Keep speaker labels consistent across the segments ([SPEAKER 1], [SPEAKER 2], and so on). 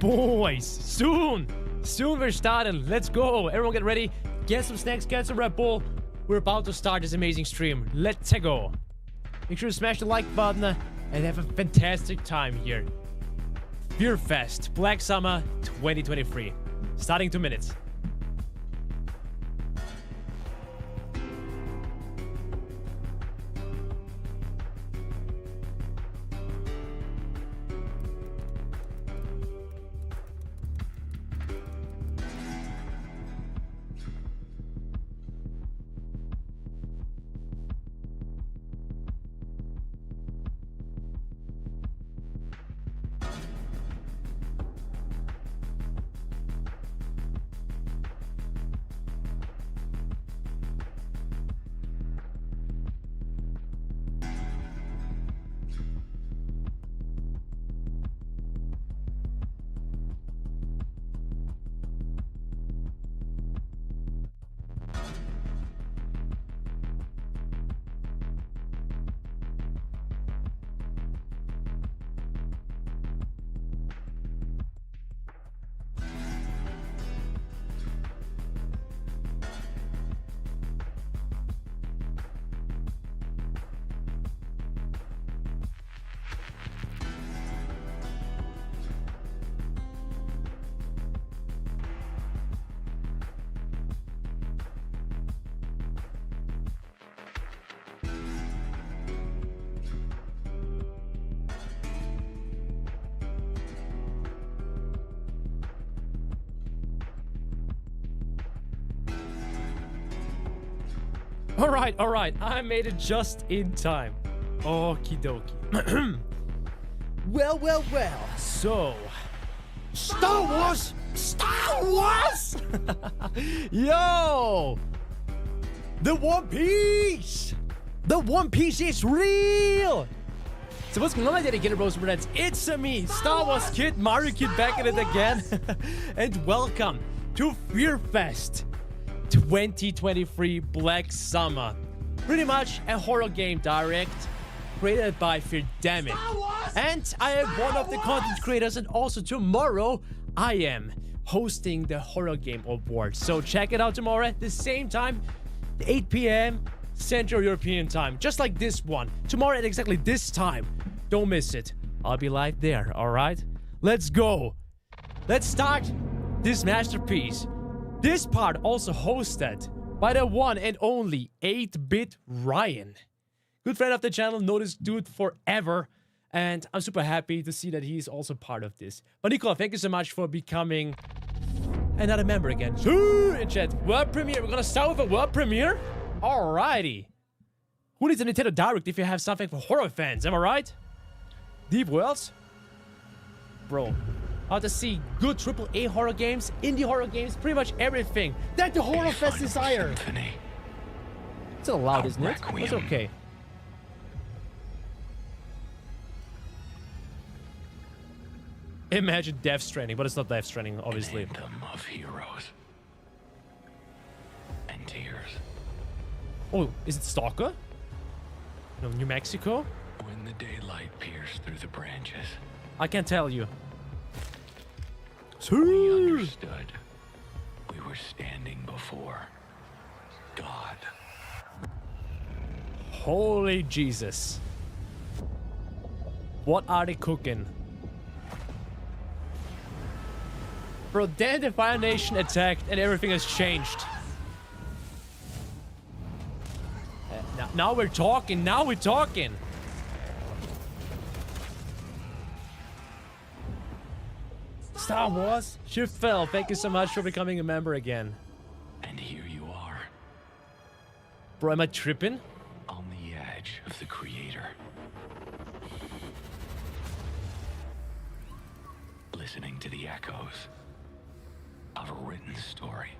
[SPEAKER 1] boys. Soon we're starting. Let's go. Everyone get ready. Get some snacks, get some Red Bull. We're about to start this amazing stream. Let's go. Make sure to smash the like button and have a fantastic time here. Beer Fest, Black Summer 2023. Starting 2 minutes. All right. I made it just in time. Okie dokie. Well. So, Star Wars! Yo! The One Piece! The One Piece is real! So what's going on, my dedicated bros and brunettes? It's me, Star Wars Kid, Mario Kid, back at it again. And welcome to Fear Fest 2023 Black Summer. Pretty much a horror game direct created by Fear Damn It. And I am one of the content creators, and also tomorrow I am hosting the Horror Game Awards. So check it out tomorrow at the same time, 8 p.m. Central European time, just like this one. Tomorrow at exactly this time. Don't miss it. I'll be live there, alright? Let's go. Let's start this masterpiece. This part also hosted by the one and only 8-Bit Ryan. Good friend of the channel, know this dude forever. And I'm super happy to see that he's also part of this. But Nicola, thank you so much for becoming another member again. In chat, world premiere. We're gonna start with a world premiere. Alrighty. Who needs a Nintendo Direct if you have something for horror fans? Am I right? Deep Worlds? Bro. How to see good AAA horror games, indie horror games, pretty much everything that the Horror Fest desire. It's a little loud, isn't it? It's okay. Imagine Death Stranding, but it's not Death Stranding, obviously.
[SPEAKER 2] An anthem of heroes and tears.
[SPEAKER 1] Oh, is it Stalker? No, New Mexico?
[SPEAKER 2] When the daylight pierced through the branches,
[SPEAKER 1] I can't tell you.
[SPEAKER 2] we understood we were standing before God.
[SPEAKER 1] Holy Jesus. What are they cooking? Bro, then the Fire Nation attacked and everything has changed. Now we're talking. Star Wars, Shift fell. Thank you so much for becoming a member again.
[SPEAKER 2] And here you are.
[SPEAKER 1] Bro, am I tripping?
[SPEAKER 2] On the edge of the Creator. Listening to the echoes of a written story.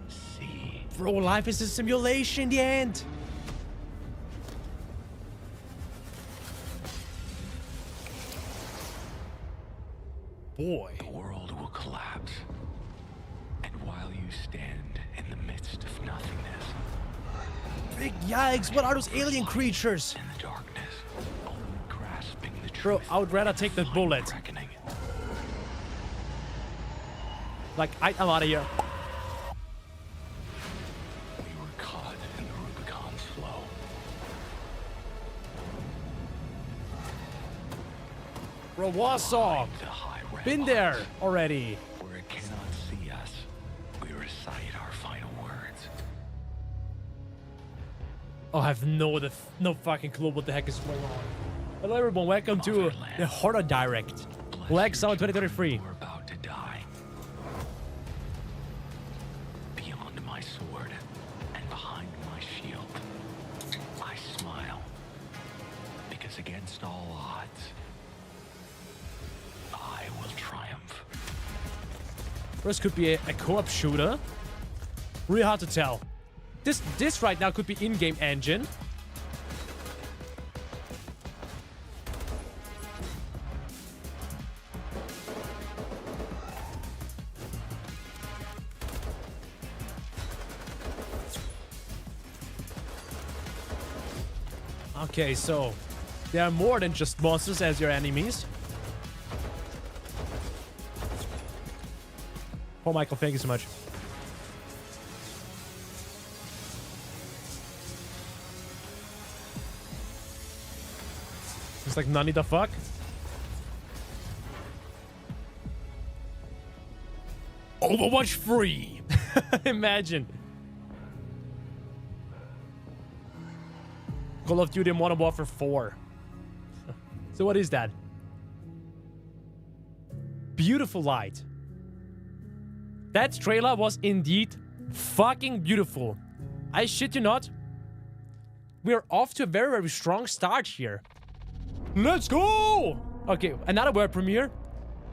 [SPEAKER 2] See.
[SPEAKER 1] Bro, life is a simulation in the end. Boy.
[SPEAKER 2] The world will collapse. And while you stand in the midst of nothingness.
[SPEAKER 1] Big yikes, what are those alien creatures?
[SPEAKER 2] In the darkness, only grasping the truth.
[SPEAKER 1] Bro, I would rather take that bullet.
[SPEAKER 2] Reckoning.
[SPEAKER 1] Like, I'm out of here.
[SPEAKER 2] We were caught in the Rubicon's flow.
[SPEAKER 1] Bro, Warsaw.
[SPEAKER 2] The high
[SPEAKER 1] Been
[SPEAKER 2] ramparts,
[SPEAKER 1] there already.
[SPEAKER 2] where it cannot see us. We recite our final words.
[SPEAKER 1] Oh, I have no fucking clue what the heck is going on. Hello everyone, welcome to the Horror Direct. Black Summer 2023.
[SPEAKER 2] We're about to die. Beyond my sword and behind my shield, I smile. Because against all odds, I will triumph.
[SPEAKER 1] This could be a co-op shooter. Really hard to tell. This right now could be in-game engine. Okay, so there are more than just monsters as your enemies. Oh, Michael, thank you so much. It's like, nani the fuck? Overwatch free! Imagine. Call of Duty Modern Warfare 4. So what is that? Beautiful light. That trailer was indeed fucking beautiful. I shit you not. We're off to a very, very strong start here. Let's go! Okay, another world premiere.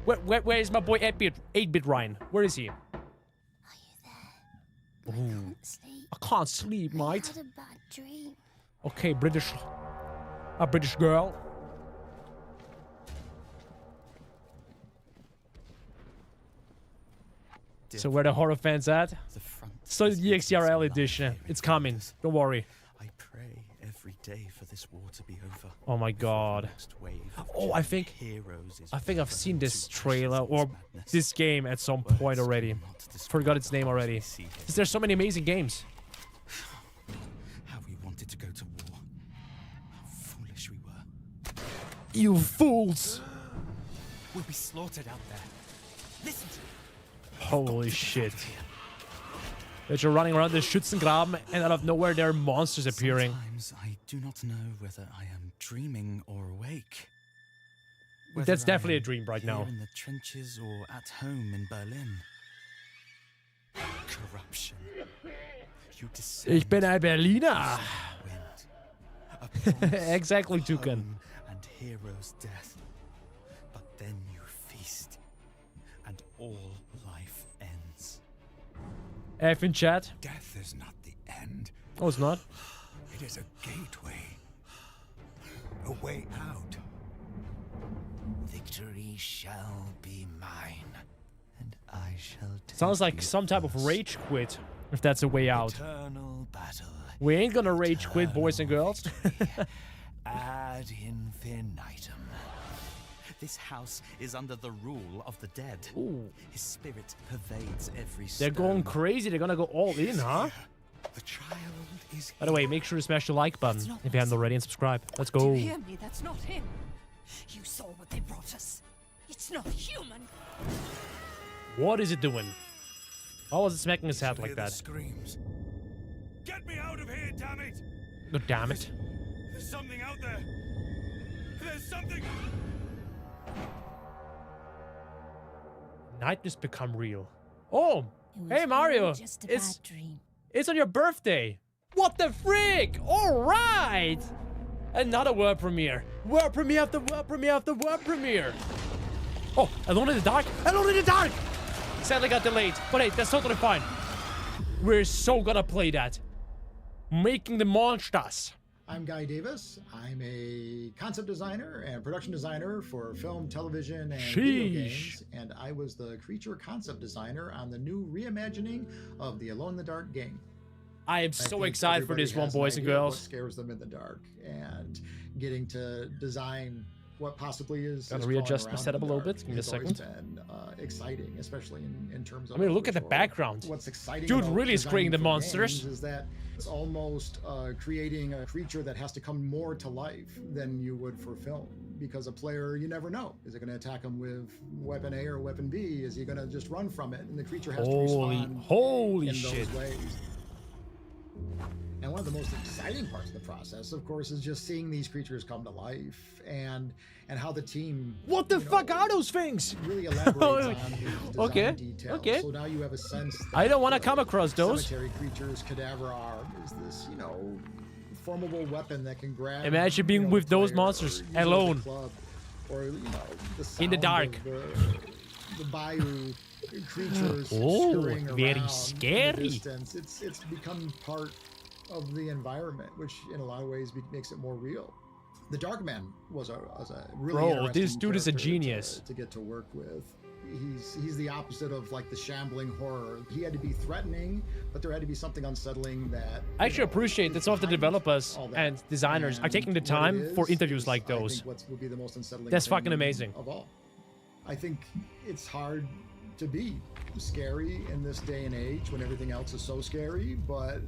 [SPEAKER 1] Where is my boy 8-bit Ryan? Where is he?
[SPEAKER 3] Are you there? I can't sleep.
[SPEAKER 1] I can't sleep,
[SPEAKER 3] I
[SPEAKER 1] mate.
[SPEAKER 3] had a bad dream.
[SPEAKER 1] Okay, British girl. So where the horror fans at? So the XRL edition. It's coming. Don't worry.
[SPEAKER 4] I pray every day for this war to be over.
[SPEAKER 1] Oh my god. Oh, I think I've seen this trailer or this game at some point already. Forgot its name already. There's so many amazing games.
[SPEAKER 4] How we wanted to go to war. How foolish we were.
[SPEAKER 1] You fools!
[SPEAKER 4] We'll be slaughtered out there. Listen to me.
[SPEAKER 1] Holy shit. That you're running around the Schützengraben and out of nowhere there are monsters appearing.
[SPEAKER 4] Sometimes I do not know whether I am dreaming or awake.
[SPEAKER 1] That's definitely a dream right
[SPEAKER 4] Here
[SPEAKER 1] now.
[SPEAKER 4] in the trenches or at home in Berlin. Corruption. You descend
[SPEAKER 1] Ich bin ein Berliner.
[SPEAKER 4] wind.
[SPEAKER 1] Exactly, Tukan.
[SPEAKER 4] Home and hero's death. But then you feast, and all life ends.
[SPEAKER 1] F in chat.
[SPEAKER 5] Death is not the end.
[SPEAKER 1] Oh, it's not.
[SPEAKER 5] It is a gateway. A way out.
[SPEAKER 4] Victory shall be mine, and I shall take
[SPEAKER 1] Sounds like
[SPEAKER 4] you
[SPEAKER 1] some type of
[SPEAKER 4] first.
[SPEAKER 1] rage quit, if that's a way out.
[SPEAKER 4] Eternal battle.
[SPEAKER 1] We ain't gonna rage quit, boys and girls.
[SPEAKER 4] Ad infinitum. This house is under the rule of the dead.
[SPEAKER 1] Ooh.
[SPEAKER 4] His spirit pervades every
[SPEAKER 1] They're
[SPEAKER 4] stone.
[SPEAKER 1] going crazy. They're gonna go all in, huh?
[SPEAKER 5] The child is
[SPEAKER 1] By the way, make sure to smash the like button if you haven't already and subscribe. Let's
[SPEAKER 6] Do
[SPEAKER 1] go.
[SPEAKER 6] you hear me? That's not him. You saw what they brought us. It's not human.
[SPEAKER 1] What is it doing? Why was it smacking his head
[SPEAKER 5] Hear
[SPEAKER 1] like
[SPEAKER 5] the
[SPEAKER 1] that?
[SPEAKER 5] screams. Get me out of here, damn it!
[SPEAKER 1] God damn it.
[SPEAKER 5] There's something out there. There's something.
[SPEAKER 1] Nightmares become real. Oh,
[SPEAKER 3] It was
[SPEAKER 1] hey Mario.
[SPEAKER 3] all just a
[SPEAKER 1] It's
[SPEAKER 3] bad dream.
[SPEAKER 1] It's on your birthday. What the frick? All right. Another world premiere. World premiere after world premiere after world premiere. Oh, Alone in the Dark. Alone in the Dark. Sadly got delayed, but hey, that's totally fine. We're so gonna play that. Making the monsters.
[SPEAKER 7] I'm Guy Davis. I'm a concept designer and production designer for film, television, and video
[SPEAKER 1] Sheesh.
[SPEAKER 7] games. And I was the creature concept designer on the new reimagining of the Alone in the Dark game.
[SPEAKER 1] I am
[SPEAKER 7] I
[SPEAKER 1] so
[SPEAKER 7] think
[SPEAKER 1] excited for
[SPEAKER 7] everybody
[SPEAKER 1] this one,
[SPEAKER 7] has an
[SPEAKER 1] boys and
[SPEAKER 7] idea of what
[SPEAKER 1] girls.
[SPEAKER 7] scares them in the dark, and getting to design what possibly is.
[SPEAKER 1] Gotta
[SPEAKER 7] is
[SPEAKER 1] readjust
[SPEAKER 7] crawling
[SPEAKER 1] my
[SPEAKER 7] around
[SPEAKER 1] setup
[SPEAKER 7] in
[SPEAKER 1] a little
[SPEAKER 7] the
[SPEAKER 1] bit. Give me a
[SPEAKER 7] dark has always
[SPEAKER 1] second.
[SPEAKER 7] been exciting, especially in terms of.
[SPEAKER 1] I mean, look at the
[SPEAKER 7] story.
[SPEAKER 1] background.
[SPEAKER 7] What's exciting,
[SPEAKER 1] Dude
[SPEAKER 7] about
[SPEAKER 1] really is creating the
[SPEAKER 7] designing for
[SPEAKER 1] monsters.
[SPEAKER 7] games is that it's almost creating a creature that has to come more to life than you would for film, because a player, you never know. Is it going to attack him with weapon A or weapon B? Is he going to just run from it? And the creature has to respond
[SPEAKER 1] Holy
[SPEAKER 7] in
[SPEAKER 1] shit.
[SPEAKER 7] those ways. And one of the most exciting parts of the process, of course, is just seeing these creatures come to life and how the team.
[SPEAKER 1] What the fuck are those things?
[SPEAKER 7] Really elaborates on these design
[SPEAKER 1] Okay,
[SPEAKER 7] details.
[SPEAKER 1] okay.
[SPEAKER 7] So now you have a sense. That,
[SPEAKER 1] I don't want to come across those.
[SPEAKER 7] Cemetery creatures, cadaver arm is this, formidable weapon that can grab.
[SPEAKER 1] Imagine being with those monsters alone.
[SPEAKER 7] Or the
[SPEAKER 1] In the dark.
[SPEAKER 7] The bayou creatures
[SPEAKER 1] Oh,
[SPEAKER 7] scurrying
[SPEAKER 1] very
[SPEAKER 7] around
[SPEAKER 1] scary.
[SPEAKER 7] In the distance. It's become part of the environment, which in a lot of ways makes it more real. The Darkman was a really
[SPEAKER 1] Bro, this
[SPEAKER 7] interesting
[SPEAKER 1] dude is a
[SPEAKER 7] character
[SPEAKER 1] genius.
[SPEAKER 7] to get to work with. He's the opposite of like the shambling horror. He had to be threatening, but there had to be something unsettling that.
[SPEAKER 1] I actually appreciate that some of the
[SPEAKER 7] behind
[SPEAKER 1] developers
[SPEAKER 7] all that.
[SPEAKER 1] and designers are
[SPEAKER 7] And
[SPEAKER 1] taking the
[SPEAKER 7] what
[SPEAKER 1] time
[SPEAKER 7] it
[SPEAKER 1] for
[SPEAKER 7] is,
[SPEAKER 1] interviews
[SPEAKER 7] is,
[SPEAKER 1] like
[SPEAKER 7] I think,
[SPEAKER 1] those.
[SPEAKER 7] what would be the most unsettling
[SPEAKER 1] That's
[SPEAKER 7] thing
[SPEAKER 1] fucking amazing.
[SPEAKER 7] of all. I think it's hard to be scary in this day and age when everything else is so scary, but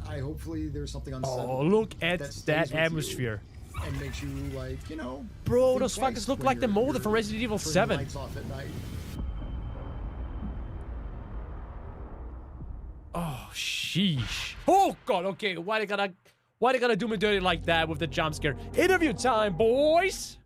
[SPEAKER 7] hopefully there's something unsettling.
[SPEAKER 1] Oh, look at
[SPEAKER 7] that stays
[SPEAKER 1] that
[SPEAKER 7] with you
[SPEAKER 1] atmosphere.
[SPEAKER 7] and makes you like,
[SPEAKER 1] Bro,
[SPEAKER 7] think
[SPEAKER 1] those
[SPEAKER 7] twice
[SPEAKER 1] fuckers look
[SPEAKER 7] when
[SPEAKER 1] like the
[SPEAKER 7] you're-
[SPEAKER 1] molder
[SPEAKER 7] you're
[SPEAKER 1] from Resident Evil
[SPEAKER 7] turning the
[SPEAKER 1] 7.
[SPEAKER 7] lights off at night.
[SPEAKER 1] Oh, sheesh. Oh, God, okay. Why they gotta do me dirty like that with the jump scare? Interview time, boys!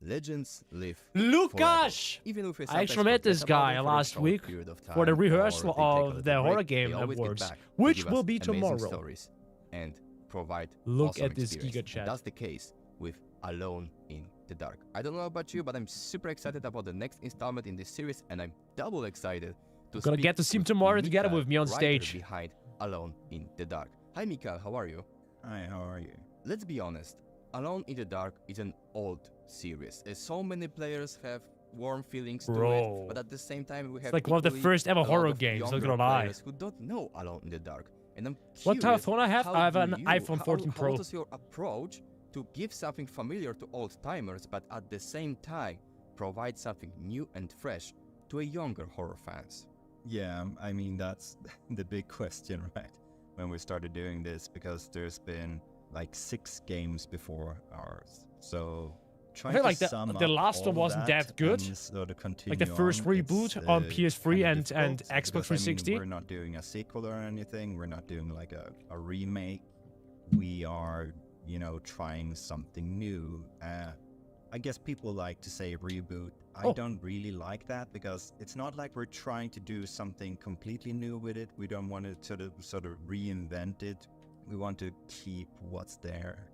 [SPEAKER 8] Legends live
[SPEAKER 1] Lukas!
[SPEAKER 8] forever. Even if we
[SPEAKER 1] I actually
[SPEAKER 8] sometimes
[SPEAKER 1] met
[SPEAKER 8] forget
[SPEAKER 1] this
[SPEAKER 8] about
[SPEAKER 1] guy
[SPEAKER 8] them for a
[SPEAKER 1] last
[SPEAKER 8] short
[SPEAKER 1] week
[SPEAKER 8] period of
[SPEAKER 1] for the
[SPEAKER 8] time,
[SPEAKER 1] rehearsal
[SPEAKER 8] or they take a
[SPEAKER 1] of
[SPEAKER 8] little
[SPEAKER 1] the
[SPEAKER 8] break,
[SPEAKER 1] horror game
[SPEAKER 8] they always get
[SPEAKER 1] awards,
[SPEAKER 8] back to
[SPEAKER 1] which
[SPEAKER 8] give
[SPEAKER 1] will
[SPEAKER 8] us
[SPEAKER 1] be
[SPEAKER 8] amazing
[SPEAKER 1] tomorrow.
[SPEAKER 8] stories and provide
[SPEAKER 1] Look
[SPEAKER 8] awesome
[SPEAKER 1] at this
[SPEAKER 8] experience.
[SPEAKER 1] Giga chat.
[SPEAKER 8] That's the case with Alone in the Dark. I don't know about you, but I'm super excited about the next installment in this series, and I'm double excited to
[SPEAKER 1] Gonna
[SPEAKER 8] speak
[SPEAKER 1] get to see him
[SPEAKER 8] with
[SPEAKER 1] tomorrow together
[SPEAKER 8] Mikael,
[SPEAKER 1] with me on
[SPEAKER 8] writer
[SPEAKER 1] stage.
[SPEAKER 8] behind Alone in the Dark. Hi Mikael, how are you?
[SPEAKER 4] Hi, how are you?
[SPEAKER 8] Let's be honest, Alone in the Dark is an old series. So many players have warm feelings to
[SPEAKER 1] Bro.
[SPEAKER 8] it, but at the same time we have
[SPEAKER 1] like one of the
[SPEAKER 8] equally
[SPEAKER 1] first ever
[SPEAKER 8] a lot
[SPEAKER 1] horror
[SPEAKER 8] of
[SPEAKER 1] games, not
[SPEAKER 8] younger
[SPEAKER 1] gonna lie.
[SPEAKER 8] players who don't know Alone in the Dark. And I'm
[SPEAKER 1] What type of
[SPEAKER 8] curious,
[SPEAKER 1] phone I have?
[SPEAKER 8] how
[SPEAKER 1] I have
[SPEAKER 8] do
[SPEAKER 1] an
[SPEAKER 8] you-
[SPEAKER 1] iPhone 14 Pro.
[SPEAKER 8] What is your approach to give something familiar to old timers, but at the same time provide something new and fresh to a younger horror fans?
[SPEAKER 4] Yeah, I mean, that's the big question, right? When we started doing this, because there's been like 6 games before ours. So trying
[SPEAKER 1] feel
[SPEAKER 4] to
[SPEAKER 1] like
[SPEAKER 4] sum
[SPEAKER 1] the
[SPEAKER 4] up
[SPEAKER 1] last one
[SPEAKER 4] all
[SPEAKER 1] wasn't
[SPEAKER 4] that
[SPEAKER 1] that good.
[SPEAKER 4] and sort of continue
[SPEAKER 1] Like the first
[SPEAKER 4] on,
[SPEAKER 1] reboot
[SPEAKER 4] it's,
[SPEAKER 1] on PS3
[SPEAKER 4] kinda
[SPEAKER 1] and
[SPEAKER 4] difficult,
[SPEAKER 1] Xbox
[SPEAKER 4] because,
[SPEAKER 1] 360.
[SPEAKER 4] we're not doing a sequel or anything. We're not doing like a remake. We are, trying something new. I guess people like to say reboot. I don't really like that, because it's not like we're trying to do something completely new with it. We don't want to sort of reinvent it. We want to keep what's there.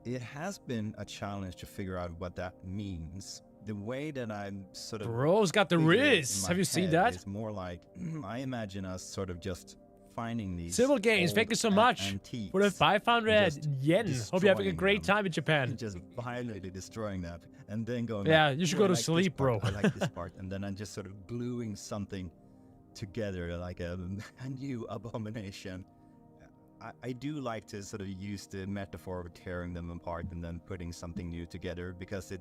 [SPEAKER 4] It has been a challenge to figure out what that means. The way that I'm sort of
[SPEAKER 1] Bro's got the
[SPEAKER 4] figure it in
[SPEAKER 1] Riz.
[SPEAKER 4] my
[SPEAKER 1] Have you seen
[SPEAKER 4] head
[SPEAKER 1] that?
[SPEAKER 4] is more like I imagine us sort of just finding these
[SPEAKER 1] Civil Games,
[SPEAKER 4] old
[SPEAKER 1] thank you so much
[SPEAKER 4] antiques
[SPEAKER 1] for the 500
[SPEAKER 4] just
[SPEAKER 1] yen. Hope you're having a
[SPEAKER 4] destroying
[SPEAKER 1] great
[SPEAKER 4] them.
[SPEAKER 1] time in Japan.
[SPEAKER 4] and just violently destroying that, and then going,
[SPEAKER 1] Yeah,
[SPEAKER 4] like,
[SPEAKER 1] you should
[SPEAKER 4] "Oh,
[SPEAKER 1] go
[SPEAKER 4] I
[SPEAKER 1] to
[SPEAKER 4] like this
[SPEAKER 1] sleep,
[SPEAKER 4] part,
[SPEAKER 1] bro."
[SPEAKER 4] I like this part, and then I'm just sort of gluing something together like a new abomination. I do like to sort of use the metaphor of tearing them apart and then putting something new together, because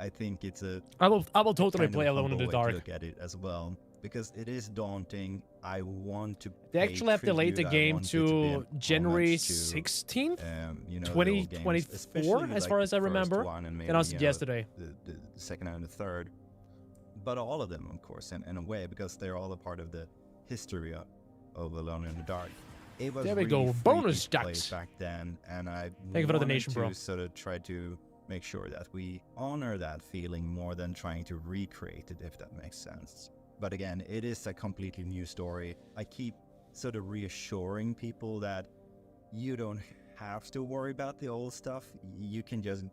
[SPEAKER 4] I think it's a
[SPEAKER 1] I will totally
[SPEAKER 4] kind of
[SPEAKER 1] play Alone in
[SPEAKER 4] humble
[SPEAKER 1] the
[SPEAKER 4] way to
[SPEAKER 1] Dark.
[SPEAKER 4] look at it as well, because it is daunting. I want to.
[SPEAKER 1] They
[SPEAKER 4] pay
[SPEAKER 1] actually have delayed the
[SPEAKER 4] tribute. I
[SPEAKER 1] game
[SPEAKER 4] want it to be
[SPEAKER 1] to
[SPEAKER 4] an
[SPEAKER 1] January
[SPEAKER 4] homage to,
[SPEAKER 1] 16th,
[SPEAKER 4] the old games,
[SPEAKER 1] 2024,
[SPEAKER 4] especially,
[SPEAKER 1] as
[SPEAKER 4] like,
[SPEAKER 1] far as
[SPEAKER 4] the
[SPEAKER 1] I
[SPEAKER 4] first
[SPEAKER 1] remember.
[SPEAKER 4] one and maybe,
[SPEAKER 1] Announced yesterday.
[SPEAKER 4] The second and the third, but all of them, of course, in a way, because they're all a part of the history of Alone in the Dark. It was
[SPEAKER 1] There we
[SPEAKER 4] really
[SPEAKER 1] go.
[SPEAKER 4] free
[SPEAKER 1] Bonus
[SPEAKER 4] to play
[SPEAKER 1] ducks.
[SPEAKER 4] back then, and I
[SPEAKER 1] Thank you for the
[SPEAKER 4] wanted
[SPEAKER 1] donation,
[SPEAKER 4] to
[SPEAKER 1] bro.
[SPEAKER 4] sort of try to make sure that we honor that feeling more than trying to recreate it, if that makes sense. But again, it is a completely new story. I keep sort of reassuring people that you don't have to worry about the old stuff. You can just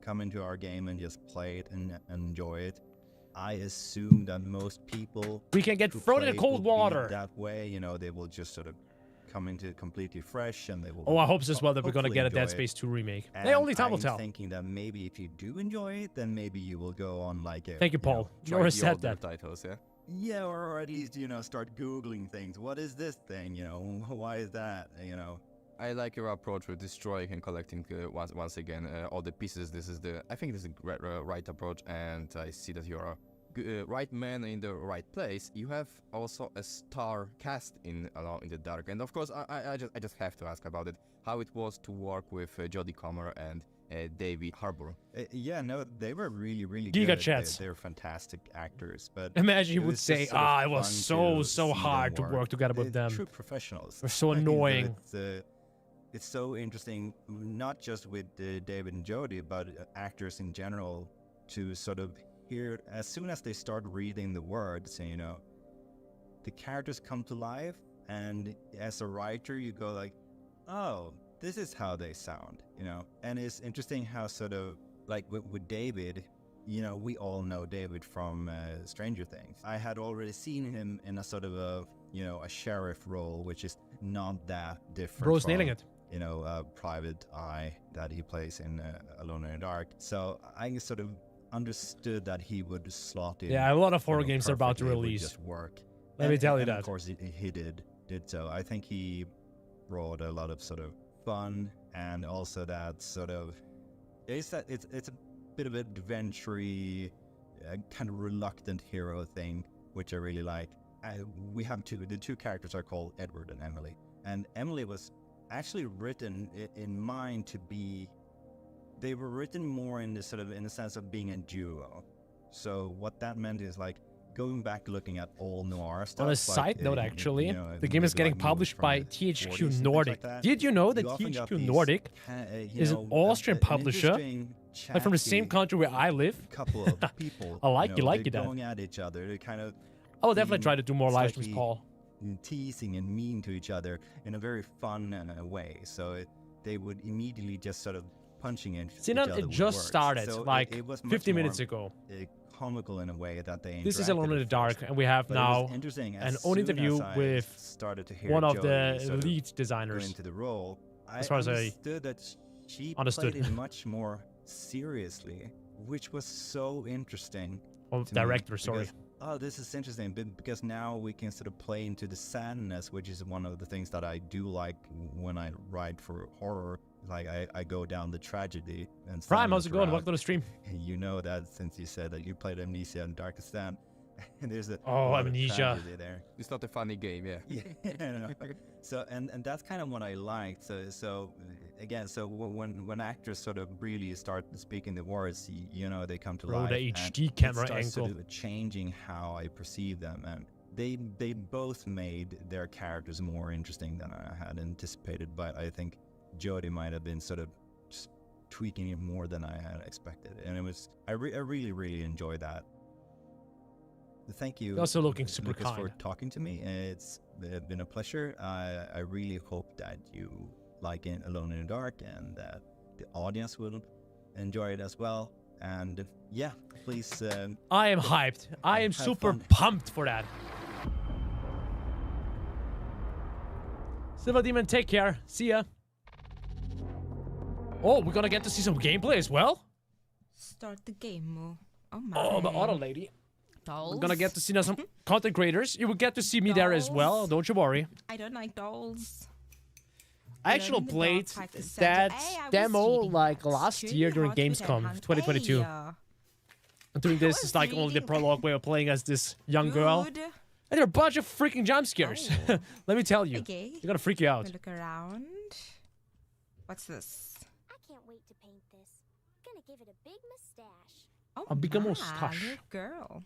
[SPEAKER 4] come into our game and just play it and enjoy it. I assume that most people
[SPEAKER 1] We can get
[SPEAKER 4] who
[SPEAKER 1] thrown in
[SPEAKER 4] play
[SPEAKER 1] cold
[SPEAKER 4] will be
[SPEAKER 1] water.
[SPEAKER 4] that way, they will just sort of come into completely fresh, and they will.
[SPEAKER 1] Oh, I hope as well that we're gonna
[SPEAKER 4] hopefully
[SPEAKER 1] get a
[SPEAKER 4] enjoy
[SPEAKER 1] Dead
[SPEAKER 4] it.
[SPEAKER 1] Space 2 remake.
[SPEAKER 4] And
[SPEAKER 1] Hey, only time will
[SPEAKER 4] I'm
[SPEAKER 1] tell.
[SPEAKER 4] thinking that maybe if you do enjoy it, then maybe you will go on like a.
[SPEAKER 1] Thank you, Paul. You
[SPEAKER 8] Try
[SPEAKER 1] already
[SPEAKER 8] the
[SPEAKER 1] said
[SPEAKER 8] older
[SPEAKER 1] that.
[SPEAKER 8] titles, yeah?
[SPEAKER 4] Yeah, or at least start googling things. What is this thing? Why is that?
[SPEAKER 8] I like your approach with destroying and collecting once again all the pieces. I think this is the right approach, and I see that you're a right man in the right place. You have also a star cast in Alone in the Dark, and of course I just have to ask about it. How it was to work with Jodie Comer and Davey Harbour.
[SPEAKER 4] Yeah, no, they were really, really
[SPEAKER 1] Giga
[SPEAKER 4] good.
[SPEAKER 1] chats.
[SPEAKER 4] They're fantastic actors, but
[SPEAKER 1] Imagine you
[SPEAKER 4] it
[SPEAKER 1] would
[SPEAKER 4] was
[SPEAKER 1] say,
[SPEAKER 4] just sort of
[SPEAKER 1] it was
[SPEAKER 4] fun
[SPEAKER 1] so
[SPEAKER 4] to see
[SPEAKER 1] hard to
[SPEAKER 4] them
[SPEAKER 1] work together with
[SPEAKER 4] They're
[SPEAKER 1] them.
[SPEAKER 4] True professionals.
[SPEAKER 1] They're so
[SPEAKER 4] I think that
[SPEAKER 1] annoying.
[SPEAKER 4] It's so interesting, not just with David and Jodie, but actors in general, to sort of hear as soon as they start reading the words, you know, the characters come to life, and as a writer, you go like, oh, this is how they sound, you know. And it's interesting how sort of like with David, you know, we all know David from Stranger Things. I had already seen him in a sort of a, you know, a sheriff role, which is not that different.
[SPEAKER 1] Bro's
[SPEAKER 4] from,
[SPEAKER 1] nailing it.
[SPEAKER 4] You know, Private Eye that he plays in Alone in the Dark. So I sort of understood that he would slot in.
[SPEAKER 1] Yeah, a lot of horror
[SPEAKER 4] you know,
[SPEAKER 1] games are about to
[SPEAKER 4] perfectly. It would
[SPEAKER 1] release.
[SPEAKER 4] just work.
[SPEAKER 1] Let me tell you
[SPEAKER 4] and
[SPEAKER 1] that.
[SPEAKER 4] Of course, he did so. I think he brought a lot of sort of fun, and also that sort of it's a bit of adventure-y, kind of reluctant hero thing, which I really like. We have the two characters are called Edward and Emily, and Emily was actually written in mind to be. They were written more in the sense of being a duo. So what that meant is like going back looking at all noir stuff.
[SPEAKER 1] On a
[SPEAKER 4] like,
[SPEAKER 1] side note, actually,
[SPEAKER 4] you know,
[SPEAKER 1] the game is
[SPEAKER 4] maybe
[SPEAKER 1] getting
[SPEAKER 4] like
[SPEAKER 1] published
[SPEAKER 4] from
[SPEAKER 1] by
[SPEAKER 4] the
[SPEAKER 1] THQ
[SPEAKER 4] 40s and things
[SPEAKER 1] Nordic.
[SPEAKER 4] like that.
[SPEAKER 1] Did you know that
[SPEAKER 4] You often got
[SPEAKER 1] THQ
[SPEAKER 4] these,
[SPEAKER 1] Nordic
[SPEAKER 4] you
[SPEAKER 1] is
[SPEAKER 4] know,
[SPEAKER 1] an Austrian
[SPEAKER 4] an
[SPEAKER 1] publisher,
[SPEAKER 4] interesting,
[SPEAKER 1] like from the same
[SPEAKER 4] chatty
[SPEAKER 1] country where I live?
[SPEAKER 4] couple of people.
[SPEAKER 1] I like you, like
[SPEAKER 4] they're
[SPEAKER 1] it, Dad.
[SPEAKER 4] going at each other. They're kind of.
[SPEAKER 1] I will definitely
[SPEAKER 4] being
[SPEAKER 1] try to do more live streams,
[SPEAKER 4] slightly
[SPEAKER 1] Paul.
[SPEAKER 4] Teasing and mean to each other in a very fun way. So they would immediately just sort of punching each
[SPEAKER 1] See,
[SPEAKER 4] other
[SPEAKER 1] it
[SPEAKER 4] with
[SPEAKER 1] just
[SPEAKER 4] words.
[SPEAKER 1] started
[SPEAKER 4] So
[SPEAKER 1] like
[SPEAKER 4] it was much
[SPEAKER 1] 50
[SPEAKER 4] more,
[SPEAKER 1] minutes ago.
[SPEAKER 4] Comical in a way that they.
[SPEAKER 1] This is
[SPEAKER 4] interacted
[SPEAKER 1] Alone in the
[SPEAKER 4] at
[SPEAKER 1] Dark,
[SPEAKER 4] first.
[SPEAKER 1] and we have
[SPEAKER 4] But it was
[SPEAKER 1] now
[SPEAKER 4] interesting,
[SPEAKER 1] an
[SPEAKER 4] as
[SPEAKER 1] own
[SPEAKER 4] soon
[SPEAKER 1] interview
[SPEAKER 4] as I
[SPEAKER 1] with
[SPEAKER 4] started to hear
[SPEAKER 1] one of
[SPEAKER 4] Jodie
[SPEAKER 1] the
[SPEAKER 4] sort of
[SPEAKER 1] lead
[SPEAKER 4] go
[SPEAKER 1] designers.
[SPEAKER 4] into the role.
[SPEAKER 1] As far as I
[SPEAKER 4] understood that she
[SPEAKER 1] understood.
[SPEAKER 4] played it much more seriously, which was so interesting.
[SPEAKER 1] Oh,
[SPEAKER 4] to me,
[SPEAKER 1] director, sorry.
[SPEAKER 4] because, oh, this is interesting, because now we can sort of play into the sadness, which is one of the things that I do like when I write for horror. Like I go down the tragedy and
[SPEAKER 1] Prime, how's it going?
[SPEAKER 4] route.
[SPEAKER 1] Welcome to the stream.
[SPEAKER 4] You know that since you said that you played Amnesia and Darkest Stand. And there's a
[SPEAKER 1] Oh,
[SPEAKER 4] lot of
[SPEAKER 1] Amnesia.
[SPEAKER 4] tragedy there.
[SPEAKER 8] It's not a funny game, yeah.
[SPEAKER 4] Yeah, no. So and that's kind of what I liked. So again, so when actors sort of really start speaking the words, you know, they come to
[SPEAKER 1] Bro,
[SPEAKER 4] life.
[SPEAKER 1] the
[SPEAKER 4] and
[SPEAKER 1] HD camera
[SPEAKER 4] it starts
[SPEAKER 1] angle.
[SPEAKER 4] sort of changing how I perceive them, and they both made their characters more interesting than I had anticipated. But I think Jodie might have been sort of just tweaking it more than I had expected, and it was I really enjoyed that. Thank you.
[SPEAKER 1] You're also looking super
[SPEAKER 4] Lucas,
[SPEAKER 1] kind.
[SPEAKER 4] for talking to me. It's been a pleasure. I really hope that you like it Alone in the Dark, and that the audience will enjoy it as well. And yeah, please.
[SPEAKER 1] I am hyped. I am
[SPEAKER 4] have
[SPEAKER 1] super
[SPEAKER 4] fun.
[SPEAKER 1] pumped for that. Silver Demon, take care. See ya. Oh, we're gonna get to see some gameplay as well?
[SPEAKER 6] Start the game, Mo. Oh my.
[SPEAKER 1] Oh, the auto lady.
[SPEAKER 6] Dolls.
[SPEAKER 1] We're gonna get to see now some content creators. You will get to see me there as well,
[SPEAKER 6] Dolls.
[SPEAKER 1] don't you worry.
[SPEAKER 6] I don't like dolls.
[SPEAKER 1] I actually
[SPEAKER 6] Alone in the
[SPEAKER 1] played
[SPEAKER 6] Dark Type is
[SPEAKER 1] that
[SPEAKER 6] Hey, I was
[SPEAKER 1] demo
[SPEAKER 6] reading
[SPEAKER 1] like
[SPEAKER 6] that.
[SPEAKER 1] last
[SPEAKER 6] Too
[SPEAKER 1] year during
[SPEAKER 6] hot with
[SPEAKER 1] Gamescom
[SPEAKER 6] that
[SPEAKER 1] 2022.
[SPEAKER 6] hand.
[SPEAKER 1] I'm doing this
[SPEAKER 6] was
[SPEAKER 1] is like only the
[SPEAKER 6] reading-
[SPEAKER 1] prologue where we're playing as this young girl.
[SPEAKER 6] Good.
[SPEAKER 1] And there are a bunch of freaking jump scares.
[SPEAKER 6] Oh.
[SPEAKER 1] Let me tell you.
[SPEAKER 6] Okay.
[SPEAKER 1] They're gonna freak you out.
[SPEAKER 6] Look around. What's this?
[SPEAKER 3] I can't wait to paint this. Gonna give it a big mustache.
[SPEAKER 6] Oh,
[SPEAKER 1] A bigger
[SPEAKER 6] my,
[SPEAKER 1] mustache.
[SPEAKER 6] little girl.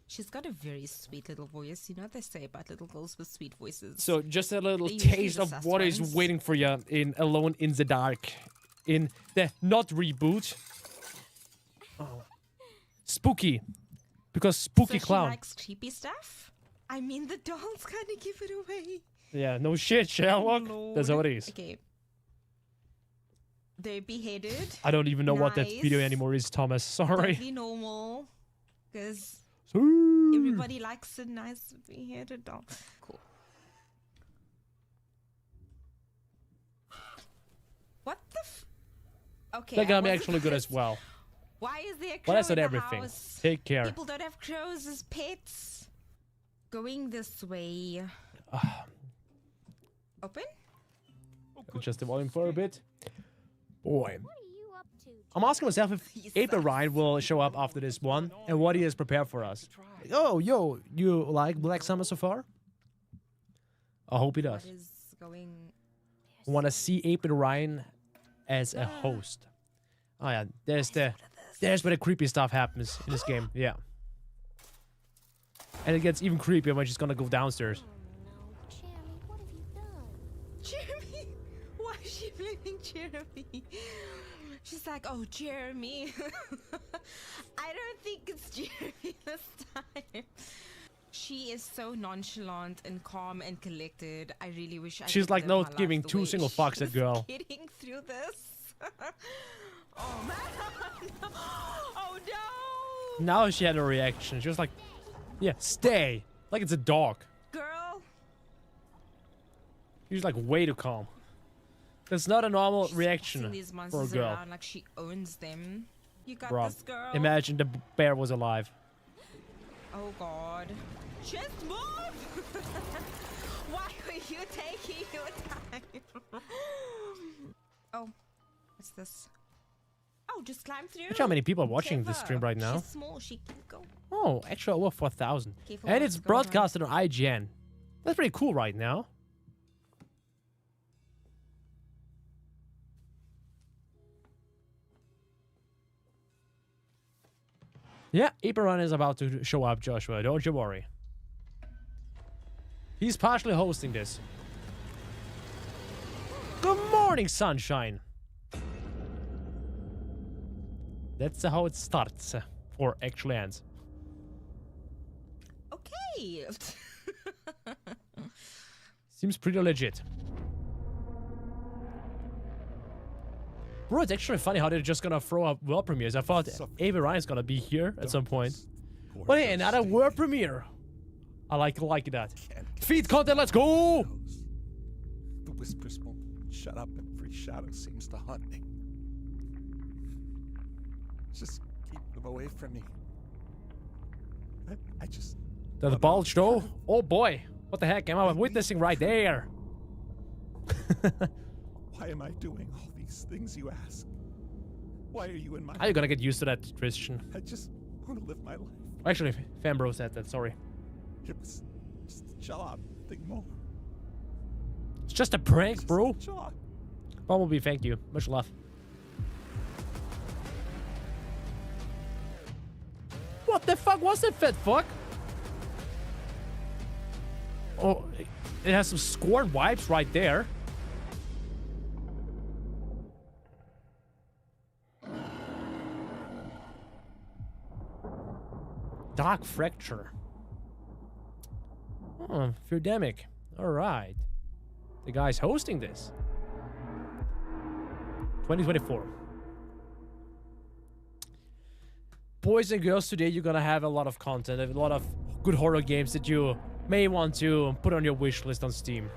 [SPEAKER 6] She's got a very sweet little voice. You know what they say about little girls with sweet voices.
[SPEAKER 1] So just a little
[SPEAKER 6] They usually
[SPEAKER 1] taste of
[SPEAKER 6] just
[SPEAKER 1] what
[SPEAKER 6] ask
[SPEAKER 1] is
[SPEAKER 6] ones.
[SPEAKER 1] waiting for you in Alone in the Dark. In the not reboot. Oh. Spooky. Because spooky
[SPEAKER 6] so
[SPEAKER 1] clown.
[SPEAKER 6] She likes creepy stuff? I mean, the dolls kind of give it away.
[SPEAKER 1] Yeah, no shit, Sherlock. That's how it is.
[SPEAKER 6] Okay. They beheaded.
[SPEAKER 1] I don't even know what that video
[SPEAKER 6] Nice.
[SPEAKER 1] anymore is, Thomas. Sorry.
[SPEAKER 6] Totally normal. Because
[SPEAKER 1] Sorry.
[SPEAKER 6] everybody likes a nice beheaded doll. Cool. What the Okay.
[SPEAKER 1] That got
[SPEAKER 6] I
[SPEAKER 1] me
[SPEAKER 6] wasn't
[SPEAKER 1] actually good as
[SPEAKER 6] pissed.
[SPEAKER 1] well.
[SPEAKER 6] Why is there a crow
[SPEAKER 1] But that's
[SPEAKER 6] in
[SPEAKER 1] not
[SPEAKER 6] the
[SPEAKER 1] everything.
[SPEAKER 6] house?
[SPEAKER 1] Take care.
[SPEAKER 6] People don't have crows as pets. Going this way. Open?
[SPEAKER 1] Adjust the volume for a bit. Boy.
[SPEAKER 3] What are you up to?
[SPEAKER 1] I'm asking myself if April Ryan will show up after this one and what he has prepared for us. Oh, yo, you like Black Summer so far? I hope he does.
[SPEAKER 6] What is going...
[SPEAKER 1] I want to see April Ryan as a host. Oh yeah, there's where the creepy stuff happens in this game. Yeah. And it gets even creepier when she's gonna go downstairs.
[SPEAKER 3] Oh no, Jeremy, what have you done?
[SPEAKER 6] Jeremy? Why is she blaming Jeremy? She's like, oh, Jeremy. I don't think it's Jeremy this time. She is so nonchalant and calm and collected. I really wish I
[SPEAKER 1] She's
[SPEAKER 6] could
[SPEAKER 1] like
[SPEAKER 6] live
[SPEAKER 1] not
[SPEAKER 6] my life
[SPEAKER 1] giving
[SPEAKER 6] the
[SPEAKER 1] two
[SPEAKER 6] way
[SPEAKER 1] single
[SPEAKER 6] she
[SPEAKER 1] fucks, that
[SPEAKER 6] is
[SPEAKER 1] girl.
[SPEAKER 6] Getting through this. Oh man. Oh no.
[SPEAKER 1] Now she had a reaction. She was like, yeah, stay. Like it's a dog.
[SPEAKER 6] Girl.
[SPEAKER 1] She's like way too calm. That's not a normal
[SPEAKER 6] She's
[SPEAKER 1] reaction
[SPEAKER 6] bossing these
[SPEAKER 1] for a
[SPEAKER 6] monsters
[SPEAKER 1] girl.
[SPEAKER 6] around like she owns them. You got
[SPEAKER 1] Bro,
[SPEAKER 6] this, girl.
[SPEAKER 1] imagine the bear was alive.
[SPEAKER 6] Oh god. Just move! Why are you taking your time? Oh, what's this? Oh, just climb through.
[SPEAKER 1] Watch how many people are watching this
[SPEAKER 6] Clever.
[SPEAKER 1] stream right now.
[SPEAKER 6] She's small, she can go.
[SPEAKER 1] Oh, actually over 4,000.
[SPEAKER 6] Careful
[SPEAKER 1] And
[SPEAKER 6] what's
[SPEAKER 1] it's
[SPEAKER 6] going on.
[SPEAKER 1] broadcasted on IGN. That's pretty cool right now. Yeah, Ibaran is about to show up, Joshua. Don't you worry. He's partially hosting this. Good morning, sunshine. That's how it starts, or actually ends.
[SPEAKER 6] Okay.
[SPEAKER 1] Seems pretty legit. Bro, it's actually funny how they're just gonna throw up world premieres. I thought Avi Ryan's gonna be here at some point. But hey, another world premiere. I like that. Feed content, let's go!
[SPEAKER 5] The whispers won't shut up. Every shadow seems to haunt me. Just keep them away from me. I just...
[SPEAKER 1] The bulge though? Oh boy. What the heck am I witnessing right there?
[SPEAKER 5] Why am I doing all these things you ask? Why are you in my...
[SPEAKER 1] Are you gonna get used to that, Christian?
[SPEAKER 5] I just want to live my life.
[SPEAKER 1] Actually, Fanbro said that, sorry.
[SPEAKER 5] It was just a job, nothing more.
[SPEAKER 1] It's just a prank,
[SPEAKER 5] Just
[SPEAKER 1] bro.
[SPEAKER 5] a job.
[SPEAKER 1] Bumblebee, thank you. Much love. What the fuck was that, fat fuck? Oh, it has some scorn vibes right there. Dark Fracture. Oh, Feardemic. Alright. The guy's hosting this. 2024. Boys and girls, today you're gonna have a lot of content, a lot of good horror games that you may want to put on your wish list on Steam.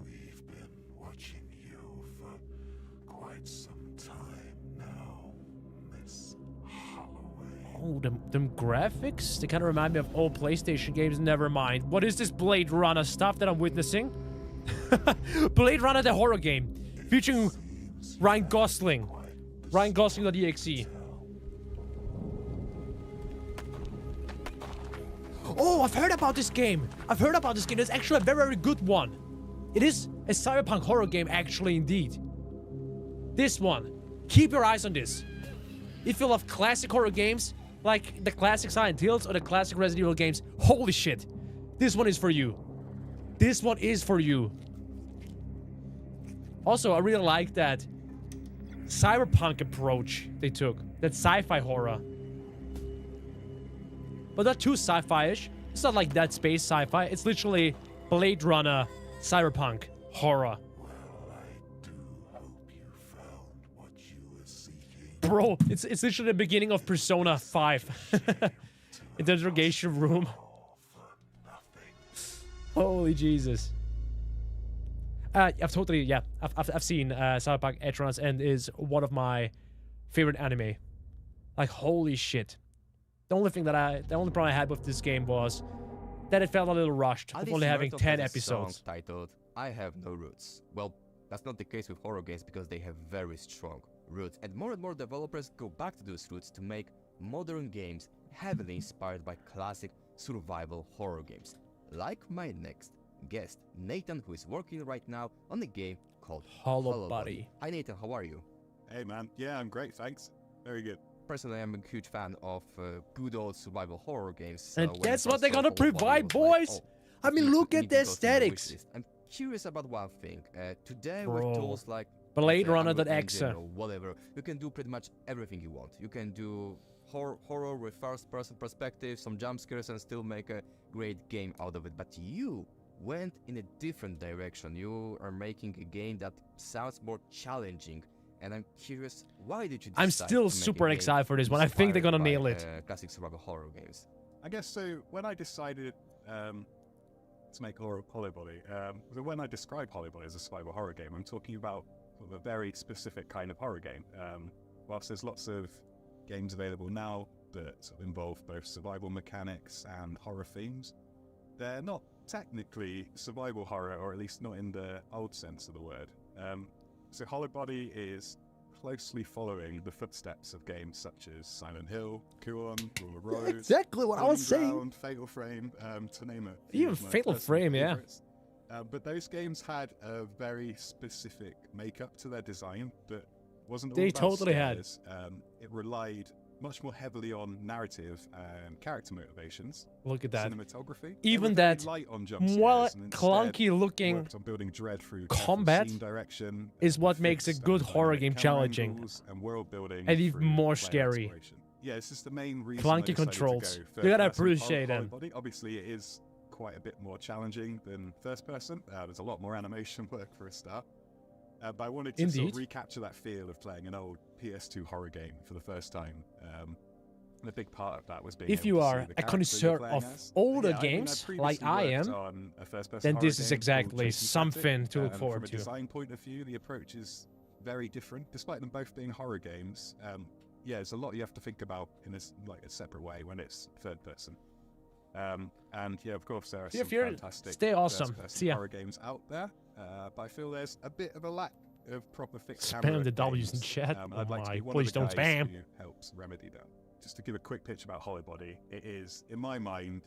[SPEAKER 5] We've been watching you for quite some time now, Miss Holloway.
[SPEAKER 1] Oh, them graphics? They kind of remind me of old PlayStation games. Never mind. What is this Blade Runner stuff that I'm witnessing? Blade Runner, the horror game, featuring Ryan Gosling. Ryan Gosling.exe. Oh, I've heard about this game. It's actually a very, very good one. It is a cyberpunk horror game, actually, indeed. This one. Keep your eyes on this. If you love classic horror games, like the classic Silent Hills or the classic Resident Evil games, holy shit. This one is for you. This one is for you. Also, I really like that cyberpunk approach they took. That sci-fi horror. But not too sci-fi-ish. It's not like that space sci-fi. It's literally Blade Runner cyberpunk horror.
[SPEAKER 5] Well, I do hope you found what you were seeking.
[SPEAKER 1] Bro, it's literally the beginning of Persona 5. In the interrogation room. Holy Jesus. I've seen Cyberpunk Edge Runners and is one of my favorite anime. Like, holy shit. The only problem I had with this game was that it felt a little rushed, with
[SPEAKER 8] Alice
[SPEAKER 1] only having
[SPEAKER 8] Murdoch
[SPEAKER 1] 10
[SPEAKER 8] has a song
[SPEAKER 1] episodes.
[SPEAKER 8] titled I Have No Roots. Well, that's not the case with horror games because they have very strong roots, and more developers go back to those roots to make modern games heavily inspired by classic survival horror games. Like my next guest, Nathan, who is working right now on a game called
[SPEAKER 1] Hollow Body.
[SPEAKER 8] Hi Nathan, how are you?
[SPEAKER 9] Hey man, yeah, I'm great, thanks. Very good.
[SPEAKER 8] Personally, I'm a huge fan of good old survival horror games.
[SPEAKER 1] And
[SPEAKER 8] when
[SPEAKER 1] guess
[SPEAKER 8] it
[SPEAKER 1] what
[SPEAKER 8] comes
[SPEAKER 1] they're
[SPEAKER 8] to
[SPEAKER 1] gonna
[SPEAKER 8] Hollow Body,
[SPEAKER 1] provide,
[SPEAKER 8] I was
[SPEAKER 1] boys?
[SPEAKER 8] like,
[SPEAKER 1] I mean,
[SPEAKER 8] need
[SPEAKER 1] look
[SPEAKER 8] to-
[SPEAKER 1] at
[SPEAKER 8] need
[SPEAKER 1] the
[SPEAKER 8] to go to my wish
[SPEAKER 1] aesthetics.
[SPEAKER 8] list. I'm curious about one thing. Today
[SPEAKER 1] Bro.
[SPEAKER 8] with tools like
[SPEAKER 1] Blade
[SPEAKER 8] the
[SPEAKER 1] Runner
[SPEAKER 8] Unreal
[SPEAKER 1] that
[SPEAKER 8] Engine
[SPEAKER 1] Exa.
[SPEAKER 8] or whatever, you can do pretty much everything you want. You can do horror with first-person perspective, some jump scares, and still make a great game out of it. But you went in a different direction. You are making a game that sounds more challenging. And I'm curious, why did you decide
[SPEAKER 1] I'm still
[SPEAKER 8] to make a
[SPEAKER 1] super
[SPEAKER 8] game
[SPEAKER 1] excited for this one. I think they're gonna
[SPEAKER 8] inspired
[SPEAKER 1] nail
[SPEAKER 8] by,
[SPEAKER 1] it.
[SPEAKER 8] Classic survival horror games.
[SPEAKER 9] I guess so. When I decided to make Hollow Body, so when I describe Hollow Body as a survival horror game, I'm talking about sort of a very specific kind of horror game. Whilst there's lots of games available now that sort of involve both survival mechanics and horror themes, they're not technically survival horror, or at least not in the old sense of the word. So Hollow Body is closely following the footsteps of games such as Silent Hill, Kuon, Rule of Rose,
[SPEAKER 1] Exactly what I was
[SPEAKER 9] Proving
[SPEAKER 1] saying.
[SPEAKER 9] Ground, Fatal Frame, to name a few
[SPEAKER 1] Even
[SPEAKER 9] of my
[SPEAKER 1] Fatal
[SPEAKER 9] personal
[SPEAKER 1] Frame, yeah.
[SPEAKER 9] favourites. But those games had a very specific makeup to their design that wasn't all
[SPEAKER 1] They
[SPEAKER 9] about
[SPEAKER 1] totally had.
[SPEAKER 9] scares. It relied much more heavily on narrative and character motivations,
[SPEAKER 1] Look at that.
[SPEAKER 9] cinematography.
[SPEAKER 1] Even
[SPEAKER 9] They were very
[SPEAKER 1] that
[SPEAKER 9] light on jump
[SPEAKER 1] well,
[SPEAKER 9] scares and instead
[SPEAKER 1] clunky looking
[SPEAKER 9] worked on building dread through careful
[SPEAKER 1] combat
[SPEAKER 9] scene direction,
[SPEAKER 1] is what makes a
[SPEAKER 9] fixed
[SPEAKER 1] good
[SPEAKER 9] and
[SPEAKER 1] horror
[SPEAKER 9] dynamic
[SPEAKER 1] game
[SPEAKER 9] camera
[SPEAKER 1] challenging.
[SPEAKER 9] angles and world building
[SPEAKER 1] And even
[SPEAKER 9] through
[SPEAKER 1] more
[SPEAKER 9] player
[SPEAKER 1] scary.
[SPEAKER 9] exploration. Yeah, this is the main reason.
[SPEAKER 1] Clunky
[SPEAKER 9] I decided to
[SPEAKER 1] controls.
[SPEAKER 9] go
[SPEAKER 1] You gotta
[SPEAKER 9] third-person
[SPEAKER 1] appreciate
[SPEAKER 9] Hollow
[SPEAKER 1] them.
[SPEAKER 9] Body. Obviously, it is quite a bit more challenging than first person. There's a lot more animation work for a start. But I wanted to sort
[SPEAKER 1] Indeed.
[SPEAKER 9] of recapture that feel of playing an old PS2 horror game for the first time. And a big part of that was being
[SPEAKER 1] If
[SPEAKER 9] able
[SPEAKER 1] you
[SPEAKER 9] to see
[SPEAKER 1] are
[SPEAKER 9] the
[SPEAKER 1] a
[SPEAKER 9] character you're
[SPEAKER 1] connoisseur
[SPEAKER 9] playing
[SPEAKER 1] of
[SPEAKER 9] as.
[SPEAKER 1] older
[SPEAKER 9] Yeah, I mean,
[SPEAKER 1] games,
[SPEAKER 9] I'd
[SPEAKER 1] like
[SPEAKER 9] previously
[SPEAKER 1] I
[SPEAKER 9] worked
[SPEAKER 1] am,
[SPEAKER 9] on a first-person
[SPEAKER 1] then
[SPEAKER 9] horror
[SPEAKER 1] this is
[SPEAKER 9] game
[SPEAKER 1] exactly
[SPEAKER 9] called Chasing
[SPEAKER 1] something
[SPEAKER 9] Static.
[SPEAKER 1] to look
[SPEAKER 9] From
[SPEAKER 1] forward
[SPEAKER 9] a
[SPEAKER 1] to.
[SPEAKER 9] design point of view, the approach is very different, despite them both being horror games. Yeah, there's a lot you have to think about in a separate way when it's third person. And yeah, of course, there are some
[SPEAKER 1] you're-
[SPEAKER 9] fantastic
[SPEAKER 1] stay awesome.
[SPEAKER 9] first-person
[SPEAKER 1] See ya.
[SPEAKER 9] horror games out there, but I feel there's a bit of a lack of proper fixed
[SPEAKER 1] Spam
[SPEAKER 9] camera
[SPEAKER 1] the W's in
[SPEAKER 9] games.
[SPEAKER 1] chat.
[SPEAKER 9] And
[SPEAKER 1] Oh
[SPEAKER 9] I'd like to
[SPEAKER 1] my,
[SPEAKER 9] be one
[SPEAKER 1] please
[SPEAKER 9] of the
[SPEAKER 1] don't
[SPEAKER 9] guys
[SPEAKER 1] spam.
[SPEAKER 9] who helps remedy that. Just to give a quick pitch about Hollow Body, it is, in my mind,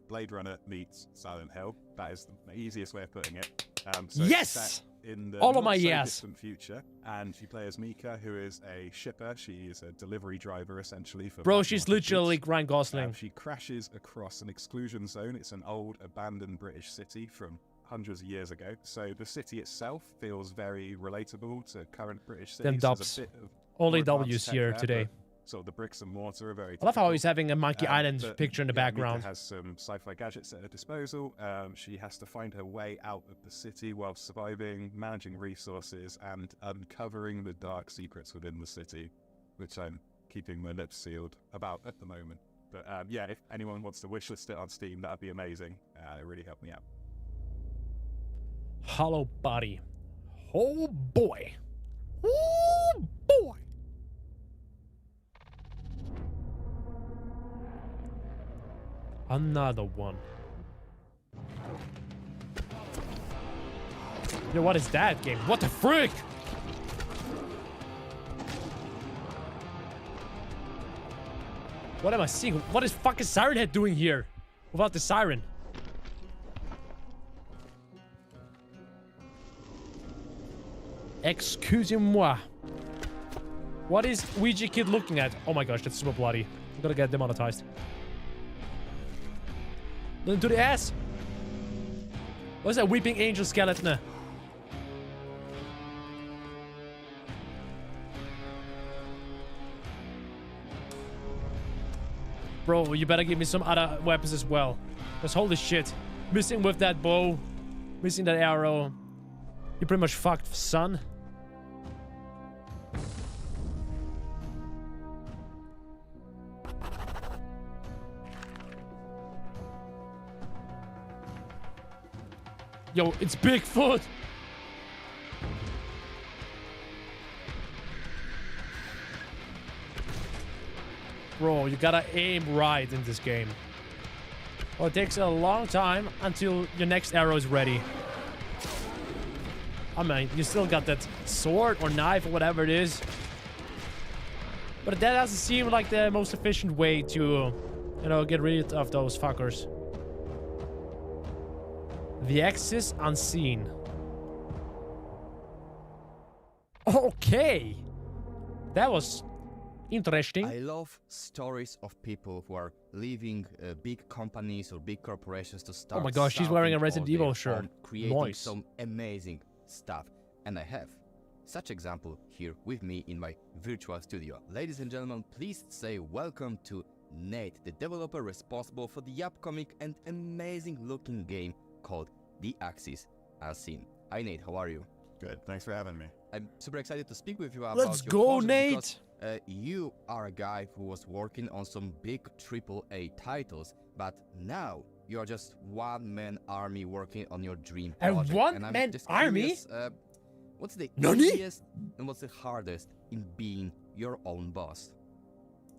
[SPEAKER 9] Blade Runner meets Silent Hill. That is the easiest way of putting it. So it's
[SPEAKER 1] Yes!
[SPEAKER 9] set in the
[SPEAKER 1] All of
[SPEAKER 9] not
[SPEAKER 1] my
[SPEAKER 9] so
[SPEAKER 1] yes.
[SPEAKER 9] distant future, and you play as Mika, who is a shipper. She is a delivery driver, essentially. For
[SPEAKER 1] Bro,
[SPEAKER 9] black
[SPEAKER 1] she's
[SPEAKER 9] market
[SPEAKER 1] literally
[SPEAKER 9] goods.
[SPEAKER 1] Ryan Gosling.
[SPEAKER 9] She crashes across an exclusion zone. It's an old, abandoned British city from hundreds of years ago. So the city itself feels very relatable to current British cities.
[SPEAKER 1] Them
[SPEAKER 9] There's
[SPEAKER 1] dubs.
[SPEAKER 9] a bit of
[SPEAKER 1] Only
[SPEAKER 9] more advanced
[SPEAKER 1] W's
[SPEAKER 9] tech
[SPEAKER 1] here
[SPEAKER 9] there,
[SPEAKER 1] today.
[SPEAKER 9] but sort of the bricks and mortar are very
[SPEAKER 1] I love how
[SPEAKER 9] typical.
[SPEAKER 1] he's having a Monkey Island
[SPEAKER 9] But,
[SPEAKER 1] picture in the
[SPEAKER 9] yeah,
[SPEAKER 1] background.
[SPEAKER 9] Mika has some sci-fi gadgets at her disposal. She has to find her way out of the city while surviving, managing resources, and uncovering the dark secrets within the city, which I'm keeping my lips sealed about at the moment. But yeah, if anyone wants to wishlist it on Steam, that'd be amazing. It really helped me out.
[SPEAKER 1] Hollow Body. Oh boy. Oh boy. Another one. Yo, what is that game? What the frick? What am I seeing? What is fucking Siren Head doing here? Without the siren. Excusez-moi. What is Luigikid looking at? Oh my gosh, that's super bloody. I'm gonna get demonetized. Then to the ass. What is that weeping angel skeleton? Bro, you better give me some other weapons as well. Because holy shit. Missing with that bow. Missing that arrow. You're pretty much fucked, son. Yo, it's Bigfoot! Bro, you gotta aim right in this game. Well, it takes a long time until your next arrow is ready. I mean, you still got that sword or knife or whatever it is. But that doesn't seem like the most efficient way to, you know, get rid of those fuckers. The axis unseen. Okay. That was interesting.
[SPEAKER 8] I love stories of people who are leaving big companies or big corporations to start.
[SPEAKER 1] Oh my gosh, she's wearing a Resident Evil shirt.
[SPEAKER 8] Creating
[SPEAKER 1] Nice.
[SPEAKER 8] some amazing stuff. And I have such example here with me in my virtual studio. Ladies and gentlemen, please say welcome to Nate, the developer responsible for the upcoming and amazing looking game called The Axis Unseen. Hi Nate, how are you?
[SPEAKER 4] Good. Thanks for having me.
[SPEAKER 8] I'm super excited to speak with you about
[SPEAKER 1] Let's
[SPEAKER 8] your
[SPEAKER 1] go,
[SPEAKER 8] project
[SPEAKER 1] Nate!
[SPEAKER 8] because, you are a guy who was working on some big AAA titles, but now you're just one-man army working on your dream
[SPEAKER 1] A
[SPEAKER 8] project.
[SPEAKER 1] one-man army?
[SPEAKER 8] Curious, what's the
[SPEAKER 1] Nani?
[SPEAKER 8] easiest and what's the hardest in being your own boss?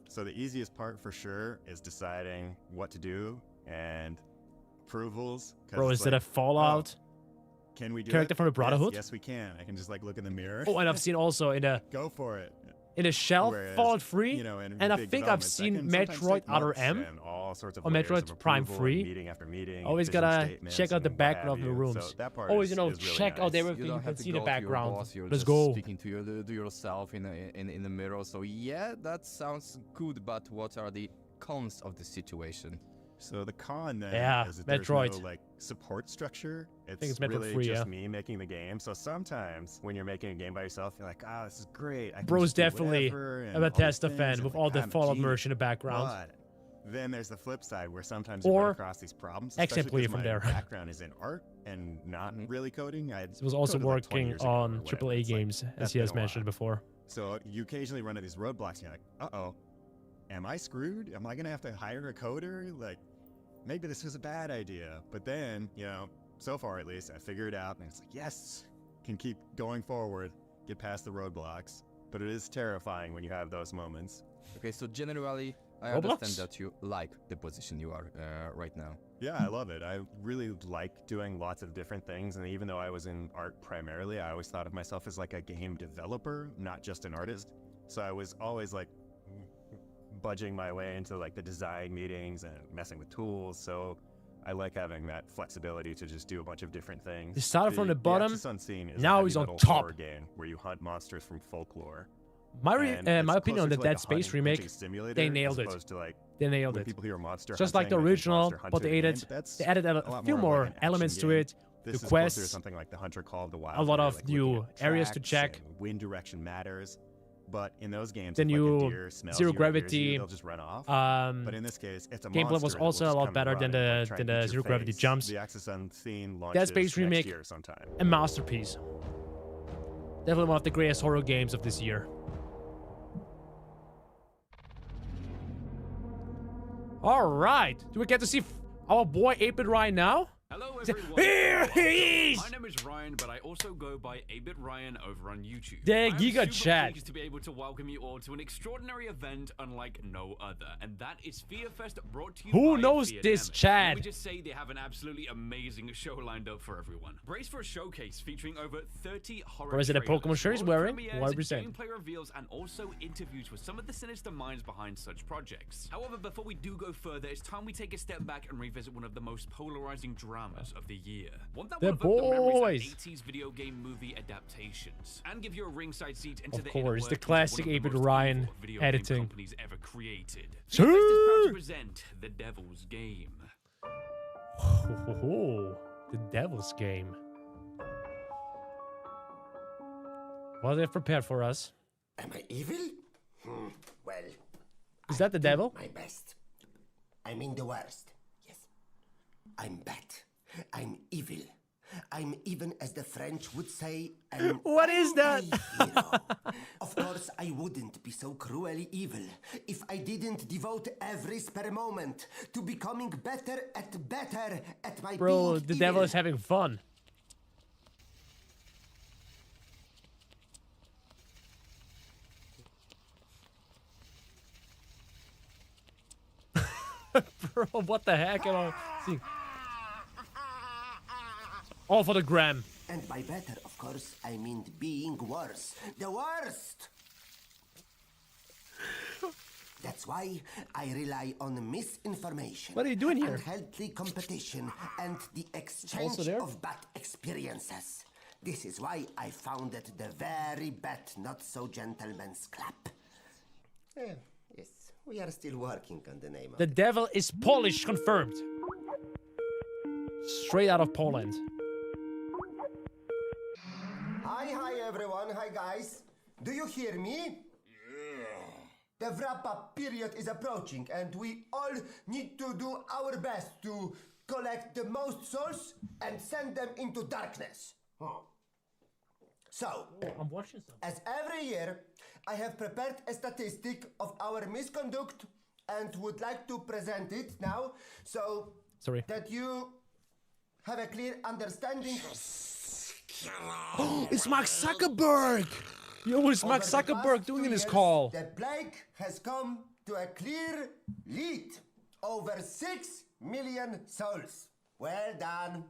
[SPEAKER 4] So the easiest part for sure is deciding what to do and approvals. 'cause
[SPEAKER 1] Bro,
[SPEAKER 4] it's
[SPEAKER 1] is it a
[SPEAKER 4] like,
[SPEAKER 1] Fallout
[SPEAKER 4] can we do
[SPEAKER 1] character
[SPEAKER 4] it?
[SPEAKER 1] from the Brotherhood?
[SPEAKER 4] Yes, we can. I can just like look in the mirror.
[SPEAKER 1] Oh, and I've seen also in a
[SPEAKER 4] Go for it.
[SPEAKER 1] shelf
[SPEAKER 4] Whereas,
[SPEAKER 1] Fallout 3,
[SPEAKER 4] you know, in
[SPEAKER 1] and I
[SPEAKER 4] big
[SPEAKER 1] think I've
[SPEAKER 4] developments, that
[SPEAKER 1] seen
[SPEAKER 4] can sometimes
[SPEAKER 1] Metroid
[SPEAKER 4] take
[SPEAKER 1] Other
[SPEAKER 4] months
[SPEAKER 1] M
[SPEAKER 4] and all sorts of
[SPEAKER 1] or
[SPEAKER 4] layers
[SPEAKER 1] Metroid
[SPEAKER 4] of
[SPEAKER 1] Prime
[SPEAKER 4] approval,
[SPEAKER 1] 3.
[SPEAKER 4] meeting after meeting,
[SPEAKER 1] Always
[SPEAKER 4] vision
[SPEAKER 1] gotta
[SPEAKER 4] statements
[SPEAKER 1] check out the
[SPEAKER 4] and what have
[SPEAKER 1] background of the
[SPEAKER 4] you.
[SPEAKER 1] rooms.
[SPEAKER 4] So that part
[SPEAKER 1] Always,
[SPEAKER 4] is
[SPEAKER 1] you know,
[SPEAKER 4] really
[SPEAKER 1] check out
[SPEAKER 4] nice.
[SPEAKER 1] everything.
[SPEAKER 8] You
[SPEAKER 1] You
[SPEAKER 8] don't
[SPEAKER 1] can
[SPEAKER 8] have to
[SPEAKER 1] see
[SPEAKER 8] go
[SPEAKER 1] the
[SPEAKER 8] to your
[SPEAKER 1] background.
[SPEAKER 8] boss, you're
[SPEAKER 1] Let's
[SPEAKER 8] just
[SPEAKER 1] go.
[SPEAKER 8] speaking to yourself in the mirror. So yeah, that sounds good, but what are the cons of the situation?
[SPEAKER 4] So the con then
[SPEAKER 1] Yeah,
[SPEAKER 4] is that there's
[SPEAKER 1] Metroid.
[SPEAKER 4] no like support structure. It's
[SPEAKER 1] think it's Metroid
[SPEAKER 4] really
[SPEAKER 1] 3,
[SPEAKER 4] just
[SPEAKER 1] yeah.
[SPEAKER 4] me making the game. So sometimes when you're making a game by yourself, you're like, ah, this is great. I can
[SPEAKER 1] Bro's
[SPEAKER 4] just do
[SPEAKER 1] definitely
[SPEAKER 4] whatever and
[SPEAKER 1] a
[SPEAKER 4] all these
[SPEAKER 1] Bethesda
[SPEAKER 4] things,"
[SPEAKER 1] fan
[SPEAKER 4] and
[SPEAKER 1] with
[SPEAKER 4] like,
[SPEAKER 1] all the
[SPEAKER 4] I'm a
[SPEAKER 1] Fallout
[SPEAKER 4] genius.
[SPEAKER 1] merch in the background.
[SPEAKER 4] But then there's the flip side where sometimes you
[SPEAKER 1] Or
[SPEAKER 4] run across these problems.
[SPEAKER 1] exit
[SPEAKER 4] especially 'cause
[SPEAKER 1] play from
[SPEAKER 4] my
[SPEAKER 1] there.
[SPEAKER 4] background is in art and not really coding. I
[SPEAKER 1] He was also
[SPEAKER 4] coded, like, 20
[SPEAKER 1] working
[SPEAKER 4] years ago or
[SPEAKER 1] on
[SPEAKER 4] whatever.
[SPEAKER 1] AAA
[SPEAKER 4] It's like,
[SPEAKER 1] games, as
[SPEAKER 4] that's
[SPEAKER 1] he has
[SPEAKER 4] been a
[SPEAKER 1] mentioned
[SPEAKER 4] while.
[SPEAKER 1] before.
[SPEAKER 4] So you occasionally run into these roadblocks and you're like, uh-oh, am I screwed? Am I going to have to hire a coder? Like, maybe this was a bad idea. But then, you know, so far at least, I figured it out and it's like, yes, can keep going forward, get past the roadblocks. But it is terrifying when you have those moments.
[SPEAKER 8] Okay, so generally, I
[SPEAKER 1] Roblox?
[SPEAKER 8] understand that you like the position you are right now.
[SPEAKER 4] Yeah, I love it. I really like doing lots of different things. And even though I was in art primarily, I always thought of myself as like a game developer, not just an artist. So I was always like budging my way into like the design meetings and messing with tools. So I like having that flexibility to just do a bunch of different things.
[SPEAKER 1] He started from the bottom,
[SPEAKER 4] Axis Unseen is
[SPEAKER 1] now
[SPEAKER 4] a
[SPEAKER 1] he's on
[SPEAKER 4] heavy-metal
[SPEAKER 1] top.
[SPEAKER 4] horror game where you hunt monsters from folklore.
[SPEAKER 1] My
[SPEAKER 4] And it's
[SPEAKER 1] my opinion on
[SPEAKER 4] closer
[SPEAKER 1] the
[SPEAKER 4] to, like,
[SPEAKER 1] Dead
[SPEAKER 4] a
[SPEAKER 1] Space
[SPEAKER 4] hunting
[SPEAKER 1] remake,
[SPEAKER 4] simulator
[SPEAKER 1] they
[SPEAKER 4] as
[SPEAKER 1] nailed it.
[SPEAKER 4] opposed to, like,
[SPEAKER 1] They nailed
[SPEAKER 4] when
[SPEAKER 1] it.
[SPEAKER 4] people hear monster
[SPEAKER 1] Just like the
[SPEAKER 4] hunting, they think
[SPEAKER 1] original,
[SPEAKER 4] Monster
[SPEAKER 1] but they
[SPEAKER 4] Hunter
[SPEAKER 1] added
[SPEAKER 4] game, but that's
[SPEAKER 1] they added a
[SPEAKER 4] lot
[SPEAKER 1] few
[SPEAKER 4] more of,
[SPEAKER 1] more
[SPEAKER 4] like, an
[SPEAKER 1] elements
[SPEAKER 4] action
[SPEAKER 1] to
[SPEAKER 4] game.
[SPEAKER 1] it.
[SPEAKER 4] This
[SPEAKER 1] The
[SPEAKER 4] is closer to
[SPEAKER 1] quests,
[SPEAKER 4] something like the Hunter Call of the Wild.
[SPEAKER 1] a lot
[SPEAKER 4] where
[SPEAKER 1] of
[SPEAKER 4] you're, like, looking
[SPEAKER 1] new
[SPEAKER 4] at
[SPEAKER 1] areas to
[SPEAKER 4] tracks
[SPEAKER 1] check.
[SPEAKER 4] and wind direction matters. But in those games,
[SPEAKER 1] The
[SPEAKER 4] if, like, a
[SPEAKER 1] new
[SPEAKER 4] deer smells
[SPEAKER 1] Zero
[SPEAKER 4] you or hears
[SPEAKER 1] Gravity,
[SPEAKER 4] you, they'll just run off. But in this case, it's a
[SPEAKER 1] gameplay
[SPEAKER 4] monster
[SPEAKER 1] was
[SPEAKER 4] that will
[SPEAKER 1] also a
[SPEAKER 4] just
[SPEAKER 1] lot
[SPEAKER 4] come
[SPEAKER 1] better than
[SPEAKER 4] running, like,
[SPEAKER 1] the
[SPEAKER 4] try
[SPEAKER 1] than
[SPEAKER 4] and
[SPEAKER 1] the
[SPEAKER 4] eat your
[SPEAKER 1] Zero Gravity
[SPEAKER 4] face.
[SPEAKER 1] jumps.
[SPEAKER 4] The Axis Unseen
[SPEAKER 1] Dead
[SPEAKER 4] launches
[SPEAKER 1] Space remake,
[SPEAKER 4] next year sometime.
[SPEAKER 1] a masterpiece. Definitely one of the greatest horror games of this year. All right, do we get to see our boy 8-Bit Ryan now?
[SPEAKER 10] Hello everyone.
[SPEAKER 1] Here he is!
[SPEAKER 10] My name is Ryan, but I also go by 8-Bit Ryan over on YouTube.
[SPEAKER 1] The
[SPEAKER 10] I'm
[SPEAKER 1] Giga
[SPEAKER 10] super
[SPEAKER 1] Chat.
[SPEAKER 10] pleased to be able to welcome you all to an extraordinary event unlike no other, and that is Fear Fest, brought to you
[SPEAKER 1] Who
[SPEAKER 10] by
[SPEAKER 1] knows
[SPEAKER 10] Fear
[SPEAKER 1] this
[SPEAKER 10] Demic.
[SPEAKER 1] Chad?
[SPEAKER 10] Let me just say they have an absolutely amazing show lined up for everyone. Brace for a showcase featuring over 30 horror
[SPEAKER 1] Or is it a
[SPEAKER 10] trailers,
[SPEAKER 1] Pokemon shirt he's
[SPEAKER 10] world
[SPEAKER 1] wearing?
[SPEAKER 10] premieres,
[SPEAKER 1] 100%.
[SPEAKER 10] gameplay reveals, and also interviews with some of the sinister minds behind such projects. However, before we do go further, it's time we take a step back and revisit one of the most polarizing dramas of the year. One that
[SPEAKER 1] The
[SPEAKER 10] will evoke the memories
[SPEAKER 1] boys.
[SPEAKER 10] of 80s video game movie adaptations and give you a ringside seat into
[SPEAKER 1] Of
[SPEAKER 10] the
[SPEAKER 1] course,
[SPEAKER 10] inner
[SPEAKER 1] the
[SPEAKER 10] workings of
[SPEAKER 1] classic
[SPEAKER 10] one of the
[SPEAKER 1] 8-Bit
[SPEAKER 10] most
[SPEAKER 1] Ryan
[SPEAKER 10] evil video
[SPEAKER 1] editing.
[SPEAKER 10] game companies ever created.
[SPEAKER 1] Sure.
[SPEAKER 10] Fear Fest is proud to present The Devil's Game.
[SPEAKER 1] The Devil's Game. What have they prepared for us?
[SPEAKER 11] Am I evil? Well,
[SPEAKER 1] Is that the devil?
[SPEAKER 11] my best. I mean the worst. Yes. I'm bad. I'm evil. I'm even, as the French would say, an
[SPEAKER 1] What is that?
[SPEAKER 11] anti-hero. Of course, I wouldn't be so cruelly evil if I didn't devote every spare moment to becoming better at my
[SPEAKER 1] Bro,
[SPEAKER 11] being
[SPEAKER 1] the devil
[SPEAKER 11] evil.
[SPEAKER 1] is having fun. Bro, what the heck am I seeing? All for the gram.
[SPEAKER 11] And by better, of course, I mean being worse. The worst! That's why I rely on misinformation.
[SPEAKER 1] What are you doing here?
[SPEAKER 11] Unhealthy competition and the exchange
[SPEAKER 1] Also there?
[SPEAKER 11] of bad experiences. This is why I founded the very bad Not So Gentleman's Club. Yes, we are still working on the name of
[SPEAKER 1] The devil is Polish, confirmed. Straight out of Poland.
[SPEAKER 11] Hi everyone, hi guys. Do you hear me? The wrap-up period is approaching and we all need to do our best to collect the most souls and send them into darkness. So,
[SPEAKER 1] I'm watching something.
[SPEAKER 11] as every year, I have prepared a statistic of our misconduct and would like to present it now so that you have a clear understanding.
[SPEAKER 1] It's Mark Zuckerberg! Yo, it's Mark Zuckerberg doing in this call.
[SPEAKER 11] The plague has come to a clear lead. Over 6 million souls. Well done.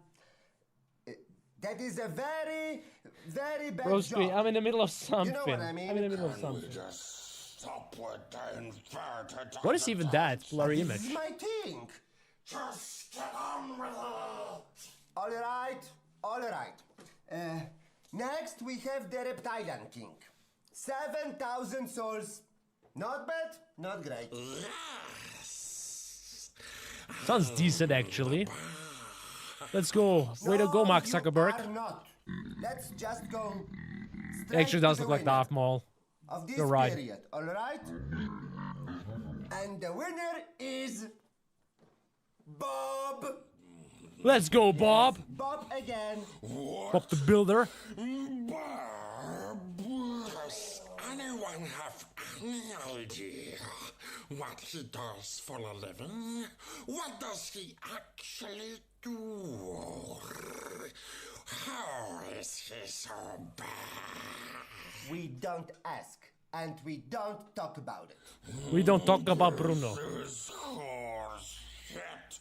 [SPEAKER 11] That is a very, very bad
[SPEAKER 1] Broski,
[SPEAKER 11] job.
[SPEAKER 1] I'm in the middle of something.
[SPEAKER 11] You know what I mean?
[SPEAKER 1] I'm in the middle of something.
[SPEAKER 5] Stop with the inverted.
[SPEAKER 1] What is even that? Blurry image.
[SPEAKER 11] This is my thing.
[SPEAKER 5] Just get on with it.
[SPEAKER 11] All right, all right. Next, we have the Reptilian King. 7,000 souls. Not bad, not great.
[SPEAKER 1] Sounds decent, actually. Let's go. Way to go, Mark Zuckerberg.
[SPEAKER 11] You are not. Let's just go.
[SPEAKER 1] Actually does look like Darth Maul.
[SPEAKER 11] Of this
[SPEAKER 1] You're right.
[SPEAKER 11] period, all right? And the winner is Bob.
[SPEAKER 1] Let's go, Bob.
[SPEAKER 11] Bob again.
[SPEAKER 1] Bob the Builder.
[SPEAKER 5] Bob, does anyone have any idea what he does for a living? What does he actually do? How is he so bad?
[SPEAKER 11] We don't ask, and we don't talk about it.
[SPEAKER 1] We don't talk about Bruno.
[SPEAKER 5] This horse shit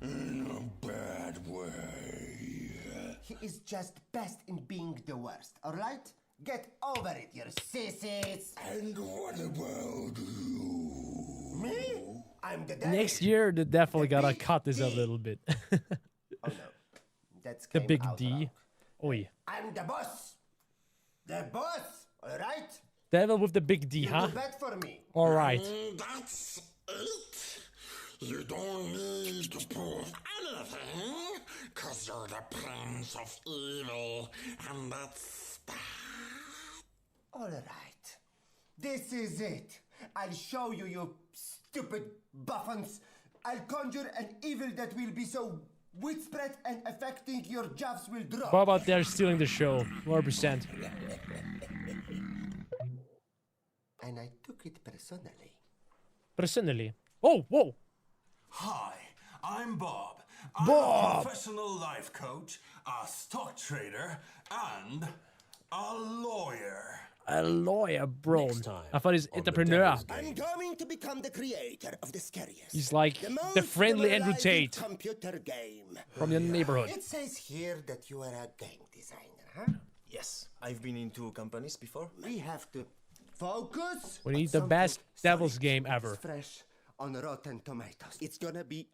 [SPEAKER 5] in a bad way.
[SPEAKER 11] He is just best in being the worst, all right? Get over it, you sissies.
[SPEAKER 5] And what about you?
[SPEAKER 11] Me? I'm the devil.
[SPEAKER 1] Next year, they definitely gotta cut this a little bit.
[SPEAKER 11] Oh no, that's
[SPEAKER 1] The big D. Oi.
[SPEAKER 11] I'm the boss. The boss, all right?
[SPEAKER 1] Devil with the big D,
[SPEAKER 11] You
[SPEAKER 1] huh?
[SPEAKER 11] do bet for me.
[SPEAKER 1] All right.
[SPEAKER 5] That's it. You don't need to prove anything, cause you're the prince of evil, and that's that.
[SPEAKER 11] All right. This is it. I'll show you, you stupid buffons. I'll conjure an evil that will be so widespread and affecting your jobs will drop.
[SPEAKER 1] Bob out there stealing the show. 100%.
[SPEAKER 11] And I took it personally.
[SPEAKER 1] Personally. Oh, whoa.
[SPEAKER 12] Hi, I'm Bob.
[SPEAKER 1] Bob!
[SPEAKER 12] I'm a professional life coach, a stock trader, and a lawyer.
[SPEAKER 1] A lawyer, bro. I thought he's entrepreneur.
[SPEAKER 11] I'm going to become the creator of the scariest.
[SPEAKER 1] He's like the
[SPEAKER 11] most
[SPEAKER 1] friendly Andrew
[SPEAKER 11] demoralizing
[SPEAKER 1] Tate
[SPEAKER 11] computer game.
[SPEAKER 1] from your neighborhood.
[SPEAKER 11] It says here that you are a game designer, huh?
[SPEAKER 13] Yes, I've been into companies before.
[SPEAKER 11] We have to focus.
[SPEAKER 1] We
[SPEAKER 11] on
[SPEAKER 1] need the
[SPEAKER 11] something
[SPEAKER 1] best Devil's
[SPEAKER 11] solid.
[SPEAKER 1] game ever.
[SPEAKER 11] It's fresh on Rotten Tomatoes. It's gonna be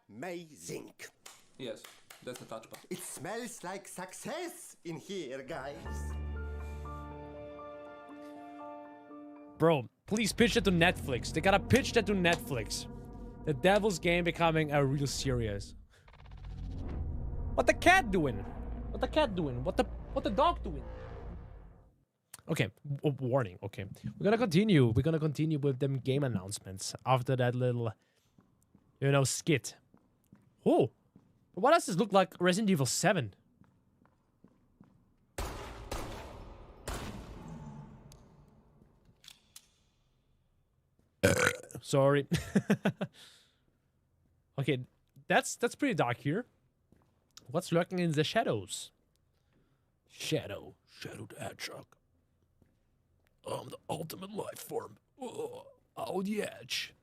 [SPEAKER 11] amazing.
[SPEAKER 14] Yes, that's the touchpad.
[SPEAKER 11] It smells like success in here, guys.
[SPEAKER 1] Bro, please pitch it to Netflix. They gotta pitch that to Netflix. The Devil's game becoming a real series. What the cat doing? What the cat doing? What the dog doing? Okay, warning. Okay, we're gonna continue. We're gonna continue with them game announcements after that little, skit. Oh, what does this look like? Resident Evil 7. Sorry. Okay, that's pretty dark here. What's lurking in the shadows? Shadow the Hedgehog. I'm the ultimate life form. Oh, out the edge.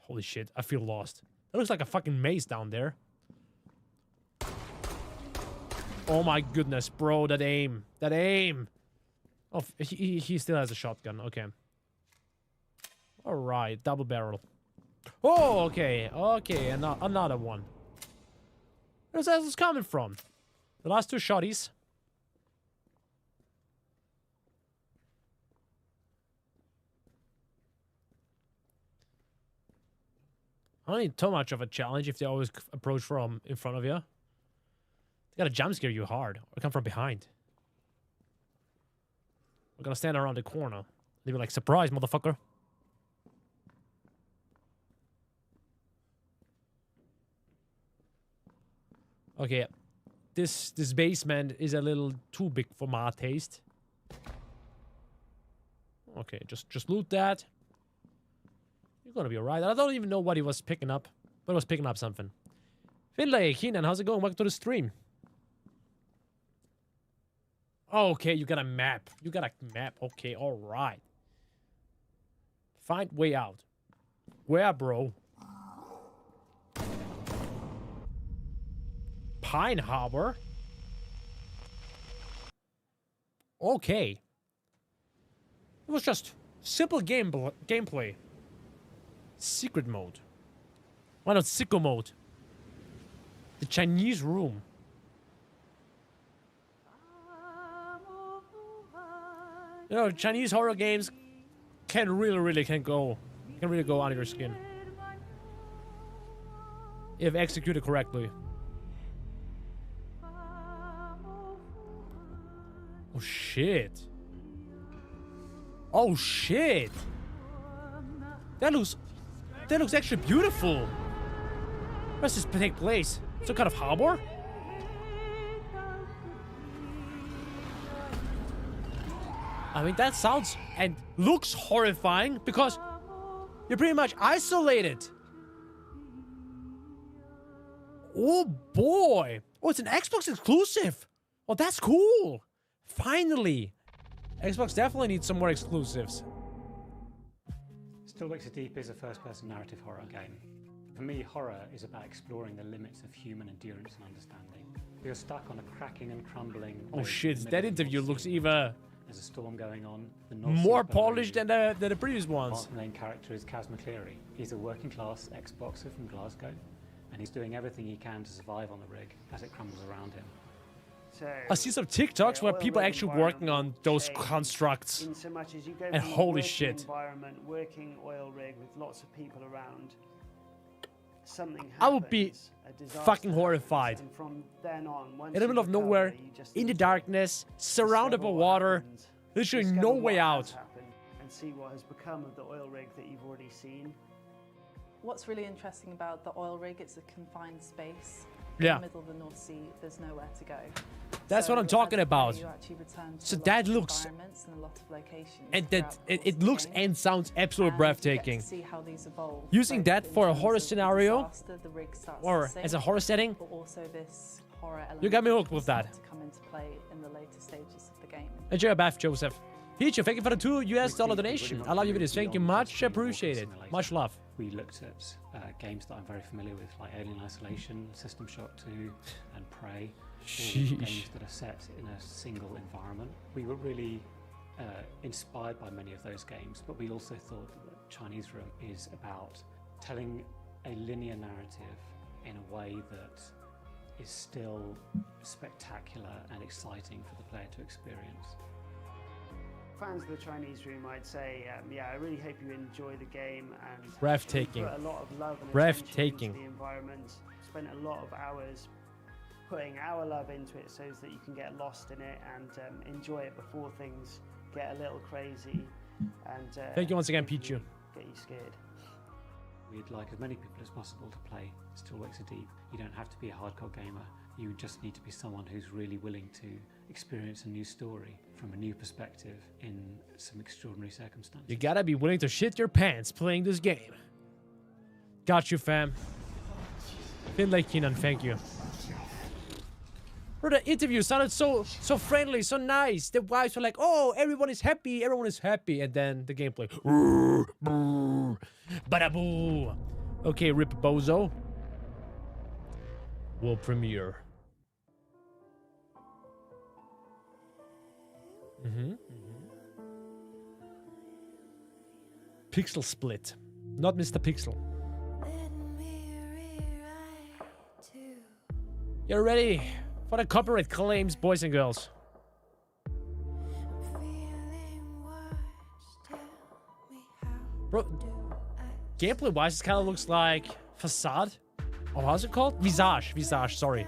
[SPEAKER 1] Holy shit, I feel lost. That looks like a fucking maze down there. Oh my goodness, bro, that aim. That aim. Oh, he still has a shotgun. Okay. All right, double barrel. Oh, okay. Okay, another one. Where's that coming from? The last two shotties. I don't need too much of a challenge if they always approach from in front of you. They gotta jump scare you hard or come from behind. We're gonna stand around the corner. They be like, surprise, motherfucker. Okay, this basement is a little too big for my taste. Okay, just loot that. You're gonna be alright. I don't even know what he was picking up, but he was picking up something. Finlay, Keenan, how's it going? Welcome to the stream. Okay, you got a map. You got a map. Okay, alright. Find way out. Where, bro? Pine Harbor? Okay. It was just simple gameplay. Secret mode. Why not sicko mode? The Chinese room. You know, Chinese horror games can really go under your skin if executed correctly. Oh shit. Oh shit. That looks actually beautiful. Where does this take place? Some kind of harbor? I mean, that sounds and looks horrifying because you're pretty much isolated. Oh boy. Oh, it's an Xbox exclusive. Oh, that's cool. Finally. Xbox definitely needs some more exclusives.
[SPEAKER 15] Still Wakes Deep is a first-person narrative horror game. For me, horror is about exploring the limits of human endurance and understanding. We are stuck on a cracking and crumbling...
[SPEAKER 1] Oh shit, that interview looks even...
[SPEAKER 15] There's a storm going on.
[SPEAKER 1] More polished than the previous ones.
[SPEAKER 15] Our main character is Kaz McCleary. He's a working-class ex-boxer from Glasgow, and he's doing everything he can to survive on the rig as it crumbles around him.
[SPEAKER 1] I see some TikToks where people are actually working on those constructs.
[SPEAKER 16] In so much as you go
[SPEAKER 1] and
[SPEAKER 16] from
[SPEAKER 1] holy
[SPEAKER 16] working
[SPEAKER 1] shit.
[SPEAKER 16] Environment, working oil rig with lots of people around. Something happens,
[SPEAKER 1] I would be
[SPEAKER 16] a disaster
[SPEAKER 1] fucking horrified.
[SPEAKER 16] happens, and from then on, once
[SPEAKER 1] In the middle of
[SPEAKER 16] you recover,
[SPEAKER 1] nowhere,
[SPEAKER 16] you just
[SPEAKER 1] in the
[SPEAKER 16] need to
[SPEAKER 1] darkness, surrounded by water, literally
[SPEAKER 16] discover
[SPEAKER 1] no
[SPEAKER 16] what
[SPEAKER 1] way
[SPEAKER 16] has
[SPEAKER 1] out.
[SPEAKER 16] happened and see what has become of the oil rig that you've already seen.
[SPEAKER 17] What's really interesting about the oil rig, it's a confined space.
[SPEAKER 1] Yeah.
[SPEAKER 17] In the middle of the North Sea, there's nowhere to go.
[SPEAKER 1] That's what I'm talking about.
[SPEAKER 17] You actually return to
[SPEAKER 1] So
[SPEAKER 17] a lot
[SPEAKER 1] that
[SPEAKER 17] of
[SPEAKER 1] looks,
[SPEAKER 17] environments and a lot of locations
[SPEAKER 1] and
[SPEAKER 17] throughout
[SPEAKER 1] that
[SPEAKER 17] the course
[SPEAKER 1] it
[SPEAKER 17] of the
[SPEAKER 1] looks
[SPEAKER 17] game.
[SPEAKER 1] and sounds absolutely
[SPEAKER 17] And
[SPEAKER 1] breathtaking.
[SPEAKER 17] You get to see how these evolve,
[SPEAKER 1] Using
[SPEAKER 17] both
[SPEAKER 1] that
[SPEAKER 17] in
[SPEAKER 1] for a
[SPEAKER 17] terms
[SPEAKER 1] horror
[SPEAKER 17] of the
[SPEAKER 1] scenario,
[SPEAKER 17] disaster, the rig starts to
[SPEAKER 1] or
[SPEAKER 17] sink,
[SPEAKER 1] as a horror setting,
[SPEAKER 17] but also this horror element
[SPEAKER 1] you got me hooked with that.
[SPEAKER 17] to come into play in the later stages of the game.
[SPEAKER 1] Enjoy your bath, Joseph. Peach, thank you for the $2 US donation. I love your videos. Thank you, much appreciated. Much love.
[SPEAKER 15] We looked at games that I'm very familiar with, like Alien Isolation, System Shock 2, and Prey. All
[SPEAKER 1] Sheesh.
[SPEAKER 15] games that are set in a single environment. We were really inspired by many of those games, but we also thought that Chinese Room is about telling a linear narrative in a way that is still spectacular and exciting for the player to experience.
[SPEAKER 16] Fans of the Chinese Room, I'd say, yeah, I really hope you enjoy the game and
[SPEAKER 1] Breathtaking.
[SPEAKER 16] put a lot of love and
[SPEAKER 1] Breathtaking.
[SPEAKER 16] attention into the environment. Spent a lot of hours putting our love into it so that you can get lost in it and enjoy it before things get a little crazy. And
[SPEAKER 1] Thank you once again, Pichu.
[SPEAKER 16] Get you scared.
[SPEAKER 15] We'd like as many people as possible to play Still Wakes Deep. You don't have to be a hardcore gamer. You just need to be someone who's really willing to experience a new story from a new perspective in some extraordinary circumstances.
[SPEAKER 1] You gotta be willing to shit your pants playing this game. Got you, fam. Finlay Keenan, thank you. Bro, the interview sounded so friendly, so nice. The wives were like, oh, everyone is happy, and then the gameplay. Badaboo. Okay, Rip Bozo. Will premiere. Pixel Split. Not Mr. Pixel. You're ready for the copyright claims, boys and girls. Bro, gameplay-wise, it kind of looks like Facade. Oh, how's it called? Visage, sorry.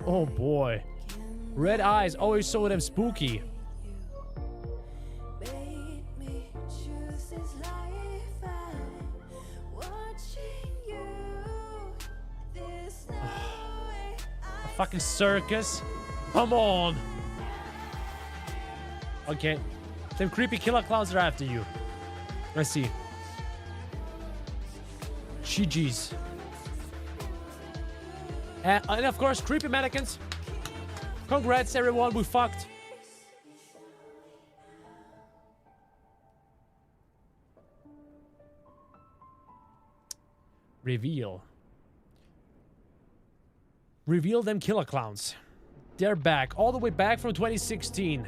[SPEAKER 1] Oh boy. Red eyes always so damn spooky. A fucking circus. Come on. Okay. Them creepy killer clowns are after you. I see. GG's. And of course, creepy mannequins. Congrats, everyone. We fucked. Reveal. Reveal them killer clowns. They're back. All the way back from 2016.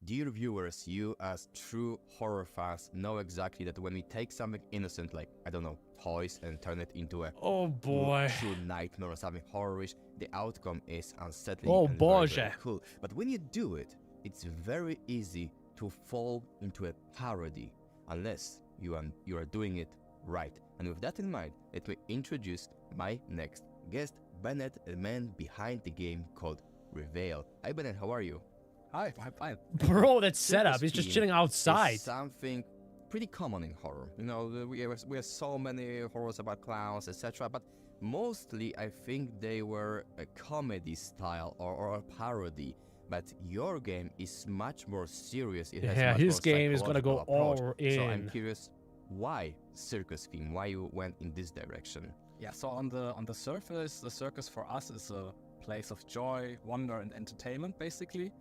[SPEAKER 8] Dear viewers, you as true horror fans know exactly that when we take something innocent like, I don't know, toys and turn it into a true nightmare or something horrorish, the outcome is unsettling and very, very cool. But when you do it, it's very easy to fall into a parody unless you are doing it right. And with that in mind, let me introduce my next guest, Bennett, a man behind the game called Reveal. Hi Bennett, how are you?
[SPEAKER 18] Hi, I'm fine.
[SPEAKER 1] Bro, that setup, he's just chilling outside.
[SPEAKER 8] Something pretty common in horror. You know, we have so many horrors about clowns, etc. But mostly, I think they were a comedy style or a parody. But your game is much more serious. It has much
[SPEAKER 1] his
[SPEAKER 8] more
[SPEAKER 1] game is gonna go
[SPEAKER 8] approach.
[SPEAKER 1] all in.
[SPEAKER 8] So I'm curious, why circus theme? Why you went in this direction?
[SPEAKER 18] Yeah, so on the surface, the circus for us is a place of joy, wonder, and entertainment, basically.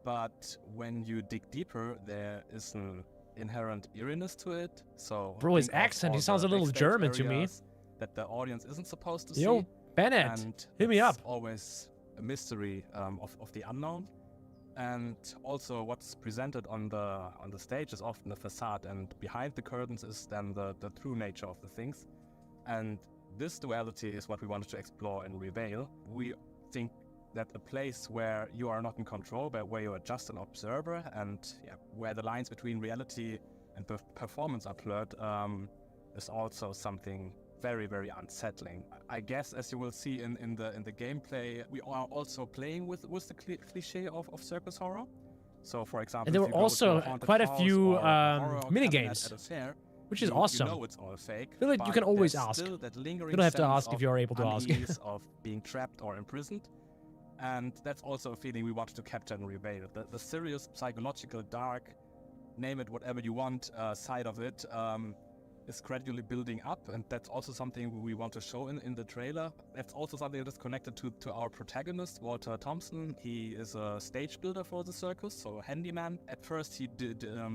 [SPEAKER 18] But when you dig deeper, there is an inherent eeriness to it. So,
[SPEAKER 1] bro, his accent, he sounds a little German to me.
[SPEAKER 18] That the audience isn't supposed to see.
[SPEAKER 1] Yo, Bennett,
[SPEAKER 18] and
[SPEAKER 1] hit me up.
[SPEAKER 18] Always a mystery of the unknown. And also, what's presented on the stage is often a facade, and behind the curtains is then the true nature of the things. And this duality is what we wanted to explore and Reveal. We think that a place where you are not in control, but where you are just an observer, and where the lines between reality and performance are blurred, is also something very, very unsettling. I guess, as you will see in the gameplay, we are also playing with the cliche of circus horror. So, for example,
[SPEAKER 1] and there were also quite a few mini games, which is awesome.
[SPEAKER 18] You know it's all fake.
[SPEAKER 1] I feel like you can always ask.
[SPEAKER 18] You
[SPEAKER 1] don't have to ask if you're able to ask.
[SPEAKER 18] Of being trapped or imprisoned. And that's also a feeling we wanted to capture and Reveal. The serious, psychological, dark, name it whatever you want, side of it is gradually building up. And that's also something we want to show in the trailer. That's also something that is connected to our protagonist, Walter Thompson. He is a stage builder for the circus, so a handyman. At first he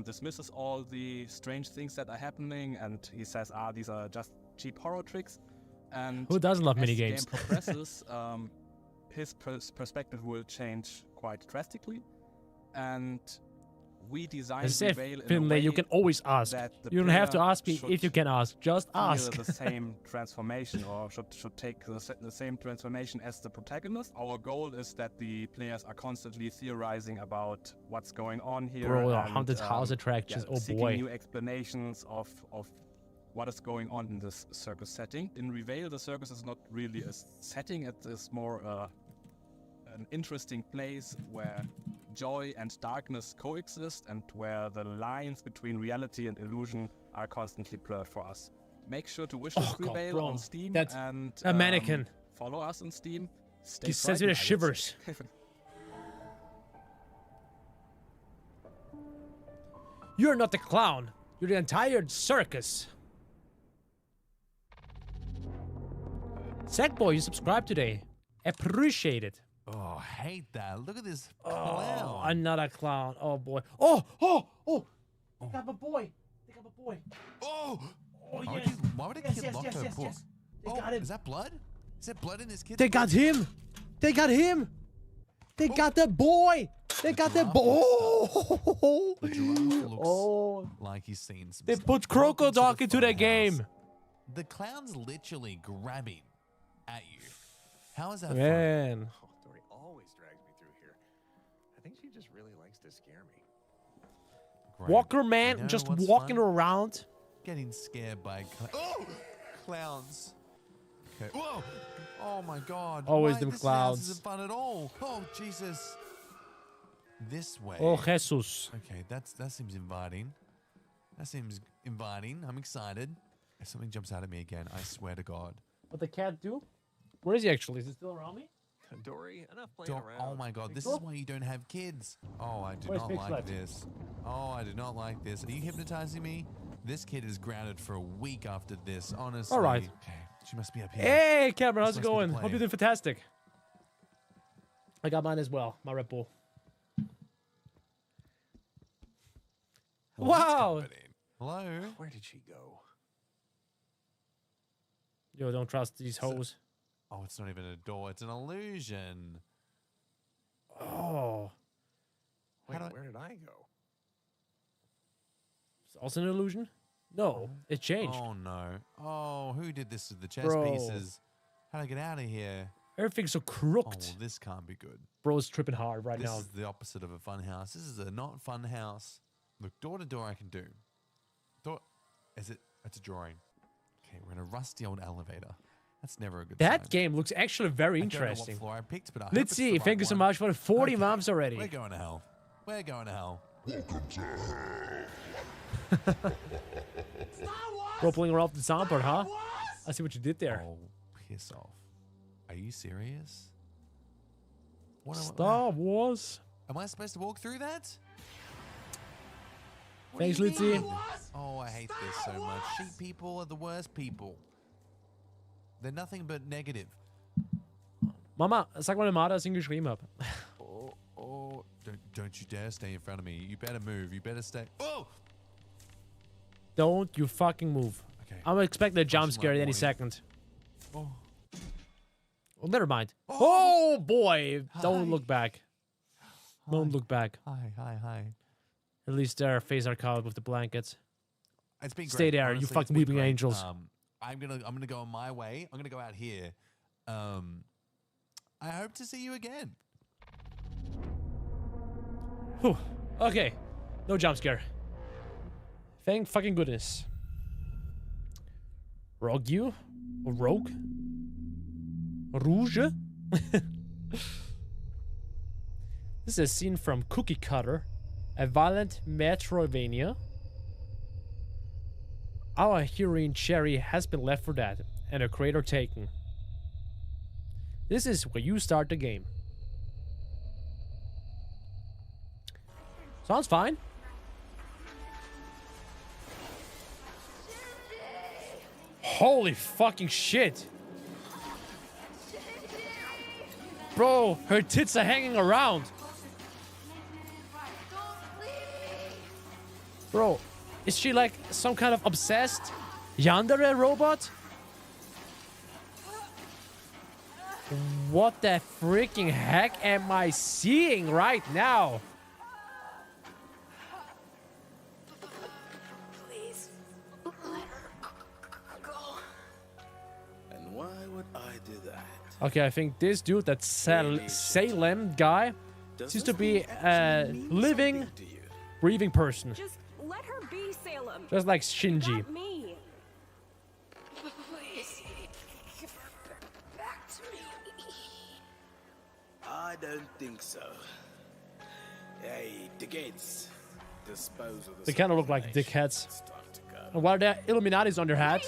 [SPEAKER 18] dismisses all the strange things that are happening, and he says, these are just cheap horror tricks. And
[SPEAKER 1] who doesn't love
[SPEAKER 18] mini
[SPEAKER 1] games?
[SPEAKER 18] As the game progresses, his perspective will change quite drastically, and we designed Reveal in a way
[SPEAKER 1] you can always ask. You don't have to ask me if you can ask. Just ask.
[SPEAKER 18] The same transformation, or should take the same transformation as the protagonist. Our goal is that the players are constantly theorizing about what's going on here.
[SPEAKER 1] Bro,
[SPEAKER 18] and,
[SPEAKER 1] haunted house attractions. Oh
[SPEAKER 18] seeking
[SPEAKER 1] boy.
[SPEAKER 18] New explanations of what is going on in this circus setting. In Reveal, the circus is not really a setting. It is more an interesting place where joy and darkness coexist, and where the lines between reality and illusion are constantly blurred for us. Make sure to wish us Reveal on Steam,
[SPEAKER 1] that's
[SPEAKER 18] and
[SPEAKER 1] a mannequin.
[SPEAKER 18] Follow us on Steam. stay
[SPEAKER 1] He sends me
[SPEAKER 18] frightened,
[SPEAKER 1] the
[SPEAKER 18] I would
[SPEAKER 1] shivers.
[SPEAKER 18] say.
[SPEAKER 1] You're not the clown. You're the entire circus. Sackboy, you subscribed today. Appreciate it.
[SPEAKER 19] Oh, hate that. Look at this
[SPEAKER 1] Oh,
[SPEAKER 19] clown.
[SPEAKER 1] another clown. Oh boy. Oh, oh, oh. They got my boy. They got my boy.
[SPEAKER 19] Oh.
[SPEAKER 1] Oh,
[SPEAKER 19] Why would
[SPEAKER 1] yes.
[SPEAKER 19] you- why would a
[SPEAKER 1] Yes,
[SPEAKER 19] kid
[SPEAKER 1] yes,
[SPEAKER 19] lock
[SPEAKER 1] yes,
[SPEAKER 19] her
[SPEAKER 1] yes,
[SPEAKER 19] book?
[SPEAKER 1] yes. They
[SPEAKER 19] Oh,
[SPEAKER 1] got him.
[SPEAKER 19] is that blood? Is there blood in this kid's
[SPEAKER 1] They got him. They got him. They got the boy. They got the boy. Oh.
[SPEAKER 19] The giraffe looks
[SPEAKER 1] Oh.
[SPEAKER 19] like he's seen some
[SPEAKER 1] They
[SPEAKER 19] stuff.
[SPEAKER 1] put
[SPEAKER 19] Welcome to the
[SPEAKER 1] Crocodile into
[SPEAKER 19] fun
[SPEAKER 1] the
[SPEAKER 19] house.
[SPEAKER 1] game.
[SPEAKER 19] The clown's literally grabbing at you. How is that fun?
[SPEAKER 1] Man.
[SPEAKER 20] Oh, Dory always drags me through here. I think she just really likes to scare me.
[SPEAKER 19] Great.
[SPEAKER 1] Walker man
[SPEAKER 19] You know
[SPEAKER 1] just
[SPEAKER 19] what's
[SPEAKER 1] walking
[SPEAKER 19] fun?
[SPEAKER 1] around.
[SPEAKER 19] Getting scared by clowns. Okay. Whoa! Oh my god.
[SPEAKER 1] Always
[SPEAKER 19] Why,
[SPEAKER 1] them
[SPEAKER 19] this
[SPEAKER 1] clouds.
[SPEAKER 19] isn't fun at all. Oh Jesus. This way.
[SPEAKER 1] Oh, Jesus.
[SPEAKER 19] Okay, that seems inviting. That seems inviting. I'm excited. If something jumps out at me again, I swear to God.
[SPEAKER 1] What the cat do? Where is he actually? Is he still around me?
[SPEAKER 20] Dory, enough playing around.
[SPEAKER 19] Oh my God, this is why you don't have kids. Oh, I do
[SPEAKER 1] Where's
[SPEAKER 19] not
[SPEAKER 1] Big
[SPEAKER 19] like
[SPEAKER 1] Slut?
[SPEAKER 19] this. Oh, I do not like this. Are you hypnotizing me? This kid is grounded for a week after this, honestly.
[SPEAKER 1] All right.
[SPEAKER 19] Okay, she must be up here.
[SPEAKER 1] Hey, Cameron, how's
[SPEAKER 19] This
[SPEAKER 1] it
[SPEAKER 19] must be the
[SPEAKER 1] going? Hope
[SPEAKER 19] plane.
[SPEAKER 1] you're doing fantastic. I got mine as well, my Red Bull.
[SPEAKER 19] Well, that's
[SPEAKER 1] Wow.
[SPEAKER 19] comforting. Hello?
[SPEAKER 20] Where did she go?
[SPEAKER 1] Yo, don't trust these hoes.
[SPEAKER 19] Oh, it's not even a door. It's an illusion.
[SPEAKER 1] Oh.
[SPEAKER 20] Wait, where did I go?
[SPEAKER 1] It's also an illusion? No, it changed.
[SPEAKER 19] Oh, no. Oh, who did this to the chess
[SPEAKER 1] Bro.
[SPEAKER 19] pieces? How do I get out of here?
[SPEAKER 1] Everything's so
[SPEAKER 19] Oh,
[SPEAKER 1] crooked.
[SPEAKER 19] well, this can't be good.
[SPEAKER 1] Bro's tripping hard right
[SPEAKER 19] This
[SPEAKER 1] now.
[SPEAKER 19] is the opposite of a fun house. This is a not fun house. Look, door to door I can do. Door, is it? It's a drawing. Okay, we're in a rusty old elevator. That's never a good
[SPEAKER 1] That
[SPEAKER 19] sign.
[SPEAKER 1] game looks actually very
[SPEAKER 19] I don't know what
[SPEAKER 1] interesting.
[SPEAKER 19] floor I picked, but I hope
[SPEAKER 1] Let's
[SPEAKER 19] it's
[SPEAKER 1] see.
[SPEAKER 19] the
[SPEAKER 1] Thank
[SPEAKER 19] right
[SPEAKER 1] you so
[SPEAKER 19] one.
[SPEAKER 1] much for the 40
[SPEAKER 19] Okay,
[SPEAKER 1] moms already.
[SPEAKER 19] We're going to hell. We're going to hell. Welcome to hell.
[SPEAKER 1] Bro pulling her off the soundboard, huh? I see what you did there.
[SPEAKER 19] Oh, piss off. Are you serious? What am I-
[SPEAKER 1] Star Wars.
[SPEAKER 19] Am I supposed to walk through that? What
[SPEAKER 1] Thanks,
[SPEAKER 19] do you
[SPEAKER 1] Litzy.
[SPEAKER 19] mean? Oh, I hate this so much. Sheep people are the worst people. They're nothing but negative.
[SPEAKER 1] Mama, sag mal mal, dass ich ihn geschrieben habe.
[SPEAKER 19] Oh, don't you dare stay in front of me. You better move. You better stay. Oh!
[SPEAKER 1] Don't you fucking move.
[SPEAKER 19] Okay.
[SPEAKER 1] I'm expecting a jump
[SPEAKER 19] Flashing
[SPEAKER 1] scare
[SPEAKER 19] light
[SPEAKER 1] at any
[SPEAKER 19] warning.
[SPEAKER 1] second.
[SPEAKER 19] Oh.
[SPEAKER 1] Well, never mind. Oh, boy.
[SPEAKER 19] Hi.
[SPEAKER 1] Don't look back. Don't look back.
[SPEAKER 19] Hi.
[SPEAKER 1] At least their faces are covered with the blankets.
[SPEAKER 19] It's been great.
[SPEAKER 1] Stay there,
[SPEAKER 19] Honestly,
[SPEAKER 1] you
[SPEAKER 19] it's
[SPEAKER 1] fucking
[SPEAKER 19] been
[SPEAKER 1] weeping
[SPEAKER 19] great.
[SPEAKER 1] angels.
[SPEAKER 19] I'm gonna go on my way. I'm gonna go out here. I hope to see you again.
[SPEAKER 1] Whew. Okay. No jump scare. Thank fucking goodness. Rogue you? Or Rogue? Rouge? This is a scene from Cookie Cutter, a violent Metroidvania. Our heroine Cherry has been left for dead, and her creator taken. This is where you start the game. Sounds fine. Holy fucking shit. Bro, her tits are hanging around. Bro, is she like some kind of obsessed yandere robot? What the freaking heck am I seeing right now?
[SPEAKER 21] Please, let her go.
[SPEAKER 22] And why would I do that?
[SPEAKER 1] Okay, I think this dude, that Salem guy, seems to be a living, breathing person.
[SPEAKER 21] Just let her be, Salem.
[SPEAKER 1] Just like Shinji.
[SPEAKER 21] Not me. Please, give her back to me.
[SPEAKER 22] I don't think so. Hey, the gates. Dispose of the
[SPEAKER 1] They kind of look like dickheads. And while the Illuminati's on their hat,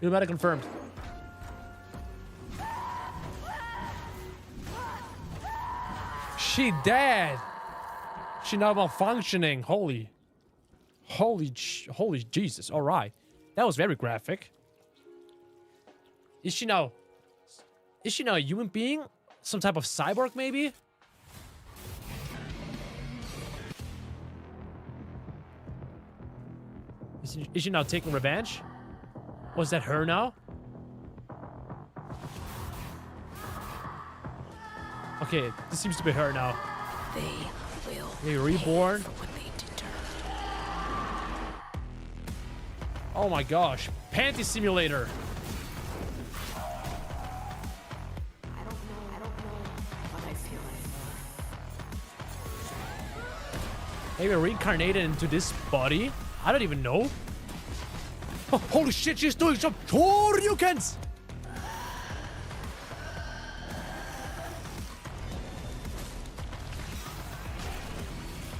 [SPEAKER 1] Illuminati confirmed. She dead. She not malfunctioning. Holy Jesus. All right. That was very graphic. Is she now a human being? Some type of cyborg, maybe? Is she now taking revenge? Was that her now? Okay, this seems to be her now.
[SPEAKER 21] They will
[SPEAKER 1] They reborn.
[SPEAKER 21] what they determined.
[SPEAKER 1] Oh my gosh. Panty simulator.
[SPEAKER 21] I don't know what I feel anymore.
[SPEAKER 1] Maybe reincarnated into this body? I don't even know. Oh, holy shit, she's doing some Toryukens!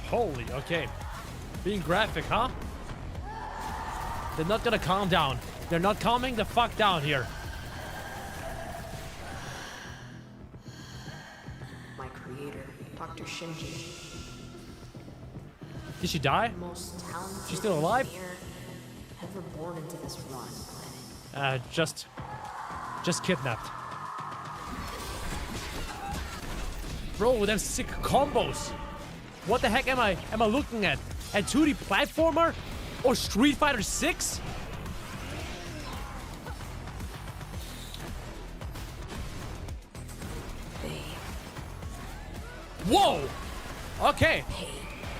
[SPEAKER 1] Holy, okay. Being graphic, huh? They're not gonna calm down. They're not calming the fuck down here.
[SPEAKER 21] My creator, Dr. Shinji.
[SPEAKER 1] Did she die?
[SPEAKER 21] Most talented
[SPEAKER 1] She's still alive?
[SPEAKER 21] engineer ever born into this run planet.
[SPEAKER 1] Just kidnapped. Bro, with them sick combos. What the heck am I looking at? A 2D platformer? Or Street Fighter 6? Whoa! Okay.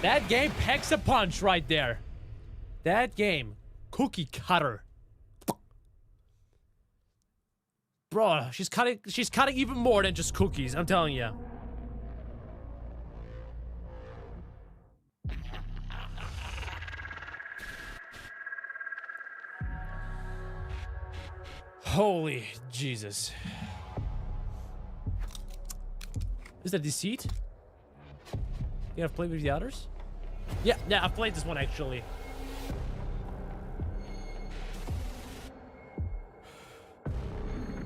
[SPEAKER 1] That game packs a punch right there. That game. Cookie cutter. Bro, she's cutting even more than just cookies, I'm telling you. Holy Jesus. Is that Deceit? You have played with the others? Yeah, I've played this one actually.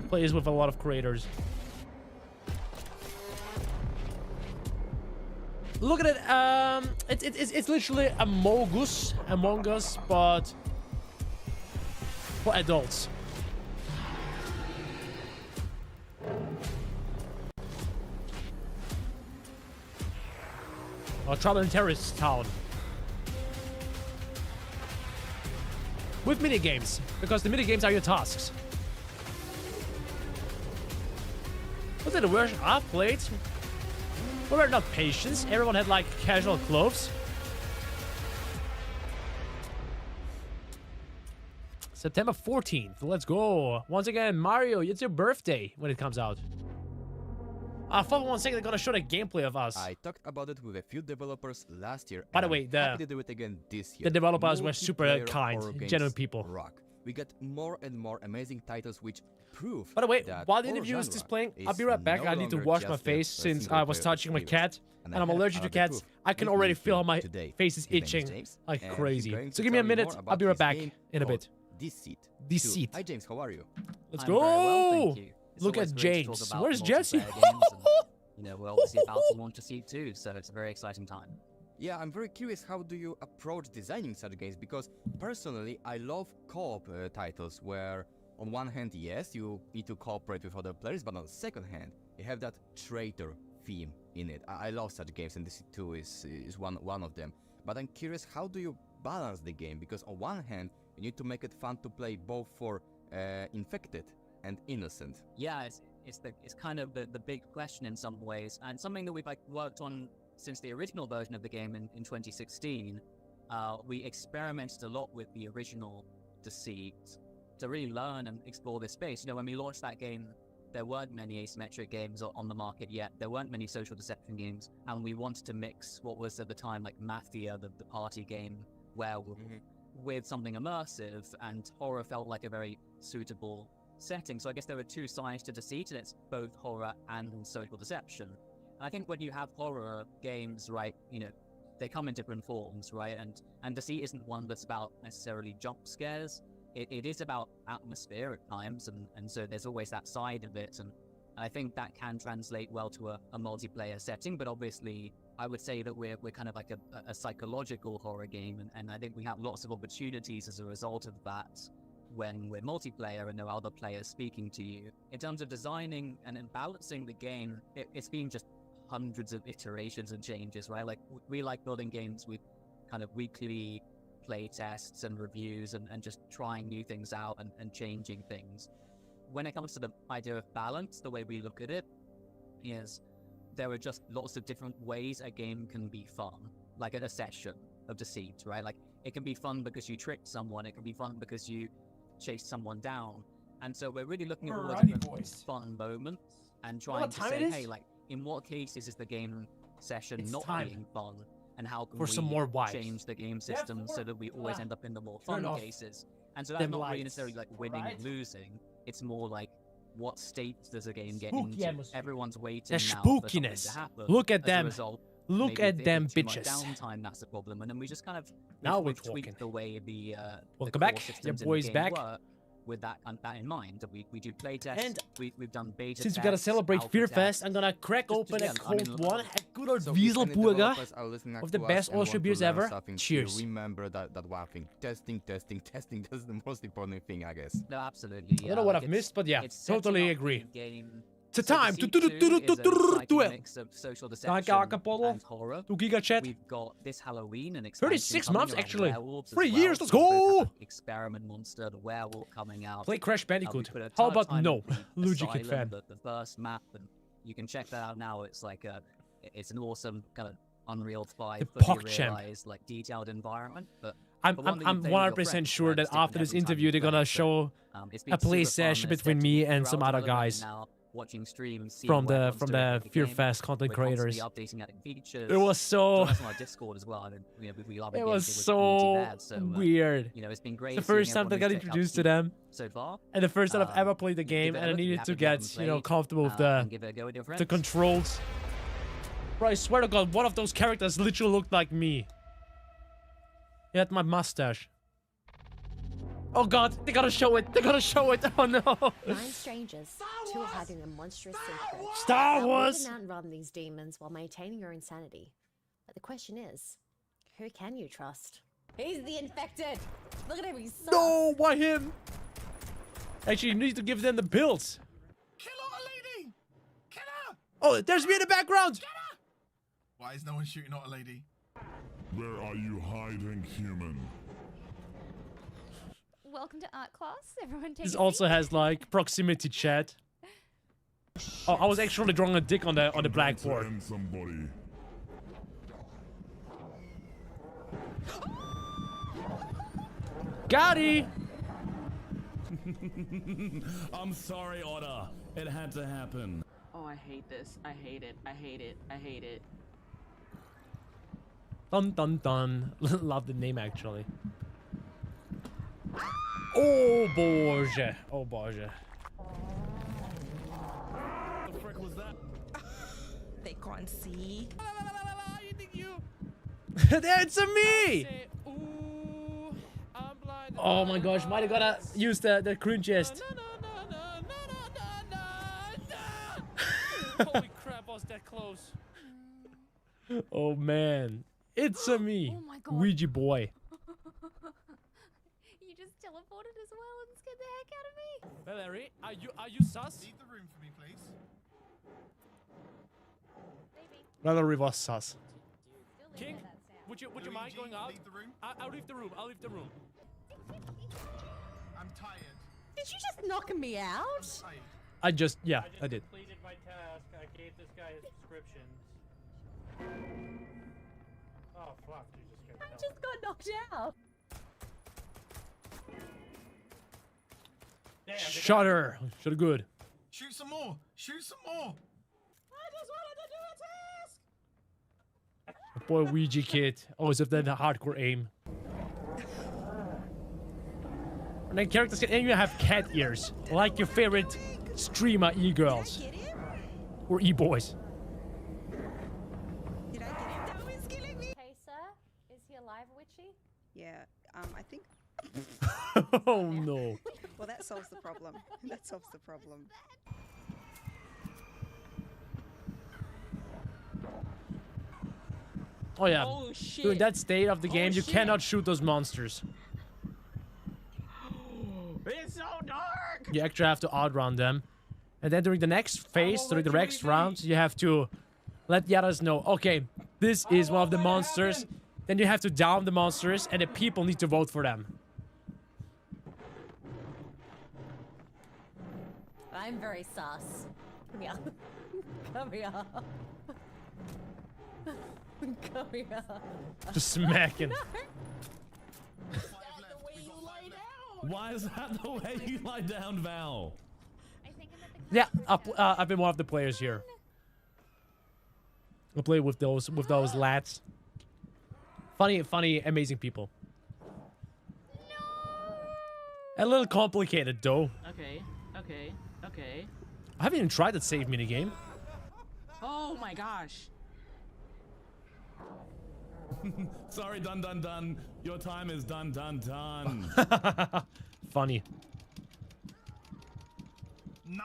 [SPEAKER 1] Plays with a lot of creators. Look at it. It's literally Among Us, but for adults. Or Trouble in Terrorist Town. With minigames, because the minigames are your tasks. Was it the version I've played? We were not patients. Everyone had like casual clothes. September 14th. Let's go. Once again, Mario, it's your birthday when it comes out. I thought 1 second they're gonna show the gameplay of us.
[SPEAKER 8] I talked about it with a few developers last year.
[SPEAKER 1] By the way,
[SPEAKER 8] happy to do it again this year.
[SPEAKER 1] the developers were super
[SPEAKER 8] Multiplayer
[SPEAKER 1] kind,
[SPEAKER 8] horror games
[SPEAKER 1] genuine people.
[SPEAKER 8] Rock. We get more and more amazing titles which prove.
[SPEAKER 1] By the way,
[SPEAKER 8] that
[SPEAKER 1] while the
[SPEAKER 8] horror
[SPEAKER 1] interview is
[SPEAKER 8] genre
[SPEAKER 1] displaying, I'll
[SPEAKER 8] is
[SPEAKER 1] be right back.
[SPEAKER 8] no
[SPEAKER 1] I need to
[SPEAKER 8] longer
[SPEAKER 1] wash my
[SPEAKER 8] just a
[SPEAKER 1] face since I was
[SPEAKER 8] single-player
[SPEAKER 1] touching my
[SPEAKER 8] experience.
[SPEAKER 1] cat.
[SPEAKER 8] And
[SPEAKER 1] And I'm
[SPEAKER 8] I have
[SPEAKER 1] allergic to
[SPEAKER 8] another
[SPEAKER 1] cats.
[SPEAKER 8] proof
[SPEAKER 1] I can
[SPEAKER 8] with
[SPEAKER 1] already
[SPEAKER 8] me
[SPEAKER 1] feel how
[SPEAKER 8] here
[SPEAKER 1] my
[SPEAKER 8] today.
[SPEAKER 1] face is
[SPEAKER 8] His name is
[SPEAKER 1] itching
[SPEAKER 8] James,
[SPEAKER 1] like
[SPEAKER 8] and he's
[SPEAKER 1] crazy.
[SPEAKER 8] going
[SPEAKER 1] So
[SPEAKER 8] to
[SPEAKER 1] give me a
[SPEAKER 8] tell you
[SPEAKER 1] minute.
[SPEAKER 8] more
[SPEAKER 1] I'll
[SPEAKER 8] about
[SPEAKER 1] be right
[SPEAKER 8] his
[SPEAKER 1] back
[SPEAKER 8] game
[SPEAKER 1] in a
[SPEAKER 8] called
[SPEAKER 1] bit.
[SPEAKER 8] Deceit.
[SPEAKER 1] Deceit.
[SPEAKER 8] Hi James, how are you?
[SPEAKER 1] Let's
[SPEAKER 2] I'm very well,
[SPEAKER 1] go.
[SPEAKER 2] thank you. It's
[SPEAKER 1] Look
[SPEAKER 2] always
[SPEAKER 1] at
[SPEAKER 2] great to talk
[SPEAKER 1] James.
[SPEAKER 2] about
[SPEAKER 1] Where's Jesse?
[SPEAKER 2] multiplayer games and, you know, we're obviously about to launch Deceit too, so it's a very exciting time.
[SPEAKER 8] Yeah, I'm very curious, how do you approach designing such games? Because personally, I love co-op titles where on one hand, yes, you need to cooperate with other players, but on the second hand, you have that traitor theme in it. I love such games, and Deceit 2 is one of them. But I'm curious, how do you balance the game? Because on one hand, you need to make it fun to play both for infected and innocent.
[SPEAKER 2] Yeah, it's kind of the big question in some ways, and something that we've like worked on since the original version of the game in 2016. We experimented a lot with the original Deceit to really learn and explore this space. You know, when we launched that game, there weren't many asymmetric games on the market yet. There weren't many social deception games, and we wanted to mix what was at the time like Mafia, the party game, werewolf, with something immersive, and horror felt like a very suitable setting. So I guess there were two sides to Deceit, and it's both horror and social deception. And I think when you have horror games, right, you know, they come in different forms, right? And Deceit isn't one that's about necessarily jump scares. It is about atmosphere at times, and so there's always that side of it. And And I think that can translate well to a multiplayer setting, but obviously I would say that we're kind of like a psychological horror game, and I think we have lots of opportunities as a result of that when we're multiplayer and there are other players speaking to you. In terms of designing and balancing the game, it's been just hundreds of iterations and changes, right? Like, we like building games with kind of weekly play tests and reviews and just trying new things out and changing things. When it comes to the idea of balance, the way we look at it is there are just lots of different ways a game can be fun, like a session of Deceit, right? Like, it can be fun because you tricked someone, it can be fun because you chased someone down. And so we're really looking at all the different fun moments and trying to say, hey, like, in what cases is the game session not being fun? And how can we change the game system so that we always end up in the more fun cases? And so that's not really necessarily like winning and losing. It's more like, what state does a game get into? Everyone's waiting
[SPEAKER 1] The
[SPEAKER 2] now for something
[SPEAKER 1] spookiness.
[SPEAKER 2] to happen.
[SPEAKER 1] Look at
[SPEAKER 2] As a
[SPEAKER 1] them.
[SPEAKER 2] result,
[SPEAKER 1] Look
[SPEAKER 2] maybe
[SPEAKER 1] at
[SPEAKER 2] if
[SPEAKER 1] them
[SPEAKER 2] it's too much
[SPEAKER 1] bitches.
[SPEAKER 2] downtime, that's the problem. And then we just kind of
[SPEAKER 1] Now we're
[SPEAKER 2] we've tweaked the way the
[SPEAKER 1] Welcome
[SPEAKER 2] core
[SPEAKER 1] back.
[SPEAKER 2] systems
[SPEAKER 1] Your
[SPEAKER 2] in the
[SPEAKER 1] boy's
[SPEAKER 2] game
[SPEAKER 1] back.
[SPEAKER 2] work, with that in mind. We do play tests.
[SPEAKER 1] And
[SPEAKER 2] we've done beta
[SPEAKER 1] Since
[SPEAKER 2] tests.
[SPEAKER 1] we gotta celebrate
[SPEAKER 2] alpha
[SPEAKER 1] Fear
[SPEAKER 2] tests.
[SPEAKER 1] Fest, I'm gonna crack open a
[SPEAKER 2] yeah, I
[SPEAKER 1] cold
[SPEAKER 2] mean,
[SPEAKER 1] one, a good old
[SPEAKER 8] So if any
[SPEAKER 1] Wieselburger
[SPEAKER 8] developers are listening
[SPEAKER 1] of the
[SPEAKER 8] to us
[SPEAKER 1] best
[SPEAKER 8] and want
[SPEAKER 1] Austria
[SPEAKER 8] to
[SPEAKER 1] beers
[SPEAKER 8] learn
[SPEAKER 1] ever.
[SPEAKER 8] something,
[SPEAKER 1] Cheers.
[SPEAKER 8] Remember that one thing. Testing. That's the most important thing, I guess.
[SPEAKER 2] No, absolutely.
[SPEAKER 1] I don't know what I've missed, but yeah, totally agree. It's a time to do it.
[SPEAKER 2] Mix of social
[SPEAKER 1] Danke,
[SPEAKER 2] deception
[SPEAKER 1] Acapulco.
[SPEAKER 2] and horror.
[SPEAKER 1] Du Gigachat.
[SPEAKER 2] We've got this Halloween and expansion
[SPEAKER 1] 36
[SPEAKER 2] coming
[SPEAKER 1] months,
[SPEAKER 2] around
[SPEAKER 1] actually.
[SPEAKER 2] werewolves as
[SPEAKER 1] 3
[SPEAKER 2] well.
[SPEAKER 1] years, let's
[SPEAKER 2] So we both
[SPEAKER 1] go!
[SPEAKER 2] have Experiment Monster, the werewolf coming out.
[SPEAKER 1] Play Crash Bandicoot.
[SPEAKER 2] We put a
[SPEAKER 1] How
[SPEAKER 2] ton of
[SPEAKER 1] about
[SPEAKER 2] time
[SPEAKER 1] no?
[SPEAKER 2] into the
[SPEAKER 1] Luigikid
[SPEAKER 2] Asylum,
[SPEAKER 1] fan.
[SPEAKER 2] The first map, and you can check that out now. It's like it's an awesome kind of Unreal 5
[SPEAKER 1] The
[SPEAKER 2] fully
[SPEAKER 1] PogChamp.
[SPEAKER 2] realized, like detailed environment. But
[SPEAKER 1] I'm
[SPEAKER 2] the one that you play with your
[SPEAKER 1] 100%
[SPEAKER 2] friends,
[SPEAKER 1] sure that
[SPEAKER 2] it's different
[SPEAKER 1] after this
[SPEAKER 2] every time
[SPEAKER 1] interview
[SPEAKER 2] you
[SPEAKER 1] they're
[SPEAKER 2] play.
[SPEAKER 1] gonna
[SPEAKER 2] So,
[SPEAKER 1] show
[SPEAKER 2] it's been
[SPEAKER 1] a play
[SPEAKER 2] super fun.
[SPEAKER 1] session
[SPEAKER 2] There's
[SPEAKER 1] between me and
[SPEAKER 2] throughout
[SPEAKER 1] some other
[SPEAKER 2] development
[SPEAKER 1] guys
[SPEAKER 2] now, watching streams, seeing
[SPEAKER 1] from
[SPEAKER 2] where
[SPEAKER 1] the
[SPEAKER 2] everyone's doing with
[SPEAKER 1] Fear
[SPEAKER 2] game.
[SPEAKER 1] Fest content
[SPEAKER 2] We're constantly
[SPEAKER 1] creators.
[SPEAKER 2] updating adding features.
[SPEAKER 1] It was so.
[SPEAKER 2] Join us on our Discord as well. And, you know, we love
[SPEAKER 1] It
[SPEAKER 2] engaging
[SPEAKER 1] was
[SPEAKER 2] with the
[SPEAKER 1] so
[SPEAKER 2] community there. So,
[SPEAKER 1] weird.
[SPEAKER 2] You know, it's been great.
[SPEAKER 1] The
[SPEAKER 2] seeing
[SPEAKER 1] first time
[SPEAKER 2] everyone
[SPEAKER 1] I got
[SPEAKER 2] who's checked out
[SPEAKER 1] introduced to
[SPEAKER 2] the
[SPEAKER 1] them,
[SPEAKER 2] so far.
[SPEAKER 1] and the first time I've ever played the game, and I
[SPEAKER 2] develop, you
[SPEAKER 1] needed
[SPEAKER 2] have
[SPEAKER 1] to
[SPEAKER 2] it, you
[SPEAKER 1] get
[SPEAKER 2] haven't
[SPEAKER 1] comfortable with
[SPEAKER 2] and give it a go with your
[SPEAKER 1] the
[SPEAKER 2] friends.
[SPEAKER 1] controls. Bro, I swear to God, one of those characters literally looked like me. He had my mustache. Oh God, they gotta show it. They gotta show it. Oh no.
[SPEAKER 21] 9 strangers, 2 hiding a monstrous secret.
[SPEAKER 1] Star Wars!
[SPEAKER 21] You can outrun these demons while maintaining your insanity. But the question is, who can you trust? He's the infected! Look at him, he's sus.
[SPEAKER 1] No, why him? Actually, you need to give them the pills.
[SPEAKER 12] Kill a lady! Kill her!
[SPEAKER 1] Oh, there's me in the background.
[SPEAKER 12] Why is no one shooting at a lady?
[SPEAKER 3] Where are you hiding, human?
[SPEAKER 7] Welcome to art class. Everyone take
[SPEAKER 1] This
[SPEAKER 7] a
[SPEAKER 1] also
[SPEAKER 7] seat.
[SPEAKER 1] has like proximity chat. Oh, I was actually drawing a dick on the blackboard.
[SPEAKER 3] End somebody.
[SPEAKER 1] Gotti!
[SPEAKER 23] I'm sorry, Otter. It had to happen.
[SPEAKER 24] Oh, I hate this. I hate it. I hate it. I hate it.
[SPEAKER 1] Dun dun dun. Love the name actually. Oh bože. Oh bože.
[SPEAKER 23] The frick was that?
[SPEAKER 6] They can't see.
[SPEAKER 1] It's a me! Oh my gosh, might have gotta use the cringiest.
[SPEAKER 25] Holy crap, I was that close.
[SPEAKER 1] Oh man. It's a me.
[SPEAKER 7] Oh my God.
[SPEAKER 1] Ouija boy.
[SPEAKER 7] You just teleported as well and scared the heck out of me.
[SPEAKER 25] Valerie, are you sus?
[SPEAKER 12] Leave the room for me, please.
[SPEAKER 1] Valerie was sus.
[SPEAKER 25] King, would you mind going out?
[SPEAKER 12] Leave the room.
[SPEAKER 25] I'll leave the room. I'll leave the room.
[SPEAKER 12] I'm tired.
[SPEAKER 21] Did you just knock me out?
[SPEAKER 1] I just did.
[SPEAKER 25] Completed my task. I gave this guy his prescriptions. Oh fuck!
[SPEAKER 21] I just got knocked out.
[SPEAKER 25] Damn,
[SPEAKER 1] Shut her. Shut her good.
[SPEAKER 12] Shoot some more. Shoot some more.
[SPEAKER 21] I just wanted to do a task.
[SPEAKER 1] Boy, Luigikid. Always have that hardcore aim. And then characters can even have cat ears, like your favorite streamer e-girls. Or e-boys.
[SPEAKER 7] Hey, sir, is he alive, Witchy?
[SPEAKER 26] Yeah, I think.
[SPEAKER 1] Oh no.
[SPEAKER 26] Well, that solves the problem. That solves the problem.
[SPEAKER 1] Oh yeah.
[SPEAKER 24] Oh shit.
[SPEAKER 1] During that state of the game, you
[SPEAKER 24] shit.
[SPEAKER 1] cannot shoot those monsters.
[SPEAKER 24] It's so dark.
[SPEAKER 1] You actually have to outrun them. And then during the next phase, during the next round, you have to let the others know, okay, this is one of the monsters. Then you have to down the monsters, and the people need to vote for them.
[SPEAKER 21] I'm very sus. Come here. Come here. Come here.
[SPEAKER 1] Just smacking.
[SPEAKER 23] Why is that the way you lie down, Val?
[SPEAKER 1] Yeah, I've been one of the players here. I play with those lads. Funny, amazing people. A little complicated though.
[SPEAKER 24] Okay.
[SPEAKER 1] I haven't even tried that save minigame.
[SPEAKER 24] Oh my gosh.
[SPEAKER 23] Sorry, done. Your time is done.
[SPEAKER 1] Funny.
[SPEAKER 12] No!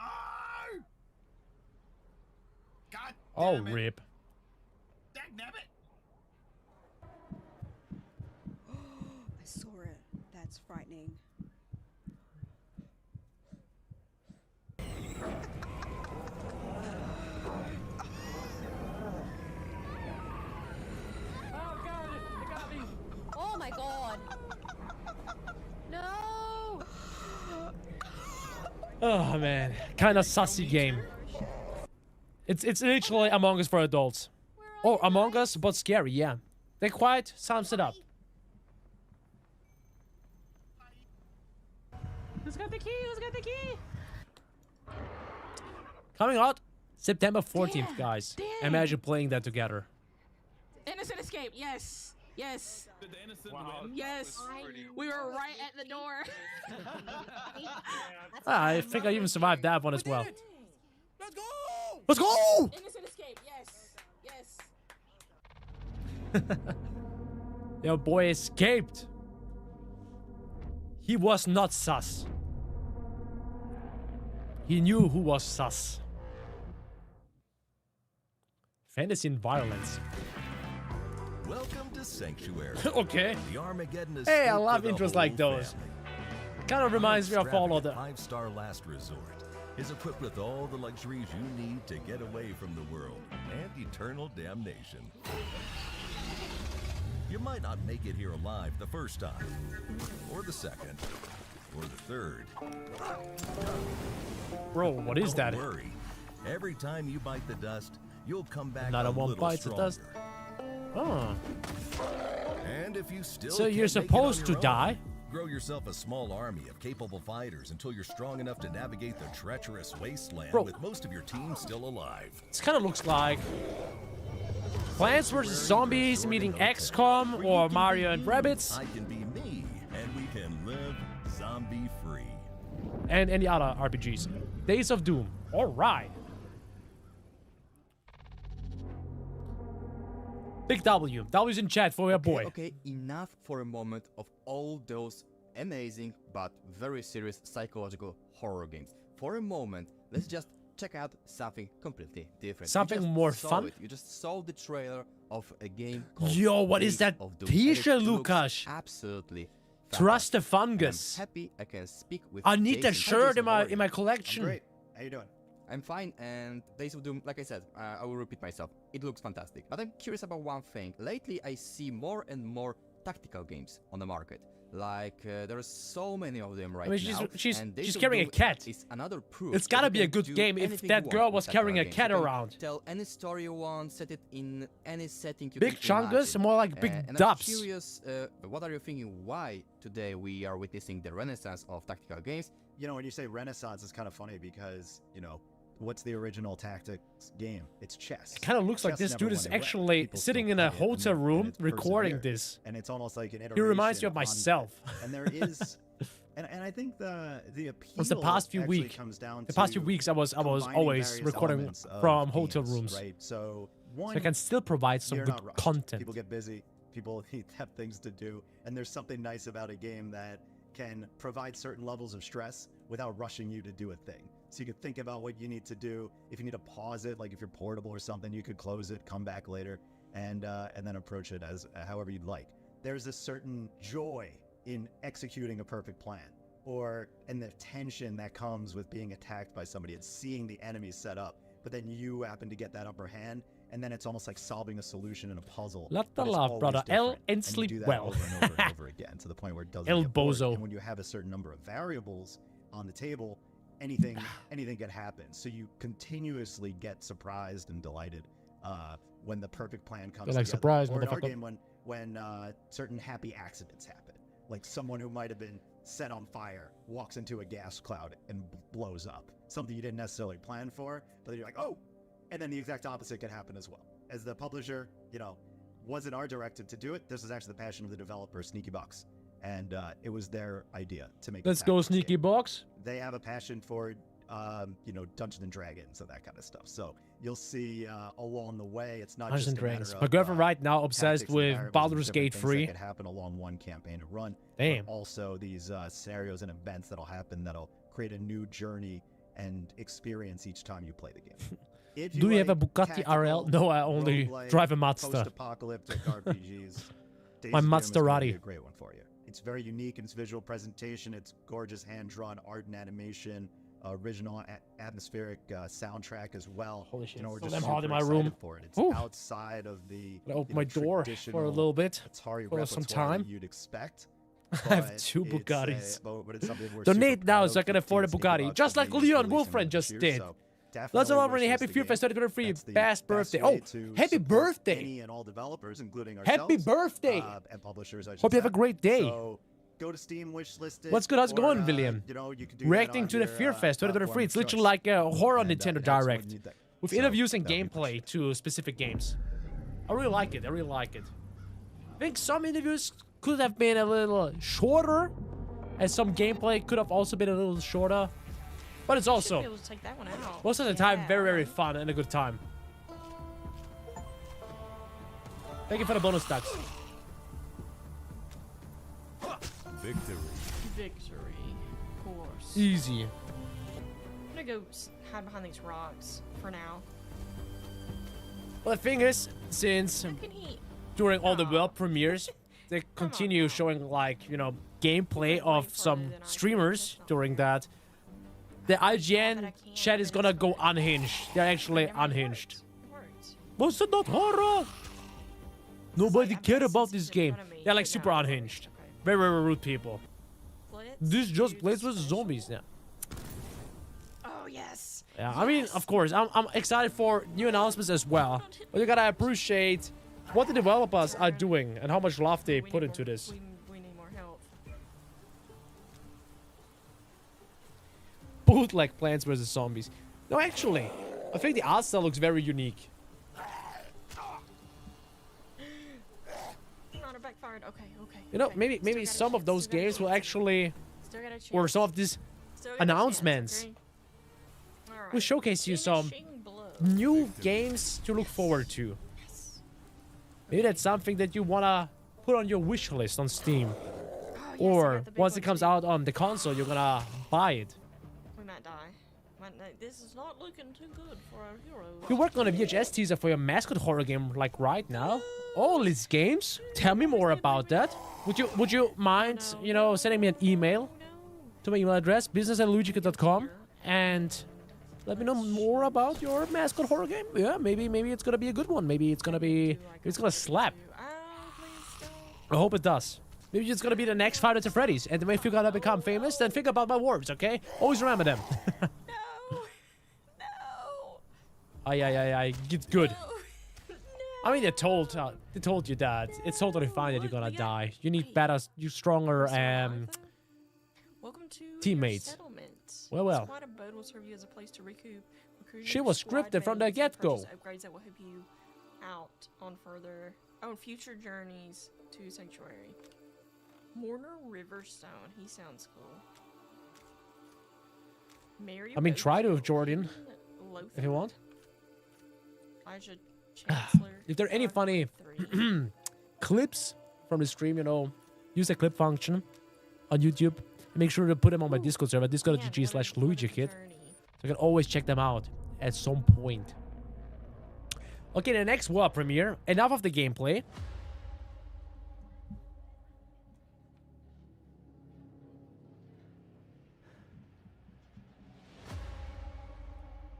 [SPEAKER 12] God
[SPEAKER 1] Oh,
[SPEAKER 12] damn it.
[SPEAKER 1] rip.
[SPEAKER 12] Dagnabbit.
[SPEAKER 26] I saw it. That's frightening.
[SPEAKER 21] Oh my god. No.
[SPEAKER 1] Oh man, kind of sussy game. It's literally Among Us for adults. Or Among Us, but scary, yeah. They quite sums it up.
[SPEAKER 24] Who's got the key? Who's got the key?
[SPEAKER 1] Coming out September 14th, guys. Imagine playing that together.
[SPEAKER 24] Innocent escape. Yes. Yes.
[SPEAKER 23] Did the innocent win?
[SPEAKER 24] Yes. We were right at the door.
[SPEAKER 1] I think I even survived that one as well.
[SPEAKER 12] Let's go!
[SPEAKER 1] Let's go!
[SPEAKER 24] Innocent escape. Yes.
[SPEAKER 1] Your boy escaped. He was not sus. He knew who was sus. Fantasy and violence.
[SPEAKER 4] Welcome to Sanctuary.
[SPEAKER 1] Okay.
[SPEAKER 4] The Armageddon is
[SPEAKER 1] Hey, I
[SPEAKER 4] for
[SPEAKER 1] love
[SPEAKER 4] the
[SPEAKER 1] intros
[SPEAKER 4] whole
[SPEAKER 1] like those.
[SPEAKER 4] family.
[SPEAKER 1] Kind of reminds me of Fallout.
[SPEAKER 4] Five-star last resort is equipped with all the luxuries you need to get away from the world and eternal damnation. You might not make it here alive the first time, or the second, or the third.
[SPEAKER 1] Bro, what is that?
[SPEAKER 4] Don't worry. Every time you bite the dust, you'll come back
[SPEAKER 1] Another
[SPEAKER 4] a
[SPEAKER 1] one
[SPEAKER 4] little
[SPEAKER 1] bites the
[SPEAKER 4] stronger.
[SPEAKER 1] dust. Oh.
[SPEAKER 4] And if you still
[SPEAKER 1] So you're
[SPEAKER 4] can't make it
[SPEAKER 1] supposed
[SPEAKER 4] on
[SPEAKER 1] to
[SPEAKER 4] your own,
[SPEAKER 1] die?
[SPEAKER 4] grow yourself a small army of capable fighters until you're strong enough to navigate the treacherous wasteland
[SPEAKER 1] Bro.
[SPEAKER 4] with most of your team still alive.
[SPEAKER 1] This kind of looks like Plants vs. Zombies meeting XCOM or Mario and Rabbids
[SPEAKER 4] I can be me, and we can live zombie-free.
[SPEAKER 1] and any other RPGs. Days of Doom. All right. Big W. W's in chat for your boy.
[SPEAKER 8] Okay, enough for a moment of all those amazing but very serious psychological horror games. For a moment, let's just check out something completely different.
[SPEAKER 1] Something
[SPEAKER 8] You just
[SPEAKER 1] more
[SPEAKER 8] saw
[SPEAKER 1] fun?
[SPEAKER 8] it. You just saw the trailer of a game called
[SPEAKER 1] Yo, what is
[SPEAKER 8] Days
[SPEAKER 1] that
[SPEAKER 8] of Doom,
[SPEAKER 1] t-shirt,
[SPEAKER 8] and it looks
[SPEAKER 1] Lukas?
[SPEAKER 8] Absolutely
[SPEAKER 1] Trust the
[SPEAKER 8] fantastic. And
[SPEAKER 1] fungus.
[SPEAKER 8] I'm happy I can speak with
[SPEAKER 1] I need that
[SPEAKER 8] Jason. Hi,
[SPEAKER 1] shirt
[SPEAKER 8] Jason,
[SPEAKER 1] in
[SPEAKER 8] how
[SPEAKER 1] my
[SPEAKER 8] are you?
[SPEAKER 1] collection.
[SPEAKER 8] I'm great.
[SPEAKER 5] How you doing?
[SPEAKER 8] I'm fine, and Days of Doom, like I said, I will repeat myself, it looks fantastic. But I'm curious about one thing. Lately, I see more and more tactical games on the market. Like, there are so many of them right
[SPEAKER 1] I mean, she's
[SPEAKER 8] now.
[SPEAKER 1] she's
[SPEAKER 8] and Days
[SPEAKER 1] she's
[SPEAKER 8] of
[SPEAKER 1] carrying a
[SPEAKER 8] Doom
[SPEAKER 1] cat.
[SPEAKER 8] is another proof
[SPEAKER 1] It's
[SPEAKER 8] that
[SPEAKER 1] gotta
[SPEAKER 8] you
[SPEAKER 1] be a
[SPEAKER 8] can
[SPEAKER 1] good
[SPEAKER 8] do
[SPEAKER 1] game if
[SPEAKER 8] anything
[SPEAKER 1] that
[SPEAKER 8] you
[SPEAKER 1] girl
[SPEAKER 8] want
[SPEAKER 1] was
[SPEAKER 8] with tactical
[SPEAKER 1] carrying a
[SPEAKER 8] games.
[SPEAKER 1] cat
[SPEAKER 8] You can
[SPEAKER 1] around.
[SPEAKER 8] Tell any story you want, set it in any setting you
[SPEAKER 1] Big
[SPEAKER 8] can
[SPEAKER 1] chungus,
[SPEAKER 8] imagine.
[SPEAKER 1] more like big
[SPEAKER 8] and I'm
[SPEAKER 1] dubs.
[SPEAKER 8] curious, what are you thinking? Why today we are witnessing the renaissance of tactical games?
[SPEAKER 5] You know, when you say Renaissance, it's kind of funny because, you know, what's the original tactics game? It's chess.
[SPEAKER 1] It kind of looks like
[SPEAKER 5] Chess
[SPEAKER 1] this
[SPEAKER 5] never
[SPEAKER 1] dude is
[SPEAKER 5] went away.
[SPEAKER 1] actually
[SPEAKER 5] People
[SPEAKER 1] sitting
[SPEAKER 5] still
[SPEAKER 1] in a
[SPEAKER 5] play it, and
[SPEAKER 1] hotel room
[SPEAKER 5] it's
[SPEAKER 1] recording
[SPEAKER 5] persevered.
[SPEAKER 1] this.
[SPEAKER 5] And it's almost like an iteration.
[SPEAKER 1] He reminds me of
[SPEAKER 5] on-
[SPEAKER 1] myself.
[SPEAKER 5] And there is, and I think the appeal
[SPEAKER 1] It's the past few
[SPEAKER 5] actually
[SPEAKER 1] weeks.
[SPEAKER 5] comes down
[SPEAKER 1] The past few
[SPEAKER 5] to
[SPEAKER 1] weeks, I was
[SPEAKER 5] combining
[SPEAKER 1] always
[SPEAKER 5] various
[SPEAKER 1] recording
[SPEAKER 5] elements of
[SPEAKER 1] from hotel
[SPEAKER 5] games,
[SPEAKER 1] rooms,
[SPEAKER 5] right? So
[SPEAKER 1] so
[SPEAKER 5] one,
[SPEAKER 1] I can still provide some
[SPEAKER 5] you're
[SPEAKER 1] good
[SPEAKER 5] not rushed.
[SPEAKER 1] content.
[SPEAKER 5] People get busy. People have things to do, and there's something nice about a game that can provide certain levels of stress without rushing you to do a thing. So you could think about what you need to do. If you need to pause it, like if you're portable or something, you could close it, come back later. and then approach it as however you'd like. There's a certain joy in executing a perfect plan, or in the tension that comes with being attacked by somebody and seeing the enemy set up, but then you happen to get that upper hand, and then it's almost like solving a solution in a puzzle.
[SPEAKER 1] Lot
[SPEAKER 5] but
[SPEAKER 1] the
[SPEAKER 5] it's
[SPEAKER 1] love,
[SPEAKER 5] always
[SPEAKER 1] brother.
[SPEAKER 5] different,
[SPEAKER 1] El and
[SPEAKER 5] you
[SPEAKER 1] sleep
[SPEAKER 5] do that
[SPEAKER 1] well.
[SPEAKER 5] over and over and over again, to the point where it doesn't
[SPEAKER 1] El
[SPEAKER 5] get bored.
[SPEAKER 1] bozo.
[SPEAKER 5] And when you have a certain number of variables on the table, anything can happen. So you continuously get surprised and delighted when the perfect plan comes
[SPEAKER 1] Like
[SPEAKER 5] together.
[SPEAKER 1] surprise,
[SPEAKER 5] or in our
[SPEAKER 1] motherfucker.
[SPEAKER 5] game, when certain happy accidents happen, like someone who might have been set on fire walks into a gas cloud and blows up. Something you didn't necessarily plan for, but then you're like, oh, and then the exact opposite could happen as well. As the publisher, wasn't our directive to do it. This was actually the passion of the developer, Sneaky Box, and it was their idea to make.
[SPEAKER 1] Let's go, Sneaky Box.
[SPEAKER 5] They have a passion for, Dungeons and Dragons and that kind of stuff. So you'll see along the way, it's not
[SPEAKER 1] Dungeons
[SPEAKER 5] just
[SPEAKER 1] and
[SPEAKER 5] a matter
[SPEAKER 1] Dragons.
[SPEAKER 5] of,
[SPEAKER 1] My girlfriend right now obsessed
[SPEAKER 5] tactics and
[SPEAKER 1] with
[SPEAKER 5] variables and
[SPEAKER 1] Baldur's
[SPEAKER 5] different
[SPEAKER 1] Gate
[SPEAKER 5] things
[SPEAKER 1] 3.
[SPEAKER 5] that could happen along one campaign to run.
[SPEAKER 1] Damn.
[SPEAKER 5] But also these scenarios and events that'll happen that'll create a new journey and experience each time you play the game. If
[SPEAKER 1] Do you have a
[SPEAKER 5] like
[SPEAKER 1] Bugatti RL? No, I only
[SPEAKER 5] roguelike,
[SPEAKER 1] drive a Mazda.
[SPEAKER 5] Post-apocalyptic RPGs. Days
[SPEAKER 1] My
[SPEAKER 5] of Doom is gonna
[SPEAKER 1] Maserati.
[SPEAKER 5] be a great one for you. It's very unique in its visual presentation. It's gorgeous hand-drawn art and animation. Original atmospheric soundtrack as well.
[SPEAKER 1] Holy shit!
[SPEAKER 5] We're
[SPEAKER 1] So
[SPEAKER 5] just
[SPEAKER 1] damn hot in
[SPEAKER 5] super
[SPEAKER 1] my
[SPEAKER 5] excited
[SPEAKER 1] room.
[SPEAKER 5] for it. It's
[SPEAKER 1] Ooh.
[SPEAKER 5] outside of the
[SPEAKER 1] Gonna open my door for a little bit.
[SPEAKER 5] Atari
[SPEAKER 1] for some
[SPEAKER 5] repertoire
[SPEAKER 1] time.
[SPEAKER 5] that you'd expect.
[SPEAKER 1] I have
[SPEAKER 5] but
[SPEAKER 1] 2
[SPEAKER 5] it's,
[SPEAKER 1] Bugattis.
[SPEAKER 5] but it's something we're
[SPEAKER 1] Donate
[SPEAKER 5] super
[SPEAKER 1] now
[SPEAKER 5] proud
[SPEAKER 1] so I
[SPEAKER 5] of.
[SPEAKER 1] can afford a
[SPEAKER 5] 15
[SPEAKER 1] Bugatti,
[SPEAKER 5] Bucks
[SPEAKER 1] just
[SPEAKER 5] will
[SPEAKER 1] like
[SPEAKER 5] be
[SPEAKER 1] Leon
[SPEAKER 5] releasing
[SPEAKER 1] Wolfriend
[SPEAKER 5] this
[SPEAKER 1] just
[SPEAKER 5] year,
[SPEAKER 1] did.
[SPEAKER 5] so
[SPEAKER 1] Lots
[SPEAKER 5] definitely
[SPEAKER 1] of love,
[SPEAKER 5] wish
[SPEAKER 1] Renee.
[SPEAKER 5] list
[SPEAKER 1] Happy
[SPEAKER 5] the
[SPEAKER 1] Fear
[SPEAKER 5] game.
[SPEAKER 1] Fest 2023.
[SPEAKER 5] That's the
[SPEAKER 1] Best
[SPEAKER 5] best
[SPEAKER 1] birthday.
[SPEAKER 5] way
[SPEAKER 1] Oh,
[SPEAKER 5] to
[SPEAKER 1] happy
[SPEAKER 5] support
[SPEAKER 1] birthday.
[SPEAKER 5] any and all developers, including ourselves.
[SPEAKER 1] Happy birthday.
[SPEAKER 5] And publishers, I should
[SPEAKER 1] Hope you have a
[SPEAKER 5] say.
[SPEAKER 1] great day.
[SPEAKER 5] So go to Steam, wishlist it.
[SPEAKER 1] What's good? How's it
[SPEAKER 5] or,
[SPEAKER 1] going, William?
[SPEAKER 5] You can do that
[SPEAKER 1] Reacting
[SPEAKER 5] on
[SPEAKER 1] to the
[SPEAKER 5] your,
[SPEAKER 1] Fear Fest 2023.
[SPEAKER 5] platform
[SPEAKER 1] It's
[SPEAKER 5] of
[SPEAKER 1] literally
[SPEAKER 5] choice.
[SPEAKER 1] like a horror
[SPEAKER 5] And,
[SPEAKER 1] Nintendo
[SPEAKER 5] it helps when
[SPEAKER 1] Direct
[SPEAKER 5] you need that.
[SPEAKER 1] with
[SPEAKER 5] So,
[SPEAKER 1] interviews and
[SPEAKER 5] that'd be
[SPEAKER 1] gameplay to specific games. I really like it. I really like it. I think some interviews could have been a little shorter, and some gameplay could have also been a little shorter. But it's also,
[SPEAKER 6] Be able to take that one out.
[SPEAKER 1] most of the time, very, very fun and a good time. Thank you for the bonus stacks.
[SPEAKER 23] Victory.
[SPEAKER 6] Victory, of course.
[SPEAKER 1] Easy.
[SPEAKER 6] I'm gonna go hide behind these rocks for now.
[SPEAKER 1] Well, the thing is, since during all the world premieres, they continue showing, like, gameplay of some streamers during that, the IGN chat is gonna go unhinged. They're actually unhinged. Was it not horror? Nobody cared about this game. They're like super unhinged. Very, very rude people. This just plays with zombies now.
[SPEAKER 6] Oh yes.
[SPEAKER 1] Yeah, I mean, of course, I'm excited for new announcements as well. But you gotta appreciate what the developers are doing and how much love they put into this.
[SPEAKER 6] We need more help.
[SPEAKER 1] Bootleg Plants vs. Zombies. No, actually, I think the art style looks very unique.
[SPEAKER 6] Not a backfired. Okay.
[SPEAKER 1] Maybe some of those games will actually, or some of these announcements, will showcase you some new games to look forward to. Maybe that's something that you wanna put on your wish list on Steam. Or once it comes out on the console, you're gonna buy it.
[SPEAKER 6] We might die. This is not looking too good for our heroes.
[SPEAKER 1] You're working on a VHS teaser for your mascot horror game, like right now. All these games? Tell me more about that. Would you mind, sending me an email to my email address, business@luigikid.com, and let me know more about your mascot horror game? Yeah, maybe it's gonna be a good one. Maybe it's gonna slap. I hope it does. Maybe it's gonna be the next Five Nights at Freddy's. And if you're gonna become famous, then think about my words, okay? Always remember them. I get good. I mean, they told you that it's totally fine that you're gonna die. You need better, stronger,
[SPEAKER 6] Welcome to
[SPEAKER 1] teammates.
[SPEAKER 6] Your settlement.
[SPEAKER 1] Well.
[SPEAKER 6] This quiet abode will serve you as a place to recoup.
[SPEAKER 1] She was scripted from the get-go.
[SPEAKER 6] Upgrades that will help you out on future journeys to Sanctuary. Mourner Riverstone. He sounds cool. Mary.
[SPEAKER 1] I mean, try to, Jordan, if you want.
[SPEAKER 6] Elijah Chancellor.
[SPEAKER 1] If there are any funny clips from the stream, use the clip function on YouTube. Make sure to put them on my Discord server, discord.gg/Luigikid. So I can always check them out at some point. Okay, the next world premiere. Enough of the gameplay.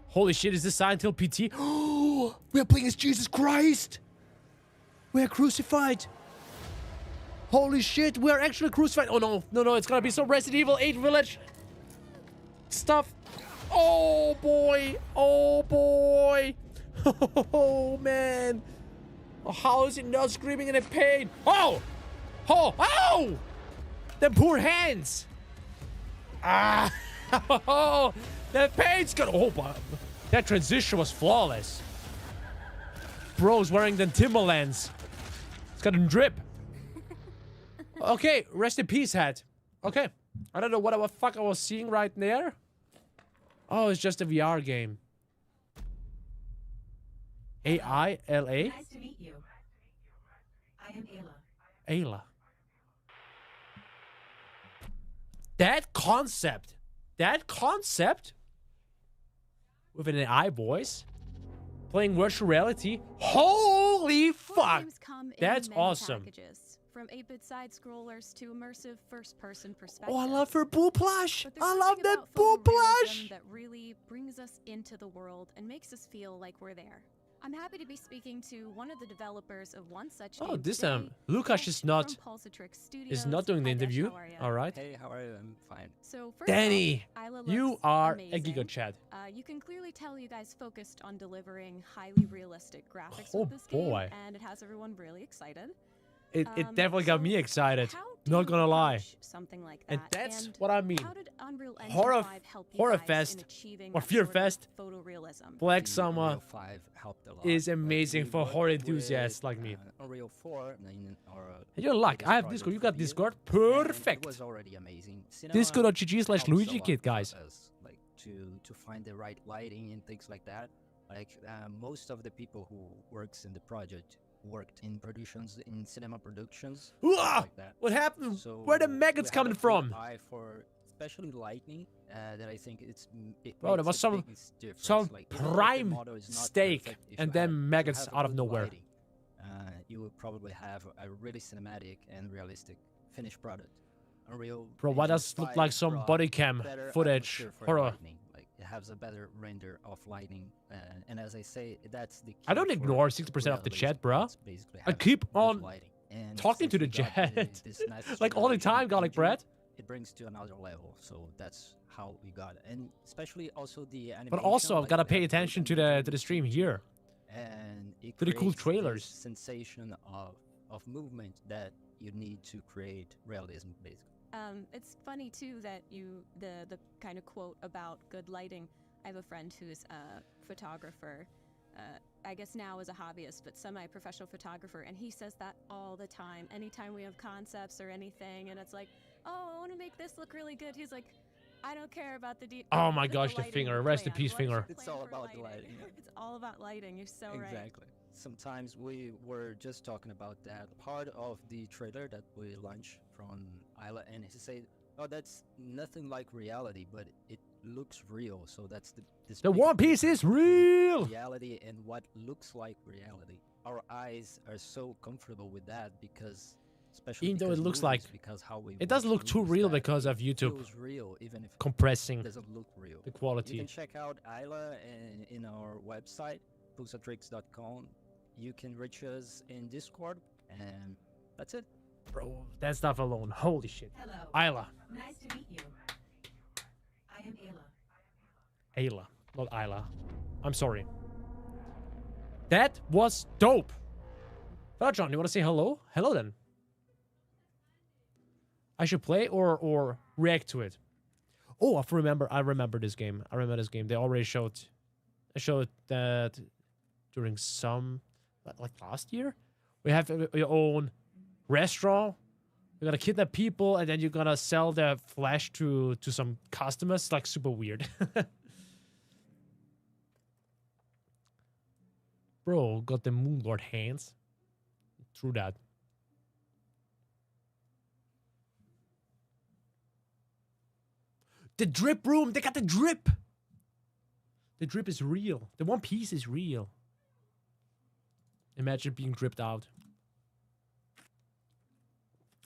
[SPEAKER 1] Holy shit, is this Silent Hill PT? Oh, we're playing as Jesus Christ! We're crucified! Holy shit, we're actually crucified! Oh no, no, no, it's gonna be some Resident Evil 8 Village stuff. Oh boy! Oh boy! Oh man! Oh, how is it not screaming in pain? Oh! Oh! Oh! The poor hands! Ah! Oh! The pain's gonna. Oh, but that transition was flawless. Bro's wearing the Timberlands. It's got a drip. Okay, rest in peace, hat. Okay, I don't know what the fuck I was seeing right there. Oh, it's just a VR game. A-I-L-A?
[SPEAKER 9] Nice to meet you. I am Ayla.
[SPEAKER 1] Ayla. That concept with an AI voice playing virtual reality. Holy fuck! That's awesome.
[SPEAKER 10] From 8-bit side scrollers to immersive first-person perspective.
[SPEAKER 1] Oh, I love her boo plush.
[SPEAKER 10] But there's
[SPEAKER 1] I love
[SPEAKER 10] something
[SPEAKER 1] that
[SPEAKER 10] about
[SPEAKER 1] boo plush.
[SPEAKER 10] photorealism that really brings us into the world and makes us feel like we're there. I'm happy to be speaking to one of the developers of one such
[SPEAKER 1] Oh,
[SPEAKER 10] game
[SPEAKER 1] this
[SPEAKER 10] today,
[SPEAKER 1] time Lukas is not doing the
[SPEAKER 10] Hi, Desh,
[SPEAKER 1] interview.
[SPEAKER 10] how are ya?
[SPEAKER 1] All right.
[SPEAKER 2] Hey, how are you? I'm fine.
[SPEAKER 10] So first
[SPEAKER 1] Danny,
[SPEAKER 10] off, Ayla
[SPEAKER 1] you
[SPEAKER 10] looks
[SPEAKER 1] are
[SPEAKER 10] amazing.
[SPEAKER 1] a giga chad.
[SPEAKER 10] You can clearly tell you guys focused on delivering highly realistic graphics
[SPEAKER 1] Oh,
[SPEAKER 10] with this
[SPEAKER 1] boy.
[SPEAKER 10] game, and it has everyone really excited.
[SPEAKER 1] It definitely got me excited. Not gonna lie.
[SPEAKER 10] Something like
[SPEAKER 1] And
[SPEAKER 10] that.
[SPEAKER 1] that's
[SPEAKER 10] And
[SPEAKER 1] what I mean.
[SPEAKER 10] how did Unreal Engine
[SPEAKER 1] Horror,
[SPEAKER 10] 5 help you
[SPEAKER 1] Horror
[SPEAKER 10] guys in
[SPEAKER 1] Fest
[SPEAKER 10] achieving
[SPEAKER 1] or
[SPEAKER 10] that
[SPEAKER 1] Fear
[SPEAKER 10] sort of
[SPEAKER 1] Fest,
[SPEAKER 10] photorealism?
[SPEAKER 1] Black
[SPEAKER 2] The
[SPEAKER 1] Summer
[SPEAKER 2] Unreal 5 helped a lot.
[SPEAKER 1] is amazing
[SPEAKER 2] We
[SPEAKER 1] for
[SPEAKER 2] worked
[SPEAKER 1] horror
[SPEAKER 2] with,
[SPEAKER 1] enthusiasts like me.
[SPEAKER 2] Unreal 4 in our
[SPEAKER 1] And you're lucky.
[SPEAKER 2] biggest
[SPEAKER 1] I have
[SPEAKER 2] project
[SPEAKER 1] Discord. You
[SPEAKER 2] for
[SPEAKER 1] got
[SPEAKER 2] the year,
[SPEAKER 1] Discord.
[SPEAKER 2] and
[SPEAKER 1] Perfect.
[SPEAKER 2] It was already amazing.
[SPEAKER 1] Discord.gg/Luigikid, guys.
[SPEAKER 2] Like to find the right lighting and things like that. Like most of the people who works in the project worked in productions, in cinema productions,
[SPEAKER 1] Ooh,
[SPEAKER 2] stuff like that.
[SPEAKER 1] what happened?
[SPEAKER 2] So
[SPEAKER 1] Where the
[SPEAKER 2] we
[SPEAKER 1] maggots
[SPEAKER 2] have
[SPEAKER 1] coming
[SPEAKER 2] a good
[SPEAKER 1] from?
[SPEAKER 2] eye for especially lightning. That I think it
[SPEAKER 1] Bro, there
[SPEAKER 2] makes
[SPEAKER 1] was
[SPEAKER 2] the
[SPEAKER 1] some
[SPEAKER 2] biggest difference. Like, even if the
[SPEAKER 1] prime
[SPEAKER 2] model is not
[SPEAKER 1] steak
[SPEAKER 2] perfect, if
[SPEAKER 1] and
[SPEAKER 2] you
[SPEAKER 1] then
[SPEAKER 2] have- if you
[SPEAKER 1] maggots
[SPEAKER 2] have
[SPEAKER 1] out of
[SPEAKER 2] good
[SPEAKER 1] nowhere.
[SPEAKER 2] lighting, you will probably have a really cinematic and realistic finished product. Unreal
[SPEAKER 1] Bro, why
[SPEAKER 2] Engine
[SPEAKER 1] does it look
[SPEAKER 2] 5
[SPEAKER 1] like some
[SPEAKER 2] brought
[SPEAKER 1] body cam
[SPEAKER 2] better
[SPEAKER 1] footage?
[SPEAKER 2] atmosphere for
[SPEAKER 1] Horror.
[SPEAKER 2] lightning. Like it has a better render of lighting, and as I say, that's the.
[SPEAKER 1] I don't
[SPEAKER 2] key for
[SPEAKER 1] ignore 60% of the
[SPEAKER 2] realism.
[SPEAKER 1] chat, bruh.
[SPEAKER 2] It's basically
[SPEAKER 1] I
[SPEAKER 2] having
[SPEAKER 1] keep
[SPEAKER 2] good
[SPEAKER 1] on
[SPEAKER 2] lighting. And
[SPEAKER 1] talking to
[SPEAKER 2] since
[SPEAKER 1] the
[SPEAKER 2] we got
[SPEAKER 1] chat.
[SPEAKER 2] this nice
[SPEAKER 1] Like all the
[SPEAKER 2] resolution
[SPEAKER 1] time, garlic
[SPEAKER 2] engine,
[SPEAKER 1] bread.
[SPEAKER 2] It brings to another level, so that's how we got it, and especially also the animation.
[SPEAKER 1] But also, I've
[SPEAKER 2] like
[SPEAKER 1] gotta
[SPEAKER 2] that
[SPEAKER 1] pay
[SPEAKER 2] good
[SPEAKER 1] attention to the stream here.
[SPEAKER 2] and it
[SPEAKER 1] To the cool
[SPEAKER 2] creates this
[SPEAKER 1] trailers.
[SPEAKER 2] sensation of movement that you need to create realism, basically.
[SPEAKER 10] It's funny too that the kind of quote about good lighting. I have a friend who's a photographer. I guess now as a hobbyist, but semi-professional photographer, and he says that all the time. Anytime we have concepts or anything, and it's like, oh, I want to make this look really good. He's like, I don't care about the details.
[SPEAKER 1] Oh my gosh, the finger. Rest in peace, finger.
[SPEAKER 2] It's all about the lighting.
[SPEAKER 10] It's all about lighting. You're so right.
[SPEAKER 2] Exactly. Sometimes we were just talking about that part of the trailer that we launched from Ayla, and he said, "Oh, that's nothing like reality, but it looks real." So that's
[SPEAKER 1] The One Piece is real.
[SPEAKER 2] reality and what looks like reality. Our eyes are so comfortable with that because, especially
[SPEAKER 1] Even though it
[SPEAKER 2] because
[SPEAKER 1] looks
[SPEAKER 2] movies,
[SPEAKER 1] like
[SPEAKER 2] because how we
[SPEAKER 1] it doesn't
[SPEAKER 2] watch
[SPEAKER 1] look too
[SPEAKER 2] movies,
[SPEAKER 1] real
[SPEAKER 2] that
[SPEAKER 1] because of
[SPEAKER 2] it
[SPEAKER 1] YouTube
[SPEAKER 2] feels real, even if
[SPEAKER 1] compressing
[SPEAKER 2] it doesn't look real.
[SPEAKER 1] the quality.
[SPEAKER 2] You can check out Ayla in our website, pulsatrix.com. You can reach us in Discord, and that's it.
[SPEAKER 1] Bro, that stuff alone. Holy shit.
[SPEAKER 9] Hello.
[SPEAKER 1] Ayla.
[SPEAKER 9] Nice to meet you. I am Ayla.
[SPEAKER 1] Ayla, not Ayla. I'm sorry. That was dope. Hello, John. You want to say hello? Hello, then. I should play or react to it. Oh, I remember this game. I remember this game. They already showed that during some, like last year. We have your own restaurant. You're gonna kidnap people and then you're gonna sell their flesh to some customers. It's like super weird. Bro, got the Moonlord hands. True that. The drip room, they got the drip. The drip is real. The One Piece is real. Imagine being dripped out.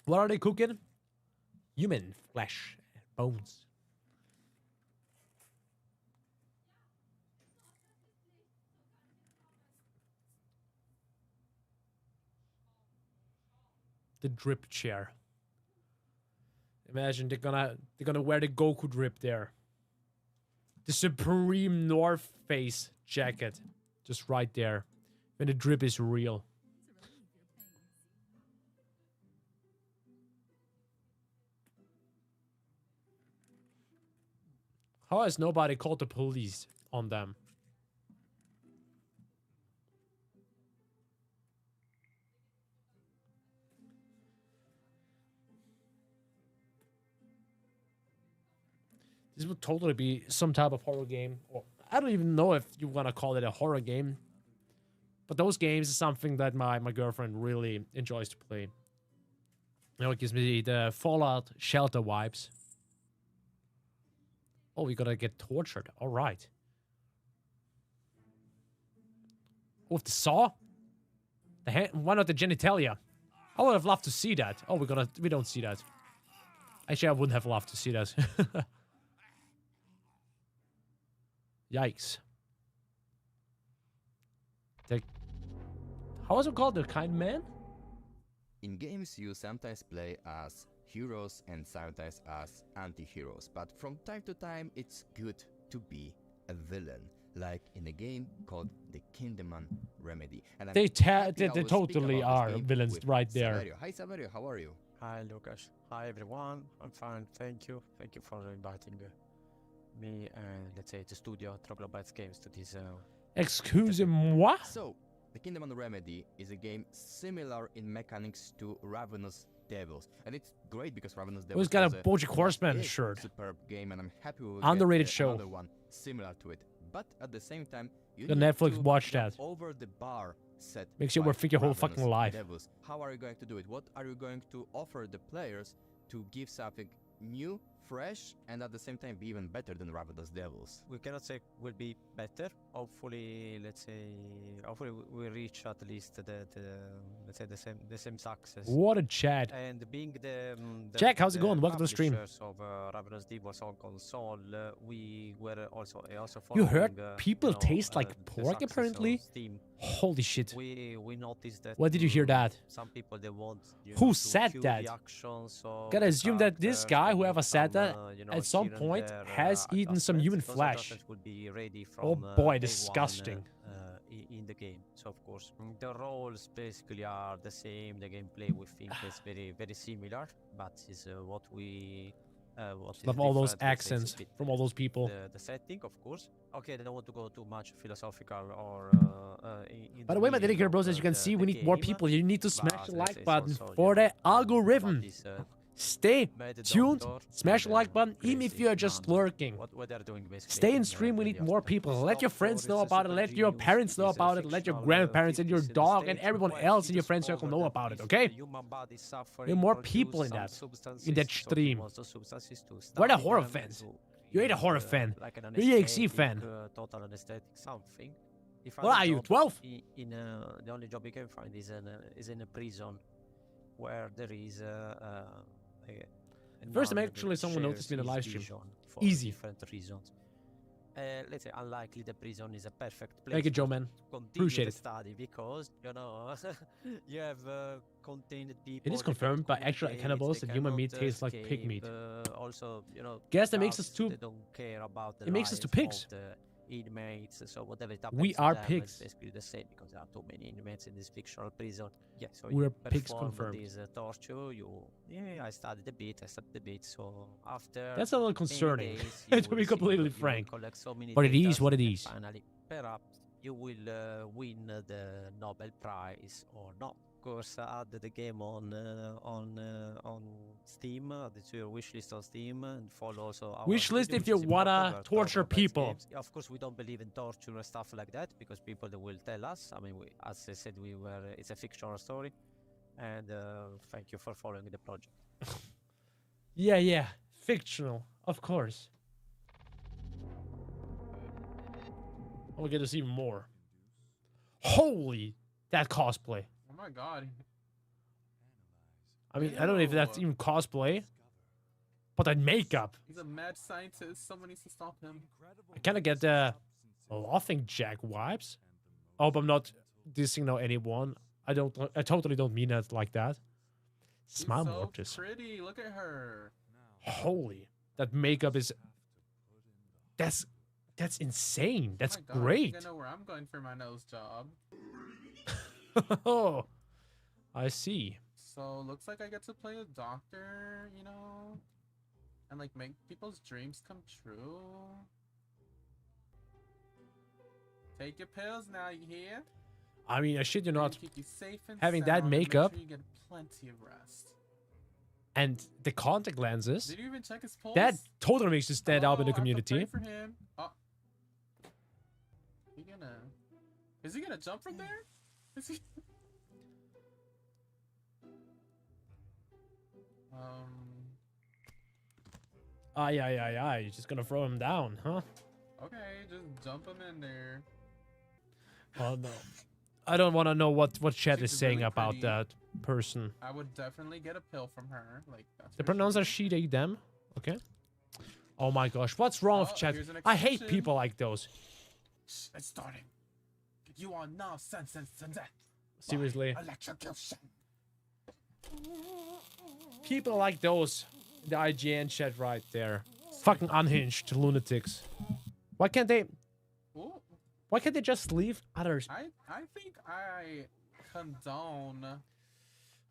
[SPEAKER 1] What are they cooking? Human flesh and bones. The drip chair. Imagine they're gonna wear the Goku drip there. The Supreme North Face jacket. Just right there. When the drip is real. How has nobody called the police on them? This would totally be some type of horror game. Or I don't even know if you want to call it a horror game. But those games is something that my girlfriend really enjoys to play. You know, it gives me the Fallout Shelter vibes. Oh, we gotta get tortured. All right. Oh, the saw? The hand? Why not the genitalia? I would have loved to see that. Oh, we don't see that. Actually, I wouldn't have loved to see that. Yikes. How is it called? The Kind Man?
[SPEAKER 8] In games, you sometimes play as heroes and sometimes as anti-heroes, but from time to time, it's good to be a villain, like in a game called The Kingdom Remedy. And
[SPEAKER 1] They totally are villains right there.
[SPEAKER 8] Saverio. Hi Saverio, how are you?
[SPEAKER 11] Hi Lucas. Hi everyone. I'm fine. Thank you. Thank you for inviting me and let's say the studio Troglobites Games to this.
[SPEAKER 1] Excusez-moi?
[SPEAKER 8] So, The Kingdom Remedy is a game similar in mechanics to Ravenous Devils, and it's great because Ravenous Devils
[SPEAKER 1] Who's got a
[SPEAKER 8] was
[SPEAKER 1] Bojack Horseman
[SPEAKER 8] big,
[SPEAKER 1] shirt?
[SPEAKER 8] Superb game, and I'm happy we'll
[SPEAKER 1] Underrated
[SPEAKER 8] get
[SPEAKER 1] show.
[SPEAKER 8] another one similar to it. But at the same time, you
[SPEAKER 1] The
[SPEAKER 8] need
[SPEAKER 1] Netflix
[SPEAKER 8] to
[SPEAKER 1] watch
[SPEAKER 8] jump
[SPEAKER 1] that.
[SPEAKER 8] over the bar set.
[SPEAKER 1] Makes you
[SPEAKER 8] by
[SPEAKER 1] overthink your whole
[SPEAKER 8] Ravenous
[SPEAKER 1] fucking life.
[SPEAKER 8] Devils. How are you going to do it? What are you going to offer the players to give something new, fresh, and at the same time be even better than Ravenous Devils?
[SPEAKER 11] We cannot say will be better. Hopefully, let's say, hopefully we reach at least the let's say the same success.
[SPEAKER 1] What a chat.
[SPEAKER 11] And being the
[SPEAKER 1] Jack, how's it going? Welcome to the stream.
[SPEAKER 11] publishers of Ravenous Devils on console, we were also
[SPEAKER 1] You
[SPEAKER 11] following,
[SPEAKER 1] heard people
[SPEAKER 11] you know,
[SPEAKER 1] taste like
[SPEAKER 11] the
[SPEAKER 1] pork
[SPEAKER 11] success
[SPEAKER 1] apparently?
[SPEAKER 11] of Steam.
[SPEAKER 1] Holy shit.
[SPEAKER 11] We noticed that.
[SPEAKER 1] Where did you hear that?
[SPEAKER 11] Some people they want.
[SPEAKER 1] Who
[SPEAKER 11] to
[SPEAKER 1] said
[SPEAKER 11] cue
[SPEAKER 1] that?
[SPEAKER 11] the actions of
[SPEAKER 1] Gotta
[SPEAKER 11] the
[SPEAKER 1] assume that this
[SPEAKER 11] characters,
[SPEAKER 1] guy,
[SPEAKER 11] and
[SPEAKER 1] whoever said
[SPEAKER 11] some,
[SPEAKER 1] that,
[SPEAKER 11] you know,
[SPEAKER 1] at some
[SPEAKER 11] here and
[SPEAKER 1] point
[SPEAKER 11] there,
[SPEAKER 1] has eaten some human
[SPEAKER 11] adjustments. Those
[SPEAKER 1] flesh.
[SPEAKER 11] adjustments will be ready
[SPEAKER 1] Oh
[SPEAKER 11] from,
[SPEAKER 1] boy,
[SPEAKER 11] day
[SPEAKER 1] disgusting.
[SPEAKER 11] one, in the game. So of course the roles basically are the same. The gameplay we think is very similar, but is what we what is
[SPEAKER 1] Love all those
[SPEAKER 11] different, let's say, is a
[SPEAKER 1] accents
[SPEAKER 11] bit
[SPEAKER 1] from all those people.
[SPEAKER 11] the setting, of course. Okay, they don't want to go too much philosophical or in
[SPEAKER 1] By the way, my
[SPEAKER 11] meaning
[SPEAKER 1] dedicated
[SPEAKER 11] of,
[SPEAKER 1] bros, as you can see, we need more
[SPEAKER 11] game,
[SPEAKER 1] people. You need to
[SPEAKER 11] but
[SPEAKER 1] smash the
[SPEAKER 11] let's
[SPEAKER 1] like
[SPEAKER 11] say it's
[SPEAKER 1] button
[SPEAKER 11] also,
[SPEAKER 1] for
[SPEAKER 11] you know,
[SPEAKER 1] the algorithm.
[SPEAKER 11] this,
[SPEAKER 1] Stay
[SPEAKER 11] made the
[SPEAKER 1] tuned,
[SPEAKER 11] doctor
[SPEAKER 1] smash the
[SPEAKER 11] and,
[SPEAKER 1] like button, even if
[SPEAKER 11] crazy
[SPEAKER 1] you're just
[SPEAKER 11] man.
[SPEAKER 1] lurking.
[SPEAKER 11] What they're doing basically
[SPEAKER 1] Stay in
[SPEAKER 11] in
[SPEAKER 1] stream, we
[SPEAKER 11] the
[SPEAKER 1] need more people. Let your friends know
[SPEAKER 11] is a
[SPEAKER 1] about it,
[SPEAKER 11] super
[SPEAKER 1] let your
[SPEAKER 11] genius,
[SPEAKER 1] parents know
[SPEAKER 11] is a
[SPEAKER 1] about it, let your
[SPEAKER 11] fictional,
[SPEAKER 1] grandparents and your
[SPEAKER 11] fictitious
[SPEAKER 1] dog and
[SPEAKER 11] stage
[SPEAKER 1] everyone
[SPEAKER 11] where
[SPEAKER 1] else
[SPEAKER 11] he
[SPEAKER 1] in your friend
[SPEAKER 11] discovered
[SPEAKER 1] circle know
[SPEAKER 11] that
[SPEAKER 1] about it,
[SPEAKER 11] if
[SPEAKER 1] okay?
[SPEAKER 11] the human body
[SPEAKER 1] There
[SPEAKER 11] suffering
[SPEAKER 1] are more
[SPEAKER 11] produce
[SPEAKER 1] people in
[SPEAKER 11] some
[SPEAKER 1] that
[SPEAKER 11] substances,
[SPEAKER 1] stream.
[SPEAKER 11] So he wants those substances to
[SPEAKER 1] We're the
[SPEAKER 11] study
[SPEAKER 1] horror
[SPEAKER 11] them
[SPEAKER 1] fans.
[SPEAKER 11] to
[SPEAKER 1] You ain't a
[SPEAKER 11] create,
[SPEAKER 1] horror fan.
[SPEAKER 11] like an
[SPEAKER 1] You're a EXE
[SPEAKER 11] anesthetic,
[SPEAKER 1] fan.
[SPEAKER 11] total anesthetic something. If
[SPEAKER 1] What are you, 12?
[SPEAKER 11] In the only job you can find is in a prison where there is a
[SPEAKER 1] First time
[SPEAKER 11] nun
[SPEAKER 1] actually
[SPEAKER 11] that
[SPEAKER 1] someone noticed me in the
[SPEAKER 11] shares
[SPEAKER 1] live
[SPEAKER 11] his
[SPEAKER 1] stream.
[SPEAKER 11] vision for
[SPEAKER 1] Easy.
[SPEAKER 11] different reasons. Let's say unlikely the prison is a perfect place
[SPEAKER 1] Thank you, Joe,
[SPEAKER 11] to
[SPEAKER 1] man.
[SPEAKER 11] continue
[SPEAKER 1] Appreciate
[SPEAKER 11] the
[SPEAKER 1] it.
[SPEAKER 11] study because you know you have contained people.
[SPEAKER 1] It is
[SPEAKER 11] that
[SPEAKER 1] confirmed by
[SPEAKER 11] cannot
[SPEAKER 1] actual
[SPEAKER 11] communicate,
[SPEAKER 1] cannibals
[SPEAKER 11] they
[SPEAKER 1] that human meat
[SPEAKER 11] cannot
[SPEAKER 1] tastes like pig
[SPEAKER 11] escape,
[SPEAKER 1] meat.
[SPEAKER 11] Also, you know,
[SPEAKER 1] Guess that makes us
[SPEAKER 11] guards,
[SPEAKER 1] too-
[SPEAKER 11] They don't care about the
[SPEAKER 1] it makes us two
[SPEAKER 11] life
[SPEAKER 1] pigs.
[SPEAKER 11] of the inmates. So whatever it happens
[SPEAKER 1] We
[SPEAKER 11] to
[SPEAKER 1] are
[SPEAKER 11] them,
[SPEAKER 1] pigs.
[SPEAKER 11] It's basically the same because there are too many inmates in this fictional prison. Yeah, so
[SPEAKER 1] We're
[SPEAKER 11] you
[SPEAKER 1] pigs
[SPEAKER 11] perform
[SPEAKER 1] confirmed.
[SPEAKER 11] this torture. I studied a bit. So after
[SPEAKER 1] That's a little
[SPEAKER 11] many
[SPEAKER 1] concerning,
[SPEAKER 11] days, you
[SPEAKER 1] to
[SPEAKER 11] will
[SPEAKER 1] be
[SPEAKER 11] see,
[SPEAKER 1] completely
[SPEAKER 11] you will
[SPEAKER 1] frank.
[SPEAKER 11] collect so many
[SPEAKER 1] But it is
[SPEAKER 11] datas,
[SPEAKER 1] what it
[SPEAKER 11] and
[SPEAKER 1] is.
[SPEAKER 11] finally, perhaps you will win the Nobel Prize or not. Of course, add the game on Steam, add it to your wishlist on Steam, and follow also our
[SPEAKER 1] Wishlist
[SPEAKER 11] video,
[SPEAKER 1] if
[SPEAKER 11] which
[SPEAKER 1] you
[SPEAKER 11] is
[SPEAKER 1] wanna
[SPEAKER 11] important. We're
[SPEAKER 1] torture
[SPEAKER 11] talking about
[SPEAKER 1] people.
[SPEAKER 11] games. Yeah, of course, we don't believe in torture and stuff like that because people they will tell us. I mean, as I said, it's a fictional story, and thank you for following the project.
[SPEAKER 1] Yeah, fictional, of course. We'll get to see more. Holy That cosplay.
[SPEAKER 13] Oh my god.
[SPEAKER 1] I mean, I don't know if that's even cosplay. But that makeup.
[SPEAKER 13] He's a mad scientist. Someone needs to stop him.
[SPEAKER 1] I kind of get the laughing Jack vibes. Oh, but I'm not dissing now anyone. I totally don't mean it like that. Smile more, just
[SPEAKER 13] pretty. Look at her.
[SPEAKER 1] Holy, that makeup is. That's insane. That's
[SPEAKER 13] oh my God,
[SPEAKER 1] great.
[SPEAKER 13] I think I know where I'm going for my nose job.
[SPEAKER 1] Oh, I see.
[SPEAKER 13] So looks like I get to play a doctor, you know, and like make people's dreams come true. Take your pills now, you hear?
[SPEAKER 1] I mean, I shit you not.
[SPEAKER 13] Keep you safe and
[SPEAKER 1] Having that
[SPEAKER 13] sound and make
[SPEAKER 1] makeup
[SPEAKER 13] sure you get plenty of rest.
[SPEAKER 1] and the contact lenses.
[SPEAKER 13] Did you even check his pulse?
[SPEAKER 1] That totally makes you stand out in the
[SPEAKER 13] I have to
[SPEAKER 1] community.
[SPEAKER 13] pray for him. Oh. Is he gonna jump from there? Is he?
[SPEAKER 1] Aye. You're just gonna throw him down, huh?
[SPEAKER 13] Okay, just jump him in there.
[SPEAKER 1] Oh no. I don't want to know what chat is
[SPEAKER 13] She's
[SPEAKER 1] saying
[SPEAKER 13] really
[SPEAKER 1] about
[SPEAKER 13] pretty.
[SPEAKER 1] that person.
[SPEAKER 13] I would definitely get a pill from her. Like that's
[SPEAKER 1] The pronouns are she, they, them. Okay. Oh my gosh, what's wrong with chat?
[SPEAKER 13] here's an
[SPEAKER 1] I hate
[SPEAKER 13] exception.
[SPEAKER 1] people like those.
[SPEAKER 13] Shh, it's starting. You are now sentenced to death.
[SPEAKER 1] Seriously.
[SPEAKER 13] Electrocution.
[SPEAKER 1] People like those. The IGN chat right there. Fucking unhinged lunatics. Why can't they?
[SPEAKER 13] Ooh.
[SPEAKER 1] Why can't they just leave others?
[SPEAKER 13] I think I condone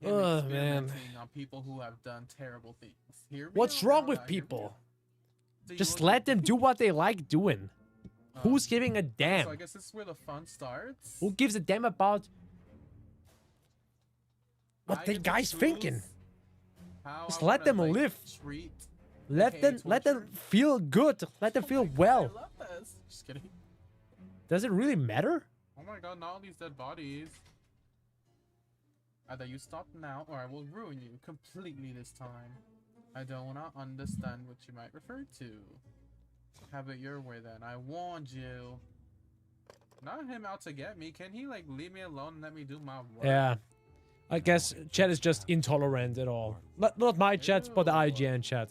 [SPEAKER 13] him
[SPEAKER 1] Oh man.
[SPEAKER 13] experimenting on people who have done terrible things. Hear me
[SPEAKER 1] What's
[SPEAKER 13] out,
[SPEAKER 1] wrong
[SPEAKER 13] hear
[SPEAKER 1] with
[SPEAKER 13] me
[SPEAKER 1] people?
[SPEAKER 13] out. Do you
[SPEAKER 1] Just
[SPEAKER 13] look-
[SPEAKER 1] let them do what they like doing. Who's giving a damn?
[SPEAKER 13] So I guess this is where the fun starts.
[SPEAKER 1] Who gives a damn about what
[SPEAKER 13] I
[SPEAKER 1] the
[SPEAKER 13] get to
[SPEAKER 1] guy's
[SPEAKER 13] choose
[SPEAKER 1] thinking?
[SPEAKER 13] how
[SPEAKER 1] Just
[SPEAKER 13] I
[SPEAKER 1] let
[SPEAKER 13] wanna,
[SPEAKER 1] them
[SPEAKER 13] like,
[SPEAKER 1] live.
[SPEAKER 13] treat
[SPEAKER 1] Let
[SPEAKER 13] aka
[SPEAKER 1] them feel good. Let them feel well.
[SPEAKER 13] I love this. Just kidding.
[SPEAKER 1] Does it really matter?
[SPEAKER 13] Oh my god, not all these dead bodies. Either you stop now or I will ruin you completely this time. I don't wanna understand what you might refer to. Have it your way then. I warned you. Not him out to get me. Can he like leave me alone and let me do my work?
[SPEAKER 1] Yeah. I guess chat is just intolerant at all. Not my chat, but the IGN chat.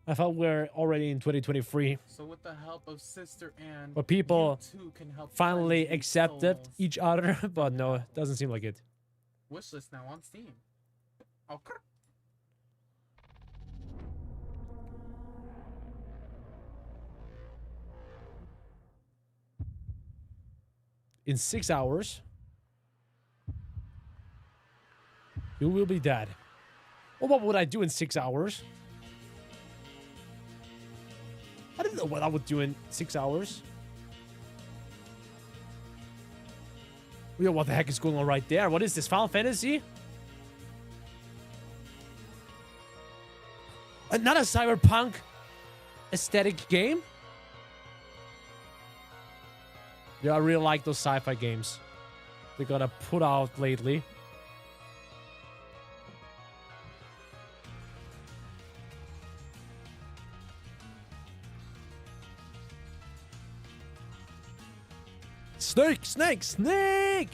[SPEAKER 1] I thought we're already in 2023.
[SPEAKER 13] So with the help of Sister Anne,
[SPEAKER 1] Where people
[SPEAKER 13] you too can help
[SPEAKER 1] finally
[SPEAKER 13] cleanse these
[SPEAKER 1] accepted
[SPEAKER 13] souls.
[SPEAKER 1] each other, but no, it doesn't seem like it.
[SPEAKER 13] Wishlist now on Steam. Oh, crap.
[SPEAKER 1] In 6 hours, you will be dead. Well, what would I do in 6 hours? I don't know what I would do in 6 hours. Yo, what the heck is going on right there? What is this, Final Fantasy? Another cyberpunk aesthetic game? Yeah, I really like those sci-fi games they gotta put out lately. Snake!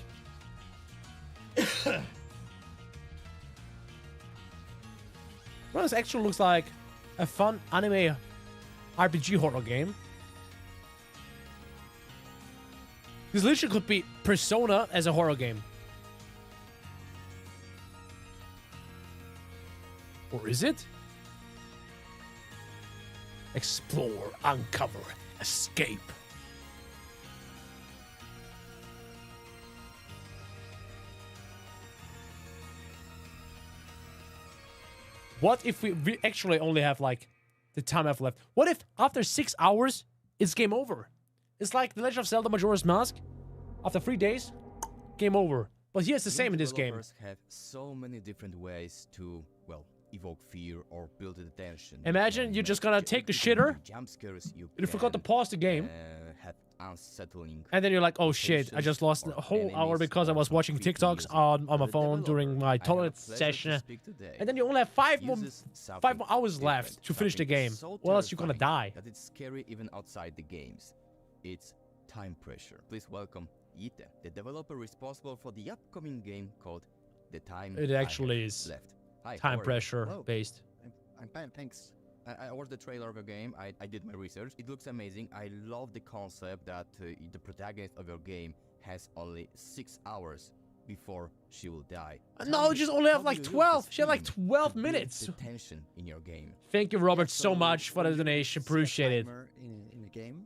[SPEAKER 1] Well, this actually looks like a fun anime RPG horror game. This literally could be Persona as a horror game. Or is it? Explore, uncover, escape. What if we actually only have like the time I've left? What if after 6 hours it's game over? It's like The Legend of Zelda Majora's Mask. After 3 days, game over. But here's the same in this game.
[SPEAKER 8] Developers have so many different ways to, well, evoke fear or build the tension.
[SPEAKER 1] Imagine you're just gonna take a shitter.
[SPEAKER 8] Jump scares you
[SPEAKER 1] You forgot to pause the game.
[SPEAKER 8] have unsettling.
[SPEAKER 1] And then you're like, oh shit, I just lost a whole hour because I was watching TikToks on my phone during my toilet session. And then you only have five more hours left to finish the game. Or else you're gonna die.
[SPEAKER 8] That it's scary even outside the games. it's time pressure. Please welcome Ite, the developer responsible for the upcoming game called The Time
[SPEAKER 1] It
[SPEAKER 8] I
[SPEAKER 1] actually
[SPEAKER 8] Have
[SPEAKER 1] is
[SPEAKER 8] Left. Hi,
[SPEAKER 1] time
[SPEAKER 8] how are you?
[SPEAKER 1] pressure
[SPEAKER 8] Hello.
[SPEAKER 1] based.
[SPEAKER 8] I'm fine, thanks. I watched the trailer of your game. I did my research. It looks amazing. I love the concept that the protagonist of your game has only 6 hours before she will die.
[SPEAKER 1] No, just only have
[SPEAKER 8] How
[SPEAKER 1] like
[SPEAKER 8] do you use
[SPEAKER 1] 12.
[SPEAKER 8] this
[SPEAKER 1] She had like
[SPEAKER 8] theme
[SPEAKER 1] 12
[SPEAKER 8] to build
[SPEAKER 1] minutes.
[SPEAKER 8] the tension in your game.
[SPEAKER 1] Thank you, Robert,
[SPEAKER 5] Yeah,
[SPEAKER 1] so much for the
[SPEAKER 5] when you
[SPEAKER 1] donation.
[SPEAKER 5] set a
[SPEAKER 1] Appreciate it.
[SPEAKER 5] timer in a game,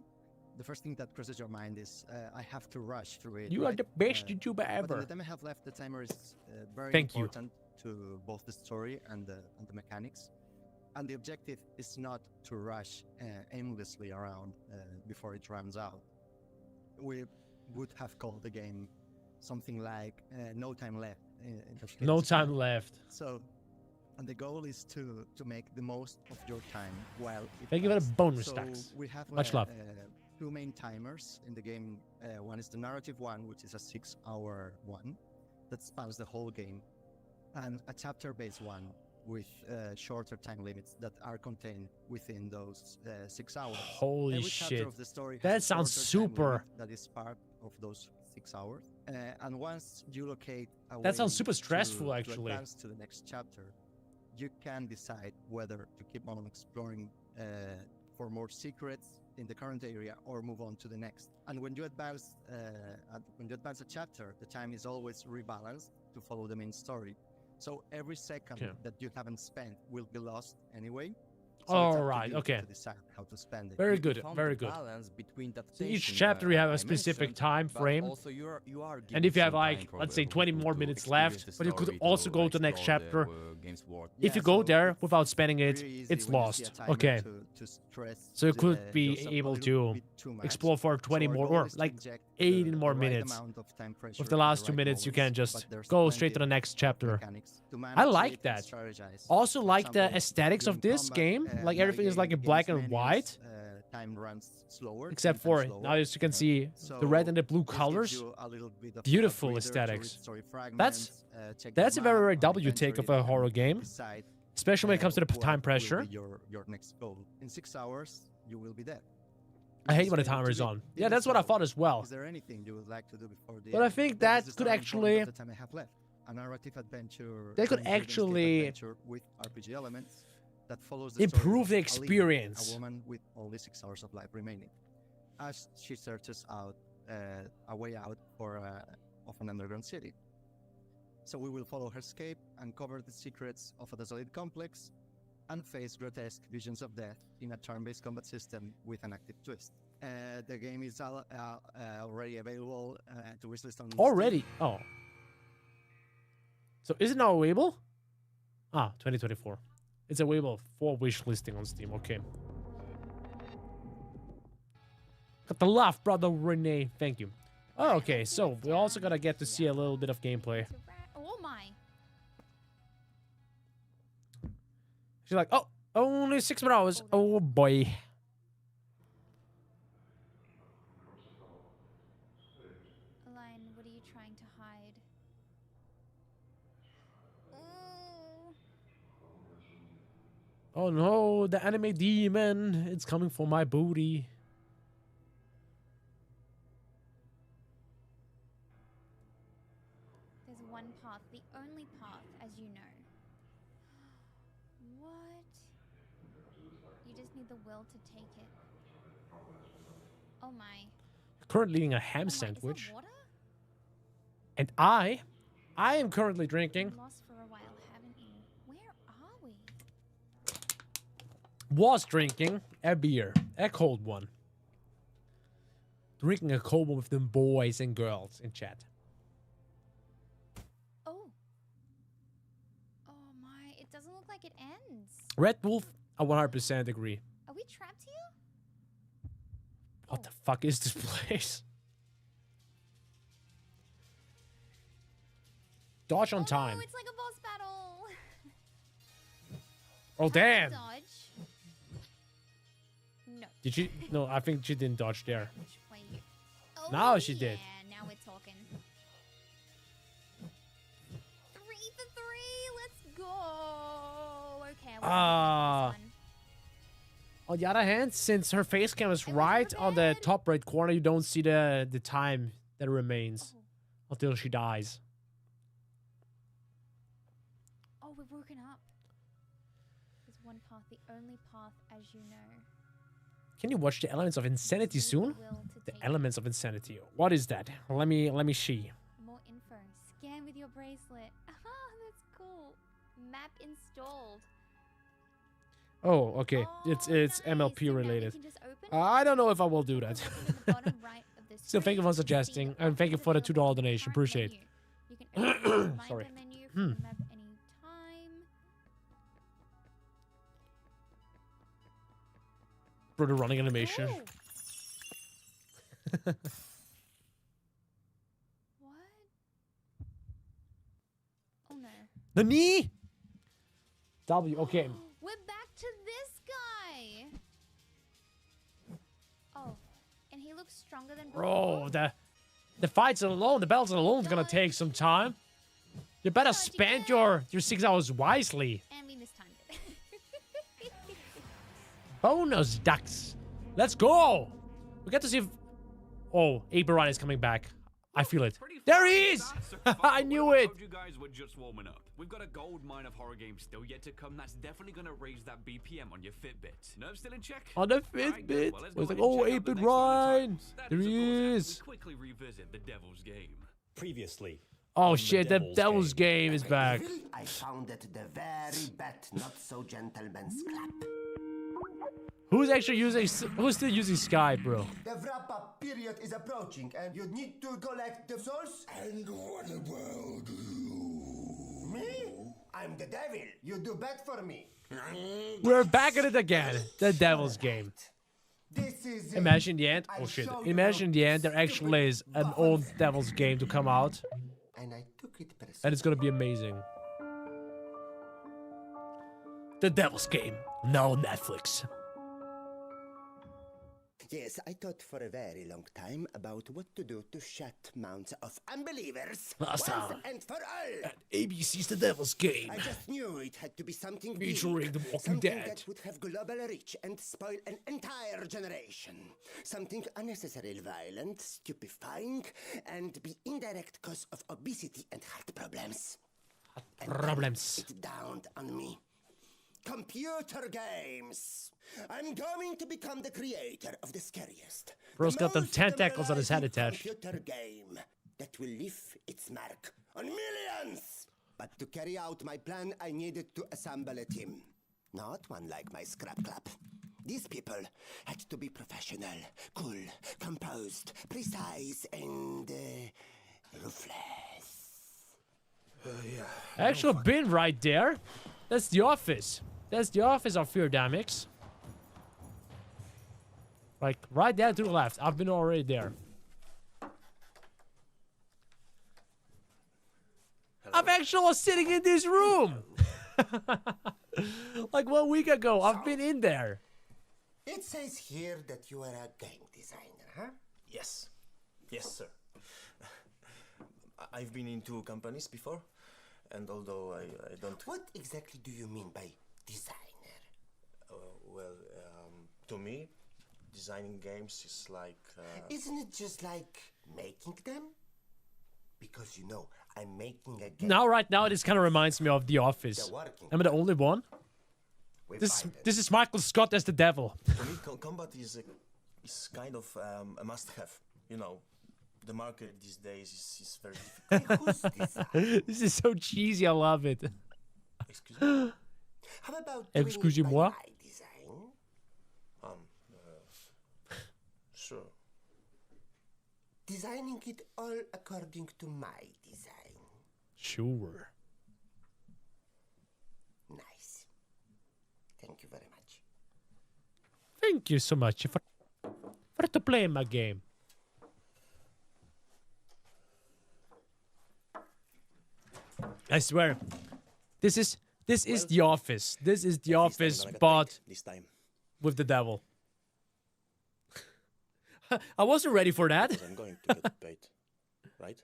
[SPEAKER 5] the first thing that crosses your mind is, I have to rush through it.
[SPEAKER 1] You are
[SPEAKER 5] right?
[SPEAKER 1] the best YouTuber
[SPEAKER 5] But in
[SPEAKER 1] ever.
[SPEAKER 5] the time I have left, the timer is very
[SPEAKER 1] Thank you.
[SPEAKER 5] important to both the story and the mechanics. And the objective is not to rush aimlessly around before it runs out. We would have called the game something like No Time Left.
[SPEAKER 1] No time left.
[SPEAKER 5] So, and the goal is to make the most of your time while it
[SPEAKER 1] Thank you for the
[SPEAKER 5] lasts.
[SPEAKER 1] bonus
[SPEAKER 5] So
[SPEAKER 1] stacks.
[SPEAKER 5] we have
[SPEAKER 1] Much love.
[SPEAKER 5] two main timers in the game. One is the narrative one, which is a 6-hour one that spans the whole game, and a chapter-based one with shorter time limits that are contained within those 6 hours.
[SPEAKER 1] Holy
[SPEAKER 5] Every chapter
[SPEAKER 1] shit.
[SPEAKER 5] of the story
[SPEAKER 1] That
[SPEAKER 5] has a
[SPEAKER 1] sounds
[SPEAKER 5] shorter time
[SPEAKER 1] super.
[SPEAKER 5] limit that is part of those 6 hours. And once you locate a
[SPEAKER 1] That sounds
[SPEAKER 5] way
[SPEAKER 1] super stressful,
[SPEAKER 5] to
[SPEAKER 1] actually.
[SPEAKER 5] advance to the next chapter, you can decide whether to keep on exploring for more secrets in the current area or move on to the next. And when you advance a chapter, the time is always rebalanced to follow the main story. So every second
[SPEAKER 1] Okay.
[SPEAKER 5] that you haven't spent will be lost anyway. So it's up to
[SPEAKER 1] Alright,
[SPEAKER 5] you
[SPEAKER 1] okay.
[SPEAKER 5] to decide how to spend it.
[SPEAKER 1] Very
[SPEAKER 8] You
[SPEAKER 1] good,
[SPEAKER 8] found
[SPEAKER 1] very
[SPEAKER 8] the
[SPEAKER 1] good.
[SPEAKER 8] balance between that
[SPEAKER 1] So each
[SPEAKER 8] tension,
[SPEAKER 1] chapter you have
[SPEAKER 8] I
[SPEAKER 1] a specific
[SPEAKER 8] mentioned,
[SPEAKER 1] time
[SPEAKER 8] but
[SPEAKER 1] frame.
[SPEAKER 8] also you are
[SPEAKER 1] And
[SPEAKER 8] given
[SPEAKER 1] if you have
[SPEAKER 8] some time
[SPEAKER 1] like,
[SPEAKER 8] for
[SPEAKER 1] let's
[SPEAKER 8] the-
[SPEAKER 1] say 20 more
[SPEAKER 8] to
[SPEAKER 1] minutes
[SPEAKER 8] experience
[SPEAKER 1] left,
[SPEAKER 8] the
[SPEAKER 1] but you could
[SPEAKER 8] story,
[SPEAKER 1] also
[SPEAKER 8] to
[SPEAKER 1] go to the next
[SPEAKER 8] explore
[SPEAKER 1] chapter.
[SPEAKER 8] game's world.
[SPEAKER 1] If you
[SPEAKER 5] Yeah,
[SPEAKER 1] go
[SPEAKER 5] so
[SPEAKER 1] there
[SPEAKER 5] it's
[SPEAKER 1] without spending it,
[SPEAKER 5] really easy
[SPEAKER 1] it's
[SPEAKER 5] when you see a
[SPEAKER 1] lost.
[SPEAKER 5] timer
[SPEAKER 1] Okay.
[SPEAKER 5] to stress
[SPEAKER 1] So you could
[SPEAKER 5] yourself
[SPEAKER 1] be
[SPEAKER 5] a
[SPEAKER 1] able
[SPEAKER 5] little
[SPEAKER 1] to
[SPEAKER 5] bit too much.
[SPEAKER 1] explore for 20
[SPEAKER 5] So our
[SPEAKER 1] more
[SPEAKER 5] goal
[SPEAKER 1] or
[SPEAKER 5] is to
[SPEAKER 1] like
[SPEAKER 5] inject
[SPEAKER 1] 18
[SPEAKER 5] the
[SPEAKER 1] more
[SPEAKER 5] right
[SPEAKER 1] minutes.
[SPEAKER 5] amount of time pressure
[SPEAKER 1] With the
[SPEAKER 5] at
[SPEAKER 1] last
[SPEAKER 5] right
[SPEAKER 1] 2 minutes, you can
[SPEAKER 5] moments,
[SPEAKER 1] just
[SPEAKER 5] but there's
[SPEAKER 1] go straight to
[SPEAKER 5] plenty
[SPEAKER 1] the next
[SPEAKER 5] of
[SPEAKER 1] chapter.
[SPEAKER 5] mechanics to
[SPEAKER 1] I
[SPEAKER 5] manage
[SPEAKER 1] like
[SPEAKER 5] it and
[SPEAKER 1] that.
[SPEAKER 5] strategize.
[SPEAKER 1] Also
[SPEAKER 5] For
[SPEAKER 1] like the
[SPEAKER 5] example,
[SPEAKER 1] aesthetics of
[SPEAKER 5] during
[SPEAKER 1] this
[SPEAKER 5] combat,
[SPEAKER 1] game. Like everything is like in
[SPEAKER 5] navigating
[SPEAKER 1] black
[SPEAKER 5] game's
[SPEAKER 1] and
[SPEAKER 5] menus,
[SPEAKER 1] white.
[SPEAKER 5] Time runs slower.
[SPEAKER 1] Except
[SPEAKER 5] 10
[SPEAKER 1] for
[SPEAKER 5] times
[SPEAKER 1] now,
[SPEAKER 5] slower.
[SPEAKER 1] as you can see, the red and the blue
[SPEAKER 5] This gives
[SPEAKER 1] colors.
[SPEAKER 5] you a little bit of a
[SPEAKER 1] Beautiful
[SPEAKER 5] breather to read
[SPEAKER 1] aesthetics.
[SPEAKER 5] story
[SPEAKER 1] That's
[SPEAKER 5] fragments, check
[SPEAKER 1] that's
[SPEAKER 5] the
[SPEAKER 1] a very,
[SPEAKER 5] map,
[SPEAKER 1] very
[SPEAKER 5] and
[SPEAKER 1] W take of a
[SPEAKER 5] eventually
[SPEAKER 1] horror game.
[SPEAKER 5] decide,
[SPEAKER 1] Especially when it comes to the
[SPEAKER 5] what
[SPEAKER 1] time
[SPEAKER 5] will
[SPEAKER 1] pressure.
[SPEAKER 5] be your next goal. In 6 hours, you will be dead.
[SPEAKER 1] I hate
[SPEAKER 5] Which
[SPEAKER 1] when the
[SPEAKER 5] is
[SPEAKER 1] timer
[SPEAKER 5] to
[SPEAKER 1] is
[SPEAKER 5] be.
[SPEAKER 1] on. Yeah,
[SPEAKER 5] Even
[SPEAKER 1] that's what I
[SPEAKER 5] so,
[SPEAKER 1] thought as well.
[SPEAKER 5] Is there anything you would like to do before the
[SPEAKER 1] But I
[SPEAKER 5] end?
[SPEAKER 1] think
[SPEAKER 5] That is
[SPEAKER 1] that
[SPEAKER 5] the
[SPEAKER 1] could
[SPEAKER 5] starting point
[SPEAKER 1] actually-
[SPEAKER 5] of the time I have left. A narrative adventure.
[SPEAKER 1] They could
[SPEAKER 5] time-driven escape
[SPEAKER 1] actually
[SPEAKER 5] adventure with RPG elements that follows the story
[SPEAKER 1] improve
[SPEAKER 5] of
[SPEAKER 1] the
[SPEAKER 5] Ayla,
[SPEAKER 1] experience.
[SPEAKER 5] a woman with only 6 hours of life remaining, as she searches out a way out of an underground city. So we will follow her escape, uncover the secrets of a desolate complex, and face grotesque visions of death in a turn-based combat system with an active twist. The game is already available to wishlist on Steam.
[SPEAKER 1] Already? Oh. So is it now available? Ah, 2024. It's available for wish listing on Steam. Okay. Got the laugh, brother Renee. Thank you. Oh, okay. So we also gotta get to see a little bit of gameplay.
[SPEAKER 7] Oh my.
[SPEAKER 1] She's like, oh, only 6 more hours. Oh boy.
[SPEAKER 7] Aline, what are you trying to hide? Oh.
[SPEAKER 1] Oh no, the anime demon. It's coming for my booty.
[SPEAKER 7] There's one path, the only path, as you know. What? You just need the will to take it. Oh my.
[SPEAKER 1] Currently eating a ham
[SPEAKER 7] Oh my, is that
[SPEAKER 1] sandwich.
[SPEAKER 7] water?
[SPEAKER 1] And I am currently drinking.
[SPEAKER 7] Been lost for a while, haven't you? Where are we?
[SPEAKER 1] Was drinking a beer. A cold one. Drinking a cold one with them boys and girls in chat.
[SPEAKER 7] Oh. Oh my, it doesn't look like it ends.
[SPEAKER 1] Red Wolf, I 100% agree.
[SPEAKER 7] Are we trapped here?
[SPEAKER 1] What the fuck is this place? Dodge on time.
[SPEAKER 7] Oh, it's like a boss battle.
[SPEAKER 1] Oh, damn.
[SPEAKER 7] Dodge. No.
[SPEAKER 1] Did she? No, I think she didn't dodge there.
[SPEAKER 7] Wait. Oh,
[SPEAKER 1] Now she did.
[SPEAKER 7] Yeah, now we're talking. 3 for 3. Let's go. Okay. I wasn't
[SPEAKER 1] Ah.
[SPEAKER 7] this one.
[SPEAKER 1] On the other hand, since her face cam is right on the top right corner, you don't see the time that remains until she dies.
[SPEAKER 7] Oh, we've woken up. There's one path, the only path, as you know.
[SPEAKER 1] Can you watch the Elements of Insanity soon? The Elements of Insanity. What is that? Let me see.
[SPEAKER 7] More info. Scan with your bracelet. Ah, that's cool. Map installed.
[SPEAKER 1] Oh, okay. It's MLP related. I don't know if I will do that. Still, thank you for suggesting, and thank you for the $2 donation. Appreciate it.
[SPEAKER 7] You can open the
[SPEAKER 1] Sorry.
[SPEAKER 7] menu from the map anytime.
[SPEAKER 1] For the running animation.
[SPEAKER 7] What? Oh no.
[SPEAKER 1] The knee. W. Okay.
[SPEAKER 7] We're back to this guy. Oh, and he looks stronger than before.
[SPEAKER 1] Bro, the fights alone, the battles alone is gonna take some time. You better spend your 6 hours wisely.
[SPEAKER 7] And we mistimed it.
[SPEAKER 1] Bonus ducks. Let's go. We get to see if... Oh, Aberon is coming back. I feel it. There he is! I knew it!
[SPEAKER 14] You guys were just warming up. We've got a gold mine of horror games still yet to come. That's definitely going to raise that BPM on your Fitbit. Nerves still in check?
[SPEAKER 1] On the Fitbit.
[SPEAKER 14] Well,
[SPEAKER 1] It's like, oh, 8-bit Ryan. There he is.
[SPEAKER 14] Quickly revisit the Devil's Game.
[SPEAKER 15] Previously.
[SPEAKER 1] Oh shit, the Devil's Game is back.
[SPEAKER 16] I founded the very bad, not so gentleman's club.
[SPEAKER 1] Who's actually using... Who's still using Skype, bro?
[SPEAKER 16] The wrap-up period is approaching, and you need to collect the souls. And what about you? Me? I'm the devil. You do bad for me.
[SPEAKER 1] We're back at it again. The Devil's Game.
[SPEAKER 16] This is
[SPEAKER 1] Imagine the end. Oh shit. Imagine the end. There actually is an old Devil's Game to come out.
[SPEAKER 16] And I took it personally.
[SPEAKER 1] And it's gonna be amazing. The Devil's Game. Now on Netflix.
[SPEAKER 16] Yes, I thought for a very long time about what to do to shut mouths of unbelievers
[SPEAKER 1] Last
[SPEAKER 16] once
[SPEAKER 1] time.
[SPEAKER 16] and for all.
[SPEAKER 1] At ABC's The Devil's Game.
[SPEAKER 16] I just knew it had to be something big,
[SPEAKER 1] Featuring The Walking
[SPEAKER 16] something
[SPEAKER 1] Dead.
[SPEAKER 16] that would have global reach and spoil an entire generation. Something unnecessarily violent, stupefying, and be indirect cause of obesity and heart problems.
[SPEAKER 1] Problems.
[SPEAKER 16] It dawned on me. Computer games. I'm going to become the creator of the scariest.
[SPEAKER 1] Bro's got them tentacles on his head attached.
[SPEAKER 16] Computer game that will leave its mark on millions. But to carry out my plan, I needed to assemble a team. Not one like my scrap club. These people had to be professional, cool, composed, precise, and ruthless.
[SPEAKER 1] Actually, been right there. That's the office. That's the office of Fear Dynamics. Like, right there to the left. I've been already there. I'm actually sitting in this room. Like 1 week ago, I've been in there.
[SPEAKER 16] It says here that you are a game designer, huh?
[SPEAKER 15] Yes. Yes, sir. I've been in 2 companies before, and although I don't...
[SPEAKER 16] What exactly do you mean by designer?
[SPEAKER 15] To me, designing games is like...
[SPEAKER 16] Isn't it just like making them? Because, you know, I'm making a game.
[SPEAKER 1] Now, right now, this kind of reminds me of The Office. Am I the only one? This is Michael Scott as the devil.
[SPEAKER 15] For me, combat is kind of a must-have. You know, the market these days is very difficult.
[SPEAKER 1] This is so cheesy, I love it.
[SPEAKER 15] Excuse me?
[SPEAKER 16] How about
[SPEAKER 1] Excusez-moi.
[SPEAKER 16] design?
[SPEAKER 15] Sure.
[SPEAKER 16] Designing it all according to my design.
[SPEAKER 1] Sure.
[SPEAKER 16] Nice. Thank you very much.
[SPEAKER 1] Thank you so much for to play my game. I swear, this is The Office. This is The Office, but with the devil. I wasn't ready for that.
[SPEAKER 15] I'm going to get paid, right?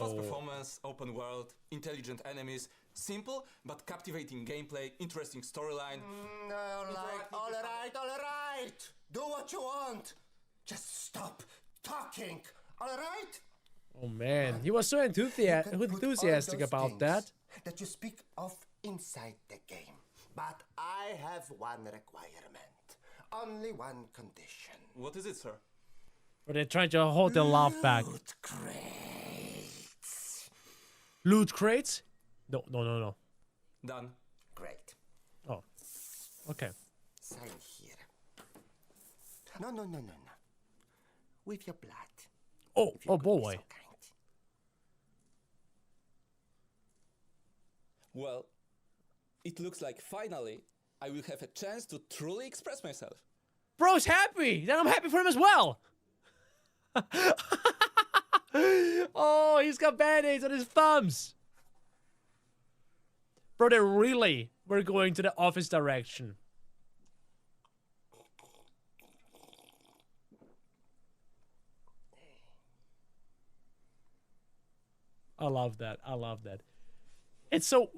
[SPEAKER 3] Fast performance, open world, intelligent enemies, simple but captivating gameplay, interesting storyline.
[SPEAKER 16] All right. Do what you want. Just stop talking. All right?
[SPEAKER 1] Oh man, he was so enthusiastic about that.
[SPEAKER 16] That you speak of inside the game. But I have one requirement. Only one condition.
[SPEAKER 3] What is it, sir?
[SPEAKER 1] But they're trying to hold their laugh back.
[SPEAKER 16] Loot crates.
[SPEAKER 1] Loot crates? No.
[SPEAKER 3] Done.
[SPEAKER 16] Great.
[SPEAKER 1] Oh. Okay.
[SPEAKER 16] Sign here. No. With your blood.
[SPEAKER 1] Oh boy.
[SPEAKER 3] Well, it looks like finally I will have a chance to truly express myself.
[SPEAKER 1] Bro's happy! Then I'm happy for him as well! Oh, he's got band-aids on his thumbs! Bro, we're going to the office direction. I love that. It's so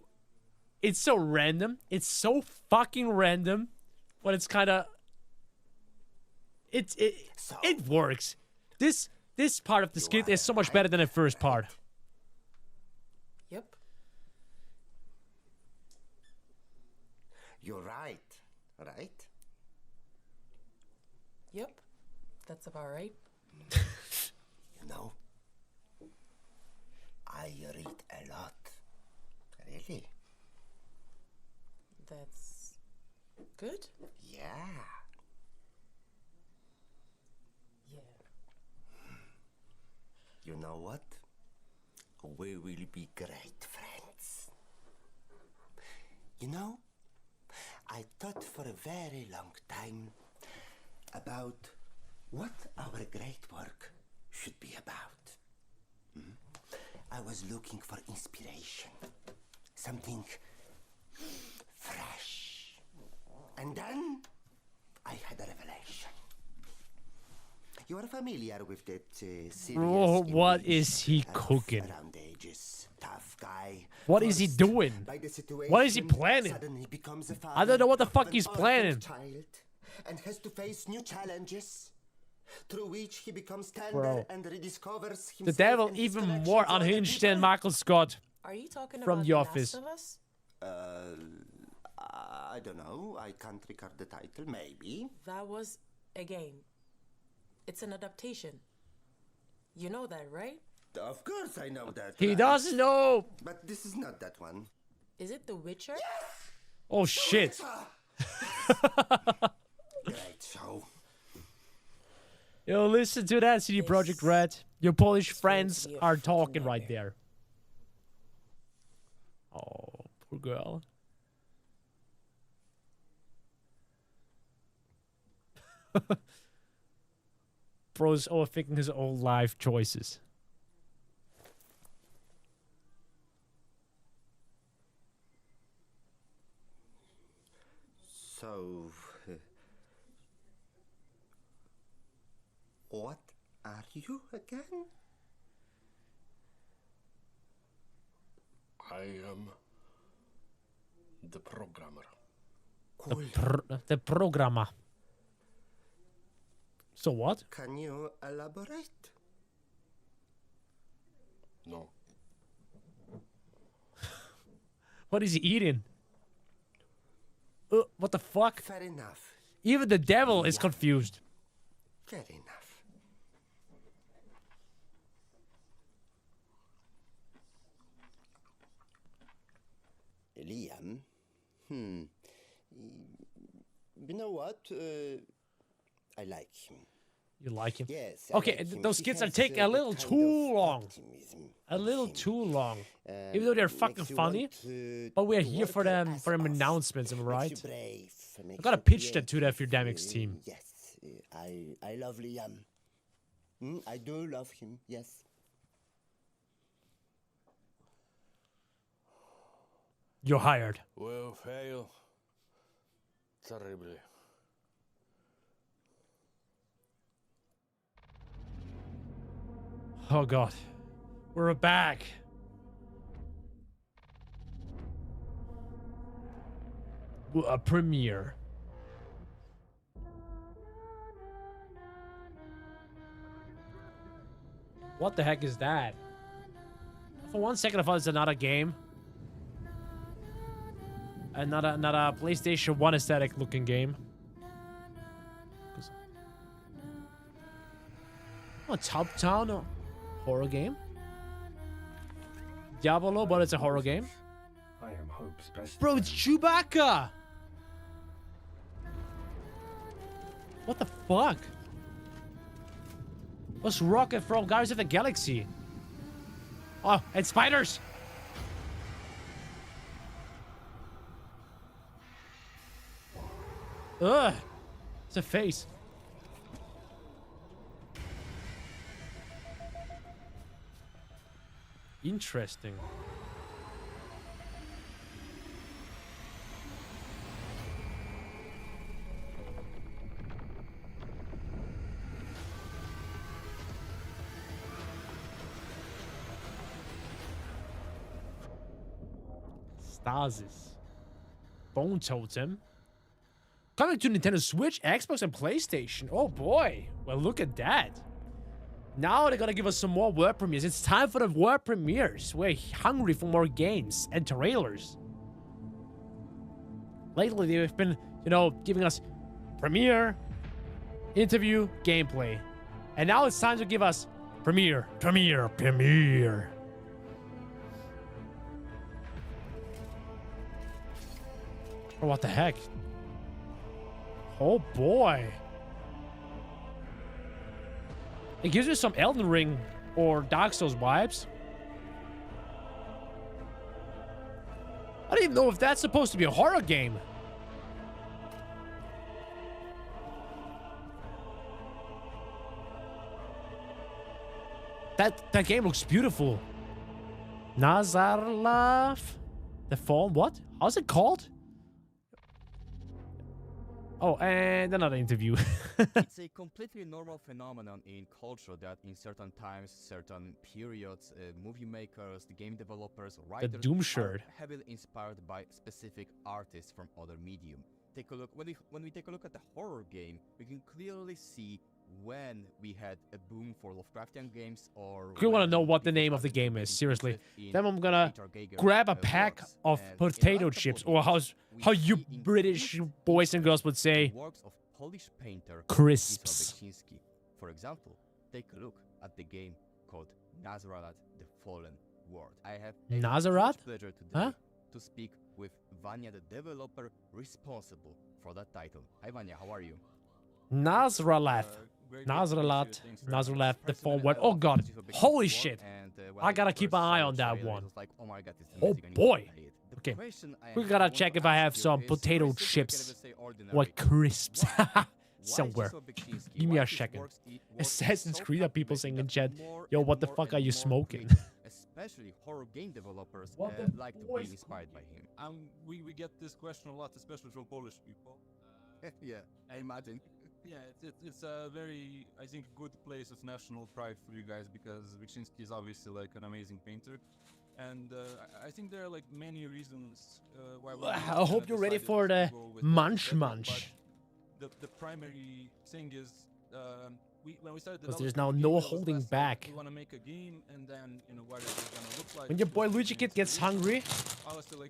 [SPEAKER 1] random. It's so fucking random, but it's kind of it works. This part of the skit is so much better than the first part.
[SPEAKER 16] Yep. You're right. Right?
[SPEAKER 24] Yep. That's about right.
[SPEAKER 16] You know, I read a lot. Really?
[SPEAKER 24] That's good.
[SPEAKER 16] Yeah. You know what? We will be great friends. You know, I thought for a very long time about what our great work should be about. I was looking for inspiration, something fresh. And then I had a revelation. You are familiar with that serious
[SPEAKER 1] What is he cooking?
[SPEAKER 16] around ages, tough guy.
[SPEAKER 1] What is he doing? What is he planning?
[SPEAKER 16] Suddenly becomes a
[SPEAKER 1] I don't know what the fuck
[SPEAKER 16] of
[SPEAKER 1] he's
[SPEAKER 16] an orphaned
[SPEAKER 1] planning.
[SPEAKER 16] child and has to face new challenges through which he becomes tender
[SPEAKER 1] Bro.
[SPEAKER 16] and rediscovers himself.
[SPEAKER 1] The devil
[SPEAKER 16] and his
[SPEAKER 1] even
[SPEAKER 16] connection
[SPEAKER 1] more
[SPEAKER 16] to other
[SPEAKER 1] unhinged
[SPEAKER 16] people.
[SPEAKER 1] than Michael Scott
[SPEAKER 24] Are you talking
[SPEAKER 1] from
[SPEAKER 24] about
[SPEAKER 1] The
[SPEAKER 24] Last
[SPEAKER 1] Office.
[SPEAKER 24] of Us?
[SPEAKER 16] I don't know. I can't record the title. Maybe.
[SPEAKER 24] That was a game. It's an adaptation. You know that, right?
[SPEAKER 16] Of course I know that.
[SPEAKER 1] He
[SPEAKER 16] right?
[SPEAKER 1] doesn't know.
[SPEAKER 16] But this is not that one.
[SPEAKER 24] Is it The Witcher?
[SPEAKER 1] Oh shit.
[SPEAKER 16] Great show.
[SPEAKER 1] Yo, listen to that, CD Projekt Red. Your Polish friends are talking right there. Oh, poor girl. Bro's overthinking his own life choices.
[SPEAKER 16] So, what are you again?
[SPEAKER 17] I am the programmer.
[SPEAKER 1] The programmer. So what?
[SPEAKER 16] Can you elaborate?
[SPEAKER 17] No.
[SPEAKER 1] What is he eating? What the fuck?
[SPEAKER 16] Fair enough.
[SPEAKER 1] Even the devil is confused.
[SPEAKER 16] Fair enough. Liam? You know what? I like him.
[SPEAKER 1] You like him?
[SPEAKER 16] Yes. I
[SPEAKER 1] Okay,
[SPEAKER 16] like him.
[SPEAKER 1] those
[SPEAKER 16] He
[SPEAKER 1] skits are
[SPEAKER 16] has,
[SPEAKER 1] taking a
[SPEAKER 16] that
[SPEAKER 1] little
[SPEAKER 16] kind
[SPEAKER 1] too
[SPEAKER 16] of
[SPEAKER 1] long.
[SPEAKER 16] optimism
[SPEAKER 1] A
[SPEAKER 16] of
[SPEAKER 1] little
[SPEAKER 16] him.
[SPEAKER 1] too long. Even though they're fucking
[SPEAKER 16] makes you
[SPEAKER 1] funny,
[SPEAKER 16] want to-
[SPEAKER 1] but we're
[SPEAKER 16] to
[SPEAKER 1] here
[SPEAKER 16] work
[SPEAKER 1] for
[SPEAKER 16] your
[SPEAKER 1] them
[SPEAKER 16] ass
[SPEAKER 1] for them
[SPEAKER 16] off.
[SPEAKER 1] announcements, am I
[SPEAKER 16] Makes
[SPEAKER 1] right?
[SPEAKER 16] you brave,
[SPEAKER 1] I
[SPEAKER 16] makes
[SPEAKER 1] gotta
[SPEAKER 16] you
[SPEAKER 1] pitch that to the
[SPEAKER 16] creative,
[SPEAKER 1] Epidemics team.
[SPEAKER 16] Yes, I love Liam. I do love him. Yes.
[SPEAKER 1] You're hired.
[SPEAKER 17] Will fail terribly.
[SPEAKER 1] Oh god. We're back. A premiere. What the heck is that? For one second, I thought it's another game. Another PlayStation 1 aesthetic looking game. Oh, Top Town, a horror game. Diablo, but it's a horror game.
[SPEAKER 17] I am Hope's best.
[SPEAKER 1] Bro, it's Chewbacca! What the fuck? What's Rocket from Guardians of the Galaxy? Oh, and spiders! Ugh! It's a face. Interesting. Stasis. Bone Totem. Coming to Nintendo Switch, Xbox, and PlayStation. Oh boy. Well, look at that. Now they're gonna give us some more world premieres. It's time for the world premieres. We're hungry for more games and trailers. Lately, they've been, you know, giving us premiere, interview, gameplay. And now it's time to give us premiere. Oh, what the heck? Oh boy. It gives me some Elden Ring or Dark Souls vibes. I don't even know if that's supposed to be a horror game. That game looks beautiful. Nazareth? The Fall? What? How's it called? Oh, and another interview.
[SPEAKER 8] It's a completely normal phenomenon in culture that in certain times, certain periods, movie makers, the game developers, writers
[SPEAKER 1] Doom shirt.
[SPEAKER 8] are heavily inspired by specific artists from other medium. Take a look when we take a look at the horror game, we can clearly see when we had a boom for Lovecraftian games or.
[SPEAKER 1] I want to know what the name of the game is. Seriously. Then I'm gonna grab a pack of potato chips, or how you British boys and girls would say,
[SPEAKER 8] works of Polish painter
[SPEAKER 1] crisps.
[SPEAKER 8] Luigikid. For example, take a look at the game called Nazareth: The Fallen World. I have a
[SPEAKER 1] Nazareth?
[SPEAKER 8] huge pleasure today
[SPEAKER 1] Huh?
[SPEAKER 8] to speak with Vanya, the developer responsible for that title. Hi Vanya, how are you?
[SPEAKER 1] Nazareth. Nazareth, the Fall World. Oh god. Holy shit. I gotta keep an eye on that one. Oh boy. Okay. We gotta check if I have some potato chips or crisps somewhere. Give me a second. Assassin's Creed are people saying in chat, yo, what the fuck are you smoking?
[SPEAKER 8] Especially horror game developers like to be inspired by him.
[SPEAKER 18] We get this question a lot, especially from Polish people.
[SPEAKER 8] Yeah, I imagine.
[SPEAKER 18] Yeah, it's a very, I think, good place of national pride for you guys, because Wyszynski is obviously like an amazing painter, and I think there are like many reasons why.
[SPEAKER 1] I hope you're ready for the munch.
[SPEAKER 18] The primary thing is when we started.
[SPEAKER 1] Because there's now no holding back.
[SPEAKER 18] We want to make a game, and then what is it gonna look like?
[SPEAKER 1] When your boy Luigikid gets hungry,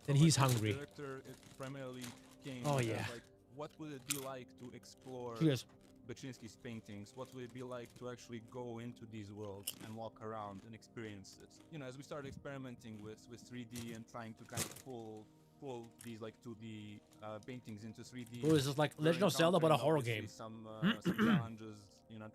[SPEAKER 1] then he's hungry.
[SPEAKER 18] It primarily came
[SPEAKER 1] Oh
[SPEAKER 18] as,
[SPEAKER 1] yeah.
[SPEAKER 18] like, what would it be like to explore Wyszynski's paintings? What would it be like to actually go into these worlds and walk around and experience this? As we started experimenting with 3D and trying to kind of pull these like 2D paintings into 3D.
[SPEAKER 1] Oh, this is like Legend of Zelda, but a horror game.
[SPEAKER 18] Some challenges,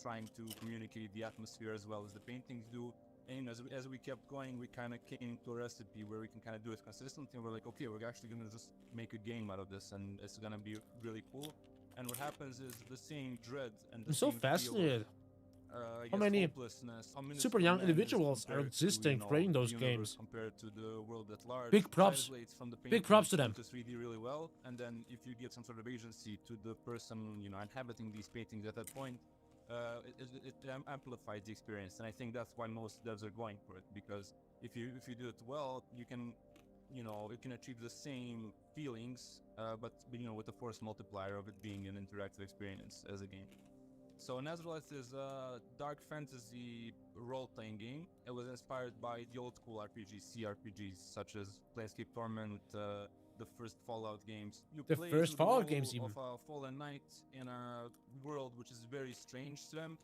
[SPEAKER 18] trying to communicate the atmosphere as well as the paintings do. And as we kept going, we kind of came to a recipe where we can kind of do it consistently. And we're like, okay, we're actually going to just make a game out of this, and it's going to be really cool. And what happens is the same dread and the
[SPEAKER 1] I'm so
[SPEAKER 18] same
[SPEAKER 1] fascinated.
[SPEAKER 18] How
[SPEAKER 1] many super young individuals are existing creating those games.
[SPEAKER 18] Compared to the world at large.
[SPEAKER 1] Big props. Big props to them.
[SPEAKER 18] To 3D really well, and then if you get some sort of agency to the person inhabiting these paintings at that point, it amplifies the experience, and I think that's why most devs are going for it, because if you do it well, you can achieve the same feelings, but with the force multiplier of it being an interactive experience as a game. So Nazareth is a dark fantasy role-playing game. It was inspired by the old school RPGs, CRPGs, such as Planescape Torment, the first Fallout games. You
[SPEAKER 1] The
[SPEAKER 18] play
[SPEAKER 1] first
[SPEAKER 18] through the
[SPEAKER 1] Fallout
[SPEAKER 18] role
[SPEAKER 1] games even.
[SPEAKER 18] of a fallen knight in a world which is very strange to them,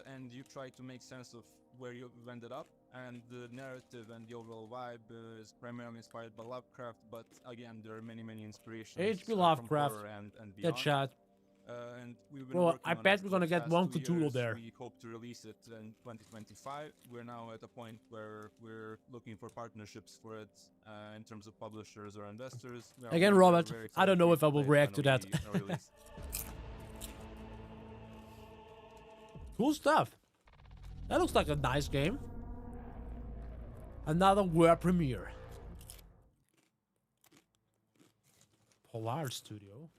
[SPEAKER 18] and you try to make sense of where you ended up. And the narrative and the overall vibe is primarily inspired by Lovecraft, but again, there are many inspirations
[SPEAKER 1] H.P.
[SPEAKER 18] from
[SPEAKER 1] Lovecraft.
[SPEAKER 18] horror and
[SPEAKER 1] Get
[SPEAKER 18] beyond.
[SPEAKER 1] shot.
[SPEAKER 18] And we've been
[SPEAKER 1] Bro,
[SPEAKER 18] working
[SPEAKER 1] I
[SPEAKER 18] on
[SPEAKER 1] bet
[SPEAKER 18] it
[SPEAKER 1] we're
[SPEAKER 18] for
[SPEAKER 1] gonna
[SPEAKER 18] the
[SPEAKER 1] get
[SPEAKER 18] past
[SPEAKER 1] one
[SPEAKER 18] 2
[SPEAKER 1] Cthulhu
[SPEAKER 18] years.
[SPEAKER 1] there.
[SPEAKER 18] We hope to release it in 2025. We're now at a point where we're looking for partnerships for it in terms of publishers or investors.
[SPEAKER 1] Again,
[SPEAKER 18] We're
[SPEAKER 1] Robert,
[SPEAKER 18] very
[SPEAKER 1] I don't know
[SPEAKER 18] excited
[SPEAKER 1] if I will
[SPEAKER 18] to
[SPEAKER 1] react to that.
[SPEAKER 18] release.
[SPEAKER 1] Cool stuff. That looks like a nice game. Another world premiere. Polar Studio.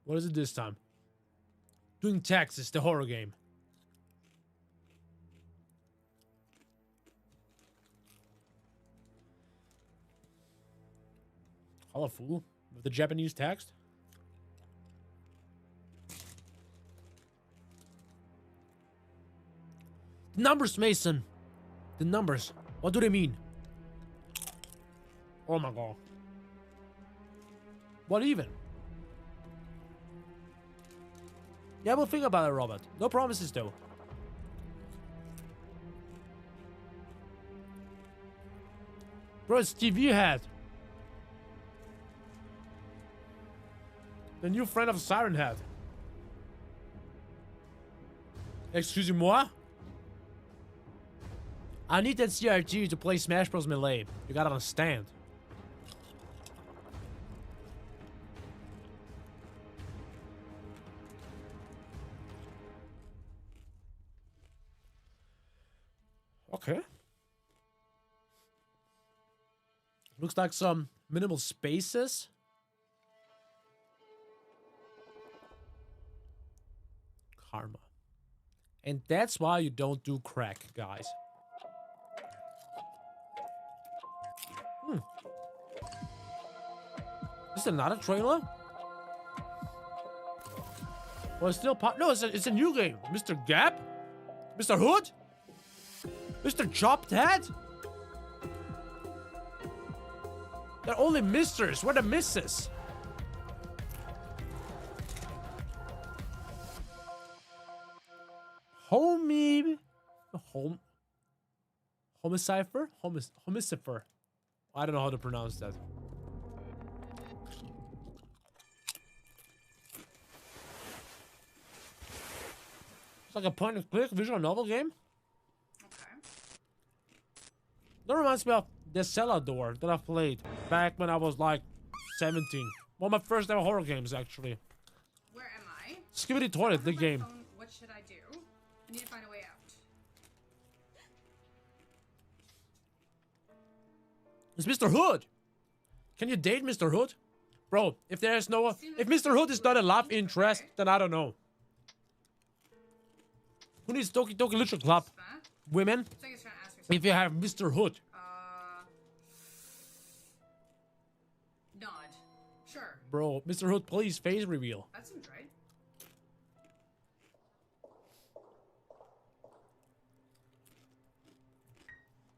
[SPEAKER 1] What is it this time? Doing Texas, the horror game. Colorful with the Japanese text. The numbers, Mason. The numbers. What do they mean? Oh my god. What even? Yeah, we'll think about it, Robert. No promises, though. Bro, it's TV Head. The new friend of Siren Head. Excusez-moi? I need that CRT to play Smash Bros. Melee. You gotta understand. Okay. Looks like some minimal spaces. Karma. And that's why you don't do crack, guys. Is this another trailer? Well, it's still pop. No, it's a new game. Mr. Gap? Mr. Hood? Mr. Chopped Head? They're only misters. We're the misses. Homicipher? Homicipher. I don't know how to pronounce that. It's like a point-and-click visual novel game. That reminds me of the Cellar Door that I played back when I was like 17. One of my first ever horror games, actually.
[SPEAKER 19] Where am I?
[SPEAKER 1] Skibidi Toilet, the game.
[SPEAKER 19] Phone. What should I do? I need to find a way out.
[SPEAKER 1] It's Mr. Hood. Can you date Mr. Hood? Bro, if there's no... If Mr. Hood is not a love interest, then I don't know. Who needs Doki Doki Literature Club? Women? If you have Mr. Hood.
[SPEAKER 19] Nod. Sure.
[SPEAKER 1] Bro, Mr. Hood, please, face reveal.
[SPEAKER 19] That seems right.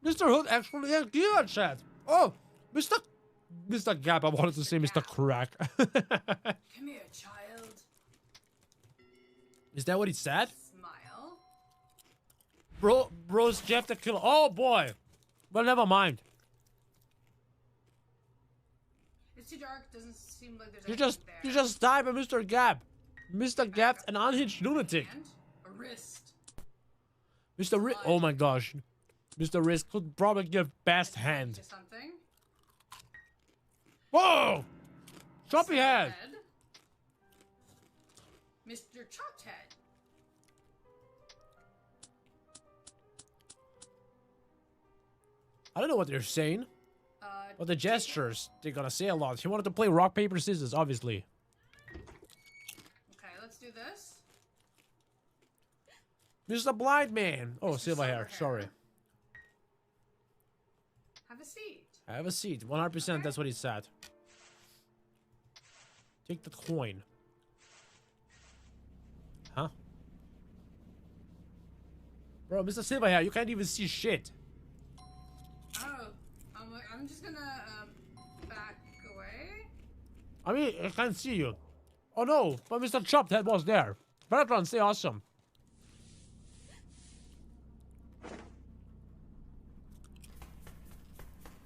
[SPEAKER 1] Mr. Hood actually has gear chat. Oh, Mr. Gap, I wanted to say Mr. Crack.
[SPEAKER 19] Come here, child.
[SPEAKER 1] Is that what he said?
[SPEAKER 19] Smile.
[SPEAKER 1] Bro's Jeff the Killer. Oh boy. Well, never mind.
[SPEAKER 19] It's too dark. Doesn't seem like there's
[SPEAKER 1] You
[SPEAKER 19] anything there.
[SPEAKER 1] you just died by Mr. Gap. Mr. Gap's an unhinged lunatic.
[SPEAKER 19] And a wrist.
[SPEAKER 1] Mr. Wrist. Oh my gosh. Mr. Wrist could probably give best hand.
[SPEAKER 19] To something.
[SPEAKER 1] Whoa! Choppy head.
[SPEAKER 19] Mr. Chopped Head.
[SPEAKER 1] I don't know what they're saying. But the gestures, they're gonna say a lot. He wanted to play rock, paper, scissors, obviously.
[SPEAKER 19] Okay, let's do this.
[SPEAKER 1] Mr. Blind Man. Oh, silver hair. Sorry.
[SPEAKER 19] Have a seat.
[SPEAKER 1] Have a seat. 100%. That's what he said. Take the coin. Huh? Bro, Mr. Silverhair, you can't even see shit.
[SPEAKER 19] Oh, I'm just gonna back away.
[SPEAKER 1] I mean, I can't see you. Oh no, but Mr. Chopped Head was there. Veteran, stay awesome.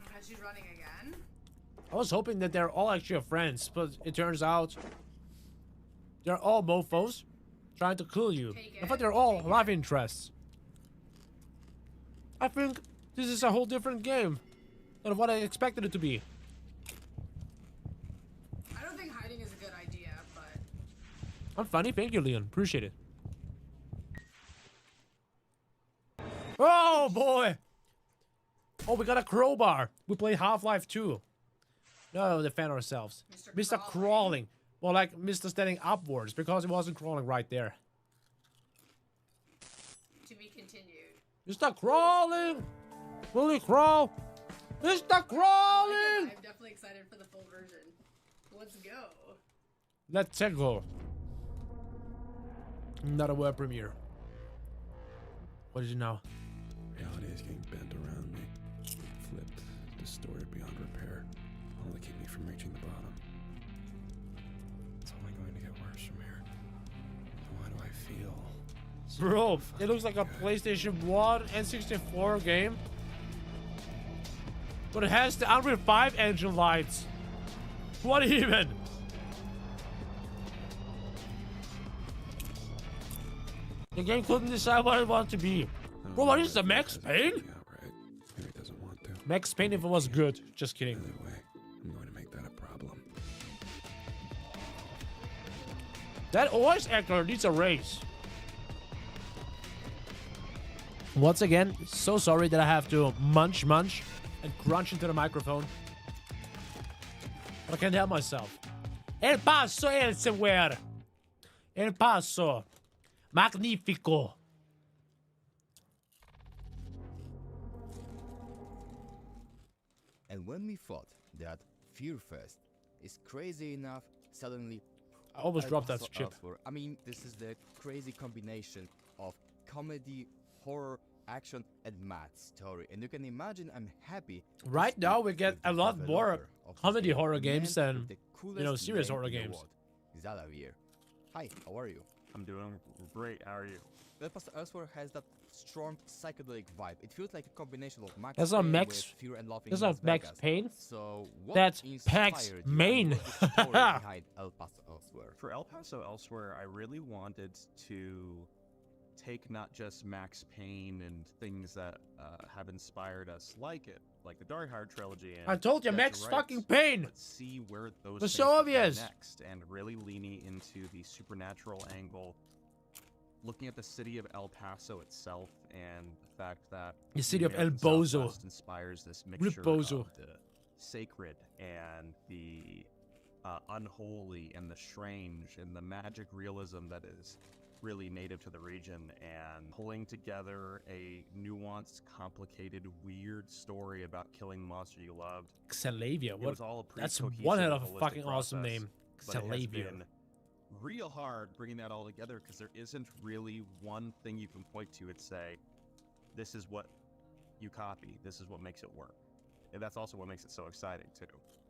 [SPEAKER 19] Okay, she's running again.
[SPEAKER 1] I was hoping that they're all actually friends, but it turns out they're all mofos trying to kill you. I thought they're all love interests. I think this is a whole different game than what I expected it to be.
[SPEAKER 19] I don't think hiding is a good idea, but
[SPEAKER 1] I'm funny, thank you, Leon. Appreciate it. Oh boy! Oh, we got a crowbar. We play Half-Life 2. No, defend ourselves. Mr. Crawling. Well, like Mr. Standing upwards, because it wasn't crawling right there.
[SPEAKER 19] to be continued.
[SPEAKER 1] Mr. Crawling! Will he crawl? Mr. Crawling!
[SPEAKER 19] I'm definitely excited for the full version. Let's go.
[SPEAKER 1] Let's go. Not a web premiere. What is it now?
[SPEAKER 17] Reality is getting bent around me. Flipped, distorted beyond repair. All to keep me from reaching the bottom. It's only going to get worse from here. Why do I feel...
[SPEAKER 1] Bro, it looks like a PlayStation 1 and 64 game. But it has the Unreal 5 engine lights. What even? The game couldn't decide what it wanted to be. Bro, what is the Max Payne?
[SPEAKER 17] Maybe it doesn't want to.
[SPEAKER 1] Max Payne if it was good. Just kidding.
[SPEAKER 17] Either way, I'm going to make that a problem.
[SPEAKER 1] That voice actor needs a raise. Once again, so sorry that I have to munch and crunch into the microphone. But I can't help myself. El Paso elsewhere. El Paso. Magnifico.
[SPEAKER 8] And when we thought that Fear Fest is crazy enough, suddenly
[SPEAKER 1] I almost dropped that chip.
[SPEAKER 8] I mean, this is the crazy combination of comedy, horror, action, and mad story. And you can imagine I'm happy.
[SPEAKER 1] Right now we get a lot more comedy horror games than, you know, serious horror games.
[SPEAKER 8] Xalavier. Hi, how are you?
[SPEAKER 18] I'm doing great. How are you?
[SPEAKER 8] El Paso Elsewhere has that strong psychedelic vibe. It feels like a combination of Max
[SPEAKER 1] That's not
[SPEAKER 8] Payne
[SPEAKER 1] Max.
[SPEAKER 8] with Fear and Love in
[SPEAKER 1] That's
[SPEAKER 8] Las
[SPEAKER 1] not Max
[SPEAKER 8] Vegas.
[SPEAKER 1] Payne.
[SPEAKER 8] So what
[SPEAKER 1] That's
[SPEAKER 8] inspired
[SPEAKER 1] Pax
[SPEAKER 8] you and
[SPEAKER 1] Main.
[SPEAKER 8] what's the story behind El Paso Elsewhere?
[SPEAKER 18] For El Paso Elsewhere, I really wanted to take not just Max Payne and things that have inspired us like it, like the Die Hard trilogy. And
[SPEAKER 1] I told you,
[SPEAKER 18] Dead
[SPEAKER 1] Max
[SPEAKER 18] to
[SPEAKER 1] fucking
[SPEAKER 18] Rights,
[SPEAKER 1] Payne.
[SPEAKER 18] but see where those
[SPEAKER 1] Was
[SPEAKER 18] things
[SPEAKER 1] so
[SPEAKER 18] could go
[SPEAKER 1] obvious.
[SPEAKER 18] next, and really leaning into the supernatural angle, looking at the city of El Paso itself, and the fact that
[SPEAKER 1] The city of
[SPEAKER 18] New York
[SPEAKER 1] El
[SPEAKER 18] and
[SPEAKER 1] Bozo.
[SPEAKER 18] Southwest inspires this mixture
[SPEAKER 1] Bozo.
[SPEAKER 18] of the sacred and the unholy and the strange and the magic realism that is really native to the region, and pulling together a nuanced, complicated, weird story about killing the monster you loved.
[SPEAKER 1] Xalavia.
[SPEAKER 18] It
[SPEAKER 1] What?
[SPEAKER 18] was all a pretty
[SPEAKER 1] That's
[SPEAKER 18] cohesive,
[SPEAKER 1] one hell of a
[SPEAKER 18] holistic
[SPEAKER 1] fucking awesome
[SPEAKER 18] process,
[SPEAKER 1] name.
[SPEAKER 18] but it has
[SPEAKER 1] Xalavia.
[SPEAKER 18] been real hard bringing that all together, because there isn't really one thing you can point to and say, this is what you copy, this is what makes it work. And that's also what makes it so exciting too.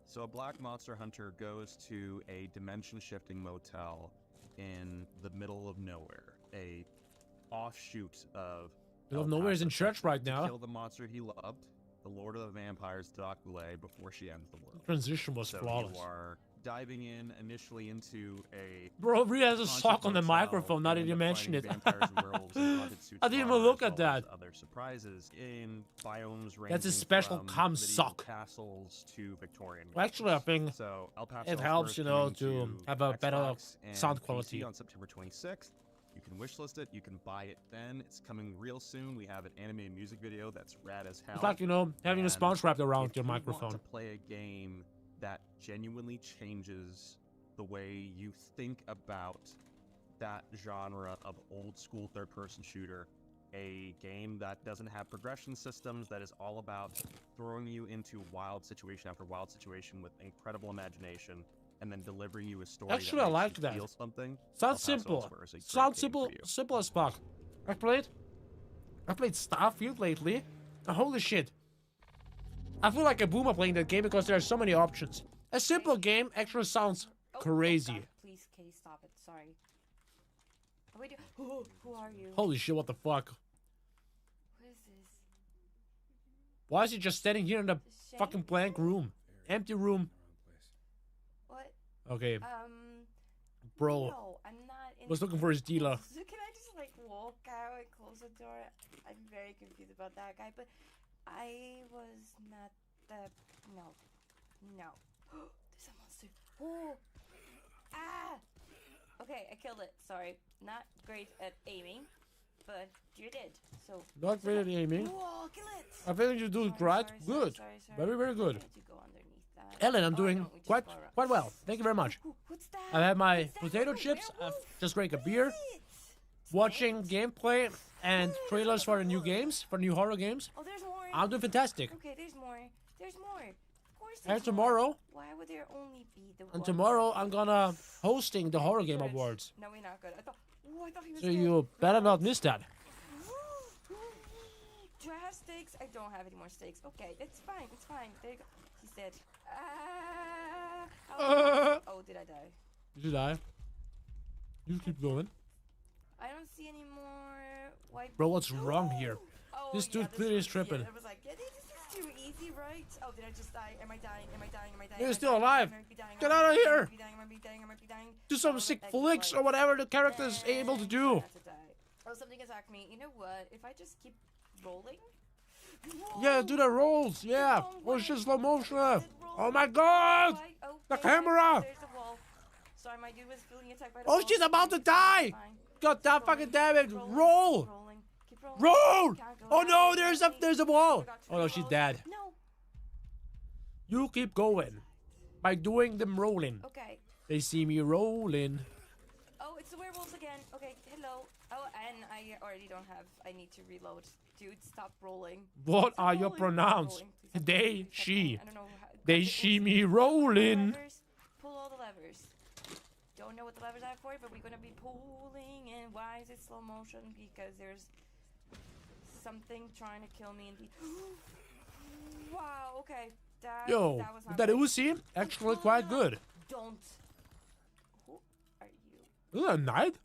[SPEAKER 18] So a black monster hunter goes to a dimension-shifting motel in the middle of nowhere, a offshoot of
[SPEAKER 1] Middle of
[SPEAKER 18] El
[SPEAKER 1] Nowhere is in
[SPEAKER 18] Paso
[SPEAKER 1] church right
[SPEAKER 18] to
[SPEAKER 1] now.
[SPEAKER 18] kill the monster he loved, the Lord of the Vampires, Dracula, before she ends the world.
[SPEAKER 1] Transition was
[SPEAKER 18] So
[SPEAKER 1] flawless.
[SPEAKER 18] you are diving in initially into a
[SPEAKER 1] Bro, Rhea has a
[SPEAKER 18] haunted
[SPEAKER 1] sock on the
[SPEAKER 18] motel,
[SPEAKER 1] microphone. Not
[SPEAKER 18] and
[SPEAKER 1] even
[SPEAKER 18] end up
[SPEAKER 1] mention it.
[SPEAKER 18] finding vampires and werewolves and haunted suits
[SPEAKER 1] I didn't even
[SPEAKER 18] bar,
[SPEAKER 1] look
[SPEAKER 18] as
[SPEAKER 1] at
[SPEAKER 18] well as
[SPEAKER 1] that.
[SPEAKER 18] other surprises in biomes
[SPEAKER 1] That's a
[SPEAKER 18] ranging
[SPEAKER 1] special
[SPEAKER 18] from
[SPEAKER 1] cum
[SPEAKER 18] medieval
[SPEAKER 1] sock.
[SPEAKER 18] castles to Victorian.
[SPEAKER 1] Well, actually, I think
[SPEAKER 18] So El Paso
[SPEAKER 1] it
[SPEAKER 18] Elsewhere
[SPEAKER 1] helps,
[SPEAKER 18] is
[SPEAKER 1] you know,
[SPEAKER 18] coming
[SPEAKER 1] to have a better
[SPEAKER 18] Xbox and
[SPEAKER 1] sound
[SPEAKER 18] PC
[SPEAKER 1] quality.
[SPEAKER 18] on September 26th. You can wishlist it. You can buy it then. It's coming real soon. We have an animated music video that's rad as hell.
[SPEAKER 1] It's like, you know, having a
[SPEAKER 18] And
[SPEAKER 1] sponge wrapped around
[SPEAKER 18] if
[SPEAKER 1] your
[SPEAKER 18] you want
[SPEAKER 1] microphone.
[SPEAKER 18] to play a game that genuinely changes the way you think about
[SPEAKER 12] that genre of old school third-person shooter, a game that doesn't have progression systems, that is all about throwing you into wild situation after wild situation with incredible imagination, and then delivering you a story
[SPEAKER 1] Actually,
[SPEAKER 12] that
[SPEAKER 1] I
[SPEAKER 12] makes
[SPEAKER 1] like
[SPEAKER 12] you
[SPEAKER 1] that.
[SPEAKER 12] feel something.
[SPEAKER 1] Sounds simple. Sounds simple. Simple as fuck. I played Starfield lately. Holy shit. I feel like a boomer playing that game because there are so many options. A simple game actually sounds crazy.
[SPEAKER 20] God, please, Kay, stop it. Sorry. What do who are you?
[SPEAKER 1] Holy shit, what the fuck?
[SPEAKER 20] What is this?
[SPEAKER 1] Why is he just standing here in the fucking blank room? Empty room.
[SPEAKER 20] What?
[SPEAKER 1] Okay. Bro.
[SPEAKER 20] No, I'm not in
[SPEAKER 1] Was looking for his dealer.
[SPEAKER 20] So can I just like walk out and close the door? I'm very confused about that guy, but I was not the no. There's a monster. Oh. Ah. Okay, I killed it. Sorry. Not great at aiming, but you did. So
[SPEAKER 1] Not great at aiming.
[SPEAKER 20] Whoa, kill it.
[SPEAKER 1] I think you do right. Good. Very, very good. Ellen, I'm doing quite well. Thank you very much. I had my potato chips. I've just drank a beer. Watching gameplay and trailers for the new games, for new horror games.
[SPEAKER 20] Oh, there's more.
[SPEAKER 1] I'm doing fantastic.
[SPEAKER 20] Okay, there's more. There's more. Of course.
[SPEAKER 1] And
[SPEAKER 20] There's
[SPEAKER 1] tomorrow,
[SPEAKER 20] more. Why would there only be the
[SPEAKER 1] and
[SPEAKER 20] one?
[SPEAKER 1] tomorrow I'm gonna hosting the horror game awards.
[SPEAKER 20] No, we're not good. I thought he was
[SPEAKER 1] So
[SPEAKER 20] good.
[SPEAKER 1] you better not miss that.
[SPEAKER 20] Do I have stakes? I don't have any more stakes. Okay, it's fine. It's fine. There you go. He's dead. Oh, did I die?
[SPEAKER 1] Did you die? You keep going.
[SPEAKER 20] I don't see any more white.
[SPEAKER 1] Bro, what's wrong here?
[SPEAKER 20] Oh,
[SPEAKER 1] This dude clearly is tripping.
[SPEAKER 20] Yeah, I was like, yeah, this is too easy, right? Oh, did I just die? Am I dying? Am I dying? Am I dying?
[SPEAKER 1] You're
[SPEAKER 20] Am I
[SPEAKER 1] still
[SPEAKER 20] dying?
[SPEAKER 1] alive.
[SPEAKER 20] Am I be dying?
[SPEAKER 1] Get
[SPEAKER 20] Am I
[SPEAKER 1] out of
[SPEAKER 20] dying?
[SPEAKER 1] here.
[SPEAKER 20] Am I be dying? Am I be dying? Am I be dying?
[SPEAKER 1] Do some sick flicks or whatever the character is able to do.
[SPEAKER 20] Oh, something attacked me. You know what? If I just keep rolling.
[SPEAKER 1] Yeah, do the rolls. Yeah. Oh, it's just slow motion. Oh my god. The camera.
[SPEAKER 20] There's the wall. Sorry, my dude was feeling attacked by the
[SPEAKER 1] Oh,
[SPEAKER 20] wall.
[SPEAKER 1] she's about to die. God damn fucking damn it. Roll. Roll. Oh no, there's a wall. Oh no, she's dead.
[SPEAKER 20] No.
[SPEAKER 1] You keep going by doing them rolling.
[SPEAKER 20] Okay.
[SPEAKER 1] They see me rolling.
[SPEAKER 20] Oh, it's the werewolves again. Okay, hello. Oh, and I already don't have. I need to reload. Dude, stop rolling.
[SPEAKER 1] What
[SPEAKER 20] Stop
[SPEAKER 1] are your
[SPEAKER 20] rolling.
[SPEAKER 1] pronouns?
[SPEAKER 20] Stop rolling.
[SPEAKER 1] They, she.
[SPEAKER 20] I don't know.
[SPEAKER 1] They see me rolling.
[SPEAKER 20] Levers. Pull all the levers. Don't know what the levers are for, but we're gonna be pulling. And why is it slow motion? Because there's something trying to kill me. Wow. Okay.
[SPEAKER 1] Yo,
[SPEAKER 20] that was not
[SPEAKER 1] that
[SPEAKER 20] good.
[SPEAKER 1] Uzi actually quite good.
[SPEAKER 20] Don't. Who are you?
[SPEAKER 1] Is that a knight?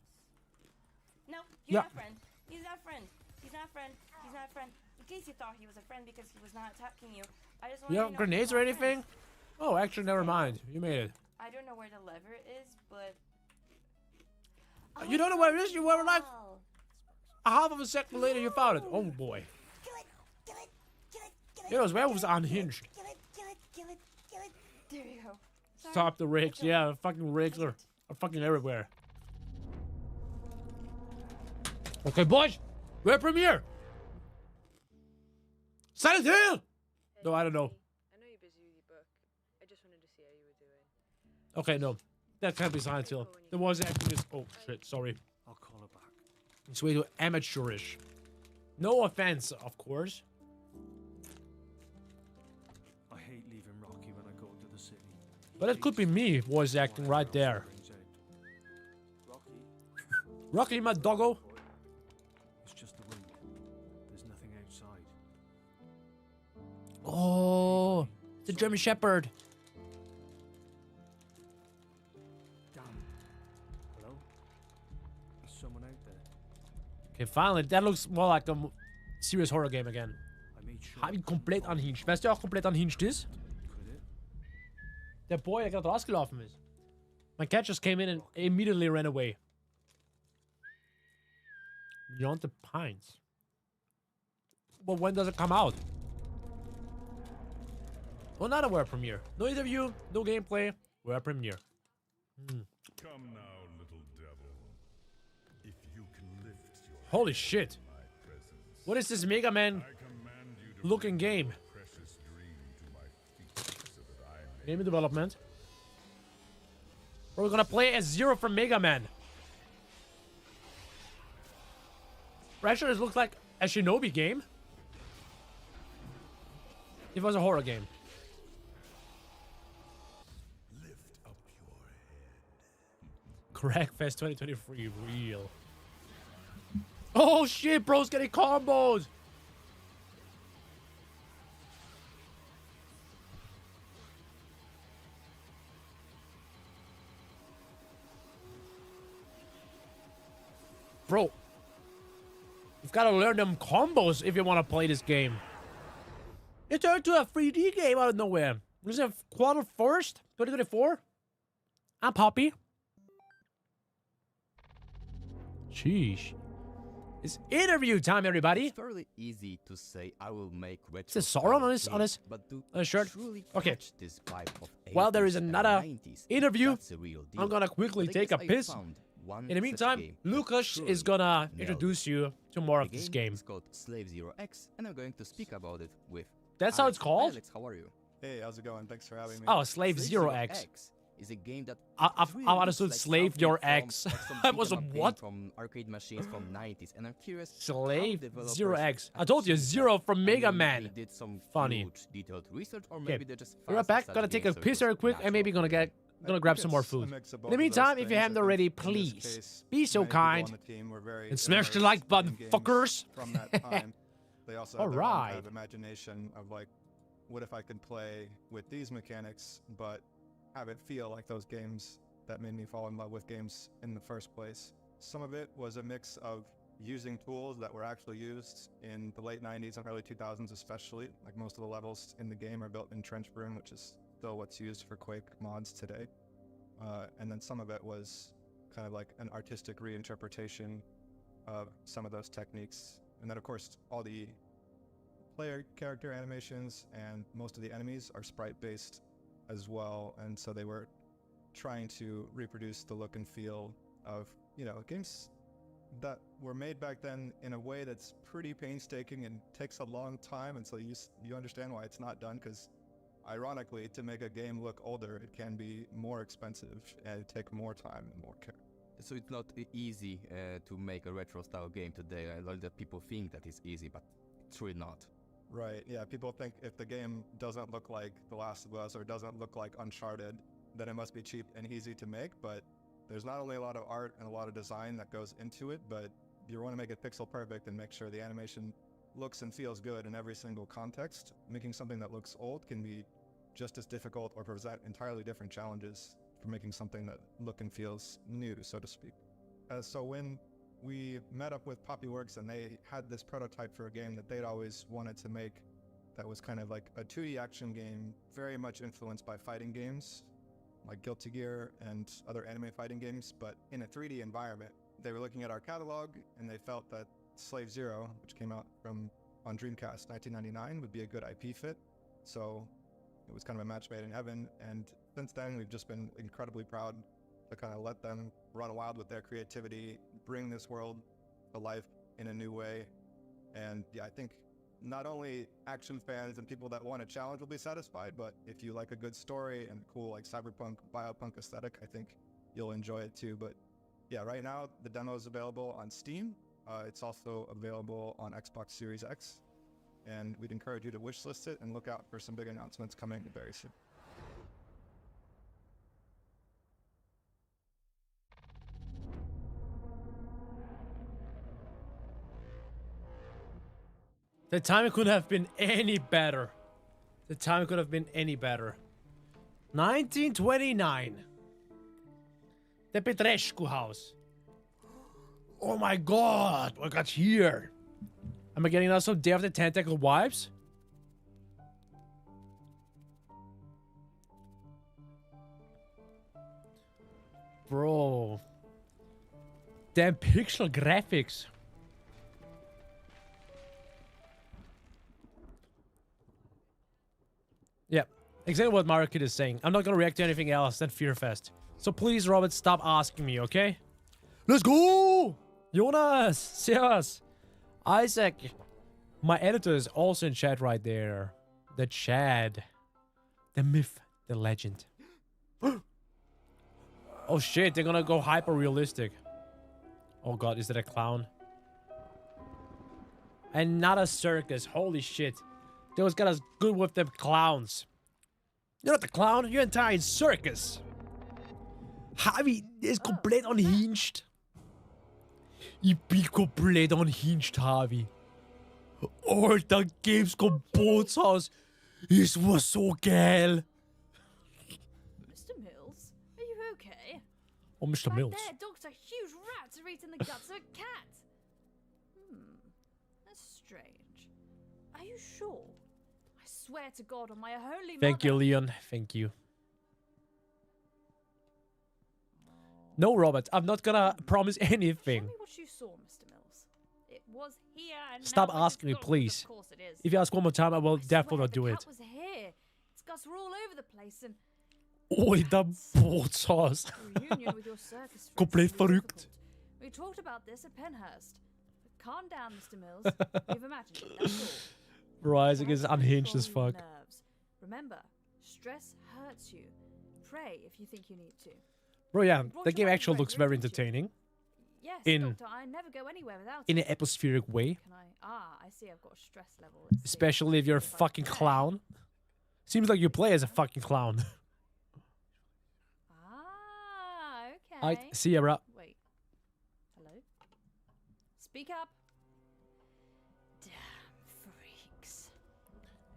[SPEAKER 20] No, he's
[SPEAKER 1] Yeah.
[SPEAKER 20] not friend. He's not friend. He's not friend. He's not friend. In case you thought he was a friend because he was not attacking you. I just want
[SPEAKER 1] You
[SPEAKER 20] to
[SPEAKER 1] have
[SPEAKER 20] know
[SPEAKER 1] grenades
[SPEAKER 20] he's
[SPEAKER 1] or
[SPEAKER 20] not
[SPEAKER 1] anything?
[SPEAKER 20] friend.
[SPEAKER 1] Oh, actually, never mind. You made it.
[SPEAKER 20] I don't know where the lever is, but
[SPEAKER 1] You don't know where it is? You were like a half of a second later you found it. Oh boy. Yeah, those werewolves are unhinged.
[SPEAKER 20] there you go. Sorry.
[SPEAKER 1] Stop the rigs. Yeah, fucking rigs are fucking everywhere. Okay, boys. We're premiere. Silent Hill! No, I don't know.
[SPEAKER 21] I know you're busy with your book. I just wanted to see how you were doing.
[SPEAKER 1] Okay, no. That can't be Silent Hill. There was actually this. Oh, shit, sorry.
[SPEAKER 17] I'll call her back.
[SPEAKER 1] It's way too amateurish. No offense, of course.
[SPEAKER 17] I hate leaving Rocky when I go to the city.
[SPEAKER 1] But it could be me voice acting right there. Rocky, my doggo.
[SPEAKER 17] It's just the wind. There's nothing outside.
[SPEAKER 1] Oh, the German Shepherd.
[SPEAKER 17] Damn. Hello? Is someone out there?
[SPEAKER 1] Okay, finally, that looks more like a serious horror game again. Hab ihn komplett unhinged. Weißt du, wer auch komplett unhinged ist? Der Boy, der gerade rausgelaufen ist. My cat just came in and immediately ran away. Beyond the Pines. Well, when does it come out? Oh, not a World Premiere. No interview, no gameplay. World Premiere.
[SPEAKER 4] Come now, little devil. If you can lift your
[SPEAKER 1] Holy shit. What is this Mega Man looking game?
[SPEAKER 4] precious dream to my feet so that I may
[SPEAKER 1] Game in development. We're gonna play as Zero from Mega Man. Actually, this looks like a Shinobi game. If it was a horror game. Crackfest 2023 real. Oh shit, bro's getting combos. Bro, you've got to learn them combos if you want to play this game. It turned to a 3D game out of nowhere. Was it quarter first, 2024? I'm Poppy. Sheesh. It's interview time, everybody.
[SPEAKER 8] It's fairly easy to say I will make retro.
[SPEAKER 1] Is it Sauron on his shirt? Okay.
[SPEAKER 8] This vibe of
[SPEAKER 1] While there is
[SPEAKER 8] 80s and
[SPEAKER 1] another
[SPEAKER 8] 90s,
[SPEAKER 1] interview,
[SPEAKER 8] that's a real deal.
[SPEAKER 1] I'm gonna quickly
[SPEAKER 8] But I
[SPEAKER 1] take a
[SPEAKER 8] guess I
[SPEAKER 1] piss.
[SPEAKER 8] found one
[SPEAKER 1] In the
[SPEAKER 8] such
[SPEAKER 1] meantime,
[SPEAKER 8] game
[SPEAKER 1] Lucas
[SPEAKER 8] that
[SPEAKER 1] is
[SPEAKER 8] surely
[SPEAKER 1] gonna
[SPEAKER 8] nailed
[SPEAKER 1] introduce
[SPEAKER 8] it.
[SPEAKER 1] you to more of
[SPEAKER 8] The
[SPEAKER 1] this
[SPEAKER 8] game
[SPEAKER 1] game.
[SPEAKER 8] is called Slave Zero X, and I'm going to speak about it with.
[SPEAKER 1] That's how
[SPEAKER 8] Alex.
[SPEAKER 1] it's called?
[SPEAKER 8] Alex, how are you?
[SPEAKER 17] Hey, how's it going? Thanks for having me.
[SPEAKER 1] Oh, Slave Zero X.
[SPEAKER 8] Is a game that
[SPEAKER 1] I
[SPEAKER 8] really
[SPEAKER 1] understood
[SPEAKER 8] looks
[SPEAKER 1] Slave
[SPEAKER 8] something
[SPEAKER 1] Your
[SPEAKER 8] from,
[SPEAKER 1] X.
[SPEAKER 8] like some
[SPEAKER 1] I was a
[SPEAKER 8] beat 'em up game
[SPEAKER 1] what?
[SPEAKER 8] From arcade machines from 90s, and I'm curious.
[SPEAKER 1] Slave
[SPEAKER 8] how developers
[SPEAKER 1] Zero X. I told you, Zero from Mega
[SPEAKER 8] I mean,
[SPEAKER 1] Man.
[SPEAKER 8] They did some
[SPEAKER 1] Funny.
[SPEAKER 8] huge detailed research, or
[SPEAKER 1] Okay,
[SPEAKER 8] maybe they're just
[SPEAKER 1] we're right
[SPEAKER 8] fast
[SPEAKER 1] back.
[SPEAKER 8] inside
[SPEAKER 1] Gonna
[SPEAKER 8] the
[SPEAKER 1] take
[SPEAKER 8] game,
[SPEAKER 1] a
[SPEAKER 8] so it
[SPEAKER 1] piss
[SPEAKER 8] was
[SPEAKER 1] real quick, and maybe gonna grab some more food. In the meantime, if you haven't already, please be so kind and smash the like button, fuckers.
[SPEAKER 17] From that time, they also
[SPEAKER 1] All
[SPEAKER 17] had their own
[SPEAKER 1] right.
[SPEAKER 17] kind of imagination of like, what if I could play with these mechanics, but have it feel like those games that made me fall in love with games in the first place. Some of it was a mix of using tools that were actually used in the late 90s and early 2000s especially. Like most of the levels in the game are built in Trench Broom, which is still what's used for Quake mods today. And then some of it was kind of like an artistic reinterpretation of some of those techniques. And then of course all the player character animations and most of the enemies are sprite based as well, and so they were trying to reproduce the look and feel of, you know, games that were made back then in a way that's pretty painstaking and takes a long time, and so you understand why it's not done, because ironically, to make a game look older, it can be more expensive and take more time and more care.
[SPEAKER 8] So it's not easy to make a retro style game today. I know that people think that it's easy, but it's really not.
[SPEAKER 17] Right, yeah, people think if the game doesn't look like The Last of Us or doesn't look like Uncharted, then it must be cheap and easy to make, but there's not only a lot of art and a lot of design that goes into it, but you want to make it pixel perfect and make sure the animation looks and feels good in every single context. Making something that looks old can be just as difficult or present entirely different challenges for making something that look and feels new, so to speak. So when we met up with PoppyWorks and they had this prototype for a game that they'd always wanted to make that was kind of like a 2D action game, very much influenced by fighting games like Guilty Gear and other anime fighting games, but in a 3D environment. They were looking at our catalog and they felt that Slave Zero, which came out on Dreamcast 1999, would be a good IP fit. So it was kind of a match made in heaven, and since then we've just been incredibly proud to kind of let them run wild with their creativity, bring this world to life in a new way. And yeah, I think not only action fans and people that want a challenge will be satisfied, but if you like a good story and cool like cyberpunk, biopunk aesthetic, I think you'll enjoy it too. But yeah, right now the demo is available on Steam. It's also available on Xbox Series X, and we'd encourage you to wishlist it and look out for some big announcements coming very soon.
[SPEAKER 1] The timing couldn't have been any better. The timing could have been any better. 1929. The Petrescu house. Oh my god, what got here? Am I getting also Day of the Tentacle vibes? Bro. Damn pixel graphics. Yeah, exactly what Mario Kid is saying. I'm not gonna react to anything else than Fearfest. So please, Robert, stop asking me, okay? Let's go! Jonas! Servus! Isaac! My editor is also in chat right there. The Chad. The myth. The legend. Oh shit, they're gonna go hyper realistic. Oh god, is that a clown? And not a circus. Holy shit. Those guys good with them clowns. You're not the clown, you're entire circus. Harvey is compleet unhinged. Ich bin komplett unhinged, Harvey. Alter, Gamescom Bootshaus. Es war so geil.
[SPEAKER 6] Mr. Mills, are you okay?
[SPEAKER 1] Oh, Mr. Mills.
[SPEAKER 6] There, dogs are huge rats are eating the guts of a cat. That's strange. Are you sure? I swear to God on my holy
[SPEAKER 1] Thank you,
[SPEAKER 6] mother.
[SPEAKER 1] Leon. Thank you. No, Robert, I'm not gonna promise anything.
[SPEAKER 6] Show me what you saw, Mr. Mills. It was here and
[SPEAKER 1] Stop
[SPEAKER 6] now
[SPEAKER 1] asking me,
[SPEAKER 6] it's gone.
[SPEAKER 1] please.
[SPEAKER 6] Of course it is.
[SPEAKER 1] If you ask one more time, I will definitely not do
[SPEAKER 6] the
[SPEAKER 1] it.
[SPEAKER 6] cat was here. Its guts were all over the place and
[SPEAKER 1] Alter, Bootshaus.
[SPEAKER 6] reunion with your circus friends
[SPEAKER 1] Komplett
[SPEAKER 6] can be
[SPEAKER 1] verrückt.
[SPEAKER 6] difficult. We talked about this at Penhurst. But calm down, Mr. Mills. You've imagined it, that's all.
[SPEAKER 1] Bro, Isaac is unhinged as
[SPEAKER 6] Control
[SPEAKER 1] fuck.
[SPEAKER 6] your nerves. Remember, stress hurts you. Pray if you think you need to.
[SPEAKER 1] Bro, yeah,
[SPEAKER 6] You brought
[SPEAKER 1] the
[SPEAKER 6] your
[SPEAKER 1] game
[SPEAKER 6] own
[SPEAKER 1] actually
[SPEAKER 6] friend,
[SPEAKER 1] looks very entertaining.
[SPEAKER 6] Yes,
[SPEAKER 1] In-
[SPEAKER 6] Doctor, I never go anywhere without
[SPEAKER 1] In
[SPEAKER 6] it.
[SPEAKER 1] an atmospheric way.
[SPEAKER 6] Can I see I've got a stress level. Let's see.
[SPEAKER 1] Especially if you're a fucking clown. Seems like you play as a fucking clown.
[SPEAKER 6] Okay.
[SPEAKER 1] Alright, Sierra.
[SPEAKER 6] Wait. Hello? Speak up. Damn freaks.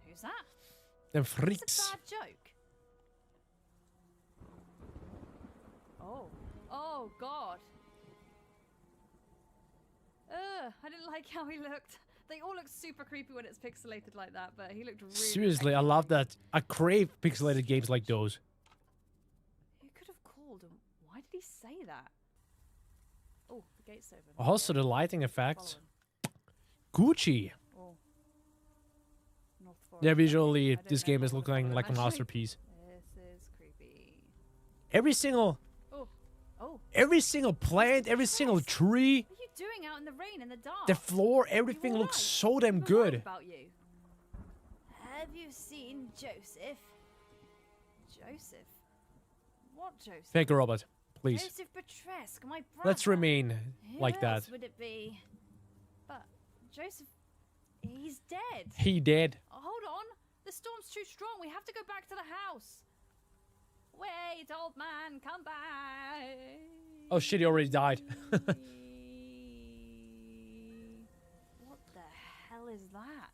[SPEAKER 6] Who's that?
[SPEAKER 1] Them
[SPEAKER 6] It's
[SPEAKER 1] freaks.
[SPEAKER 6] a bad joke. Oh God. I didn't like how he looked. They all look super creepy when it's pixelated like that, but he looked really.
[SPEAKER 1] Seriously, I love that. I crave pixelated games like those.
[SPEAKER 6] Who could have called him? Why did he say that? Oh, the gate's open.
[SPEAKER 1] Also, the lighting effects. Gucci.
[SPEAKER 6] Oh. North Forest.
[SPEAKER 1] Yeah,
[SPEAKER 6] Okay,
[SPEAKER 1] visually,
[SPEAKER 6] I don't
[SPEAKER 1] this
[SPEAKER 6] know
[SPEAKER 1] game is
[SPEAKER 6] what
[SPEAKER 1] looking
[SPEAKER 6] I'm
[SPEAKER 1] like a
[SPEAKER 6] imagining.
[SPEAKER 1] masterpiece.
[SPEAKER 6] This is creepy.
[SPEAKER 1] Every single plant, every single tree,
[SPEAKER 6] What are you doing out in the rain in the dark?
[SPEAKER 1] the floor, everything looks so damn good.
[SPEAKER 6] About you. Have you seen Joseph? Joseph? What Joseph?
[SPEAKER 1] Thank you, Robert. Please.
[SPEAKER 6] Joseph Petresque, my brother.
[SPEAKER 1] Let's remain
[SPEAKER 6] Who
[SPEAKER 1] like that.
[SPEAKER 6] else would it be? But Joseph, he's dead.
[SPEAKER 1] He dead.
[SPEAKER 6] Oh, hold on. The storm's too strong. We have to go back to the house. Wait, old man, come back.
[SPEAKER 1] Oh shit, he already died.
[SPEAKER 6] What the hell is that?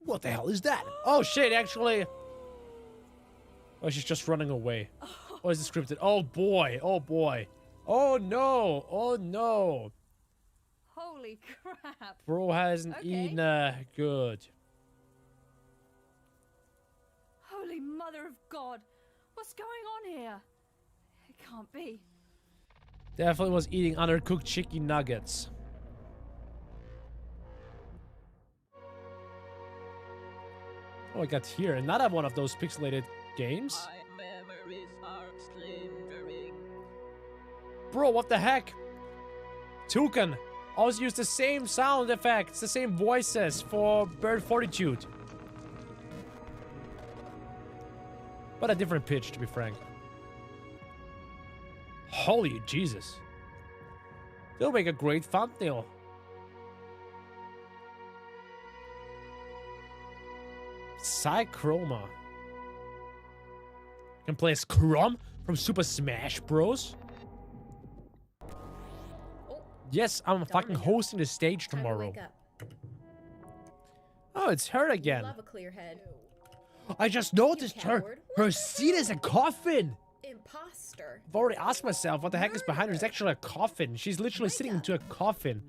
[SPEAKER 1] What the hell is that? Oh shit, actually. Oh, she's just running away. Oh, is it scripted? Oh boy, oh boy. Oh no, oh no.
[SPEAKER 6] Holy crap.
[SPEAKER 1] Bro hasn't eaten good.
[SPEAKER 6] Holy mother of God. What's going on here? It can't be.
[SPEAKER 1] Definitely was eating undercooked chicken nuggets. Oh, I got here another one of those pixelated games. Bro, what the heck? Toucan also used the same sound effects, the same voices for Bird Fortitude. But a different pitch, to be frank. Holy Jesus. They'll make a great thumbnail. Psychroma. Can play as Crom from Super Smash Bros. Yes, I'm fucking hosting the stage tomorrow. Oh, it's her again.
[SPEAKER 10] Love a clear head.
[SPEAKER 1] I just noticed her.
[SPEAKER 10] coward.
[SPEAKER 1] Her seat is a coffin.
[SPEAKER 10] Imposter.
[SPEAKER 1] I've already asked myself what the heck is behind her. It's actually a coffin. She's literally sitting into a coffin.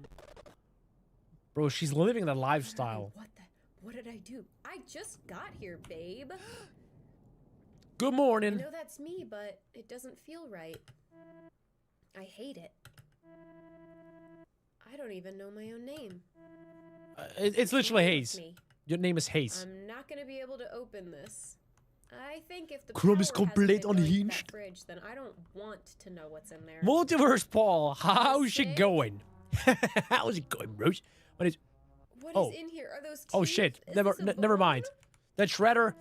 [SPEAKER 1] Bro, she's living the lifestyle.
[SPEAKER 10] What did I do? I just got here, babe.
[SPEAKER 1] Good
[SPEAKER 10] I
[SPEAKER 1] morning.
[SPEAKER 10] know that's me, but it doesn't feel right. I hate it. I don't even know my own name.
[SPEAKER 1] It's literally
[SPEAKER 10] It's
[SPEAKER 1] Hayes.
[SPEAKER 10] me.
[SPEAKER 1] Your name is Hayes.
[SPEAKER 10] I'm not gonna be able to open this. I think if the
[SPEAKER 1] Chrome is
[SPEAKER 10] power hasn't
[SPEAKER 1] complete
[SPEAKER 10] been going to that
[SPEAKER 1] unhinged.
[SPEAKER 10] fridge, then I don't want to know what's in there.
[SPEAKER 1] Multiverse Paul, how's it going? How's it going, Bruce? What is?
[SPEAKER 10] What is in here? Are those
[SPEAKER 1] Oh
[SPEAKER 10] teeth?
[SPEAKER 1] shit!
[SPEAKER 10] Is
[SPEAKER 1] Never,
[SPEAKER 10] this a
[SPEAKER 1] never
[SPEAKER 10] bone?
[SPEAKER 1] mind. That shredder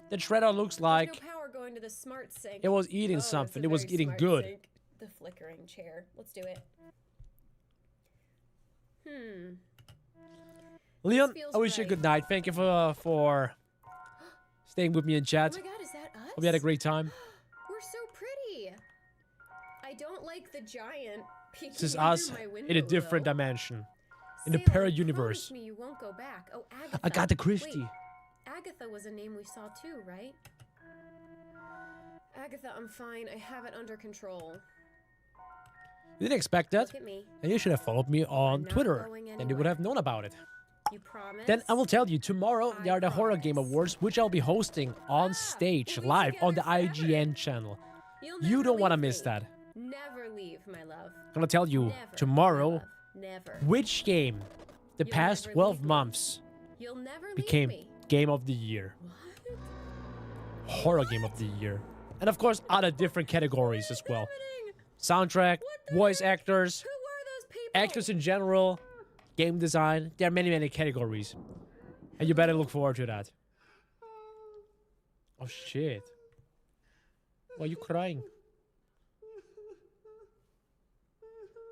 [SPEAKER 1] looks like
[SPEAKER 10] No power going to the smart sink.
[SPEAKER 1] it was eating
[SPEAKER 10] Oh, it's
[SPEAKER 1] something.
[SPEAKER 10] a
[SPEAKER 1] It was
[SPEAKER 10] very
[SPEAKER 1] eating
[SPEAKER 10] smart
[SPEAKER 1] good.
[SPEAKER 10] sink. The flickering chair. Let's do it.
[SPEAKER 1] Leon,
[SPEAKER 10] feels
[SPEAKER 1] I wish you a
[SPEAKER 10] right.
[SPEAKER 1] good night. Thank you for staying with me in chat.
[SPEAKER 10] Oh my god, is that us?
[SPEAKER 1] Hope you had a great time.
[SPEAKER 10] We're so pretty. I don't like the giant peeking
[SPEAKER 1] This is
[SPEAKER 10] in
[SPEAKER 1] us
[SPEAKER 10] through my window,
[SPEAKER 1] in a different
[SPEAKER 10] though.
[SPEAKER 1] dimension. In the
[SPEAKER 10] Salem,
[SPEAKER 1] para
[SPEAKER 10] promise
[SPEAKER 1] universe.
[SPEAKER 10] me you won't go back. Oh, Agatha.
[SPEAKER 1] Agatha Christie.
[SPEAKER 10] Wait, Agatha was a name we saw too, right? Agatha, I'm fine. I have it under control.
[SPEAKER 1] You didn't expect that.
[SPEAKER 10] Look at me.
[SPEAKER 1] And you should have followed me on
[SPEAKER 10] not
[SPEAKER 1] Twitter.
[SPEAKER 10] going
[SPEAKER 1] Then you would have known about it.
[SPEAKER 10] You promise?
[SPEAKER 1] Then I will tell you, tomorrow there are the Horror Game Awards, which I'll be hosting on stage, live on the IGN channel. You don't want to miss that.
[SPEAKER 10] Never leave, my love.
[SPEAKER 1] I'm gonna tell you tomorrow
[SPEAKER 10] Never.
[SPEAKER 1] which game the past 12 months
[SPEAKER 10] You'll never
[SPEAKER 1] became
[SPEAKER 10] leave me.
[SPEAKER 1] Game of the Year. Horror Game of the Year. And of course, other different categories as well. Soundtrack, voice actors, actors in general, game design. There are many, many categories. And you better look forward to that. Oh, shit. Why are you crying?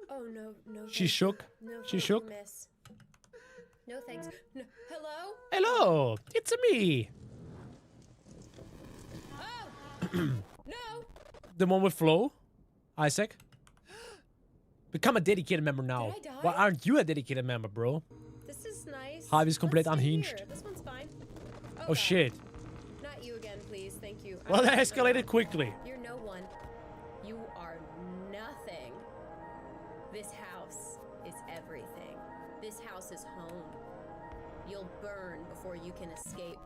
[SPEAKER 10] Oh, no, no.
[SPEAKER 1] She shook?
[SPEAKER 10] No,
[SPEAKER 1] She
[SPEAKER 10] thank
[SPEAKER 1] shook?
[SPEAKER 10] you, miss. No, thanks. No. Hello?
[SPEAKER 1] Hello, it's me.
[SPEAKER 10] No!
[SPEAKER 1] The one with Flo? Isaac? Become a dedicated member now.
[SPEAKER 10] Did I die?
[SPEAKER 1] Why aren't you a dedicated member, bro?
[SPEAKER 10] This is nice.
[SPEAKER 1] Hive is complete
[SPEAKER 10] Let's stay
[SPEAKER 1] unhinged.
[SPEAKER 10] here. This one's fine.
[SPEAKER 1] Oh, shit.
[SPEAKER 10] Not you again, please. Thank you.
[SPEAKER 1] Well, that
[SPEAKER 10] I'm-
[SPEAKER 1] escalated quickly.
[SPEAKER 10] You're no one. You are nothing. This house is everything. This house is home. You'll burn before you can escape.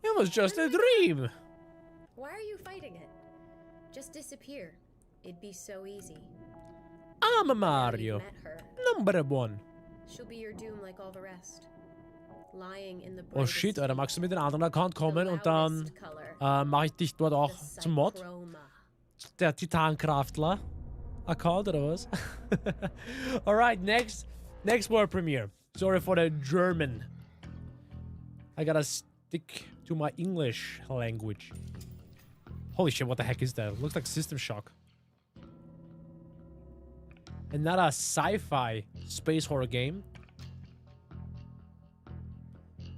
[SPEAKER 1] It was just a dream.
[SPEAKER 10] Why are you fighting it? Just disappear. It'd be so easy.
[SPEAKER 1] I'm a Mario.
[SPEAKER 10] Met her.
[SPEAKER 1] Number 1.
[SPEAKER 10] She'll be your doom like all the rest. Lying in the
[SPEAKER 1] Oh shit, Alter, magst du mit den anderen Account kommen und dann mache ich dich dort auch zum Mod? Der Titankraftler Account oder was? Alright, next world premiere. Sorry for the German. I gotta stick to my English language. Holy shit, what the heck is that? Looks like System Shock. Another sci-fi space horror game.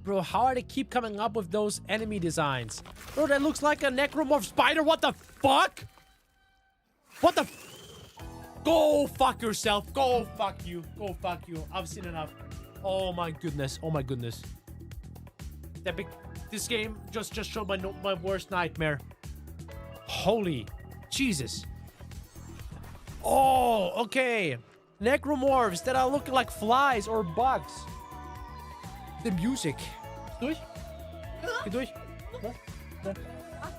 [SPEAKER 1] Bro, how are they keep coming up with those enemy designs? Bro, that looks like a necromorph spider. What the fuck? What the Go fuck yourself. Go fuck you. Go fuck you. I've seen enough. Oh my goodness. Oh my goodness. This game just showed my worst nightmare. Holy Jesus. Oh, okay. Necromorphs that are looking like flies or bugs. The music. Durch? Geh durch.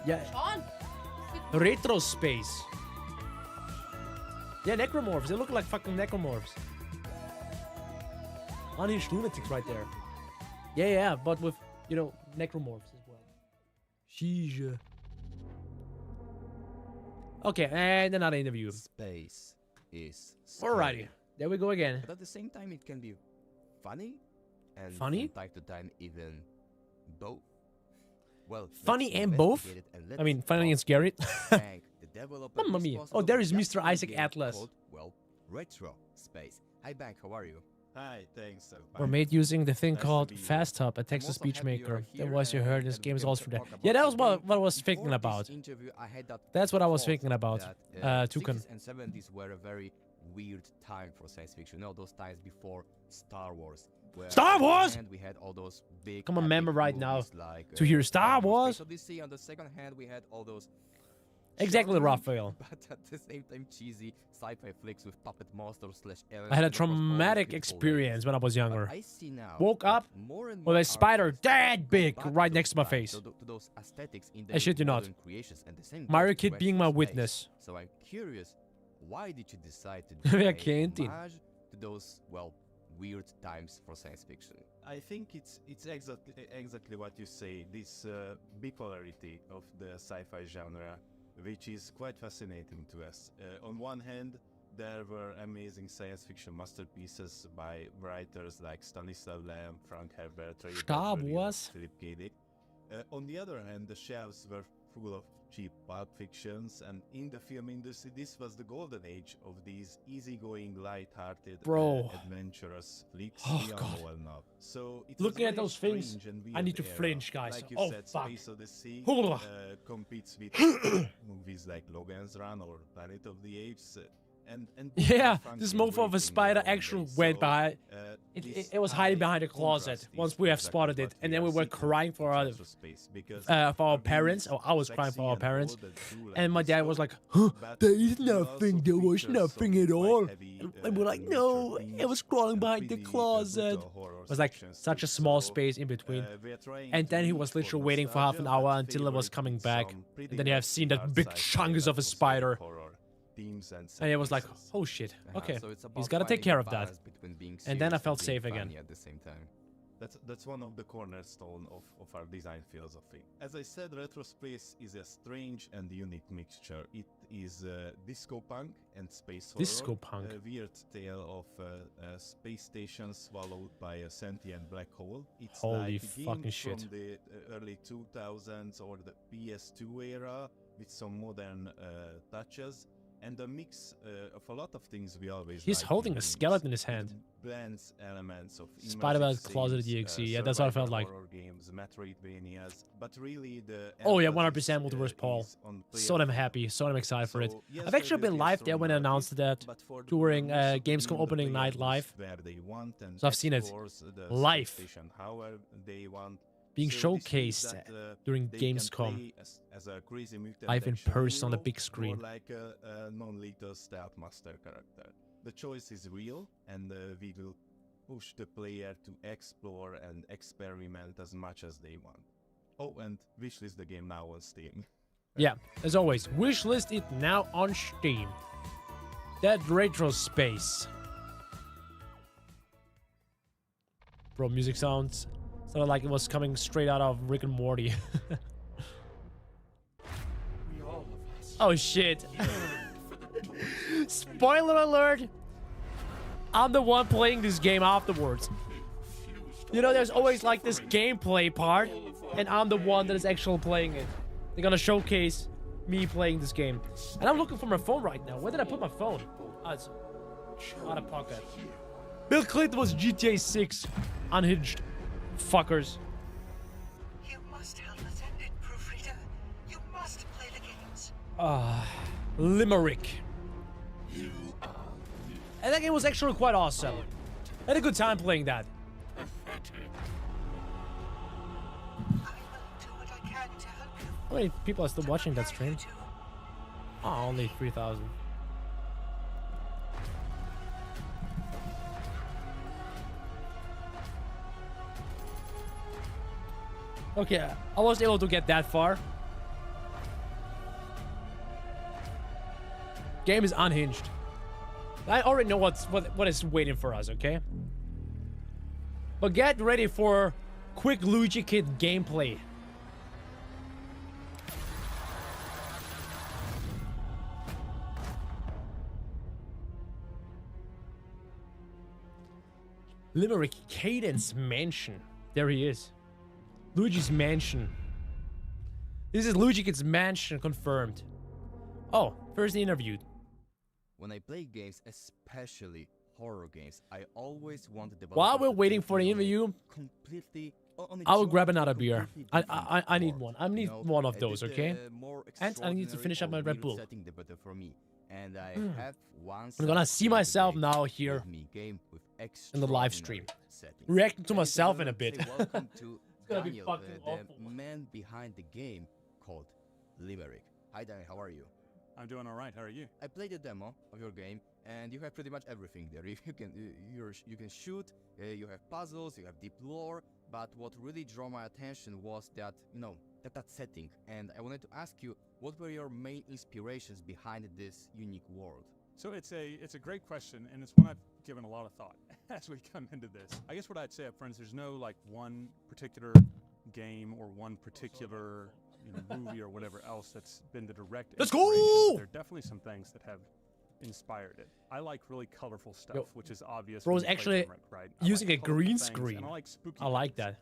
[SPEAKER 1] Yeah. Retro space. Yeah, necromorphs. They look like fucking necromorphs. Unhinged lunatics right there. Yeah, but with, you know, necromorphs as well. Sheesh. Okay, and another interview.
[SPEAKER 8] Space is scary.
[SPEAKER 1] Alrighty, there we go again.
[SPEAKER 8] But at the same time, it can be funny and
[SPEAKER 1] Funny?
[SPEAKER 8] from time to time even both. Well,
[SPEAKER 1] Funny
[SPEAKER 8] let's
[SPEAKER 1] and both?
[SPEAKER 8] investigate it and
[SPEAKER 1] I mean,
[SPEAKER 8] let's
[SPEAKER 1] funny and scary.
[SPEAKER 8] thank the developer
[SPEAKER 1] Mamma mia.
[SPEAKER 8] responsible
[SPEAKER 1] Oh, there
[SPEAKER 8] for
[SPEAKER 1] is
[SPEAKER 8] just
[SPEAKER 1] Mr.
[SPEAKER 8] one
[SPEAKER 1] Isaac
[SPEAKER 8] game
[SPEAKER 1] Atlas.
[SPEAKER 8] called, well, Retro Space. Hi, Bank, how are you?
[SPEAKER 2] Hi, thanks.
[SPEAKER 1] Were made using the thing
[SPEAKER 2] Nice to
[SPEAKER 1] called
[SPEAKER 2] be here.
[SPEAKER 1] FastHub, a text to
[SPEAKER 8] also
[SPEAKER 1] speech
[SPEAKER 8] happy you're
[SPEAKER 1] maker. The
[SPEAKER 8] here
[SPEAKER 1] voice you heard in this
[SPEAKER 8] and
[SPEAKER 1] game
[SPEAKER 8] we
[SPEAKER 1] is
[SPEAKER 8] can
[SPEAKER 1] also from there.
[SPEAKER 8] talk
[SPEAKER 1] Yeah, that
[SPEAKER 8] about
[SPEAKER 1] was
[SPEAKER 8] the
[SPEAKER 1] what I was
[SPEAKER 8] game.
[SPEAKER 1] thinking
[SPEAKER 8] Before
[SPEAKER 1] about.
[SPEAKER 8] this interview, I had that
[SPEAKER 1] That's what I was
[SPEAKER 8] thought
[SPEAKER 1] thinking about.
[SPEAKER 8] that,
[SPEAKER 1] Toucan.
[SPEAKER 8] 60s and 70s were a very weird time for science fiction. You know, those times before Star Wars. Where
[SPEAKER 1] Star
[SPEAKER 8] on one
[SPEAKER 1] Wars?
[SPEAKER 8] hand we had all those big
[SPEAKER 1] Come on,
[SPEAKER 8] epic
[SPEAKER 1] remember right now
[SPEAKER 8] movies like,
[SPEAKER 1] to hear Star
[SPEAKER 8] Space
[SPEAKER 1] Wars.
[SPEAKER 8] Odyssey. On the second hand, we had all those
[SPEAKER 1] Exactly,
[SPEAKER 8] charming,
[SPEAKER 1] Raphael.
[SPEAKER 8] but at the same time cheesy sci-fi flicks with puppet monsters / aliens.
[SPEAKER 1] I had a
[SPEAKER 8] and of course, all those
[SPEAKER 1] traumatic
[SPEAKER 8] beautiful
[SPEAKER 1] experience when I was
[SPEAKER 8] ladies. But
[SPEAKER 1] younger.
[SPEAKER 8] I see now
[SPEAKER 1] Woke
[SPEAKER 8] that
[SPEAKER 1] up
[SPEAKER 8] more and
[SPEAKER 1] with
[SPEAKER 8] more
[SPEAKER 1] a spider
[SPEAKER 8] artists
[SPEAKER 1] that big
[SPEAKER 8] back
[SPEAKER 1] right
[SPEAKER 8] to
[SPEAKER 1] next to my
[SPEAKER 8] back
[SPEAKER 1] face.
[SPEAKER 8] to those aesthetics in
[SPEAKER 1] I
[SPEAKER 8] their
[SPEAKER 1] shit you not.
[SPEAKER 8] modern creations, and the same
[SPEAKER 1] Mario
[SPEAKER 8] goes to
[SPEAKER 1] Kid being my
[SPEAKER 8] retro space.
[SPEAKER 1] witness.
[SPEAKER 8] So I'm curious, why did you decide to do
[SPEAKER 1] Wer
[SPEAKER 8] a
[SPEAKER 1] kennt ihn?
[SPEAKER 8] homage to those, well, weird times for science fiction?
[SPEAKER 2] I think it's exactly what you say. This bipolarity of the sci-fi genre, which is quite fascinating to us. On one hand, there were amazing science fiction masterpieces by writers like Stanislav Lem, Frank Herbert, Ray
[SPEAKER 1] Star
[SPEAKER 2] Bradbury,
[SPEAKER 1] Wars?
[SPEAKER 2] Philip K. Dick. On the other hand, the shelves were full of cheap pulp fictions, and in the film industry, this was the golden age of these easygoing, light-hearted,
[SPEAKER 1] Bro.
[SPEAKER 2] adventurous flicks
[SPEAKER 1] Oh,
[SPEAKER 2] we all
[SPEAKER 1] God.
[SPEAKER 2] know and love. So it was
[SPEAKER 1] Looking at
[SPEAKER 2] very
[SPEAKER 1] those things,
[SPEAKER 2] strange and
[SPEAKER 1] I need to
[SPEAKER 2] weird era.
[SPEAKER 1] flinch, guys.
[SPEAKER 2] Like you
[SPEAKER 1] Oh,
[SPEAKER 2] said,
[SPEAKER 1] fuck.
[SPEAKER 2] Space Odyssey
[SPEAKER 1] Hold on.
[SPEAKER 2] competes with movies like Logan's Run or Planet of the Apes. And
[SPEAKER 1] Yeah,
[SPEAKER 2] funky
[SPEAKER 1] this
[SPEAKER 2] and
[SPEAKER 1] mofo of a
[SPEAKER 2] great in
[SPEAKER 1] spider
[SPEAKER 2] their own
[SPEAKER 1] actually
[SPEAKER 2] way.
[SPEAKER 1] went
[SPEAKER 2] So,
[SPEAKER 1] by.
[SPEAKER 2] this
[SPEAKER 1] It was hiding behind a
[SPEAKER 2] high
[SPEAKER 1] closet
[SPEAKER 2] contrast
[SPEAKER 1] once
[SPEAKER 2] is
[SPEAKER 1] we have
[SPEAKER 2] exactly
[SPEAKER 1] spotted it,
[SPEAKER 2] what
[SPEAKER 1] and
[SPEAKER 2] we
[SPEAKER 1] then we
[SPEAKER 2] are
[SPEAKER 1] were
[SPEAKER 2] seeking
[SPEAKER 1] crying for our
[SPEAKER 2] outer space, because
[SPEAKER 1] parents, or I was crying for our parents, and my dad was like, "Huh,
[SPEAKER 2] but
[SPEAKER 1] there is
[SPEAKER 2] we
[SPEAKER 1] nothing,
[SPEAKER 2] also
[SPEAKER 1] there was
[SPEAKER 2] feature
[SPEAKER 1] nothing
[SPEAKER 2] some
[SPEAKER 1] at
[SPEAKER 2] quite
[SPEAKER 1] all,"
[SPEAKER 2] heavy,
[SPEAKER 1] and we're like,
[SPEAKER 2] nature
[SPEAKER 1] "No,
[SPEAKER 2] themes
[SPEAKER 1] it was crawling
[SPEAKER 2] and
[SPEAKER 1] behind the
[SPEAKER 2] pretty,
[SPEAKER 1] closet."
[SPEAKER 2] brutal horror
[SPEAKER 1] It was like
[SPEAKER 2] sections
[SPEAKER 1] such
[SPEAKER 2] too.
[SPEAKER 1] a small
[SPEAKER 2] So,
[SPEAKER 1] space in between,
[SPEAKER 2] we are trying
[SPEAKER 1] and
[SPEAKER 2] to
[SPEAKER 1] then he
[SPEAKER 2] reach
[SPEAKER 1] was
[SPEAKER 2] for
[SPEAKER 1] literally waiting for half an
[SPEAKER 2] nostalgia,
[SPEAKER 1] hour
[SPEAKER 2] but
[SPEAKER 1] until it was
[SPEAKER 2] favored
[SPEAKER 1] coming
[SPEAKER 2] with
[SPEAKER 1] back,
[SPEAKER 2] some
[SPEAKER 1] and
[SPEAKER 2] pretty
[SPEAKER 1] then you have
[SPEAKER 2] nasty
[SPEAKER 1] seen that
[SPEAKER 2] hard
[SPEAKER 1] big
[SPEAKER 2] sci-fi
[SPEAKER 1] chunks of a
[SPEAKER 2] atmospheric
[SPEAKER 1] spider.
[SPEAKER 2] horror themes and
[SPEAKER 1] And it was like,
[SPEAKER 2] set
[SPEAKER 1] oh shit, okay,
[SPEAKER 8] So it's
[SPEAKER 1] he's
[SPEAKER 8] about
[SPEAKER 1] gotta take
[SPEAKER 8] finding
[SPEAKER 1] care
[SPEAKER 8] the
[SPEAKER 1] of that.
[SPEAKER 8] balance between being
[SPEAKER 1] And then I
[SPEAKER 8] serious
[SPEAKER 1] felt
[SPEAKER 8] being
[SPEAKER 1] safe again.
[SPEAKER 8] funny at the same time.
[SPEAKER 2] That's one of the cornerstone of our design philosophy. As I said, Retro Space is a strange and unique mixture. It is disco punk and space horror.
[SPEAKER 1] Disco punk.
[SPEAKER 2] A weird tale of a space station swallowed by a sentient black hole. It's
[SPEAKER 1] Holy
[SPEAKER 2] like
[SPEAKER 1] fucking
[SPEAKER 2] games
[SPEAKER 1] shit.
[SPEAKER 2] from the early 2000s or the PS2 era with some modern touches. And a mix of a lot of things we always
[SPEAKER 1] He's
[SPEAKER 2] liked
[SPEAKER 1] holding
[SPEAKER 2] in
[SPEAKER 1] a
[SPEAKER 2] games.
[SPEAKER 1] skeleton in his hand.
[SPEAKER 2] It blends elements of
[SPEAKER 1] Spider-Man's
[SPEAKER 2] immersive
[SPEAKER 1] Closet
[SPEAKER 2] scenes,
[SPEAKER 1] DXE, yeah, that's what I felt
[SPEAKER 2] survival
[SPEAKER 1] like.
[SPEAKER 2] horror games, Metroidvanias, but really the
[SPEAKER 1] Oh yeah,
[SPEAKER 2] emphasis,
[SPEAKER 1] 100% Multiverse Paul.
[SPEAKER 2] is on
[SPEAKER 1] So damn happy, so damn excited for it.
[SPEAKER 2] So, yes,
[SPEAKER 1] I've
[SPEAKER 2] there
[SPEAKER 1] actually
[SPEAKER 2] will
[SPEAKER 1] been
[SPEAKER 2] be a
[SPEAKER 1] live there
[SPEAKER 2] strong
[SPEAKER 1] when they
[SPEAKER 2] narrative,
[SPEAKER 1] announced that
[SPEAKER 2] but for the
[SPEAKER 1] during
[SPEAKER 2] purpose of
[SPEAKER 1] Gamescom
[SPEAKER 2] giving the
[SPEAKER 1] opening
[SPEAKER 2] player
[SPEAKER 1] night
[SPEAKER 2] moves
[SPEAKER 1] live.
[SPEAKER 2] where they want and
[SPEAKER 1] So I've seen it
[SPEAKER 2] explores the
[SPEAKER 1] live,
[SPEAKER 2] space station however they want.
[SPEAKER 1] being
[SPEAKER 2] So this means
[SPEAKER 1] showcased
[SPEAKER 2] that,
[SPEAKER 1] during
[SPEAKER 2] they can
[SPEAKER 1] Gamescom.
[SPEAKER 2] play as a crazy mutant
[SPEAKER 1] Live in
[SPEAKER 2] action
[SPEAKER 1] person on the
[SPEAKER 2] hero
[SPEAKER 1] big screen.
[SPEAKER 2] or like a non-lethal stealth master character. The choice is real, and we will push the player to explore and experiment as much as they want. Oh, and wishlist the game now on Steam.
[SPEAKER 1] Yeah, as always, wishlist it now on Steam. That Retro Space. Bro, music sounds sounded like it was coming straight out of Rick and Morty. Oh shit. Spoiler alert! I'm the one playing this game afterwards. You know, there's always like this gameplay part, and I'm the one that is actually playing it. They're gonna showcase me playing this game. And I'm looking for my phone right now. Where did I put my phone? Oh, it's out of pocket. Bill Clinton was GTA 6. Unhinged. Fuckers.
[SPEAKER 9] You must help us end it, proofreader. You must play the games.
[SPEAKER 1] Limerick. And that game was actually quite awesome. I had a good time playing that. How many people are still watching that stream? Oh, only 3,000. Okay, I was able to get that far. Game is unhinged. I already know what is waiting for us, okay? But get ready for quick Luigikid gameplay. Limerick Cadence Mansion. There he is. Luigi's Mansion. This is Luigikid's mansion confirmed. Oh, first interviewed.
[SPEAKER 8] When I play games, especially horror games, I always want the developer
[SPEAKER 1] While we're
[SPEAKER 8] to
[SPEAKER 1] waiting
[SPEAKER 8] take
[SPEAKER 1] for the
[SPEAKER 8] me on a
[SPEAKER 1] interview,
[SPEAKER 8] completely on a
[SPEAKER 1] I will
[SPEAKER 8] journey
[SPEAKER 1] grab
[SPEAKER 8] to
[SPEAKER 1] another beer.
[SPEAKER 8] completely
[SPEAKER 1] I need one. I need one of those,
[SPEAKER 8] the
[SPEAKER 1] okay?
[SPEAKER 8] more
[SPEAKER 1] And I need to
[SPEAKER 8] extraordinary
[SPEAKER 1] finish up
[SPEAKER 8] or
[SPEAKER 1] my Red
[SPEAKER 8] weird
[SPEAKER 1] Bull.
[SPEAKER 8] setting, the better for me. And I
[SPEAKER 1] Mm.
[SPEAKER 8] have one
[SPEAKER 1] I'm gonna
[SPEAKER 8] such
[SPEAKER 1] see
[SPEAKER 8] game
[SPEAKER 1] myself
[SPEAKER 8] today.
[SPEAKER 1] now here
[SPEAKER 8] Give me game with
[SPEAKER 1] in the live
[SPEAKER 8] extraordinary
[SPEAKER 1] stream.
[SPEAKER 8] setting.
[SPEAKER 1] Reacting to
[SPEAKER 8] And
[SPEAKER 1] myself
[SPEAKER 8] I
[SPEAKER 1] in a
[SPEAKER 8] would
[SPEAKER 1] bit.
[SPEAKER 8] say welcome to
[SPEAKER 1] It's gonna be
[SPEAKER 8] Daniel,
[SPEAKER 1] fucking
[SPEAKER 8] the
[SPEAKER 1] awful.
[SPEAKER 8] man behind the game called Limerick. Hi Daniel, how are you?
[SPEAKER 11] I'm doing all right. How are you?
[SPEAKER 8] I played the demo of your game, and you have pretty much everything there. You can you can shoot, you have puzzles, you have deep lore. But what really drew my attention was that that setting. And I wanted to ask you, what were your main inspirations behind this unique world?
[SPEAKER 11] So it's a great question, and it's one I've given a lot of thought as we come into this. I guess what I'd say up front is there's no like one particular game or one particular movie or whatever else that's been the direct
[SPEAKER 1] Let's
[SPEAKER 11] inspiration.
[SPEAKER 1] go!
[SPEAKER 11] There are definitely some things that have inspired it. I like really colorful stuff,
[SPEAKER 1] Yo,
[SPEAKER 11] which is obvious.
[SPEAKER 1] Bro's
[SPEAKER 11] when you play
[SPEAKER 1] actually
[SPEAKER 11] Limerick, right? I
[SPEAKER 1] using
[SPEAKER 11] like
[SPEAKER 1] a
[SPEAKER 11] colorful
[SPEAKER 1] green
[SPEAKER 11] things,
[SPEAKER 1] screen.
[SPEAKER 11] and I like spooky
[SPEAKER 1] I like
[SPEAKER 11] things.
[SPEAKER 1] that.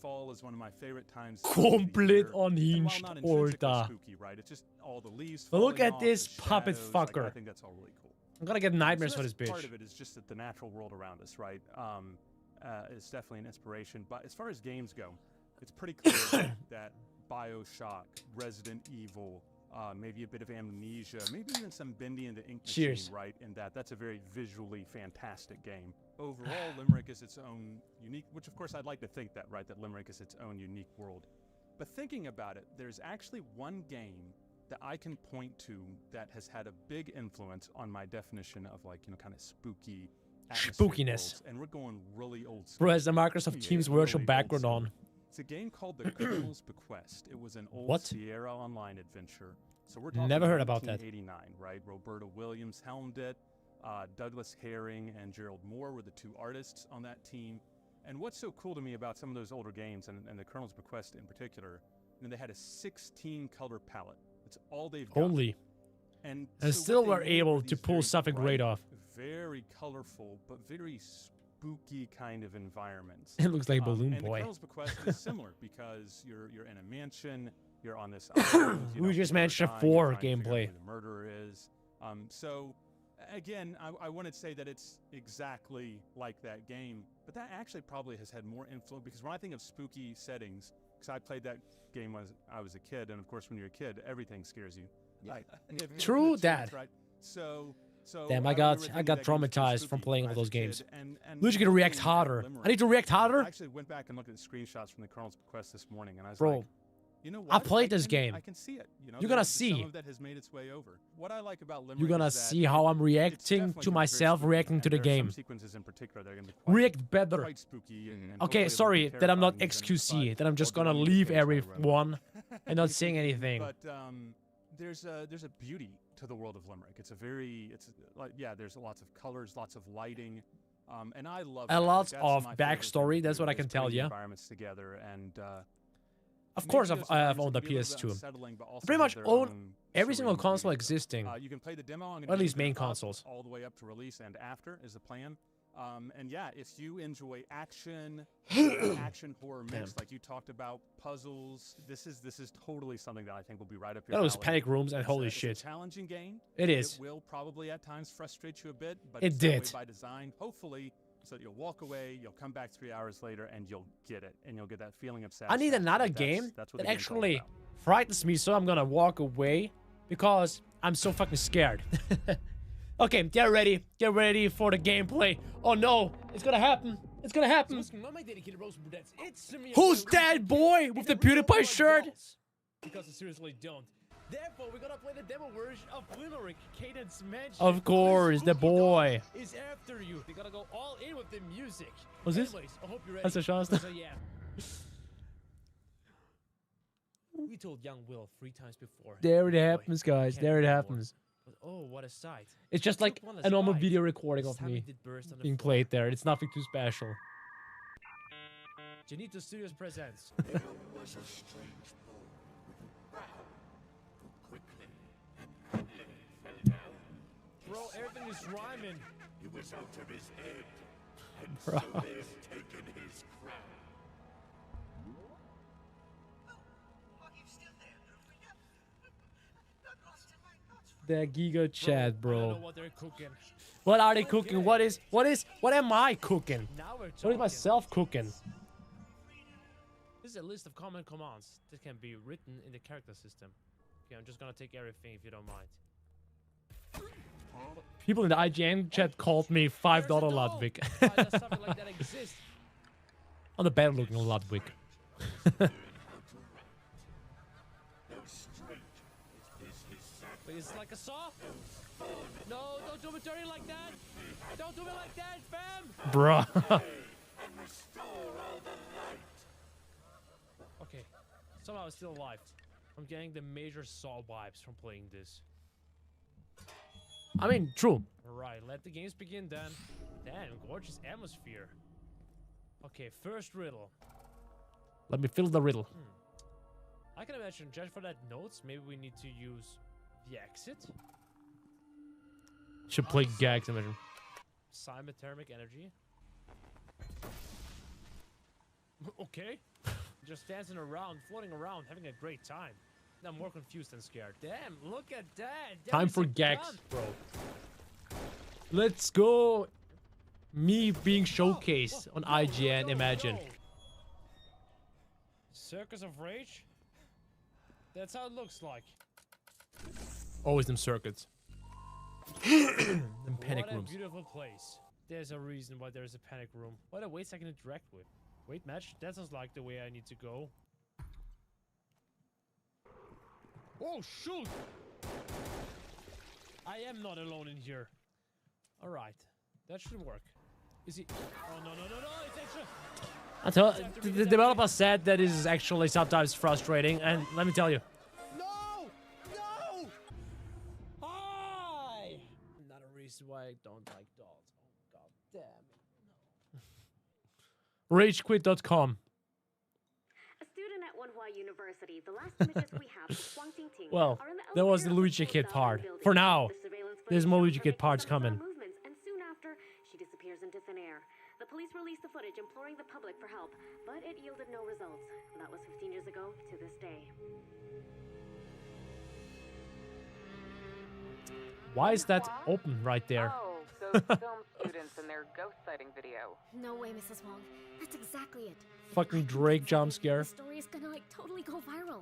[SPEAKER 11] Fall is one of my favorite times.
[SPEAKER 1] Complete
[SPEAKER 11] And
[SPEAKER 1] unhinged,
[SPEAKER 11] while not intrinsically
[SPEAKER 1] Alter.
[SPEAKER 11] spooky, right? It's just all the leaves.
[SPEAKER 1] Look
[SPEAKER 11] falling
[SPEAKER 1] at
[SPEAKER 11] off,
[SPEAKER 1] this
[SPEAKER 11] the
[SPEAKER 1] puppet
[SPEAKER 11] shadows, like,
[SPEAKER 1] fucker.
[SPEAKER 11] I think that's all really cool.
[SPEAKER 1] I'm gonna get nightmares
[SPEAKER 11] So
[SPEAKER 1] for this
[SPEAKER 11] that's
[SPEAKER 1] bitch.
[SPEAKER 11] Part of it is just that the natural world around us, right? It's definitely an inspiration. But as far as games go, it's pretty clear that BioShock, Resident Evil, maybe a bit of Amnesia, maybe even some Bendy and the Ink Machine,
[SPEAKER 1] Cheers.
[SPEAKER 11] right? In that's a very visually fantastic game. Overall, Limerick is its own unique, which of course I'd like to think that, right? That Limerick is its own unique world. But thinking about it, there's actually one game that I can point to that has had a big influence on my definition of, like, you know, kind of spooky
[SPEAKER 1] Spookiness.
[SPEAKER 11] worlds. And we're going really old school.
[SPEAKER 1] Bro has the Microsoft Teams virtual background on.
[SPEAKER 11] It's a game called The Colonel's Bequest. It was an old
[SPEAKER 1] What?
[SPEAKER 11] Sierra Online adventure. So we're talking
[SPEAKER 1] Never heard about that.
[SPEAKER 11] 1989, right? Roberta Williams helmed it. Douglas Herring and Gerald Moore were the two artists on that team. And what's so cool to me about some of those older games, and The Colonel's Bequest in particular, they had a 16 color palette. It's all they've got.
[SPEAKER 1] Holy.
[SPEAKER 11] And
[SPEAKER 1] And
[SPEAKER 11] so
[SPEAKER 1] still
[SPEAKER 11] what
[SPEAKER 1] were
[SPEAKER 11] they made
[SPEAKER 1] able
[SPEAKER 11] were
[SPEAKER 1] to
[SPEAKER 11] these
[SPEAKER 1] pull
[SPEAKER 11] very
[SPEAKER 1] something great
[SPEAKER 11] bright,
[SPEAKER 1] off.
[SPEAKER 11] Very colorful, but very spooky kind of environments.
[SPEAKER 1] It looks like Balloon
[SPEAKER 11] and
[SPEAKER 1] Boy.
[SPEAKER 11] The Colonel's Bequest is similar because you're in a mansion, you're on this island. You
[SPEAKER 1] We
[SPEAKER 11] know,
[SPEAKER 1] just
[SPEAKER 11] people are
[SPEAKER 1] managed to
[SPEAKER 11] dying,
[SPEAKER 1] 4
[SPEAKER 11] you're trying to figure out
[SPEAKER 1] gameplay.
[SPEAKER 11] who the murderer is. So again, I wouldn't say that it's exactly like that game, but that actually probably has had more influence, because when I think of spooky settings, because I played that game when I was a kid, and of course when you're a kid, everything scares you. Right.
[SPEAKER 1] True that.
[SPEAKER 11] Right. So
[SPEAKER 1] Damn, I
[SPEAKER 11] remember
[SPEAKER 1] got
[SPEAKER 11] thinking that game was
[SPEAKER 1] traumatized from
[SPEAKER 11] spooky
[SPEAKER 1] playing all
[SPEAKER 11] as
[SPEAKER 1] those
[SPEAKER 11] a kid,
[SPEAKER 1] games.
[SPEAKER 11] and
[SPEAKER 1] Luigikid react
[SPEAKER 11] looking at
[SPEAKER 1] harder.
[SPEAKER 11] Limerick,
[SPEAKER 1] I need to react harder?
[SPEAKER 11] I actually went back and looked at the screenshots from the Colonel's Bequest this morning, and I was
[SPEAKER 1] Bro,
[SPEAKER 11] like, you know
[SPEAKER 1] I
[SPEAKER 11] what?
[SPEAKER 1] played this game.
[SPEAKER 11] I can see it. You know,
[SPEAKER 1] You're gonna
[SPEAKER 11] there's some
[SPEAKER 1] see.
[SPEAKER 11] of that has made its way over. What I like about Limerick
[SPEAKER 1] You're gonna
[SPEAKER 11] is that
[SPEAKER 1] see how I'm
[SPEAKER 11] it's
[SPEAKER 1] reacting
[SPEAKER 11] definitely
[SPEAKER 1] to
[SPEAKER 11] gonna be very
[SPEAKER 1] myself
[SPEAKER 11] spooky,
[SPEAKER 1] reacting to
[SPEAKER 11] and
[SPEAKER 1] the
[SPEAKER 11] there are some
[SPEAKER 1] game.
[SPEAKER 11] sequences in particular that are gonna be quite,
[SPEAKER 1] React better.
[SPEAKER 11] quite spooky and
[SPEAKER 1] Okay,
[SPEAKER 11] hopefully
[SPEAKER 1] sorry
[SPEAKER 11] it'll be
[SPEAKER 1] that I'm not
[SPEAKER 11] terrifying even,
[SPEAKER 1] XQC,
[SPEAKER 11] but
[SPEAKER 1] that I'm just
[SPEAKER 11] we'll do
[SPEAKER 1] gonna
[SPEAKER 11] what we
[SPEAKER 1] leave
[SPEAKER 11] can to try to
[SPEAKER 1] everyone and not saying anything.
[SPEAKER 11] But there's a beauty to the world of Limerick. It's like, yeah, there's lots of colors, lots of lighting, and I love
[SPEAKER 1] And
[SPEAKER 11] that.
[SPEAKER 1] lots
[SPEAKER 11] Like,
[SPEAKER 1] of
[SPEAKER 11] that's my favorite thing
[SPEAKER 1] backstory,
[SPEAKER 11] to
[SPEAKER 1] that's
[SPEAKER 11] do,
[SPEAKER 1] what I
[SPEAKER 11] is
[SPEAKER 1] can tell
[SPEAKER 11] putting
[SPEAKER 1] ya.
[SPEAKER 11] environments together, and
[SPEAKER 1] Of course,
[SPEAKER 11] maybe those
[SPEAKER 1] I've
[SPEAKER 11] environments
[SPEAKER 1] owned the
[SPEAKER 11] can be a little bit
[SPEAKER 1] PS2.
[SPEAKER 11] unsettling, but also
[SPEAKER 1] Pretty
[SPEAKER 11] have
[SPEAKER 1] much
[SPEAKER 11] their
[SPEAKER 1] own
[SPEAKER 11] own
[SPEAKER 1] every single
[SPEAKER 11] serene
[SPEAKER 1] console
[SPEAKER 11] beauty.
[SPEAKER 1] existing.
[SPEAKER 11] You can play the demo. I'm gonna
[SPEAKER 1] Or at
[SPEAKER 11] be
[SPEAKER 1] least
[SPEAKER 11] keeping
[SPEAKER 1] main
[SPEAKER 11] it up
[SPEAKER 1] consoles.
[SPEAKER 11] all the way up to release and after is the plan. And yeah, if you enjoy action, action horror mix, like you talked about, puzzles, this is totally something that I think will be right up your
[SPEAKER 1] That was
[SPEAKER 11] alley.
[SPEAKER 1] panic rooms and
[SPEAKER 11] It's
[SPEAKER 1] holy
[SPEAKER 11] a
[SPEAKER 1] shit.
[SPEAKER 11] challenging game.
[SPEAKER 1] It is.
[SPEAKER 11] It will probably at times frustrate you a bit, but
[SPEAKER 1] It
[SPEAKER 11] it's that way
[SPEAKER 1] did.
[SPEAKER 11] by design. Hopefully, so that you'll walk away, you'll come back 3 hours later, and you'll get it, and you'll get that feeling of
[SPEAKER 1] I
[SPEAKER 11] satisfaction.
[SPEAKER 1] need another
[SPEAKER 11] That's
[SPEAKER 1] game
[SPEAKER 11] what
[SPEAKER 1] that
[SPEAKER 11] the game's all
[SPEAKER 1] actually
[SPEAKER 11] about.
[SPEAKER 1] frightens me, so I'm gonna walk away because I'm so fucking scared. Okay, get ready for the gameplay. Oh no, it's gonna happen. It's gonna happen. Who's that boy with the PewDiePie shirt? Because I seriously don't. Therefore, we're gonna play the demo version of Limerick Cadence Mansion. Of course, the boy. Is after you. They gotta go all in with the music. What's this? Anyways, I hope you're ready.
[SPEAKER 5] That's a Shasta.
[SPEAKER 1] So yeah. We told young Will 3 times before.
[SPEAKER 5] There it
[SPEAKER 1] "Boy,
[SPEAKER 5] happens, guys.
[SPEAKER 1] can't
[SPEAKER 5] There it
[SPEAKER 1] anymore."
[SPEAKER 5] happens.
[SPEAKER 1] But, oh, what a sight.
[SPEAKER 5] It's just like
[SPEAKER 1] Took one
[SPEAKER 5] a normal
[SPEAKER 1] aside.
[SPEAKER 5] video recording
[SPEAKER 1] This
[SPEAKER 5] of
[SPEAKER 1] time
[SPEAKER 5] me
[SPEAKER 1] it did burst on the
[SPEAKER 5] being
[SPEAKER 1] floor.
[SPEAKER 5] played there. It's nothing too special.
[SPEAKER 1] Janito Studios presents. Bro, everything is rhyming.
[SPEAKER 13] He was out of his head, and
[SPEAKER 5] Bro.
[SPEAKER 13] so they've taken his crown.
[SPEAKER 5] The Giga chat,
[SPEAKER 1] I don't know
[SPEAKER 5] bro.
[SPEAKER 1] what they're cooking.
[SPEAKER 5] What are they cooking? What am I cooking?
[SPEAKER 1] Now we're
[SPEAKER 5] What is
[SPEAKER 1] talking.
[SPEAKER 5] myself cooking?
[SPEAKER 1] This is a list of common commands that can be written in the character system. Okay, I'm just gonna take everything if you don't mind.
[SPEAKER 5] People in the IGN chat called me $5 Ludwig.
[SPEAKER 1] Why does something like that exist?
[SPEAKER 5] On the better looking Ludwig.
[SPEAKER 1] Wait, it's like a saw? No, don't do me dirty like that! Don't do me like that, fam!
[SPEAKER 5] Bruh.
[SPEAKER 1] Okay, somehow I'm still alive. I'm getting the major saw vibes from playing this.
[SPEAKER 5] I mean, true.
[SPEAKER 1] Alright, let the games begin then. Damn, gorgeous atmosphere. Okay, first riddle.
[SPEAKER 5] Let me fill the riddle.
[SPEAKER 1] I can imagine, just for that notes, maybe we need to use the exit.
[SPEAKER 5] Should play gags, imagine.
[SPEAKER 1] Simothermic energy.
[SPEAKER 5] Okay. Just dancing around, floating around, having a great time. I'm more confused than scared. Damn, look at that.
[SPEAKER 1] Time for Gex, bro. Let's go. Me being showcased on IGN, imagine.
[SPEAKER 5] Circus of Rage? That's how it looks like.
[SPEAKER 1] Always them circuits. Them panic
[SPEAKER 5] What a
[SPEAKER 1] rooms.
[SPEAKER 5] beautiful place. There's a reason why there's a panic room. What a waste I can interact with. Wait, match? That sounds like the way I need to go. Oh, shoot! I am not alone in here. Alright. That should work. Is he... Oh, no, it's extra...
[SPEAKER 1] The developer said that this is actually sometimes frustrating, and let me tell you.
[SPEAKER 5] No! No! Hi! Another reason why I don't like dolls. Oh, god damn it.
[SPEAKER 1] Ragequit.com.
[SPEAKER 7] A student at Wenhua University, the last images we have of Huang Tingting
[SPEAKER 1] Well,
[SPEAKER 7] are in the
[SPEAKER 1] that was the
[SPEAKER 7] elevator of
[SPEAKER 1] Luigikid part.
[SPEAKER 7] building.
[SPEAKER 1] For now,
[SPEAKER 7] The surveillance
[SPEAKER 1] there's
[SPEAKER 7] footage
[SPEAKER 1] more
[SPEAKER 7] shows her
[SPEAKER 1] Luigikid
[SPEAKER 7] making
[SPEAKER 1] parts
[SPEAKER 7] some bizarre
[SPEAKER 1] coming.
[SPEAKER 7] movements, and soon after, she disappears into thin air. The police released the footage imploring the public for help, but it yielded no results. That was 15 years ago to this day.
[SPEAKER 1] Why is that open right there?
[SPEAKER 14] Oh, those film students and their ghost sighting video.
[SPEAKER 7] No way, Mrs. Wong. That's exactly it.
[SPEAKER 1] Fucking Drake jump scare.
[SPEAKER 7] The story is gonna, like, totally go viral.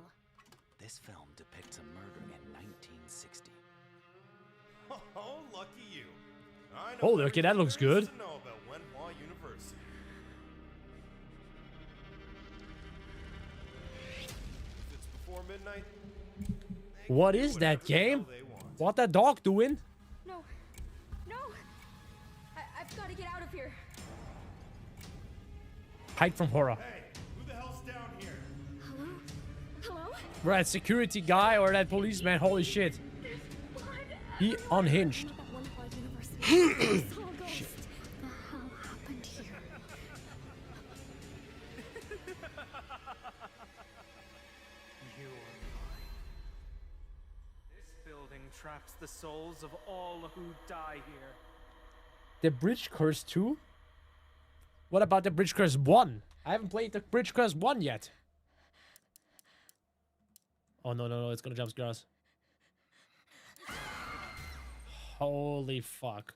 [SPEAKER 22] This film depicts a murder in 1960.
[SPEAKER 23] Oh, lucky you. I know
[SPEAKER 1] Holy, okay, that looks good.
[SPEAKER 23] to know about Wenhua University. If it's before midnight,
[SPEAKER 1] What is that game? What that dog doing?
[SPEAKER 7] No. No! I've gotta get out of here.
[SPEAKER 1] Hide from horror.
[SPEAKER 23] who the hell's down here?
[SPEAKER 7] Hello? Hello?
[SPEAKER 1] We're that security guy or that policeman. Holy shit. He unhinged.
[SPEAKER 7] Shit.
[SPEAKER 25] You are mine. This building traps the souls of all who die here.
[SPEAKER 1] The Bridge Curse 2? What about the Bridge Curse 1? I haven't played the Bridge Curse 1 yet. Oh, no, it's gonna jump scare us. Holy fuck.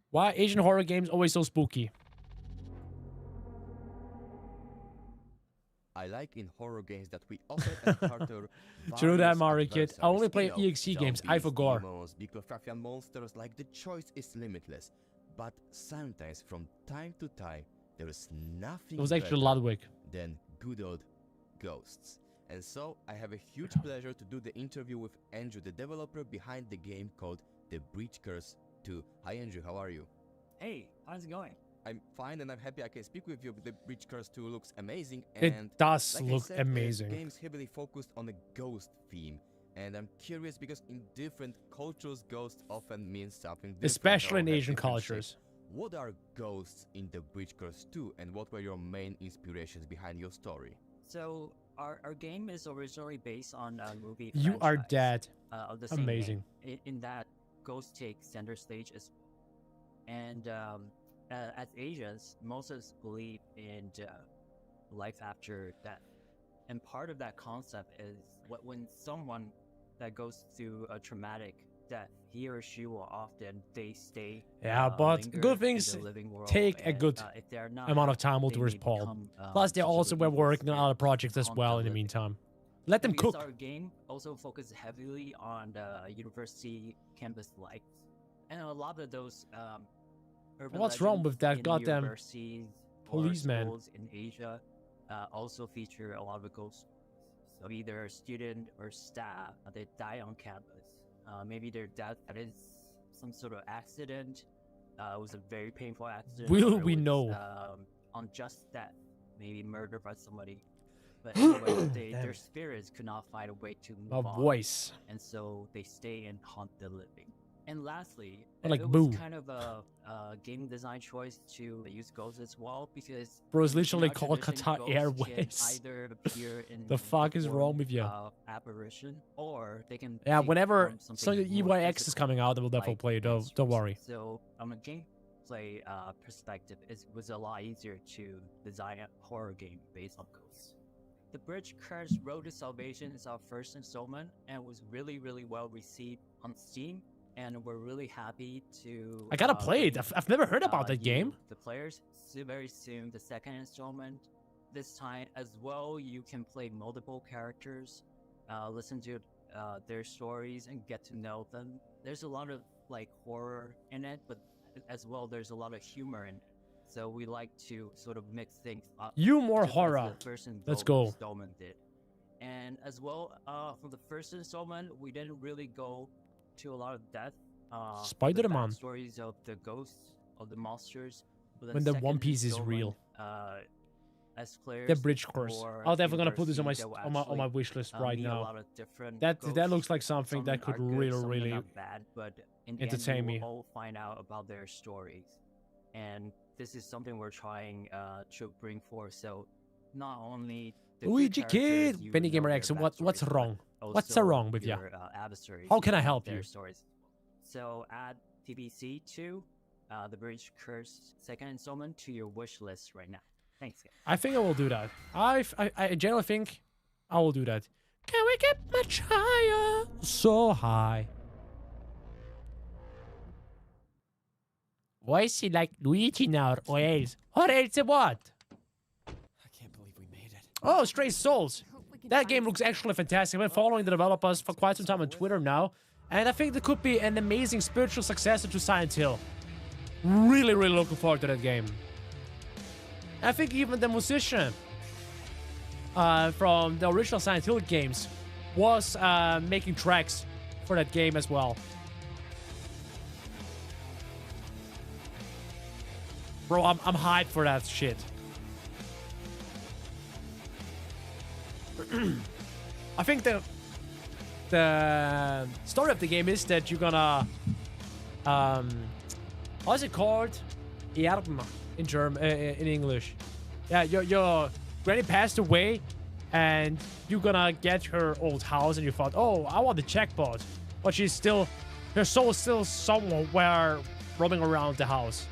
[SPEAKER 1] Why are Asian horror games always so spooky?
[SPEAKER 8] I like in horror games that we often encounter
[SPEAKER 1] True that,
[SPEAKER 8] various
[SPEAKER 1] Mario Kid. I only play
[SPEAKER 8] adversaries,
[SPEAKER 1] EXE games. I
[SPEAKER 8] zombies,
[SPEAKER 1] forgot.
[SPEAKER 8] demons, big Lovecraftian monsters, like the choice is limitless. But sometimes, from time to time, there is nothing
[SPEAKER 1] It was actually
[SPEAKER 8] better
[SPEAKER 1] Ludwig.
[SPEAKER 8] than good old ghosts. And so, I have a huge pleasure to do the interview with Andrew, the developer behind the game called The Bridge Curse 2. Hi Andrew, how are you?
[SPEAKER 26] Hey, how's it going?
[SPEAKER 8] I'm fine and I'm happy I can speak with you. The Bridge Curse 2 looks amazing.
[SPEAKER 1] It
[SPEAKER 8] And
[SPEAKER 1] does
[SPEAKER 8] like I
[SPEAKER 1] look
[SPEAKER 8] said,
[SPEAKER 1] amazing.
[SPEAKER 8] The game's heavily focused on a ghost theme. And I'm curious because in different cultures, ghosts often mean something different.
[SPEAKER 1] Especially
[SPEAKER 8] or
[SPEAKER 1] in
[SPEAKER 8] have
[SPEAKER 1] Asian
[SPEAKER 8] different
[SPEAKER 1] cultures.
[SPEAKER 8] shapes. What are ghosts in The Bridge Curse 2 and what were your main inspirations behind your story?
[SPEAKER 26] So, our game is originally based on a movie
[SPEAKER 1] You are
[SPEAKER 26] franchise,
[SPEAKER 1] dead.
[SPEAKER 26] Of the same
[SPEAKER 1] Amazing.
[SPEAKER 26] name. In that, ghosts take center stage as well. And as Asians, most of us believe in life after death. And part of that concept is when someone that goes through a traumatic death, he or she will often stay.
[SPEAKER 1] Yeah, but
[SPEAKER 26] linger
[SPEAKER 1] good
[SPEAKER 26] in
[SPEAKER 1] things
[SPEAKER 26] the living world,
[SPEAKER 1] take a
[SPEAKER 26] and,
[SPEAKER 1] good
[SPEAKER 26] if they're not,
[SPEAKER 1] amount of time
[SPEAKER 26] they
[SPEAKER 1] to
[SPEAKER 26] may
[SPEAKER 1] respond.
[SPEAKER 26] become,
[SPEAKER 1] Plus, they
[SPEAKER 26] such a
[SPEAKER 1] also were
[SPEAKER 26] evil
[SPEAKER 1] working on
[SPEAKER 26] spirit
[SPEAKER 1] other projects as
[SPEAKER 26] haunt
[SPEAKER 1] well
[SPEAKER 26] the
[SPEAKER 1] in the
[SPEAKER 26] living.
[SPEAKER 1] meantime. Let them
[SPEAKER 26] Because
[SPEAKER 1] cook.
[SPEAKER 26] our game also focuses heavily on the university campus life, and a lot of those urban
[SPEAKER 1] What's wrong with
[SPEAKER 26] legends
[SPEAKER 1] that
[SPEAKER 26] in
[SPEAKER 1] goddamn
[SPEAKER 26] universities or
[SPEAKER 1] policeman?
[SPEAKER 26] schools in Asia also feature a lot of ghosts. So either a student or staff they die on campus. Maybe their death is some sort of accident. It was a very painful accident.
[SPEAKER 1] Will
[SPEAKER 26] or it
[SPEAKER 1] we
[SPEAKER 26] was,
[SPEAKER 1] know?
[SPEAKER 26] Unjust death, maybe murdered by somebody. But anyway,
[SPEAKER 1] Damn.
[SPEAKER 26] their spirits could not find a way to move
[SPEAKER 1] My
[SPEAKER 26] on.
[SPEAKER 1] voice.
[SPEAKER 26] And so they stay and haunt the living. And lastly,
[SPEAKER 1] I like
[SPEAKER 26] it
[SPEAKER 1] Boo.
[SPEAKER 26] was kind of a game design choice to use ghosts as well because
[SPEAKER 1] Bro, it's
[SPEAKER 26] in
[SPEAKER 1] literally
[SPEAKER 26] our
[SPEAKER 1] called
[SPEAKER 26] tradition,
[SPEAKER 1] Qatar
[SPEAKER 26] ghosts can
[SPEAKER 1] Airways.
[SPEAKER 26] either appear in
[SPEAKER 1] The fuck is
[SPEAKER 26] form
[SPEAKER 1] wrong with you?
[SPEAKER 26] of apparition, or they can
[SPEAKER 1] Yeah,
[SPEAKER 26] take
[SPEAKER 1] whenever
[SPEAKER 26] form
[SPEAKER 1] some
[SPEAKER 26] something more
[SPEAKER 1] EYX is
[SPEAKER 26] physical,
[SPEAKER 1] coming out, I will definitely
[SPEAKER 26] like
[SPEAKER 1] play it. Don't worry.
[SPEAKER 26] So on the game, play perspective, it was a lot easier to design a horror game based on ghosts. The Bridge Curse Road to Salvation is our first installment and was really, really well received on Steam. And we're really happy to.
[SPEAKER 1] I gotta play it. I've never heard about that game.
[SPEAKER 26] The players very soon. The second installment, this time as well. You can play multiple characters, listen to their stories, and get to know them. There's a lot of like horror in it, but as well there's a lot of humor in it. So we like to sort of mix things up.
[SPEAKER 1] You more
[SPEAKER 26] just as
[SPEAKER 1] horror.
[SPEAKER 26] the first
[SPEAKER 1] Let's go.
[SPEAKER 26] Installment did. And as well, for the first installment, we didn't really go to a lot of depth.
[SPEAKER 1] Spider-Man.
[SPEAKER 26] Stories of the ghosts, of the monsters. But
[SPEAKER 1] When the One Piece is real.
[SPEAKER 26] As players,
[SPEAKER 1] The Bridge Course. I'm definitely gonna put this on my
[SPEAKER 26] University,
[SPEAKER 1] on my wish list right
[SPEAKER 26] meet a
[SPEAKER 1] now.
[SPEAKER 26] lot of different
[SPEAKER 1] That
[SPEAKER 26] ghosts.
[SPEAKER 1] looks like something
[SPEAKER 26] Some
[SPEAKER 1] that could
[SPEAKER 26] are good,
[SPEAKER 1] really
[SPEAKER 26] some are
[SPEAKER 1] really
[SPEAKER 26] not bad, but in the
[SPEAKER 1] entertain
[SPEAKER 26] end,
[SPEAKER 1] me.
[SPEAKER 26] we'll all find out about their stories, and this is something we're trying to bring forth. So not only the good
[SPEAKER 1] Luigikid,
[SPEAKER 26] characters, you
[SPEAKER 1] Benny
[SPEAKER 26] know
[SPEAKER 1] Gamer
[SPEAKER 26] their
[SPEAKER 1] X.
[SPEAKER 26] backstories,
[SPEAKER 1] What's
[SPEAKER 26] but
[SPEAKER 1] wrong? What's
[SPEAKER 26] also
[SPEAKER 1] wrong with you?
[SPEAKER 26] your adversaries,
[SPEAKER 1] How can I
[SPEAKER 26] know
[SPEAKER 1] help
[SPEAKER 26] their
[SPEAKER 1] you?
[SPEAKER 26] Stories. So add TBC 2, the Bridge Curse second installment to your wish list right now. Thanks, guys.
[SPEAKER 1] I think I will do that. I generally think I will do that. Can we get much higher? So high. Why is he like Luigi now or else? Or else what?
[SPEAKER 17] I can't believe we made it.
[SPEAKER 1] Oh, Stray Souls. That game looks actually fantastic. I've been following the developers for quite some time on Twitter now. And I think there could be an amazing spiritual successor to Silent Hill. Really, really looking forward to that game. I think even the musician from the original Silent Hill games was making tracks for that game as well. Bro, I'm hyped for that shit. I think the story of the game is that you're gonna how's it called? Erben in German, in English. Yeah, your granny passed away, and you're gonna get her old house, and you thought, oh, I want the jackpot, but she's still, her soul is still somewhere roaming around the house.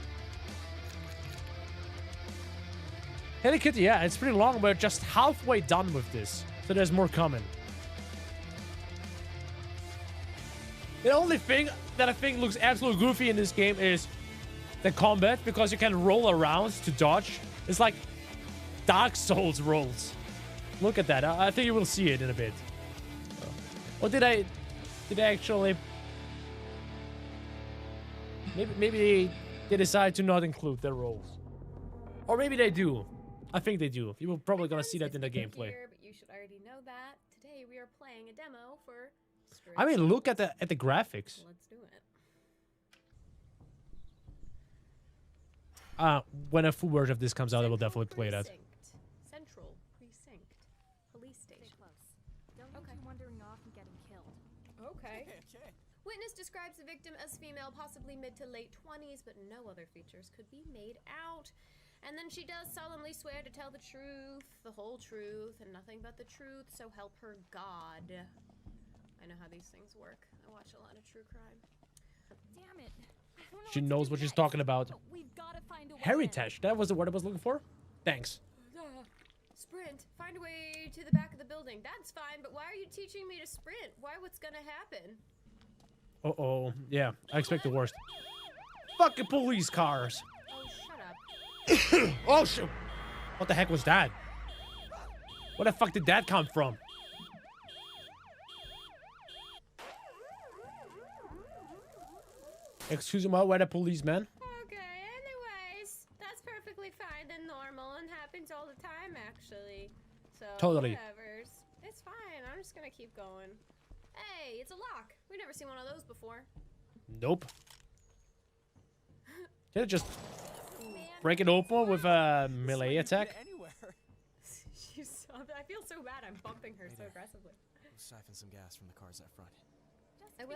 [SPEAKER 1] Hello Kitty, yeah, it's pretty long. We're just halfway done with this, so there's more coming. The only thing that I think looks absolutely goofy in this game is the combat, because you can roll around to dodge. It's like Dark Souls rolls. Look at that. I think you will see it in a bit. Or did I actually? Maybe they decide to not include the rolls, or maybe they do. I think they do. You're probably gonna see that in the gameplay.
[SPEAKER 10] Here, but you should already know that. Today we are playing a demo for Stray
[SPEAKER 1] I mean, look at the graphics.
[SPEAKER 10] Let's do it.
[SPEAKER 1] When a full version of this comes out, I will definitely play that.
[SPEAKER 10] Central Precinct Police Station.
[SPEAKER 6] Don't get you wandering off and getting killed.
[SPEAKER 10] Okay. Witness describes the victim as female, possibly mid to late 20s, but no other features could be made out. And then she does solemnly swear to tell the truth, the whole truth, and nothing but the truth, so help her God. I know how these things work. I watch a lot of true crime.
[SPEAKER 6] Damn it. I don't know
[SPEAKER 1] She knows what she's talking about.
[SPEAKER 6] We've gotta find a way
[SPEAKER 1] Heritage. That was the word I was looking for. Thanks.
[SPEAKER 10] Sprint. Find a way to the back of the building. That's fine, but why are you teaching me to sprint? Why? What's gonna happen?
[SPEAKER 1] Uh-oh. Yeah, I expect the worst. Fucking police cars.
[SPEAKER 10] Oh, shut up.
[SPEAKER 1] Oh, shit. What the heck was that? Where the fuck did that come from? Excuse me, where the policeman?
[SPEAKER 10] Okay, anyways, that's perfectly fine and normal and happens all the time, actually. So,
[SPEAKER 1] Totally.
[SPEAKER 10] whatevers. It's fine. I'm just gonna keep going. Hey, it's a lock. We've never seen one of those before.
[SPEAKER 1] Nope. Can I just break it open with a melee attack?
[SPEAKER 10] She's so, I feel so bad. I'm bumping her so aggressively.
[SPEAKER 17] We'll siphon some gas from the cars out front.
[SPEAKER 10] I will.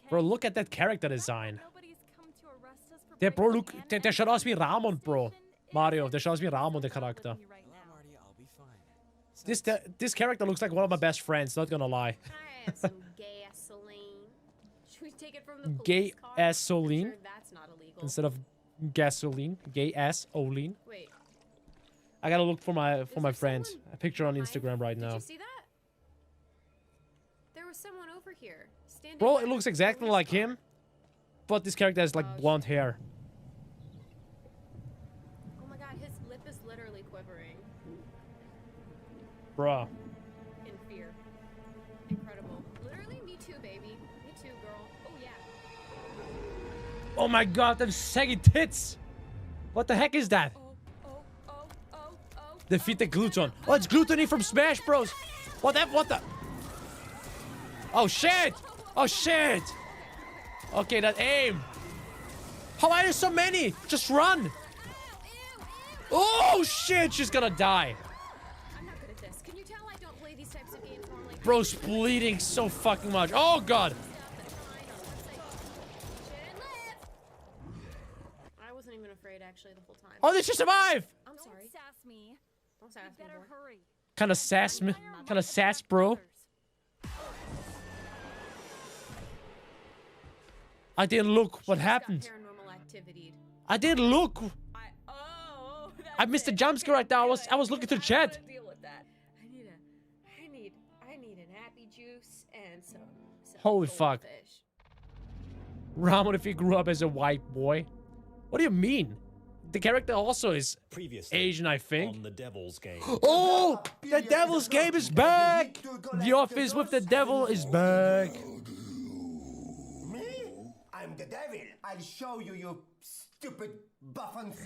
[SPEAKER 1] Bro, look at that character design.
[SPEAKER 6] Nobody's come to arrest us for
[SPEAKER 1] Der Bro, look, der schaut aus wie Ramon, Bro. Mario, der schaut aus wie Ramon, der Charakter.
[SPEAKER 17] Marty, I'll be fine.
[SPEAKER 1] This character looks like one of my best friends, not gonna lie.
[SPEAKER 10] I have some gasoline. Should we take it from the police
[SPEAKER 1] Gay
[SPEAKER 10] car?
[SPEAKER 1] gasoline
[SPEAKER 10] Sure, that's not illegal.
[SPEAKER 1] instead of gasoline. Gasoline.
[SPEAKER 10] Wait.
[SPEAKER 1] I gotta look for my friend. A picture on Instagram right
[SPEAKER 10] Did
[SPEAKER 1] now.
[SPEAKER 10] you see that? There was someone over here standing.
[SPEAKER 1] Bro,
[SPEAKER 10] by
[SPEAKER 1] it looks
[SPEAKER 10] the
[SPEAKER 1] exactly
[SPEAKER 10] police
[SPEAKER 1] like
[SPEAKER 10] car.
[SPEAKER 1] him, but this character has like blonde hair.
[SPEAKER 10] Oh my god, his lip is literally quivering
[SPEAKER 1] Bruh.
[SPEAKER 10] in fear. Incredible. Literally, me too, baby. Me too, girl. Oh yeah.
[SPEAKER 1] Oh my god, them saggy tits! What the heck is that? Defeat the Gluton. Oh, it's Gluttony from Smash Bros. What the? Oh shit! Oh shit! Okay, that aim. How are there so many? Just run! Oh shit! She's gonna die.
[SPEAKER 10] I'm not good at this. Can you tell I don't play these types of games normally?
[SPEAKER 1] Bro's bleeding so fucking much. Oh god!
[SPEAKER 10] I wasn't even afraid actually the whole time.
[SPEAKER 1] Oh, did she survive?
[SPEAKER 10] I'm sorry.
[SPEAKER 6] Don't sass me.
[SPEAKER 10] Don't sass me.
[SPEAKER 6] Better hurry.
[SPEAKER 1] Kind of sass me. Kind of sass, bro. I didn't look. What happened?
[SPEAKER 10] Paranormal activity.
[SPEAKER 1] I didn't look.
[SPEAKER 10] Oh,
[SPEAKER 1] I missed the jump scare right now. I was looking through chat.
[SPEAKER 10] Deal with that. I need an happy juice and some
[SPEAKER 1] Holy fuck.
[SPEAKER 10] goldfish.
[SPEAKER 1] Ramon, if he grew up as a white boy. What do you mean? The character also is Asian, I think.
[SPEAKER 3] On the Devil's Game.
[SPEAKER 1] Oh, the Devil's Game is back. The Office with the Devil is back.
[SPEAKER 15] Me? I'm the devil. I'll show you, you stupid buffons.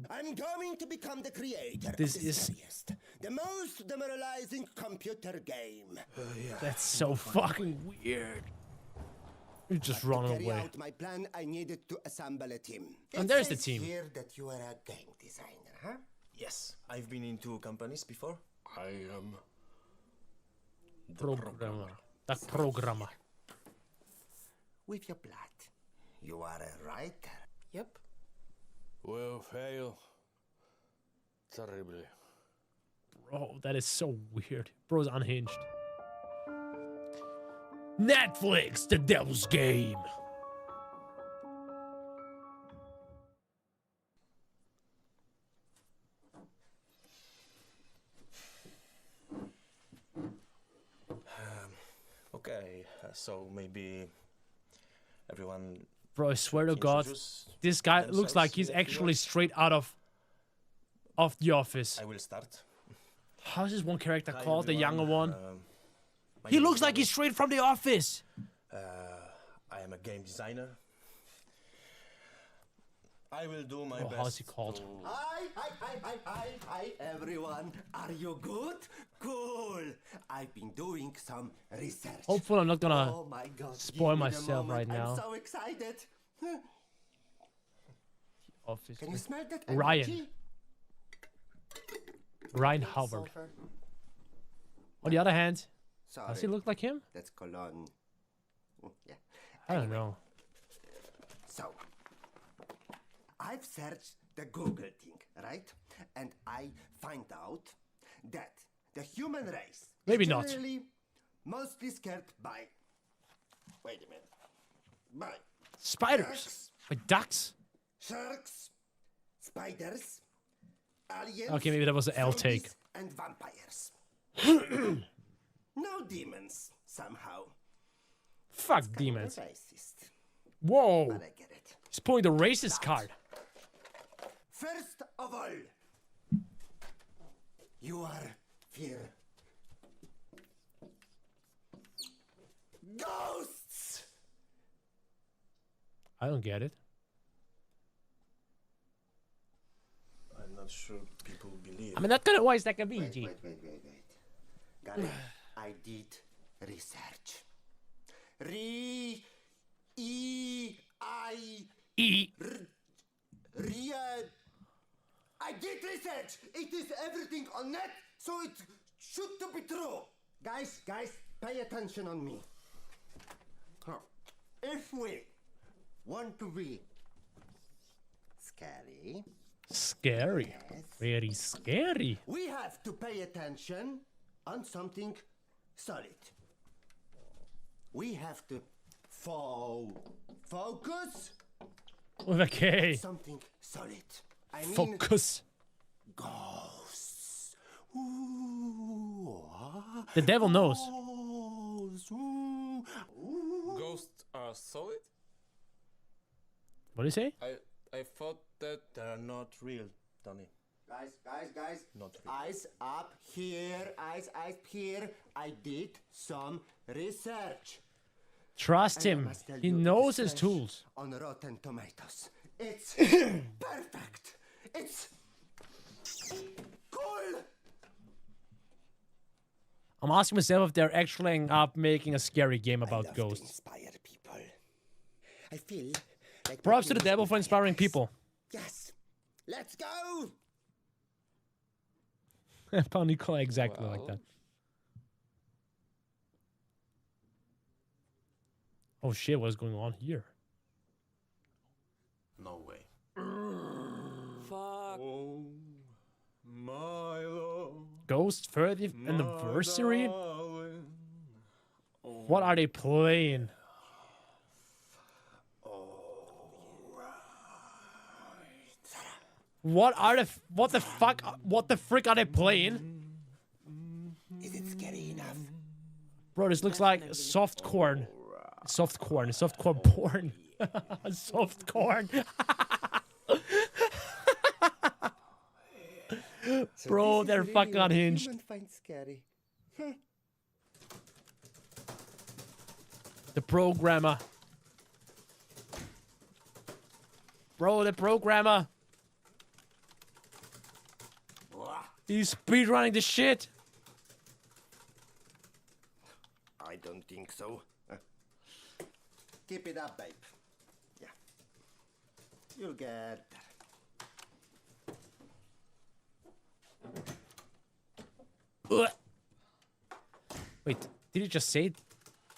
[SPEAKER 15] I'm going to become the creator
[SPEAKER 1] This
[SPEAKER 15] of the
[SPEAKER 1] is-
[SPEAKER 15] scariest, the most demoralizing computer game.
[SPEAKER 1] That's so fucking weird. You're just
[SPEAKER 15] To
[SPEAKER 1] running
[SPEAKER 15] carry
[SPEAKER 1] away.
[SPEAKER 15] out my plan, I needed to assemble a team.
[SPEAKER 1] And there's
[SPEAKER 15] It
[SPEAKER 1] the
[SPEAKER 15] says
[SPEAKER 1] team.
[SPEAKER 15] Here that you are a game designer, huh?
[SPEAKER 3] Yes, I've been in 2 companies before. I am
[SPEAKER 1] Programmer. The programmer.
[SPEAKER 15] With your blood, you are a writer.
[SPEAKER 3] Yep. Will fail terribly.
[SPEAKER 1] Bro, that is so weird. Bro's unhinged. Netflix, The Devil's Game.
[SPEAKER 3] Okay, so maybe everyone.
[SPEAKER 1] Bro, I swear to God,
[SPEAKER 3] introduce
[SPEAKER 1] this guy looks
[SPEAKER 3] themselves
[SPEAKER 1] like he's
[SPEAKER 3] if you
[SPEAKER 1] actually
[SPEAKER 3] want.
[SPEAKER 1] straight out of The Office.
[SPEAKER 3] I will start.
[SPEAKER 1] How's this one character
[SPEAKER 3] Hi,
[SPEAKER 1] called, the younger
[SPEAKER 3] everyone.
[SPEAKER 1] one?
[SPEAKER 3] My
[SPEAKER 1] He
[SPEAKER 3] name
[SPEAKER 1] looks
[SPEAKER 3] is
[SPEAKER 1] like he's straight from The Office.
[SPEAKER 3] I am a game designer. I will do my best.
[SPEAKER 1] How's he called?
[SPEAKER 15] Hi, everyone. Are you good? Cool. I've been doing some research.
[SPEAKER 1] Hopefully I'm not gonna
[SPEAKER 15] Oh my God,
[SPEAKER 1] spoil
[SPEAKER 15] give me the
[SPEAKER 1] myself right
[SPEAKER 15] moment.
[SPEAKER 1] now.
[SPEAKER 15] I'm so excited.
[SPEAKER 1] Office.
[SPEAKER 15] Can you smell that
[SPEAKER 1] Ryan.
[SPEAKER 15] energy?
[SPEAKER 1] Ryan Howard. On the other hand,
[SPEAKER 15] Sorry.
[SPEAKER 1] does he look like him?
[SPEAKER 15] That's cologne. Yeah.
[SPEAKER 1] I don't know.
[SPEAKER 15] So, I've searched the Google thing, right? And I find out that the human race
[SPEAKER 1] Maybe
[SPEAKER 15] is
[SPEAKER 1] not.
[SPEAKER 15] generally mostly scared by. Wait a minute. By
[SPEAKER 1] Spiders. Like ducks.
[SPEAKER 15] sharks, spiders, aliens.
[SPEAKER 1] Okay, maybe that was an L
[SPEAKER 15] zombies,
[SPEAKER 1] take.
[SPEAKER 15] And vampires. No demons, somehow.
[SPEAKER 1] Fuck
[SPEAKER 15] Kind of
[SPEAKER 1] demons.
[SPEAKER 15] racist.
[SPEAKER 1] Whoa.
[SPEAKER 15] But I get it.
[SPEAKER 1] He's pulling the racist card.
[SPEAKER 15] First of all, you are fear. Ghosts!
[SPEAKER 1] I don't get it.
[SPEAKER 3] I'm not sure people believe.
[SPEAKER 1] I mean, that kind of voice like a
[SPEAKER 15] Wait.
[SPEAKER 1] BG.
[SPEAKER 15] Got it. I did research. E I did research. It is everything on net, so it should to be true. Guys, pay attention on me. If we want to be scary,
[SPEAKER 1] Scary. Very scary.
[SPEAKER 15] we have to pay attention on something solid. We have to focus
[SPEAKER 5] With a K.
[SPEAKER 15] Something solid. I mean,
[SPEAKER 5] Focus.
[SPEAKER 15] Ghosts. Ooh,
[SPEAKER 5] The devil knows.
[SPEAKER 15] ghosts. Ooh.
[SPEAKER 12] Ghosts are solid?
[SPEAKER 5] What do you say?
[SPEAKER 12] I thought that
[SPEAKER 3] they're not real, Donny.
[SPEAKER 15] Guys.
[SPEAKER 3] Not real.
[SPEAKER 15] Eyes up here. Eyes here. I did some research.
[SPEAKER 5] Trust
[SPEAKER 15] And I
[SPEAKER 5] him.
[SPEAKER 15] must tell
[SPEAKER 5] He
[SPEAKER 15] you,
[SPEAKER 5] knows
[SPEAKER 15] it's
[SPEAKER 5] his
[SPEAKER 15] fresh
[SPEAKER 5] tools.
[SPEAKER 15] On Rotten Tomatoes. It's perfect. It's cool.
[SPEAKER 5] I'm asking myself if they're actually up making a scary game about
[SPEAKER 15] I love
[SPEAKER 5] ghosts.
[SPEAKER 15] To inspire people. I feel like
[SPEAKER 5] Props to the
[SPEAKER 15] making
[SPEAKER 5] devil for inspiring people.
[SPEAKER 15] Yes. Let's go.
[SPEAKER 5] I found Nicola exactly like that. Oh shit, what's going on here?
[SPEAKER 3] No way.
[SPEAKER 12] Fuck.
[SPEAKER 3] Oh, my love.
[SPEAKER 5] Ghost 30th anniversary?
[SPEAKER 3] Darling.
[SPEAKER 5] What are they playing? What the frick are they playing?
[SPEAKER 15] Is it scary enough?
[SPEAKER 5] Bro, this looks like soft corn. Soft corn porn. Soft corn. Bro, they're fucking unhinged.
[SPEAKER 15] Scary.
[SPEAKER 5] The programmer. Bro, the programmer. He's speedrunning the shit.
[SPEAKER 15] I don't think so. Keep it up, babe. Yeah. You'll get
[SPEAKER 5] there. Wait, did you just say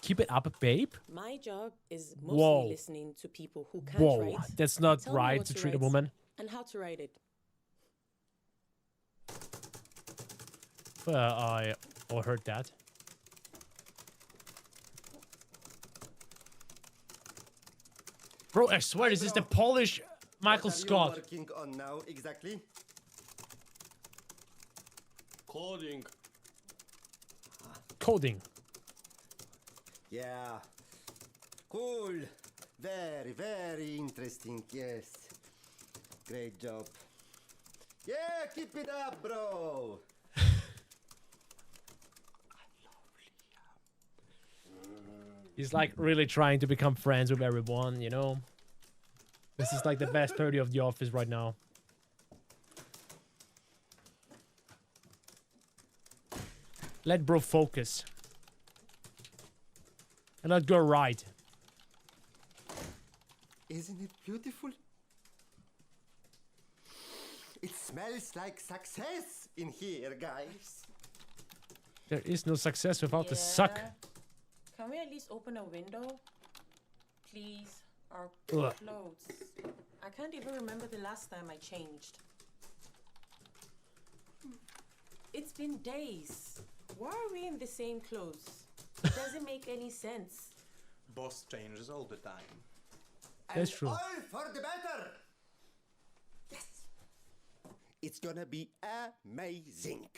[SPEAKER 5] keep it up, babe?
[SPEAKER 16] My job is mostly listening to people who can't write.
[SPEAKER 5] That's not
[SPEAKER 16] Tell me
[SPEAKER 5] right
[SPEAKER 16] what
[SPEAKER 5] to
[SPEAKER 16] to
[SPEAKER 5] treat a
[SPEAKER 16] write
[SPEAKER 5] woman.
[SPEAKER 16] And how to write it.
[SPEAKER 5] I heard that. Bro, I swear, this is the Polish Michael Scott.
[SPEAKER 15] What are you working on now, exactly?
[SPEAKER 3] Coding.
[SPEAKER 5] Coding.
[SPEAKER 15] Yeah. Cool. Very, very interesting. Yes. Great job. Yeah, keep it up, bro.
[SPEAKER 5] He's like really trying to become friends with everyone, you know? This is like the best 30 of the office right now. Let bro focus. And not go right.
[SPEAKER 15] Isn't it beautiful? It smells like success in here, guys.
[SPEAKER 5] There is no success without the suck.
[SPEAKER 16] Can we at least open a window? Please. Our
[SPEAKER 5] Ugh.
[SPEAKER 16] clothes. I can't even remember the last time I changed. It's been days. Why are we in the same clothes? It doesn't make any sense.
[SPEAKER 3] Boss changes all the time.
[SPEAKER 5] That's true.
[SPEAKER 15] All for the better. Yes. It's gonna be amazing.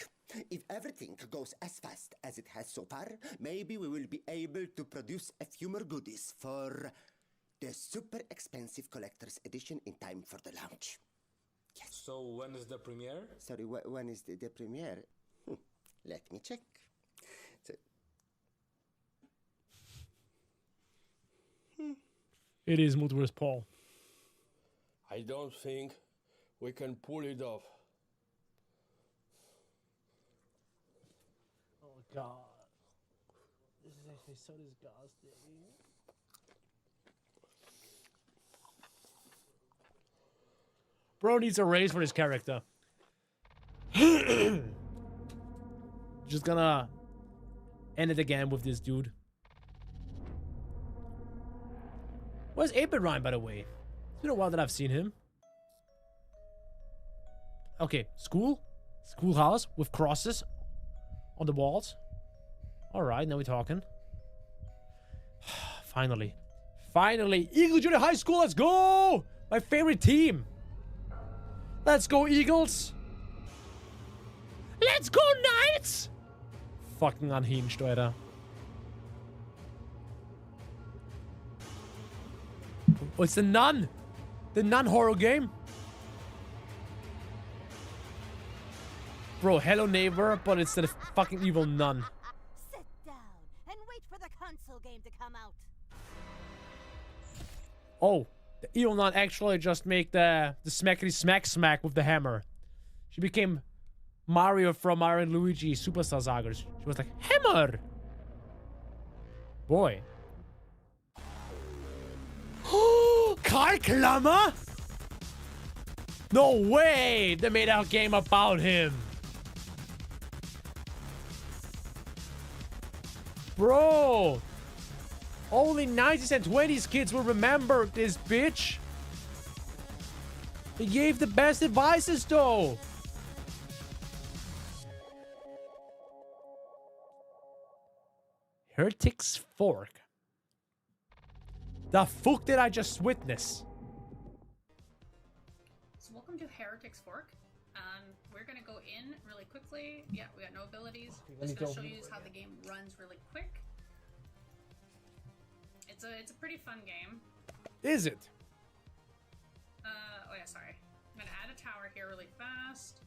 [SPEAKER 15] If everything goes as fast as it has so far, maybe we will be able to produce a few more goodies for the super expensive collector's edition in time for the launch. Yes.
[SPEAKER 12] So when is the premiere?
[SPEAKER 15] Sorry, when is the premiere? Let me check. So,
[SPEAKER 5] It is Multiverse Paul.
[SPEAKER 12] I don't think we can pull it off.
[SPEAKER 5] Oh god. This is actually so disgusting. Bro needs a raise for his character. Just gonna end it again with this dude. Where's 8-Bit Ryan, by the way? It's been a while that I've seen him. Okay, schoolhouse with crosses on the walls. All right, now we're talking. Finally, Eagle Junior High School, let's go!
[SPEAKER 1] My favorite team. Let's go, Eagles. Let's go, Knights. Fucking unhinged, Alter. Oh, it's the Nun. The Nun horror game. Bro, Hello Neighbor, but it's the fucking evil nun.
[SPEAKER 4] Sit down and wait for the console game to come out.
[SPEAKER 1] Oh, the evil nun actually just make the smackety smack with the hammer. She became Mario from Mario and Luigi Superstar Sagas. She was like, hammer! Boy. Kai Klammer? No way! They made a game about him. Bro! Only 90s and 20s kids will remember this bitch. He gave the best advices though. Heretic's Fork. The fuck did I just witness?
[SPEAKER 18] So welcome to Heretic's Fork. We're gonna go in really quickly. Yeah, we got no abilities. Just gonna show you how the game runs really quick. It's a pretty fun game.
[SPEAKER 1] Is it?
[SPEAKER 18] Oh yeah, sorry. I'm gonna add a tower here really fast.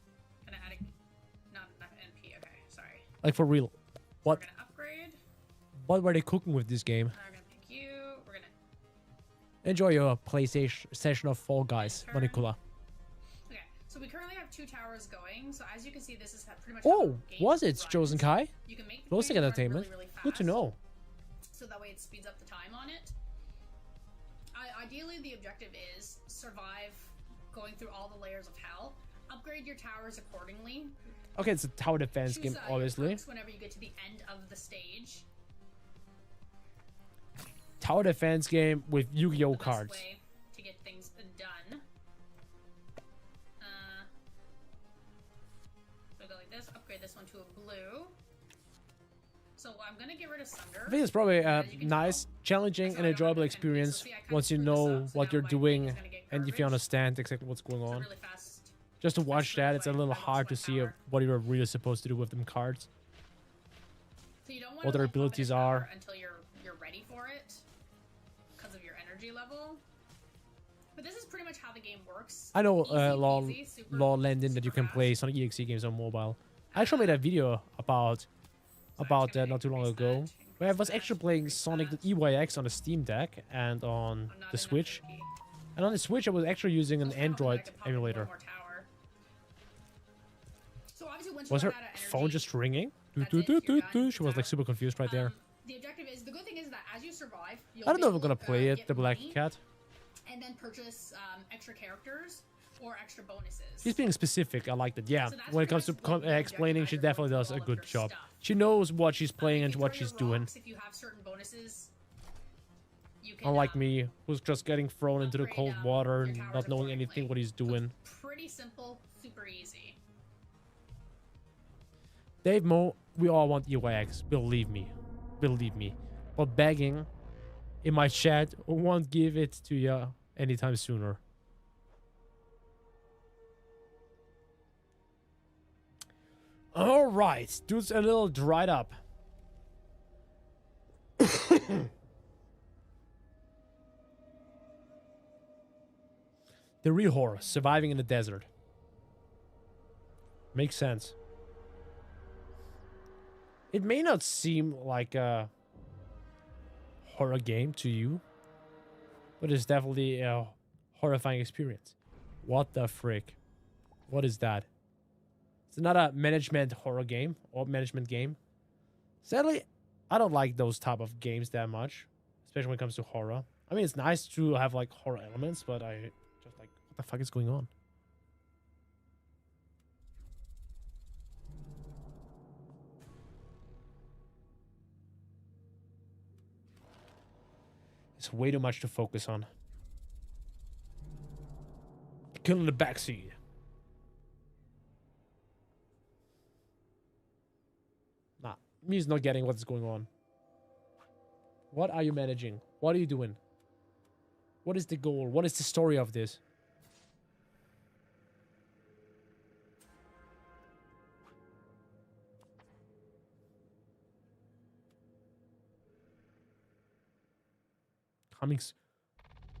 [SPEAKER 18] Gonna add a not enough NP. Okay, sorry.
[SPEAKER 1] Like for real. What?
[SPEAKER 18] We're gonna upgrade.
[SPEAKER 1] What were they cooking with this game?
[SPEAKER 18] We're gonna pick you. We're gonna
[SPEAKER 1] Enjoy your PlayStation session of Fall Guys, Manicula.
[SPEAKER 18] Okay, so we currently have 2 towers going. So as you can see, this is pretty much.
[SPEAKER 1] Oh, was it Chosen Kai?
[SPEAKER 18] You can make
[SPEAKER 1] Closing Entertainment.
[SPEAKER 18] really
[SPEAKER 1] Good to know.
[SPEAKER 18] So that way it speeds up the time on it. Ideally, the objective is survive going through all the layers of hell. Upgrade your towers accordingly.
[SPEAKER 1] Okay, it's a tower defense
[SPEAKER 18] Choose,
[SPEAKER 1] game, obviously.
[SPEAKER 18] your perks whenever you get to the end of the stage.
[SPEAKER 1] Tower defense game with Yu-Gi-Oh
[SPEAKER 18] The best
[SPEAKER 1] cards.
[SPEAKER 18] way to get things done. So go like this. Upgrade this one to a blue. So I'm gonna get rid of Sunder.
[SPEAKER 1] I think it's probably a nice, challenging, and enjoyable experience once you know what you're doing and if you understand exactly what's going on. Just to watch that, it's a little hard to see what you're really supposed to do with them cards.
[SPEAKER 18] So you don't
[SPEAKER 1] What their abilities are.
[SPEAKER 18] until you're ready for it because of your energy level. But this is pretty much how the game works.
[SPEAKER 1] I know
[SPEAKER 18] Easy, super
[SPEAKER 1] Law Landing that you can play Sonic EXE games on mobile. I actually made a video about that not too long ago, where I was actually playing Sonic EYX on the Steam Deck and on the Switch. And on the Switch, I was actually using an Android emulator.
[SPEAKER 18] So obviously once
[SPEAKER 1] Was
[SPEAKER 18] you
[SPEAKER 1] her
[SPEAKER 18] run out of
[SPEAKER 1] phone
[SPEAKER 18] energy,
[SPEAKER 1] just ringing?
[SPEAKER 18] that's it, you're done.
[SPEAKER 1] She was like super confused right there.
[SPEAKER 18] The objective is, the good thing is that as you survive, you'll
[SPEAKER 1] I don't know if
[SPEAKER 18] be
[SPEAKER 1] I'm gonna
[SPEAKER 18] able to,
[SPEAKER 1] play it,
[SPEAKER 18] get
[SPEAKER 1] the Black
[SPEAKER 18] money
[SPEAKER 1] Cat.
[SPEAKER 18] and then purchase extra characters or extra bonuses.
[SPEAKER 1] She's being specific. I like that. Yeah,
[SPEAKER 18] So that's
[SPEAKER 1] when it comes to explaining, she definitely does a good job. She knows what she's playing and what she's doing.
[SPEAKER 18] If you have certain bonuses, you can
[SPEAKER 1] Unlike me, who's just getting thrown into the cold water and not knowing anything what he's doing.
[SPEAKER 18] pretty simple, super easy.
[SPEAKER 1] Dave Mo, we all want EYX. Believe me. Believe me. But begging in my chat won't give it to you anytime sooner. Alright, dude's a little dried up. The real horror, surviving in the desert. Makes sense. It may not seem like a horror game to you, but it's definitely a horrifying experience. What the frick? What is that? It's not a management horror game or management game. Sadly, I don't like those type of games that much, especially when it comes to horror. I mean, it's nice to have like horror elements, but I just like, what the fuck is going on? It's way too much to focus on. Killing the backseat. Nah, me's not getting what's going on. What are you managing? What are you doing?
[SPEAKER 5] What is the goal? What is the story of this?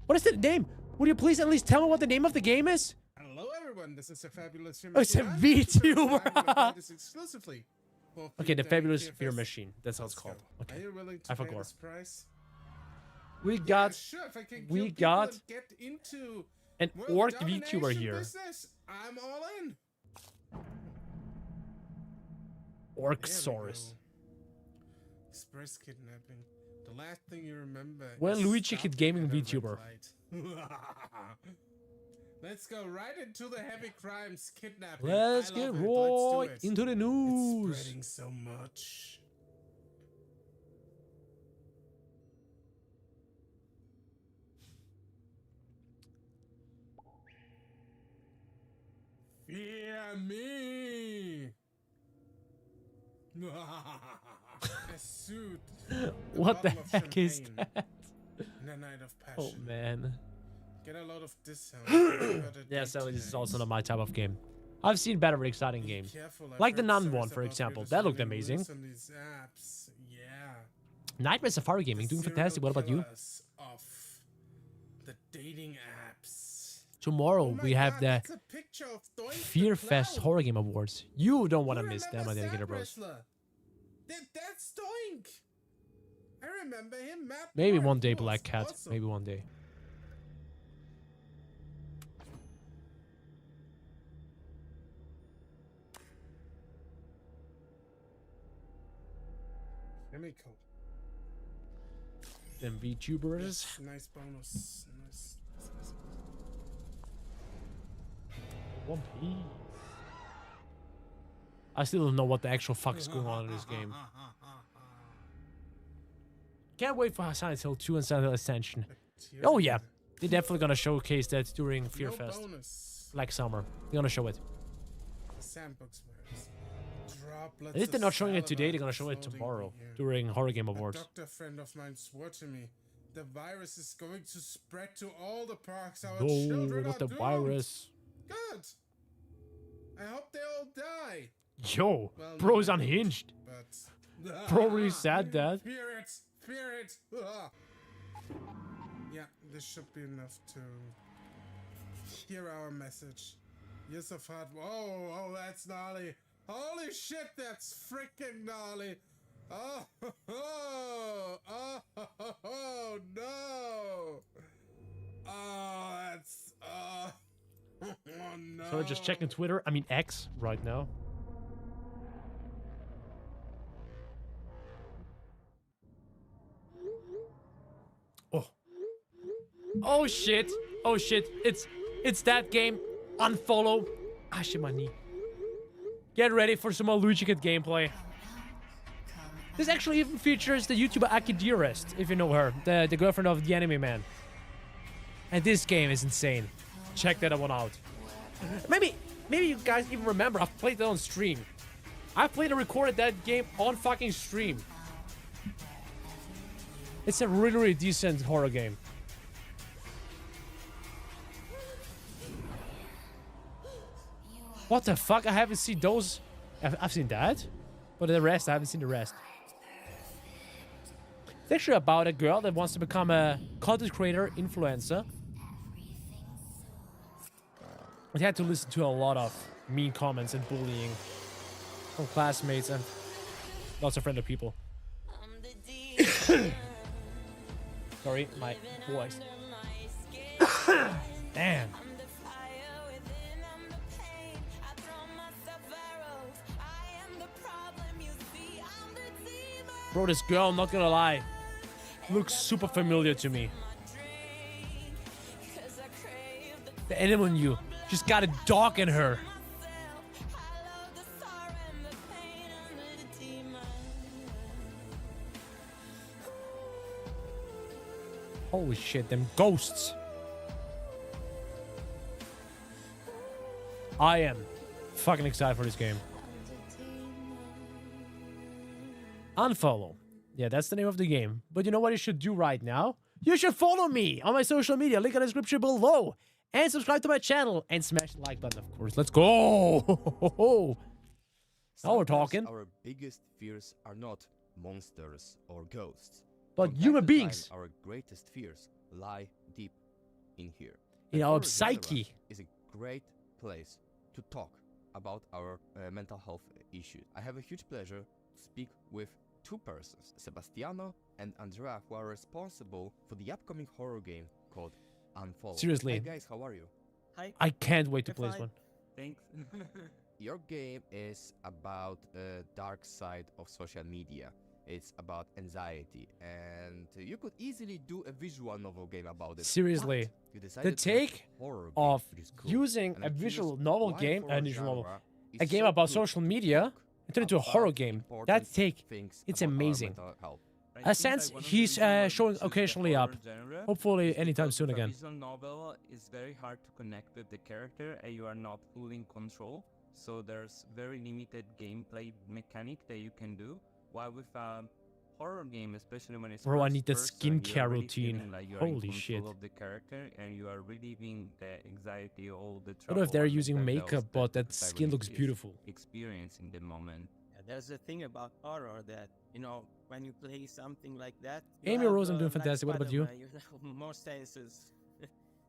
[SPEAKER 5] What is the name? Would you please at least tell me what the name of the game is?
[SPEAKER 2] Hello, everyone. This is a fabulous.
[SPEAKER 5] Oh, it's a VTuber.
[SPEAKER 2] Exclusively.
[SPEAKER 5] Okay, the Fabulous Fear Machine. That's how it's called. Okay.
[SPEAKER 2] Are you willing to
[SPEAKER 5] I
[SPEAKER 2] pay
[SPEAKER 5] forgot.
[SPEAKER 2] this price?
[SPEAKER 5] We got
[SPEAKER 2] Sure, if I can kill
[SPEAKER 5] we
[SPEAKER 2] people
[SPEAKER 5] got
[SPEAKER 2] and get into
[SPEAKER 5] an
[SPEAKER 2] world
[SPEAKER 5] orc
[SPEAKER 2] domination
[SPEAKER 5] VTuber here.
[SPEAKER 2] business, I'm all in.
[SPEAKER 5] Orcsaurus.
[SPEAKER 2] Express kidnapping. The last thing you remember.
[SPEAKER 5] Well,
[SPEAKER 2] is
[SPEAKER 5] Luigikid
[SPEAKER 2] stopping
[SPEAKER 5] gaming
[SPEAKER 2] at a red
[SPEAKER 5] VTuber.
[SPEAKER 2] light. Let's go right into the heavy crimes, kidnapping.
[SPEAKER 5] Let's
[SPEAKER 2] I
[SPEAKER 5] get
[SPEAKER 2] love it. Let's do
[SPEAKER 5] right
[SPEAKER 2] it.
[SPEAKER 5] into the news.
[SPEAKER 2] It's spreading so much. Fear me. A suit.
[SPEAKER 5] What the
[SPEAKER 2] bottle of
[SPEAKER 5] heck is
[SPEAKER 2] champagne,
[SPEAKER 5] that?
[SPEAKER 2] and a night of
[SPEAKER 5] Oh
[SPEAKER 2] passion.
[SPEAKER 5] man.
[SPEAKER 2] Get a lot of discount.
[SPEAKER 5] Yeah, so this is also not my type of game. I've seen better exciting games.
[SPEAKER 2] Careful, I've
[SPEAKER 5] Like the
[SPEAKER 2] heard
[SPEAKER 5] Nun
[SPEAKER 2] stories
[SPEAKER 5] one, for
[SPEAKER 2] about
[SPEAKER 5] example.
[SPEAKER 2] people
[SPEAKER 5] That looked
[SPEAKER 2] turning
[SPEAKER 5] amazing.
[SPEAKER 2] loose on these apps. Yeah.
[SPEAKER 5] Nightmare Safari Gaming doing fantastic. What about you?
[SPEAKER 2] Killers of the dating apps.
[SPEAKER 5] Tomorrow
[SPEAKER 2] Oh my
[SPEAKER 5] we have
[SPEAKER 2] God,
[SPEAKER 5] the
[SPEAKER 2] that's a picture of Doink the
[SPEAKER 5] Fear Fest
[SPEAKER 2] Clown.
[SPEAKER 5] Horror Game Awards. You don't want to
[SPEAKER 2] Who
[SPEAKER 5] miss them, my
[SPEAKER 2] remembers
[SPEAKER 5] dedicated
[SPEAKER 2] that
[SPEAKER 5] bros.
[SPEAKER 2] wrestler? That's Doink. I remember him. Matt
[SPEAKER 5] Maybe
[SPEAKER 2] Moore,
[SPEAKER 5] one
[SPEAKER 2] of
[SPEAKER 5] day,
[SPEAKER 2] course.
[SPEAKER 5] Black Cat.
[SPEAKER 2] Awesome.
[SPEAKER 5] Maybe one day.
[SPEAKER 2] Chemical.
[SPEAKER 5] Them VTubers.
[SPEAKER 2] Yes, nice bonus. Nice.
[SPEAKER 5] One Piece. I still don't know what the actual fuck is going on in this game. Can't wait for Silent Hill 2 and Silent Hill Ascension. Oh yeah, they're definitely gonna showcase that during Fear Fest.
[SPEAKER 2] Bonus.
[SPEAKER 5] Like summer. They're gonna show it.
[SPEAKER 2] The sandbox works. Droplets
[SPEAKER 5] And if they're
[SPEAKER 2] of
[SPEAKER 5] not showing it
[SPEAKER 2] saliva
[SPEAKER 5] today, they're gonna show it
[SPEAKER 2] floating
[SPEAKER 5] tomorrow
[SPEAKER 2] here.
[SPEAKER 5] during Horror Game
[SPEAKER 2] A
[SPEAKER 5] Awards.
[SPEAKER 2] doctor friend of mine swore to me the virus is going to spread to all the parks. Our
[SPEAKER 5] No,
[SPEAKER 2] children
[SPEAKER 5] not
[SPEAKER 2] are
[SPEAKER 5] the
[SPEAKER 2] doomed.
[SPEAKER 5] virus.
[SPEAKER 2] Good. I hope they all die.
[SPEAKER 5] Yo,
[SPEAKER 2] Well,
[SPEAKER 5] bro's
[SPEAKER 2] not
[SPEAKER 5] unhinged.
[SPEAKER 2] But
[SPEAKER 5] Bro really sad that.
[SPEAKER 2] Fear it. Fear it. Yeah, this should be enough to hear our message. Years of hard. Oh, that's gnarly. Holy shit, that's freaking gnarly. Oh, no. Oh, that's. Oh, no.
[SPEAKER 5] So we're just checking Twitter. I mean X right now. Oh. Oh shit. Oh shit. It's that game. Unfollow. Ah shit, my knee. Get ready for some more Luigikid gameplay. This actually even features the YouTuber Akidirest, if you know her, the girlfriend of the anime man. And this game is insane. Check that one out. Maybe you guys even remember I've played that on stream. I played and recorded that game on fucking stream. It's a really, really decent horror game. What the fuck? I haven't seen those. I've seen that, but the rest, I haven't seen the rest. It's actually about a girl that wants to become a content creator, influencer. But had to listen to a lot of mean comments and bullying from classmates and lots of friendly people. Sorry, my voice. Damn. Bro, this girl, not gonna lie, looks super familiar to me. The animal in you. She's got a dog in her. Holy shit, them ghosts. I am fucking excited for this game. Unfollow. Yeah, that's the name of the game. But you know what you should do right now?
[SPEAKER 1] you should follow me on my social media. Link in the description below. And subscribe to my channel. And smash the like button, of course. Let's go. Now we're talking.
[SPEAKER 8] Our biggest fears are not monsters or ghosts.
[SPEAKER 1] But
[SPEAKER 8] From
[SPEAKER 1] human
[SPEAKER 8] time to time,
[SPEAKER 1] beings.
[SPEAKER 8] our greatest fears lie deep in here.
[SPEAKER 1] In
[SPEAKER 8] And
[SPEAKER 1] our
[SPEAKER 8] Horror
[SPEAKER 1] psyche.
[SPEAKER 8] Genre is a great place to talk about our mental health issues. I have a huge pleasure to speak with two persons, Sebastiano and Andrea, who are responsible for the upcoming horror game called Unfollow.
[SPEAKER 1] Seriously.
[SPEAKER 8] Hi guys, how are you?
[SPEAKER 9] Hi.
[SPEAKER 1] I can't wait to play this one.
[SPEAKER 9] Thanks.
[SPEAKER 8] Your game is about the dark side of social media. It's about anxiety, and you could easily do a visual novel game about it.
[SPEAKER 1] Seriously,
[SPEAKER 8] but you decided
[SPEAKER 1] the
[SPEAKER 8] to make
[SPEAKER 1] take
[SPEAKER 8] a horror game,
[SPEAKER 1] of
[SPEAKER 8] which is cool.
[SPEAKER 1] using
[SPEAKER 8] And
[SPEAKER 1] a
[SPEAKER 8] I'm curious
[SPEAKER 1] visual novel
[SPEAKER 8] why
[SPEAKER 1] game,
[SPEAKER 8] horror
[SPEAKER 1] a visual novel,
[SPEAKER 8] genre
[SPEAKER 1] a
[SPEAKER 8] is
[SPEAKER 1] game
[SPEAKER 8] so
[SPEAKER 1] about
[SPEAKER 8] good
[SPEAKER 1] social
[SPEAKER 8] to
[SPEAKER 1] media,
[SPEAKER 8] talk
[SPEAKER 1] and turn into a horror
[SPEAKER 8] about
[SPEAKER 1] game.
[SPEAKER 8] important
[SPEAKER 1] That take,
[SPEAKER 8] things
[SPEAKER 1] it's
[SPEAKER 8] about our
[SPEAKER 1] amazing.
[SPEAKER 8] mental health.
[SPEAKER 1] Since he's showing occasionally up, hopefully anytime soon again.
[SPEAKER 9] A visual novel is very hard to connect with the character, and you are not fully in control. So there's very limited gameplay mechanic that you can do. While with a horror game, especially when it's
[SPEAKER 1] Bro, I
[SPEAKER 9] first
[SPEAKER 1] need the
[SPEAKER 9] person,
[SPEAKER 1] skincare
[SPEAKER 9] you're really
[SPEAKER 1] routine.
[SPEAKER 9] feeling like you are in
[SPEAKER 1] Holy
[SPEAKER 9] control
[SPEAKER 1] shit.
[SPEAKER 9] of the character, and you are relieving the anxiety, all the
[SPEAKER 1] I don't
[SPEAKER 9] trouble.
[SPEAKER 1] know if they're
[SPEAKER 9] and the
[SPEAKER 1] using
[SPEAKER 9] hurdles
[SPEAKER 1] makeup, but
[SPEAKER 9] the
[SPEAKER 1] that skin looks
[SPEAKER 9] protagonist is
[SPEAKER 1] beautiful.
[SPEAKER 9] Experiencing the moment.
[SPEAKER 11] Yeah, there's a thing about horror that, you know, when you play something like that,
[SPEAKER 1] Amy Rose, I'm doing fantastic. What about you?
[SPEAKER 11] You have more senses.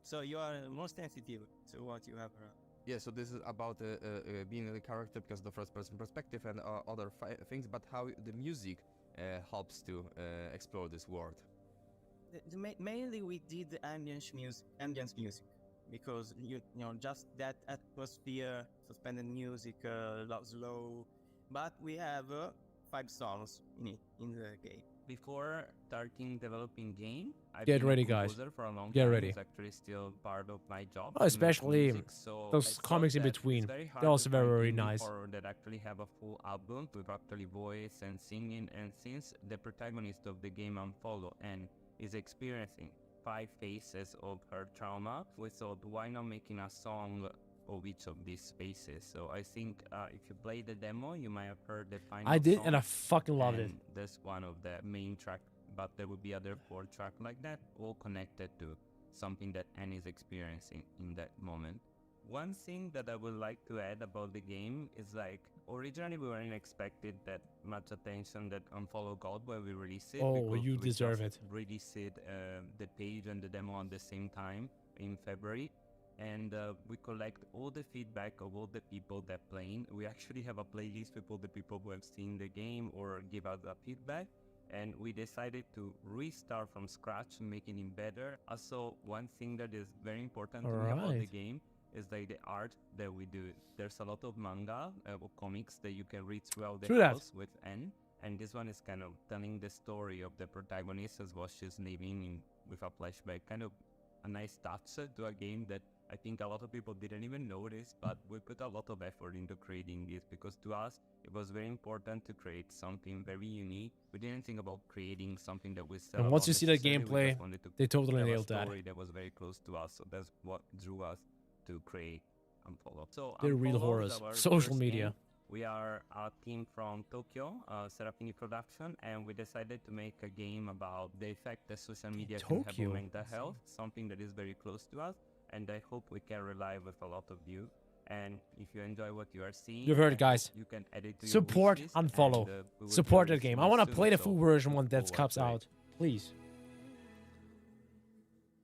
[SPEAKER 11] So you are more sensitive to what you have around.
[SPEAKER 8] Yeah, so this is about being the character because the first-person perspective and other things, but how the music helps to explore this world.
[SPEAKER 11] Mainly we did the ambience music, because you know just that atmosphere, suspended music, slow. But we have 5 songs in the game.
[SPEAKER 9] Before starting developing game, I've
[SPEAKER 1] Get
[SPEAKER 9] been
[SPEAKER 1] ready,
[SPEAKER 9] a
[SPEAKER 1] guys.
[SPEAKER 9] composer for a long
[SPEAKER 1] Get
[SPEAKER 9] time.
[SPEAKER 1] ready.
[SPEAKER 9] It's actually still part of my job.
[SPEAKER 1] Oh,
[SPEAKER 9] to make
[SPEAKER 1] especially
[SPEAKER 9] music, so
[SPEAKER 1] those
[SPEAKER 9] I thought
[SPEAKER 1] comics in
[SPEAKER 9] that it's
[SPEAKER 1] between.
[SPEAKER 9] very hard
[SPEAKER 1] They're also
[SPEAKER 9] to find
[SPEAKER 1] very
[SPEAKER 9] indie
[SPEAKER 1] nice.
[SPEAKER 9] horror that actually have a full album with actually voice and singing. And since the protagonist of the game Unfollow and is experiencing 5 phases of her trauma, we thought why not making a song of each of these phases. So I think if you play the demo, you might have heard the final
[SPEAKER 1] I did,
[SPEAKER 9] song,
[SPEAKER 1] and I fucking loved it.
[SPEAKER 9] and that's one of the main track, but there will be other 4 tracks like that, all connected to something that Anne is experiencing in that moment. One thing that I would like to add about the game is like, originally we weren't expected that much attention that Unfollow got when we released it.
[SPEAKER 1] Oh,
[SPEAKER 9] because
[SPEAKER 1] you
[SPEAKER 9] we
[SPEAKER 1] deserve
[SPEAKER 9] just
[SPEAKER 1] it.
[SPEAKER 9] Released it, the page and the demo at the same time in February. And we collect all the feedback of all the people that playing. We actually have a playlist with all the people who have seen the game or give us a feedback. And we decided to restart from scratch, making it better. Also, one thing that is very important to me about the
[SPEAKER 1] Alright.
[SPEAKER 9] game is like the art that we do. There's a lot of manga or comics that you can read throughout the
[SPEAKER 1] True that.
[SPEAKER 9] house with N. And this one is kind of telling the story of the protagonist as what she's living in with a flashback. Kind of a nice touch to a game that I think a lot of people didn't even notice, but we put a lot of effort into creating this because to us it was very important to create something very unique. We didn't think about creating something that we sell.
[SPEAKER 1] And once you see that
[SPEAKER 9] necessarily, we
[SPEAKER 1] gameplay,
[SPEAKER 9] just wanted to
[SPEAKER 1] they totally
[SPEAKER 9] tell
[SPEAKER 1] nailed
[SPEAKER 9] a
[SPEAKER 1] that.
[SPEAKER 9] story that was very close to us, so that's what drew us to create Unfollow. So
[SPEAKER 1] They're real
[SPEAKER 9] Unfollow is
[SPEAKER 1] horrors.
[SPEAKER 9] our
[SPEAKER 1] Social
[SPEAKER 9] first
[SPEAKER 1] media.
[SPEAKER 9] game. We are a team from Tokyo, Serafini Production, and we decided to make a game about the effect that social media can have
[SPEAKER 1] Tokyo.
[SPEAKER 9] on mental health, something that is very close to us, and I hope we can rely with a lot of you. And if you enjoy what you are seeing,
[SPEAKER 1] You've heard
[SPEAKER 9] I
[SPEAKER 1] it, guys.
[SPEAKER 9] hope you can add it to your
[SPEAKER 1] Support,
[SPEAKER 9] wishlist,
[SPEAKER 1] Unfollow.
[SPEAKER 9] and, we will
[SPEAKER 1] Support
[SPEAKER 9] be
[SPEAKER 1] that game. I
[SPEAKER 9] releasing
[SPEAKER 1] want
[SPEAKER 9] it
[SPEAKER 1] to
[SPEAKER 9] soon,
[SPEAKER 1] play the
[SPEAKER 9] so
[SPEAKER 1] full version when
[SPEAKER 9] look
[SPEAKER 1] that
[SPEAKER 9] forward
[SPEAKER 1] comes
[SPEAKER 9] to it.
[SPEAKER 1] out. Please.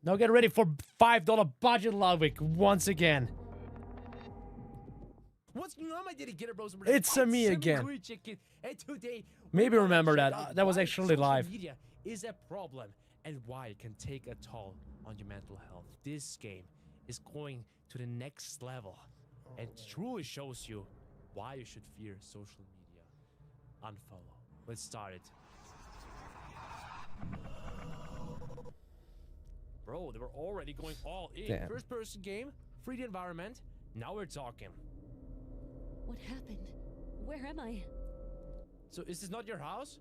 [SPEAKER 1] Now get ready for $5 budget Ludwig once again. What's going on, my dedicated bros? It's me again.
[SPEAKER 5] Luigikid, and today
[SPEAKER 1] Maybe
[SPEAKER 5] we're
[SPEAKER 1] remember
[SPEAKER 5] gonna
[SPEAKER 1] that.
[SPEAKER 5] check out
[SPEAKER 1] That was
[SPEAKER 5] why
[SPEAKER 1] actually
[SPEAKER 5] social
[SPEAKER 1] live.
[SPEAKER 5] Media is a problem and why it can take a toll on your mental health. This game is going to the next level and truly shows you why you should fear social media. Unfollow. Let's start it. Bro, they were already going all in.
[SPEAKER 1] Damn.
[SPEAKER 5] First person game, 3D environment. Now we're talking.
[SPEAKER 19] What happened? Where am I?
[SPEAKER 5] So is this not your house?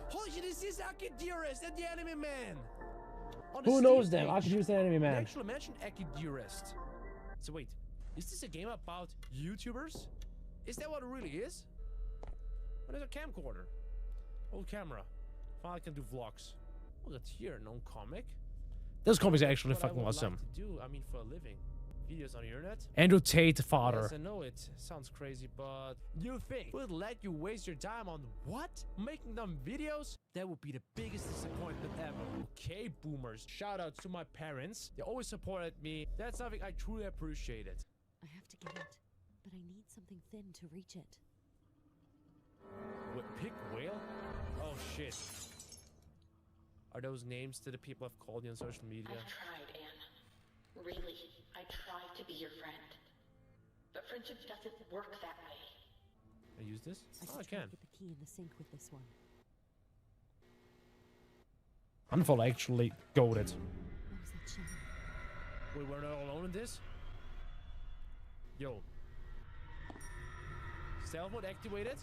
[SPEAKER 5] Holy shit, this is Akidurist and the Enemy Man! On the
[SPEAKER 1] Who
[SPEAKER 5] Steam
[SPEAKER 1] knows them?
[SPEAKER 5] page,
[SPEAKER 1] Akidurist and Enemy
[SPEAKER 5] they
[SPEAKER 1] Man.
[SPEAKER 5] actually mentioned Akidurist. So wait, is this a game about YouTubers? Is that what it really is? What is a camcorder? Old camera. Finally, I can do vlogs. Look at here, no comic. This comic is actually fucking awesome. Like to do, I mean, for a living. Videos on the internet. Andrew Tate, father. Yes, I know it sounds crazy, but you think would let you waste your time on what? Making them videos? That would be the biggest disappointment ever. Okay, boomers. Shout outs to my parents. They always supported me. That's something I truly appreciated.
[SPEAKER 19] I have to get it, but I need something thin to reach it.
[SPEAKER 5] Pick whale? Oh shit. Are those names to the people I've called you on social media?
[SPEAKER 13] I've tried, Anne. Really, I tried to be your friend. But friendship doesn't work that way.
[SPEAKER 5] I use this?
[SPEAKER 19] I can. Get the key in the sink with this one.
[SPEAKER 5] Unfold actually goaded.
[SPEAKER 19] What was that shimmer?
[SPEAKER 5] We were not alone in this? Yo. Stealth mode activated?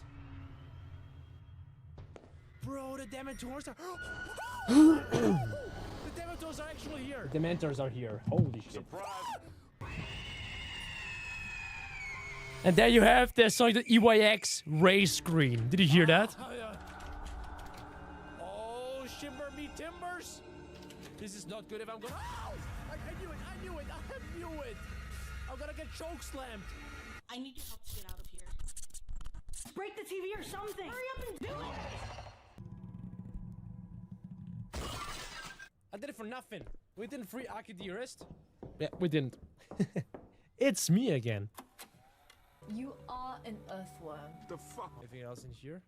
[SPEAKER 5] Bro, the Dementors are... The Dementors are actually here! The Dementors are here. Holy shit. Surprise. And there you have the Sonic EYX race screen. Did you hear that? Oh, shimmer me timbers! This is not good if I'm gonna... Oh! I knew it! I knew it! I knew it! I'm gonna get choke slammed!
[SPEAKER 16] I need your help to get out of here. Break the TV or something! Hurry up and do it!
[SPEAKER 5] I did it for nothing. We didn't free Aki Dearest. Yeah, we didn't. It's me again.
[SPEAKER 6] You are an earthworm.
[SPEAKER 5] The fuck? Anything else in here?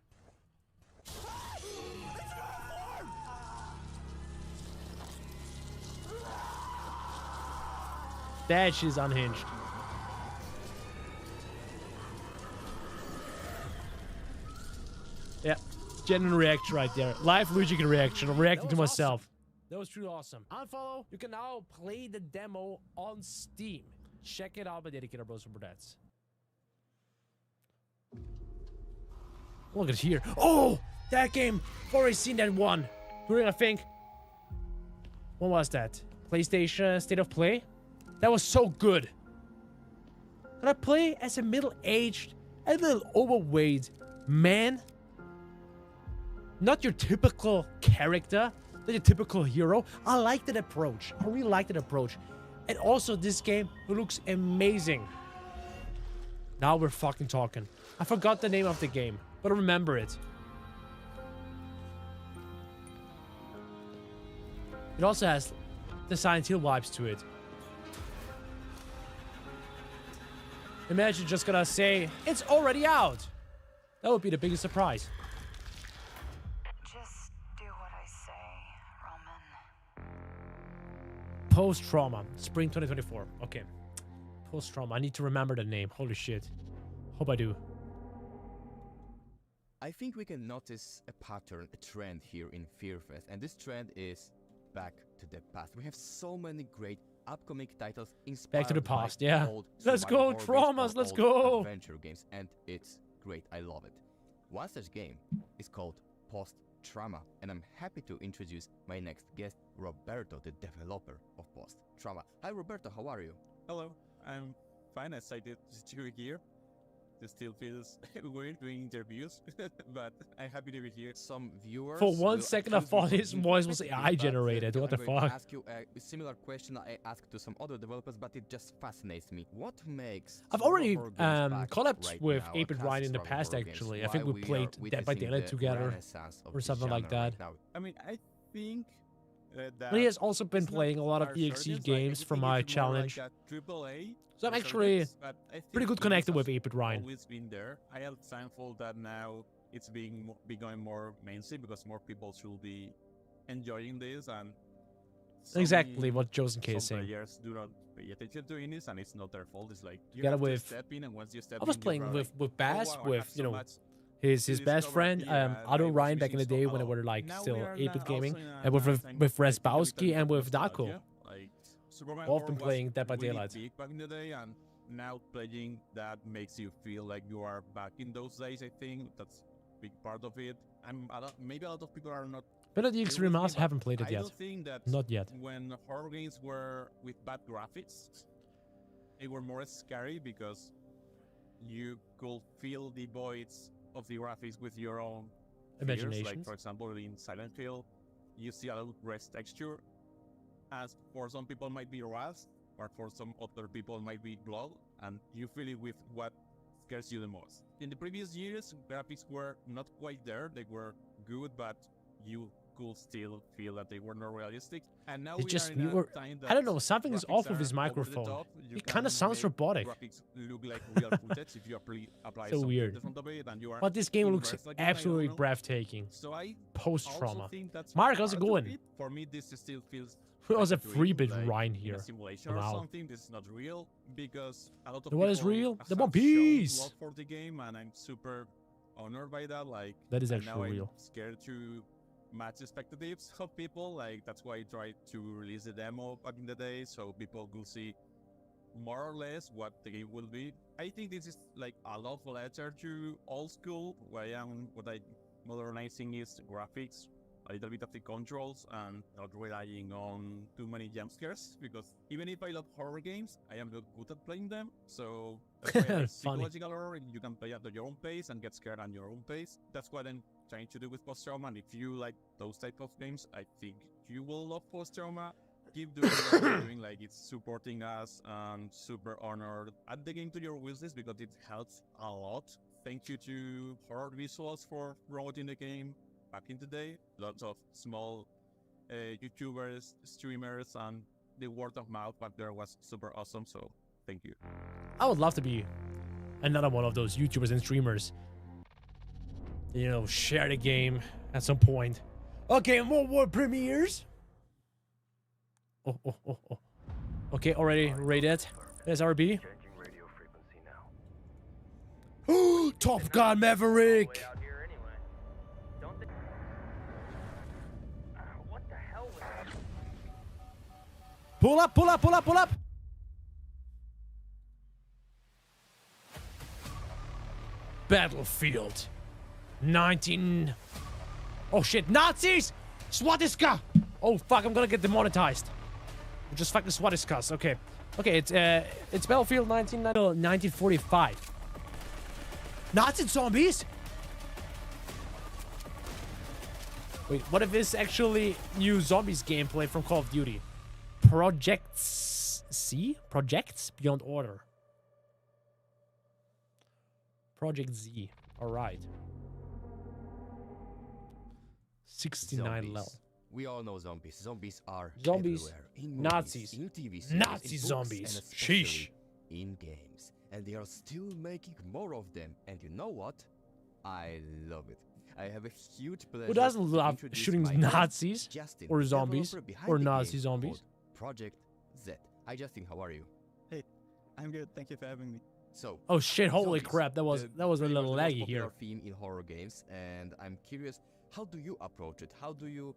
[SPEAKER 5] That shit's unhinged. Yeah, genuine reaction right there. Live Luigikid reaction. I'm reacting to myself. Awesome. That was truly awesome. Unfollow. You can now play the demo on Steam. Check it out by Dedicated Bros and Brunettes. Look at here. Oh, that game. I've already seen that one. During, I think. When was that? PlayStation State of Play? That was so good. Can I play as a middle-aged, a little overweight man? Not your typical character. Not your typical hero. I like that approach. I really like that approach. And also, this game looks amazing. Now we're fucking talking. I forgot the name of the game, but I remember it. It also has the Silent Hill vibes to it. Imagine just gonna say, it's already out. That would be the biggest surprise.
[SPEAKER 14] Just do what I say, Roman.
[SPEAKER 5] Post-trauma, spring 2024. Okay. Post-trauma. I need to remember the name. Holy shit. Hope I do.
[SPEAKER 8] I think we can notice a pattern, a trend here in Fearfest, and this trend is back to the past. We have so many great upcoming titles inspired
[SPEAKER 5] back to the past,
[SPEAKER 8] by
[SPEAKER 5] yeah.
[SPEAKER 8] old
[SPEAKER 5] Let's go, traumas, let's go.
[SPEAKER 8] Adventure games, and it's great. I love it. One such game is called Post-Trauma, and I'm happy to introduce my next guest, Roberto, the developer of Post-Trauma. Hi, Roberto. How are you?
[SPEAKER 20] Hello. I'm fine. Excited to be here. It still feels weird doing interviews, but I'm happy to be here.
[SPEAKER 8] Some viewers.
[SPEAKER 5] For one second, I thought his voice was AI generated. What the fuck?
[SPEAKER 8] I'm ask you a similar question I asked to some other developers, but it just fascinates me. What makes?
[SPEAKER 5] I've already collabed with 8-Bit Ryan in the past. Actually, I think we played Dead by Daylight together or something like that.
[SPEAKER 20] I mean, I think that
[SPEAKER 5] he has also been playing a lot of EXE games for my challenge. So I'm actually pretty good connected with 8-Bit Ryan.
[SPEAKER 20] Always been there. I am thankful that now it's becoming more mainstream because more people should be enjoying this, and
[SPEAKER 5] exactly what Josen K is saying.
[SPEAKER 20] Some players do not pay attention to this, and it's not their fault. It's like you
[SPEAKER 5] have
[SPEAKER 20] have
[SPEAKER 5] to
[SPEAKER 20] to step in, and once you step in,
[SPEAKER 5] I was playing with Bass,
[SPEAKER 20] oh, wow,
[SPEAKER 5] with you know his best friend Otto Ryan back in the day when they were like still 8-Bit gaming, and with Resbowski and with Daco. All been playing Dead by Daylight.
[SPEAKER 20] Big back in the day, and now playing that makes you feel like you are back in those days. I think that's a big part of it. Maybe a lot of people are not.
[SPEAKER 5] But the X Remaster, haven't played it yet.
[SPEAKER 20] I don't think that
[SPEAKER 5] not yet.
[SPEAKER 20] When horror games were with bad graphics, they were more scary because you could fill the voids of the graphics with your own fears. Like,
[SPEAKER 5] imaginations.
[SPEAKER 20] for example, in Silent Hill, you see a lot of rest texture. As for some people might be rust, or for some other people might be blood, and you feel it with what scares you the most. In the previous years, graphics were not quite there. They were good, but you could still feel that they were not realistic. And now
[SPEAKER 5] It
[SPEAKER 20] we
[SPEAKER 5] just
[SPEAKER 20] are in a time that
[SPEAKER 5] I don't know, something is
[SPEAKER 20] graphics
[SPEAKER 5] off with
[SPEAKER 20] are
[SPEAKER 5] his
[SPEAKER 20] over the
[SPEAKER 5] microphone.
[SPEAKER 20] top. You
[SPEAKER 5] It kind of
[SPEAKER 20] can
[SPEAKER 5] sounds
[SPEAKER 20] make
[SPEAKER 5] robotic.
[SPEAKER 20] Graphics look like real footage if you apply
[SPEAKER 5] So
[SPEAKER 20] some
[SPEAKER 5] weird.
[SPEAKER 20] filters on top of it, and you are
[SPEAKER 5] But this game looks
[SPEAKER 20] immersed again. I don't
[SPEAKER 5] absolutely
[SPEAKER 20] know.
[SPEAKER 5] breathtaking.
[SPEAKER 20] So I
[SPEAKER 5] Post-trauma.
[SPEAKER 20] also think that's
[SPEAKER 5] Mark, how's it
[SPEAKER 20] part of
[SPEAKER 5] going?
[SPEAKER 20] it. For me, this still feels
[SPEAKER 5] It was a
[SPEAKER 20] like dream,
[SPEAKER 5] 3-bit
[SPEAKER 20] like
[SPEAKER 5] Rhine
[SPEAKER 20] in
[SPEAKER 5] here.
[SPEAKER 20] a simulation or
[SPEAKER 5] Wow.
[SPEAKER 20] something. This is not real because a lot of
[SPEAKER 5] What is
[SPEAKER 20] people
[SPEAKER 5] real? The
[SPEAKER 20] have
[SPEAKER 5] One
[SPEAKER 20] shown
[SPEAKER 5] Piece!
[SPEAKER 20] love for the game, and I'm super honored by that. Like,
[SPEAKER 5] That is
[SPEAKER 20] and now
[SPEAKER 5] actually
[SPEAKER 20] I'm
[SPEAKER 5] real.
[SPEAKER 20] scared to match expectations of people. Like, that's why I tried to release the demo back in the day, so people could see more or less what the game will be. I think this is like a love letter to old school. What I'm modernizing is graphics, a little bit of the controls, and not relying on too many jump scares, because even if I love horror games, I am not good at playing them. So that's why I like psychological horror. You can play at your own pace and get scared at your own pace. That's what I'm trying to do with post-trauma, and if you like those type of games, I think you will love post-trauma. Keep doing what you're doing, like it's supporting us, and super honored. Add the game to your wishlist because it helps a lot. Thank you to Horror Visuals for promoting the game back in the day. Lots of small YouTubers, streamers, and the word of mouth back there was super awesome, so thank you.
[SPEAKER 5] I would love to be another one of those YouTubers and streamers. You know, share the game at some point. Okay, more world premieres. Oh. Okay, already rated. There's RB. Top Gun Maverick. Pull up. Battlefield 19. Oh shit, Nazis! Swastika! Oh fuck, I'm gonna get demonetized. Just fucking Swatiskas. Okay, it's Battlefield 1945. Nazi zombies? Wait, what if it's actually new zombies gameplay from Call of Duty? Projects Beyond Order. Project Z. Alright. 69 level.
[SPEAKER 8] We all know zombies. Zombies are
[SPEAKER 5] Zombies,
[SPEAKER 8] everywhere. In
[SPEAKER 5] Nazis,
[SPEAKER 8] movies, in TV series,
[SPEAKER 5] Nazi
[SPEAKER 8] in books,
[SPEAKER 5] zombies.
[SPEAKER 8] and especially
[SPEAKER 5] Sheesh.
[SPEAKER 8] in games. And they are still making more of them. And you know what? I love it. I have a huge pleasure.
[SPEAKER 5] Who doesn't
[SPEAKER 8] to
[SPEAKER 5] love
[SPEAKER 8] introduce
[SPEAKER 5] shooting
[SPEAKER 8] my
[SPEAKER 5] Nazis
[SPEAKER 8] friend Justin,
[SPEAKER 5] or
[SPEAKER 8] the
[SPEAKER 5] zombies
[SPEAKER 8] developer behind
[SPEAKER 5] or
[SPEAKER 8] the
[SPEAKER 5] Nazi
[SPEAKER 8] game
[SPEAKER 5] zombies?
[SPEAKER 8] called Project Z. Hi Justin, how are you?
[SPEAKER 7] Hey, I'm good. Thank you for having me.
[SPEAKER 8] So,
[SPEAKER 5] Oh shit, holy
[SPEAKER 8] zombies,
[SPEAKER 5] crap, that was
[SPEAKER 8] the
[SPEAKER 5] a little
[SPEAKER 8] very much
[SPEAKER 5] laggy
[SPEAKER 8] popular
[SPEAKER 5] here.
[SPEAKER 8] theme in horror games, and I'm curious, how do you approach it? How do you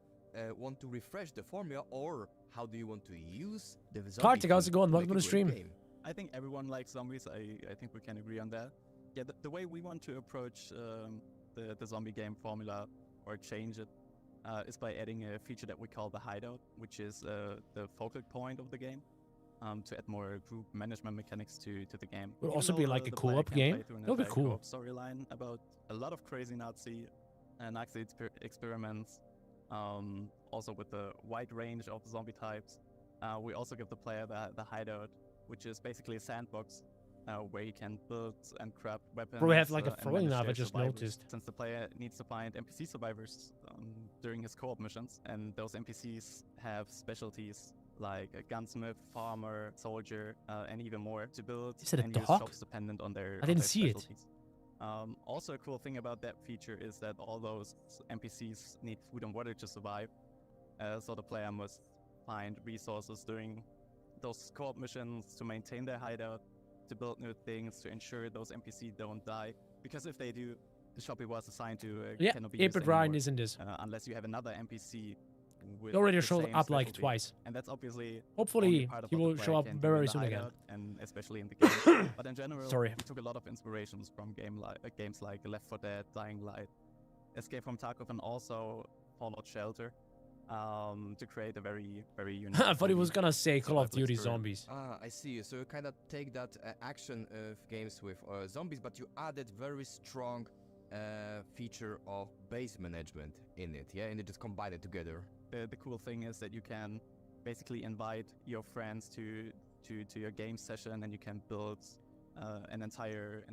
[SPEAKER 8] want to refresh the formula, or how do you want to use the zombie
[SPEAKER 5] Kartik, how's it
[SPEAKER 8] theme
[SPEAKER 5] going?
[SPEAKER 8] to
[SPEAKER 5] Welcome
[SPEAKER 8] make
[SPEAKER 5] to
[SPEAKER 8] a
[SPEAKER 5] the
[SPEAKER 8] great
[SPEAKER 5] stream.
[SPEAKER 8] game?
[SPEAKER 7] I think everyone likes zombies. I think we can agree on that. Yeah, the way we want to approach the zombie game formula or change it is by adding a feature that we call the hideout, which is the focal point of the game. To add more group management mechanics to the game.
[SPEAKER 5] Would
[SPEAKER 7] Even
[SPEAKER 5] also
[SPEAKER 7] though
[SPEAKER 5] be like a
[SPEAKER 7] the player
[SPEAKER 5] co-op
[SPEAKER 7] can
[SPEAKER 5] game.
[SPEAKER 7] play through an
[SPEAKER 5] That would be
[SPEAKER 7] entire
[SPEAKER 5] cool.
[SPEAKER 7] co-op storyline about a lot of crazy Nazi experiments. Also with the wide range of zombie types. We also give the player the hideout, which is basically a sandbox where you can build and craft weapons.
[SPEAKER 5] Bro, we have like a
[SPEAKER 7] and
[SPEAKER 5] throwing
[SPEAKER 7] manage
[SPEAKER 5] knife, I
[SPEAKER 7] their
[SPEAKER 5] just
[SPEAKER 7] survivors,
[SPEAKER 5] noticed.
[SPEAKER 7] Since the player needs to find NPC survivors during his co-op missions, and those NPCs have specialties like a gunsmith, farmer, soldier, and even more to build.
[SPEAKER 5] Is it a
[SPEAKER 7] and use
[SPEAKER 5] dog?
[SPEAKER 7] jobs dependent on their
[SPEAKER 5] I didn't
[SPEAKER 7] on their
[SPEAKER 5] see it.
[SPEAKER 7] specialties. Also, a cool thing about that feature is that all those NPCs need food and water to survive. So the player must find resources during those co-op missions to maintain their hideout, to build new things, to ensure those NPCs don't die. Because if they do, the shop it was assigned to
[SPEAKER 5] Yeah,
[SPEAKER 7] cannot be
[SPEAKER 5] 8-bit
[SPEAKER 7] used
[SPEAKER 5] Ryan
[SPEAKER 7] anymore,
[SPEAKER 5] is in this.
[SPEAKER 7] unless you have another NPC with
[SPEAKER 5] He already
[SPEAKER 7] the
[SPEAKER 5] showed
[SPEAKER 7] same
[SPEAKER 5] up like
[SPEAKER 7] specialty.
[SPEAKER 5] twice.
[SPEAKER 7] And that's obviously
[SPEAKER 5] Hopefully
[SPEAKER 7] only part of
[SPEAKER 5] he
[SPEAKER 7] what the
[SPEAKER 5] will
[SPEAKER 7] player
[SPEAKER 5] show up
[SPEAKER 7] can do
[SPEAKER 5] very
[SPEAKER 7] in the
[SPEAKER 5] soon again.
[SPEAKER 7] hideout, and especially in the game. But in general,
[SPEAKER 5] Sorry.
[SPEAKER 7] we took a lot of inspirations from games like Left 4 Dead, Dying Light, Escape from Tarkov, and also Fallout Shelter, to create a very, very unique.
[SPEAKER 5] I thought he was
[SPEAKER 7] zombie
[SPEAKER 5] gonna say Call of
[SPEAKER 7] survival
[SPEAKER 5] Duty
[SPEAKER 7] experience.
[SPEAKER 5] Zombies.
[SPEAKER 8] Ah, I see. So you kind of take that action of games with zombies, but you added very strong feature of base management in it, yeah, and you just combine it together.
[SPEAKER 7] The cool thing is that you can basically invite your friends to your game session, and you can build an entire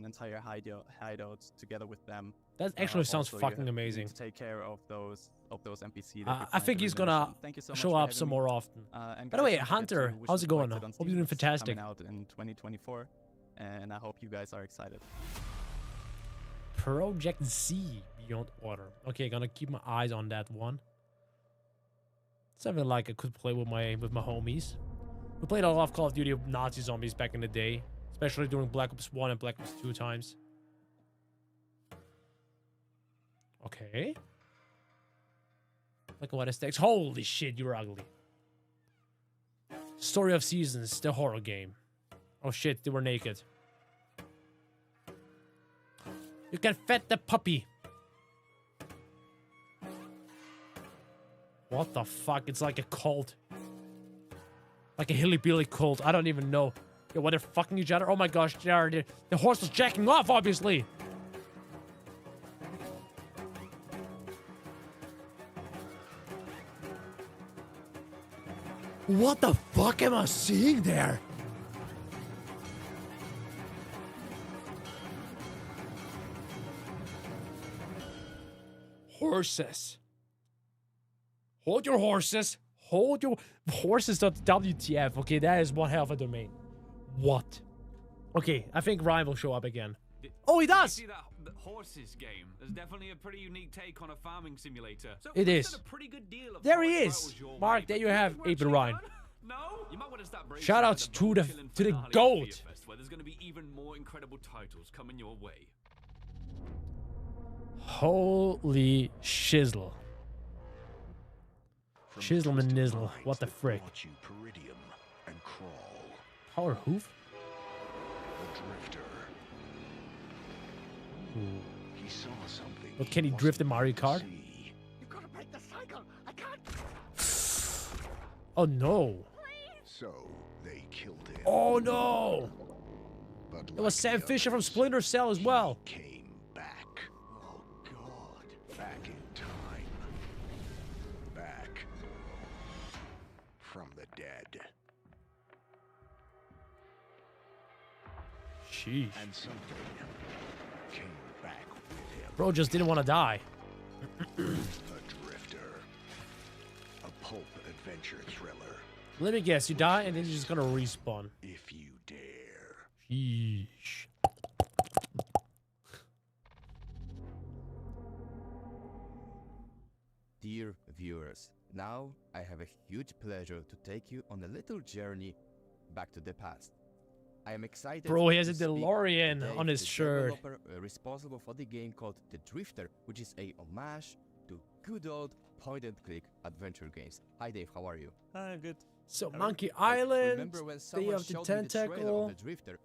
[SPEAKER 7] hideout together with them.
[SPEAKER 5] That actually sounds
[SPEAKER 7] Also,
[SPEAKER 5] fucking
[SPEAKER 7] you
[SPEAKER 5] amazing.
[SPEAKER 7] need to take care of those NPCs.
[SPEAKER 5] I think he's gonna show up some more often. By the way, Hunter, how's it going? Hope you're doing fantastic.
[SPEAKER 7] Coming out in 2024, and I hope you guys are excited.
[SPEAKER 5] Project Z Beyond Order. Okay, gonna keep my eyes on that one. Something like I could play with my homies. We played a lot of Call of Duty Nazi Zombies back in the day, especially during Black Ops 1 and Black Ops 2 times. Okay. Look at what it takes. Holy shit, you're ugly. Story of Seasons, the horror game. Oh shit, they were naked. You can fet the puppy. What the fuck? It's like a cult. Like a hilly-billy cult. I don't even know. Yo, what, they're fucking each other? Oh my gosh, the horse was jacking off, obviously. What the fuck am I seeing there? Horses. Hold your horses. Hold your horses.wtf. Okay, that is one hell of a domain. What? Okay, I think Ryan will show up again. Oh, he does!
[SPEAKER 21] You see that horses game? There's definitely a pretty unique take on a farming simulator. So
[SPEAKER 5] it is.
[SPEAKER 21] A pretty good deal of
[SPEAKER 5] there he is. Mark, there you have 8-bit Ryan.
[SPEAKER 21] No? You might want to start
[SPEAKER 5] shout outs to the GOAT.
[SPEAKER 21] Where there's going to be even more incredible titles coming your way.
[SPEAKER 5] Holy shizzle. Shizzle and nizzle. What the frick? Power hoof? Ooh.
[SPEAKER 22] He saw something.
[SPEAKER 5] But can he drift in Mario Kart?
[SPEAKER 22] You've got to break the cycle. I can't.
[SPEAKER 5] Oh no.
[SPEAKER 22] So they killed him.
[SPEAKER 5] Oh no.
[SPEAKER 22] But
[SPEAKER 5] it was Sam Fisher from Splinter Cell as well.
[SPEAKER 22] Came back. Oh God. Back in time. Back from the dead.
[SPEAKER 5] Sheesh.
[SPEAKER 22] And something came back with him.
[SPEAKER 5] Bro just didn't want to die.
[SPEAKER 22] A drifter. A pulp adventure thriller.
[SPEAKER 5] Let me guess, you die and then you're just gonna respawn.
[SPEAKER 22] If you dare.
[SPEAKER 5] Sheesh.
[SPEAKER 8] Dear viewers, now I have a huge pleasure to take you on a little journey back to the past. I am excited.
[SPEAKER 5] Bro, he has a DeLorean on his shirt.
[SPEAKER 8] Developer responsible for the game called The Drifter, which is a homage to good old point-and-click adventure games. Hi Dave, how are you?
[SPEAKER 7] Good.
[SPEAKER 5] So Monkey Island, Day of the Tentacle,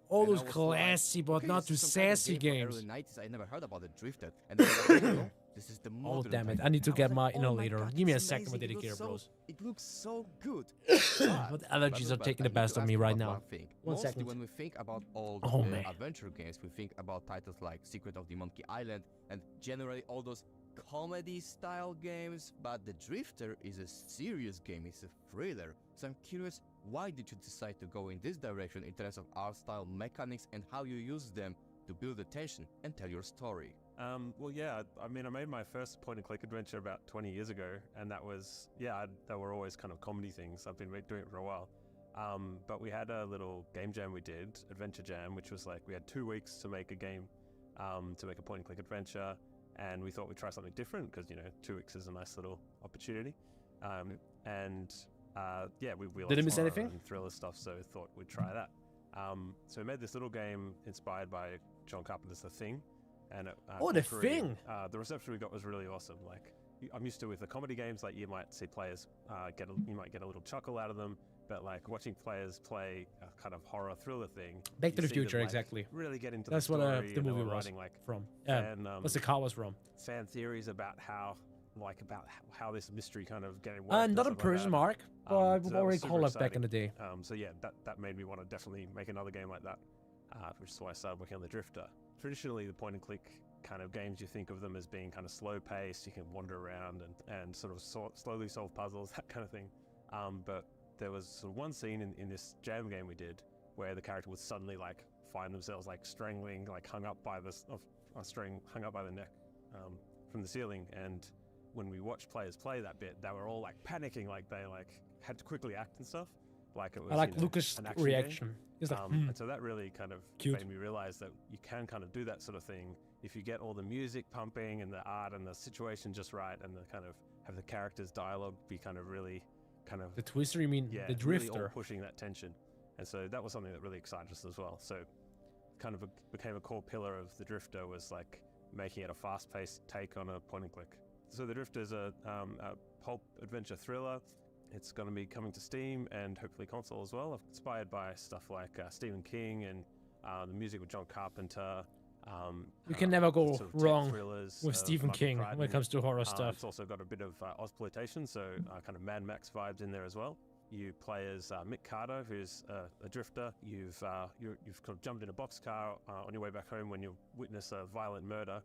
[SPEAKER 5] all those classy but not too sassy games.
[SPEAKER 8] Early 90s, I never heard about The Drifter, and then this is the
[SPEAKER 5] oh damn it! I need to get my inhalator. Give me a second, my dedicator, bros.
[SPEAKER 8] It looks so good.
[SPEAKER 5] But allergies are taking the best of me right now. One
[SPEAKER 8] Mostly
[SPEAKER 5] second.
[SPEAKER 8] when we think about old adventure games, we think about titles like Secret of the Monkey Island and generally all those comedy-style games. But The Drifter is a serious game. It's a thriller. So I'm curious, why did you decide to go in this direction in terms of art style, mechanics, and how you use them to build the tension and tell your story?
[SPEAKER 23] Well, yeah, I mean, I made my first point-and-click adventure about 20 years ago, and that was, yeah, they were always kind of comedy things. I've been doing it for a while. But we had a little game jam we did, Adventure Jam, which was like, we had 2 weeks to make a game, to make a point-and-click adventure, and we thought we'd try something different, because, you know, 2 weeks is a nice little opportunity. Yeah, we
[SPEAKER 5] Did it miss anything?
[SPEAKER 23] And thriller stuff, so thought we'd try that. So we made this little game inspired by John Carpenter's The Thing. And
[SPEAKER 5] The Thing!
[SPEAKER 23] The reception we got was really awesome. Like, I'm used to with the comedy games, like you might see players you might get a little chuckle out of them, but like watching players play a kind of horror thriller thing.
[SPEAKER 5] Back to
[SPEAKER 23] you
[SPEAKER 5] the
[SPEAKER 23] see them,
[SPEAKER 5] Future,
[SPEAKER 23] like,
[SPEAKER 5] exactly.
[SPEAKER 23] Really get into
[SPEAKER 5] That's
[SPEAKER 23] the
[SPEAKER 5] what
[SPEAKER 23] story.
[SPEAKER 5] the movie was
[SPEAKER 23] writing, like,
[SPEAKER 5] from. Yeah, what's the car was from?
[SPEAKER 23] Fan theories about how this mystery kind of getting worked.
[SPEAKER 5] Not a person, Mark. But we've already called it back in the day.
[SPEAKER 23] So yeah, that made me want to definitely make another game like that, which is why I started working on The Drifter. Traditionally, the point-and-click kind of games, you think of them as being kind of slow paced. You can wander around and sort of slowly solve puzzles, that kind of thing. But there was sort of one scene in this jam game we did where the character would suddenly like find themselves like strangling, like hung up by the neck from the ceiling. And when we watched players play that bit, they were all like panicking, like they like had to quickly act and stuff. Like it was,
[SPEAKER 5] I like
[SPEAKER 23] you know,
[SPEAKER 5] Lucas'
[SPEAKER 23] an action
[SPEAKER 5] reaction.
[SPEAKER 23] game.
[SPEAKER 5] He's like,
[SPEAKER 23] And so that really kind of
[SPEAKER 5] cute.
[SPEAKER 23] made me realize that you can kind of do that sort of thing if you get all the music pumping and the art and the situation just right, and the kind of have the characters' dialogue be kind of really kind of
[SPEAKER 5] The twister, you mean
[SPEAKER 23] yeah,
[SPEAKER 5] the
[SPEAKER 23] really all
[SPEAKER 5] drifter?
[SPEAKER 23] pushing that tension. And so that was something that really excited us as well. So kind of became a core pillar of the Drifter, was like making it a fast-paced take on a point-and-click. So the Drifter is a pulp adventure thriller. It's going to be coming to Steam and hopefully console as well. Inspired by stuff like Stephen King and the music with John Carpenter.
[SPEAKER 5] You can never go
[SPEAKER 23] sort of tech
[SPEAKER 5] wrong
[SPEAKER 23] thrillers,
[SPEAKER 5] with Stephen
[SPEAKER 23] Michael
[SPEAKER 5] King when it
[SPEAKER 23] Crichton.
[SPEAKER 5] comes to horror stuff.
[SPEAKER 23] It's also got a bit of Ozploitation, so kind of Mad Max vibes in there as well. You play as Mick Carter, who's a drifter. You've kind of jumped in a boxcar on your way back home when you witness a violent murder,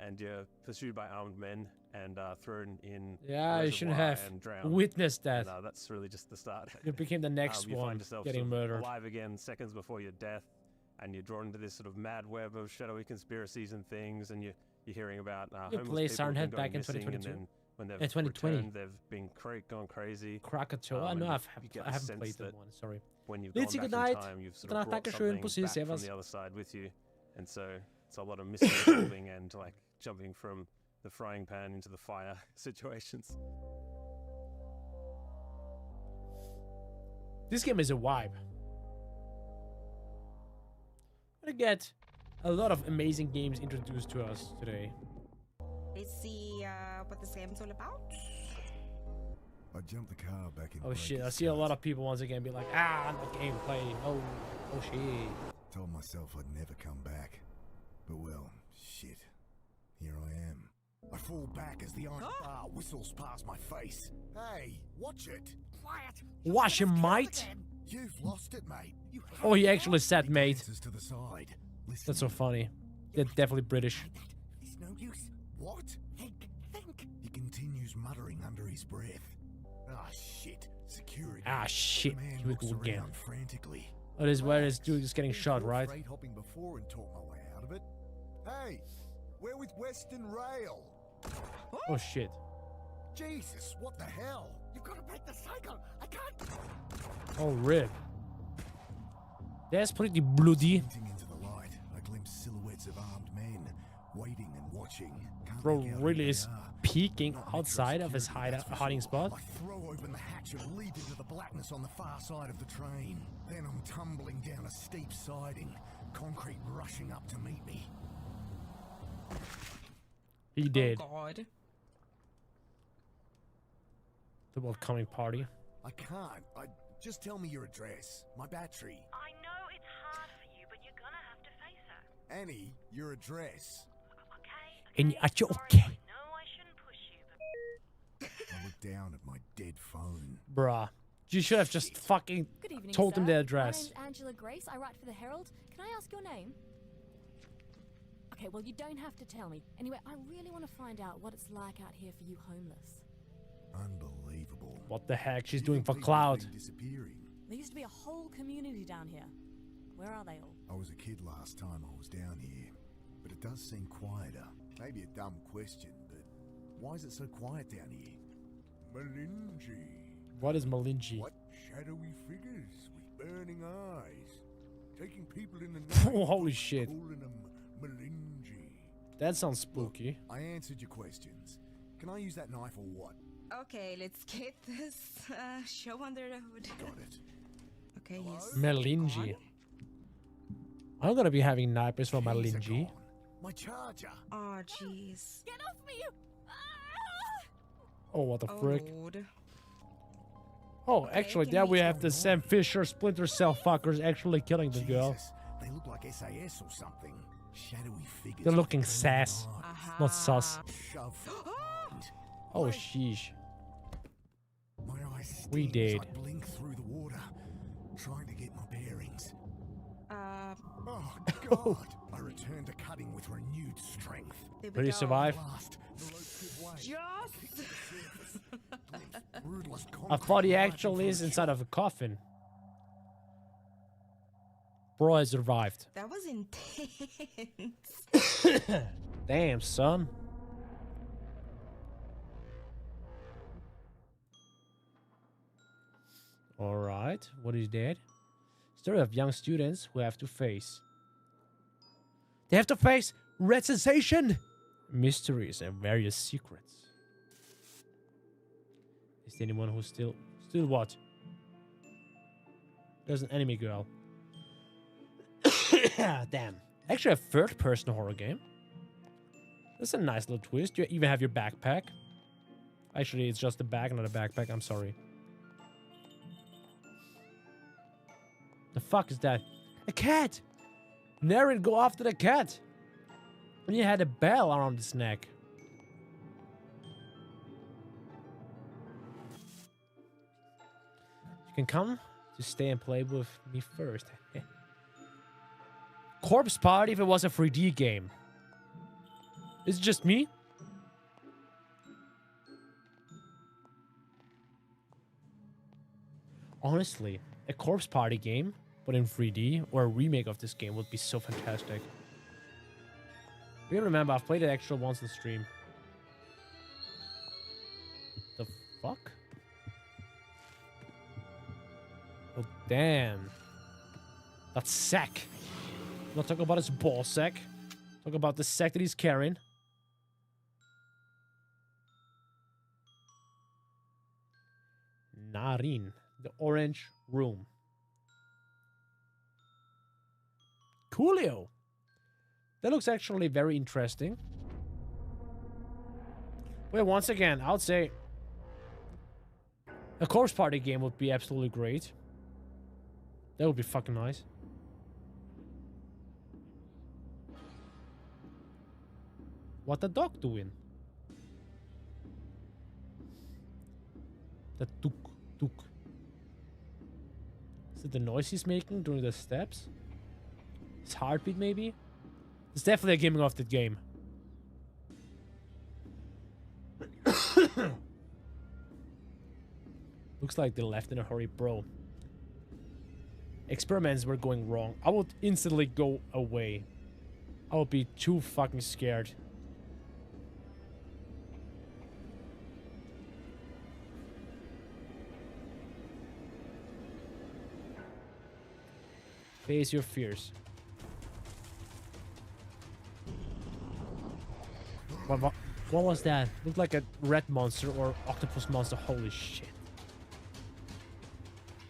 [SPEAKER 23] and you're pursued by armed men and thrown in.
[SPEAKER 5] Yeah,
[SPEAKER 23] a
[SPEAKER 5] you shouldn't
[SPEAKER 23] reservoir
[SPEAKER 5] have
[SPEAKER 23] and drowned.
[SPEAKER 5] witnessed that.
[SPEAKER 23] And, that's really just the start.
[SPEAKER 5] You became the next
[SPEAKER 23] you
[SPEAKER 5] one
[SPEAKER 23] find yourself
[SPEAKER 5] getting
[SPEAKER 23] sort of
[SPEAKER 5] murdered.
[SPEAKER 23] alive again seconds before your death, and you're drawn into this sort of mad web of shadowy conspiracies and things, and you're hearing about
[SPEAKER 5] You
[SPEAKER 23] homeless
[SPEAKER 5] play
[SPEAKER 23] people
[SPEAKER 5] Siren
[SPEAKER 23] who've
[SPEAKER 5] Head
[SPEAKER 23] been going
[SPEAKER 5] back in
[SPEAKER 23] missing,
[SPEAKER 5] 2022?
[SPEAKER 23] and then when they've
[SPEAKER 5] 2020.
[SPEAKER 23] returned, they've been gone crazy.
[SPEAKER 5] Krakatoa?
[SPEAKER 23] and
[SPEAKER 5] No,
[SPEAKER 23] you
[SPEAKER 5] I
[SPEAKER 23] get
[SPEAKER 5] haven't
[SPEAKER 23] the
[SPEAKER 5] played
[SPEAKER 23] sense
[SPEAKER 5] that
[SPEAKER 23] that
[SPEAKER 5] one, sorry.
[SPEAKER 23] When you've gone back in
[SPEAKER 5] Luigikid,
[SPEAKER 23] time, you've sort
[SPEAKER 5] dann
[SPEAKER 23] of brought
[SPEAKER 5] Dankeschön,
[SPEAKER 23] something
[SPEAKER 5] Pussy,
[SPEAKER 23] back from
[SPEAKER 5] servus.
[SPEAKER 23] the other side with you, and so it's a lot of mystery solving and like jumping from the frying pan into the fire situations.
[SPEAKER 5] This game is a vibe. We're gonna get a lot of amazing games introduced to us today.
[SPEAKER 3] Let's see what this game's all about.
[SPEAKER 10] I jumped the car back in.
[SPEAKER 5] Oh shit, I see a lot of people once again be like, not gameplay. Oh shit.
[SPEAKER 10] Told myself I'd never come back. But well, shit. Here I am. I fall back as the iron bar whistles past my face. Hey, watch it.
[SPEAKER 22] Quiet.
[SPEAKER 5] Watch him, mate.
[SPEAKER 10] You've lost it, mate.
[SPEAKER 5] Oh, he actually said mate.
[SPEAKER 10] To the side.
[SPEAKER 5] That's so funny. They're definitely British.
[SPEAKER 10] It's no use. What? Think. He continues muttering under his breath. Ah, shit. Security.
[SPEAKER 5] Ah, shit.
[SPEAKER 10] The man
[SPEAKER 5] Here we
[SPEAKER 10] looks
[SPEAKER 5] go again.
[SPEAKER 10] around frantically.
[SPEAKER 5] Oh, this is where this dude is getting shot, right?
[SPEAKER 10] Freight hopping before and talk my way out of it. Hey, we're with Western Rail.
[SPEAKER 5] Oh shit.
[SPEAKER 10] Jesus, what the hell?
[SPEAKER 22] You've got to break the cycle. I can't.
[SPEAKER 5] Oh, rip. That's pretty bloody.
[SPEAKER 10] Squinting into the light, I glimpse silhouettes of armed men, waiting and watching. Can't
[SPEAKER 5] Bro
[SPEAKER 10] make out
[SPEAKER 5] really
[SPEAKER 10] who they
[SPEAKER 5] is
[SPEAKER 10] are.
[SPEAKER 5] peeking outside of his hiding spot.
[SPEAKER 10] I throw open the hatch and leap into the blackness on the far side of the train. Then I'm tumbling down a steep siding, concrete rushing up to meet me.
[SPEAKER 5] He did.
[SPEAKER 3] Oh god.
[SPEAKER 5] The welcoming party.
[SPEAKER 10] I can't. Just tell me your address. My battery.
[SPEAKER 14] I know it's hard for you, but you're gonna have to face it.
[SPEAKER 10] Annie, your address.
[SPEAKER 5] And okay.
[SPEAKER 14] No, I shouldn't push you,
[SPEAKER 10] I look down at my dead phone.
[SPEAKER 5] Bruh. You should have just fucking
[SPEAKER 6] Good evening,
[SPEAKER 5] told him
[SPEAKER 6] sir.
[SPEAKER 5] the address.
[SPEAKER 6] My name's Angela Grace. I write for the Herald. Can I ask your name? Okay, well, you don't have to tell me. Anyway, I really want to find out what it's like out here for you homeless.
[SPEAKER 10] Unbelievable.
[SPEAKER 5] What the heck she's doing for cloud?
[SPEAKER 10] Disappearing.
[SPEAKER 6] There used to be a whole community down here. Where are they all?
[SPEAKER 10] I was a kid last time I was down here, but it does seem quieter. Maybe a dumb question, but why is it so quiet down here? Malinji.
[SPEAKER 5] What is Malinji?
[SPEAKER 10] What shadowy figures with burning eyes, taking people in the night.
[SPEAKER 5] Oh, holy shit.
[SPEAKER 10] Calling them Malinji.
[SPEAKER 5] That sounds spooky.
[SPEAKER 10] I answered your questions. Can I use that knife or what?
[SPEAKER 3] Okay, let's get this show on the road.
[SPEAKER 10] Got it.
[SPEAKER 3] Okay, yes.
[SPEAKER 5] Malinji. I'm gonna be having nightmares for Malinji.
[SPEAKER 10] My charger.
[SPEAKER 3] Oh, jeez.
[SPEAKER 6] Get off me!
[SPEAKER 5] Oh, what the frick?
[SPEAKER 3] Lord.
[SPEAKER 5] Oh, actually, there we have the Sam Fisher Splinter Cell fuckers actually killing the girl.
[SPEAKER 10] Jesus, they look like SAS or something. Shadowy figures.
[SPEAKER 5] They're looking sass, not sus.
[SPEAKER 10] Shove.
[SPEAKER 5] Oh, sheesh.
[SPEAKER 10] My eyes
[SPEAKER 5] We
[SPEAKER 10] sting
[SPEAKER 5] did.
[SPEAKER 10] as I blink through the water, trying to get my bearings. Oh, God. I return to cutting with renewed strength.
[SPEAKER 1] Will you survive?
[SPEAKER 10] Last, the ropes give way.
[SPEAKER 3] Just.
[SPEAKER 10] Rootless
[SPEAKER 1] I thought he actually is inside of a coffin. Bro has survived.
[SPEAKER 3] That was intense.
[SPEAKER 1] Damn, son. Alright, what is that? Story of young students who have to face. They have to face red sensation, mysteries, and various secrets. Is there anyone who's still what? There's an enemy girl. Damn. Actually a third-person horror game. That's a nice little twist. You even have your backpack. Actually, it's just a bag, not a backpack. I'm sorry. The fuck is that? A cat! Naren, go after the cat! And he had a bell around his neck. You can come to stay and play with me first. Corpse Party if it was a 3D game. Is it just me? Honestly, a Corpse Party game, but in 3D, or a remake of this game would be so fantastic. You remember, I've played it actually once on stream. The fuck? Oh, damn. That sack. I'm not talking about his ball sack. Talk about the sack that he's carrying. Narin. The orange room. Coolio. That looks actually very interesting. Well, once again, I would say a Corpse Party game would be absolutely great. That would be fucking nice. What the dog doing? The tuk tuk. Is it the noise he's making during the steps? His heartbeat, maybe? It's definitely a gaming of the game. Looks like they left in a hurry, bro. Experiments were going wrong. I would instantly go away. I would be too fucking scared. Face your fears. What was that? Looked like a red monster or octopus monster. Holy shit.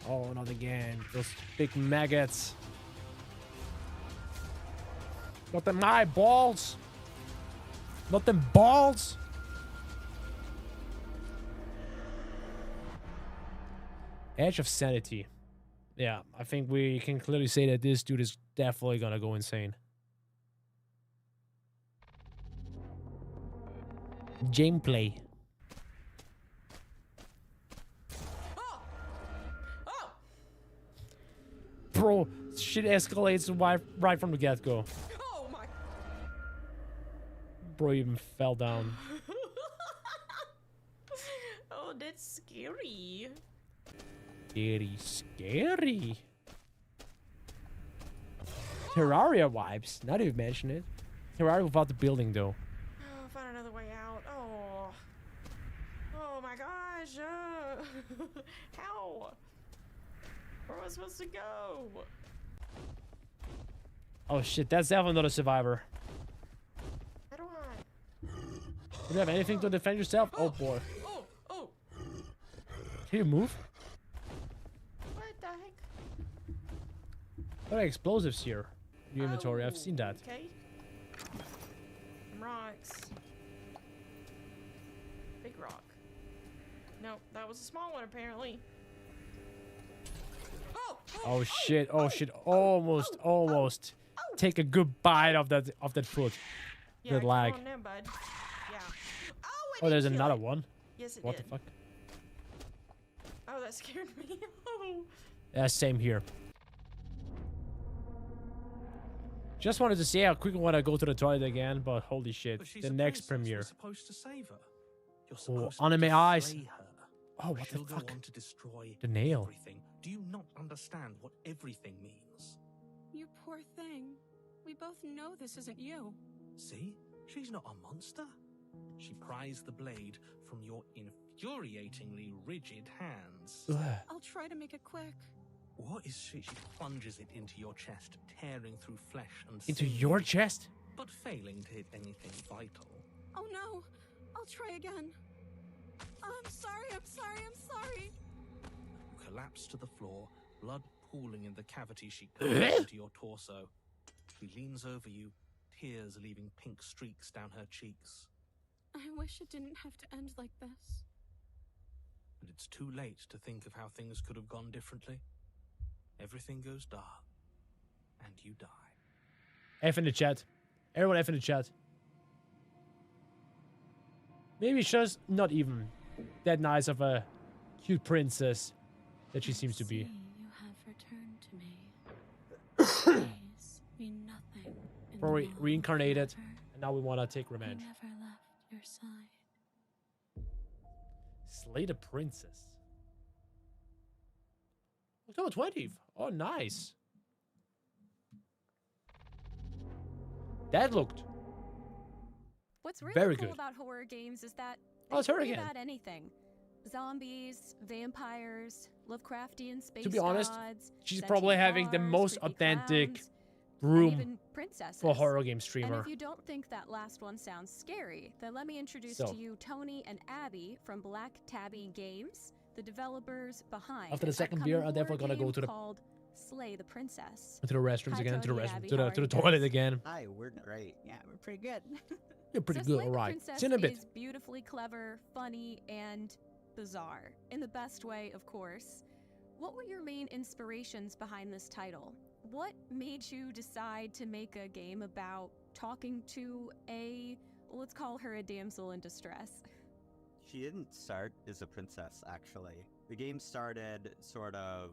[SPEAKER 1] Oh, not again. Those big maggots. Not them eyeballs. Not them balls. Edge of sanity. Yeah, I think we can clearly say that this dude is definitely gonna go insane. Gameplay. Bro, shit escalates right from the get-go.
[SPEAKER 3] Oh my.
[SPEAKER 1] Bro even fell down.
[SPEAKER 3] Oh, that's scary.
[SPEAKER 1] Very scary. Terraria vibes. Now that you've mentioned it. Terraria without the building, though.
[SPEAKER 3] Oh, find another way out. Oh. Oh my gosh. How? Where am I supposed to go?
[SPEAKER 1] Oh shit, that's definitely not a survivor.
[SPEAKER 3] How do I?
[SPEAKER 1] Do you have anything to defend yourself? Oh boy.
[SPEAKER 3] Oh.
[SPEAKER 1] Can you move?
[SPEAKER 3] What the heck?
[SPEAKER 1] There are explosives here in your inventory. I've seen that.
[SPEAKER 3] Okay. Some rocks. Big rock. No, that was a small one apparently.
[SPEAKER 1] Oh shit, oh shit. Almost. Take a good bite of that foot.
[SPEAKER 3] Yeah,
[SPEAKER 1] That lag.
[SPEAKER 3] come on now, bud. Yeah.
[SPEAKER 1] Oh, there's another one.
[SPEAKER 3] Yes, it
[SPEAKER 1] What
[SPEAKER 3] did.
[SPEAKER 1] the fuck?
[SPEAKER 3] Oh, that scared me. Oh.
[SPEAKER 1] Yeah, same here.
[SPEAKER 5] Just wanted to see how quick I want to go to the toilet again, but holy shit,
[SPEAKER 12] But she's
[SPEAKER 5] the
[SPEAKER 12] a
[SPEAKER 5] next
[SPEAKER 12] princess.
[SPEAKER 5] premiere.
[SPEAKER 12] We're supposed to save her. You're
[SPEAKER 5] Oh,
[SPEAKER 12] supposed
[SPEAKER 5] anime
[SPEAKER 12] to
[SPEAKER 5] eyes.
[SPEAKER 12] slay her.
[SPEAKER 5] Oh, what the
[SPEAKER 12] She'll go
[SPEAKER 5] fuck?
[SPEAKER 12] on to destroy
[SPEAKER 5] The nail.
[SPEAKER 12] everything. Do you not understand what everything means?
[SPEAKER 15] You poor thing. We both know this isn't you.
[SPEAKER 12] See? She's not a monster. She pries the blade from your infuriatingly rigid hands.
[SPEAKER 5] Ugh.
[SPEAKER 15] I'll try to make it quick.
[SPEAKER 12] What is she? She plunges it into your chest, tearing through flesh and
[SPEAKER 5] Into
[SPEAKER 12] sinew,
[SPEAKER 5] your chest?
[SPEAKER 12] but failing to hit anything vital.
[SPEAKER 15] Oh no. I'll try again. I'm sorry, I'm sorry, I'm sorry.
[SPEAKER 12] You collapse to the floor, blood pooling in the cavity she carves into your torso. She leans over you, tears leaving pink streaks down her cheeks.
[SPEAKER 15] I wish it didn't have to end like this.
[SPEAKER 12] And it's too late to think of how things could have gone differently. Everything goes dark, and you die.
[SPEAKER 5] F in the chat. Everyone F in the chat. Maybe it's just not even that nice of a cute princess that she seems to be.
[SPEAKER 15] You have returned to me. Days mean nothing.
[SPEAKER 5] Before we reincarnated, and now we want to take
[SPEAKER 15] I
[SPEAKER 5] revenge.
[SPEAKER 15] never left your side.
[SPEAKER 5] Slay the princess. October 20th. Oh, nice. That looked
[SPEAKER 6] What's really
[SPEAKER 5] very
[SPEAKER 6] cool
[SPEAKER 5] good.
[SPEAKER 6] about horror games is that
[SPEAKER 5] Oh,
[SPEAKER 6] they
[SPEAKER 5] it's her
[SPEAKER 6] can be
[SPEAKER 5] again.
[SPEAKER 6] about anything. Zombies, vampires, Lovecraftian space
[SPEAKER 5] To be honest,
[SPEAKER 6] gods,
[SPEAKER 5] she's
[SPEAKER 6] sentient
[SPEAKER 5] probably having the
[SPEAKER 6] bars,
[SPEAKER 5] most
[SPEAKER 6] creepy
[SPEAKER 5] authentic
[SPEAKER 6] clowns, and
[SPEAKER 5] room
[SPEAKER 6] even princesses.
[SPEAKER 5] for a horror game
[SPEAKER 6] And
[SPEAKER 5] streamer.
[SPEAKER 6] if you don't think that last one sounds scary, then let me introduce
[SPEAKER 5] So.
[SPEAKER 6] to you Tony and Abby from Black Tabby Games, the developers behind
[SPEAKER 5] After the
[SPEAKER 6] an
[SPEAKER 5] second
[SPEAKER 6] upcoming
[SPEAKER 5] beer, I'm definitely
[SPEAKER 6] horror
[SPEAKER 5] gonna go
[SPEAKER 6] game
[SPEAKER 5] to the
[SPEAKER 6] called Slay the Princess.
[SPEAKER 5] to the restrooms
[SPEAKER 6] Hi,
[SPEAKER 5] again, to the
[SPEAKER 6] Tony and
[SPEAKER 5] restroom,
[SPEAKER 6] Abby.
[SPEAKER 5] to
[SPEAKER 6] How
[SPEAKER 5] the
[SPEAKER 6] are
[SPEAKER 5] to the
[SPEAKER 6] you
[SPEAKER 5] toilet
[SPEAKER 6] guys?
[SPEAKER 5] again.
[SPEAKER 11] Hi, we're great.
[SPEAKER 17] Yeah, we're pretty good.
[SPEAKER 5] You're pretty
[SPEAKER 6] So
[SPEAKER 5] good,
[SPEAKER 6] Slay the
[SPEAKER 5] alright.
[SPEAKER 6] Princess
[SPEAKER 5] See you in a bit.
[SPEAKER 6] is beautifully clever, funny, and bizarre. In the best way, of course. What were your main inspirations behind this title? What made you decide to make a game about talking to let's call her a damsel in distress?
[SPEAKER 11] She didn't start as a princess, actually. The game started sort of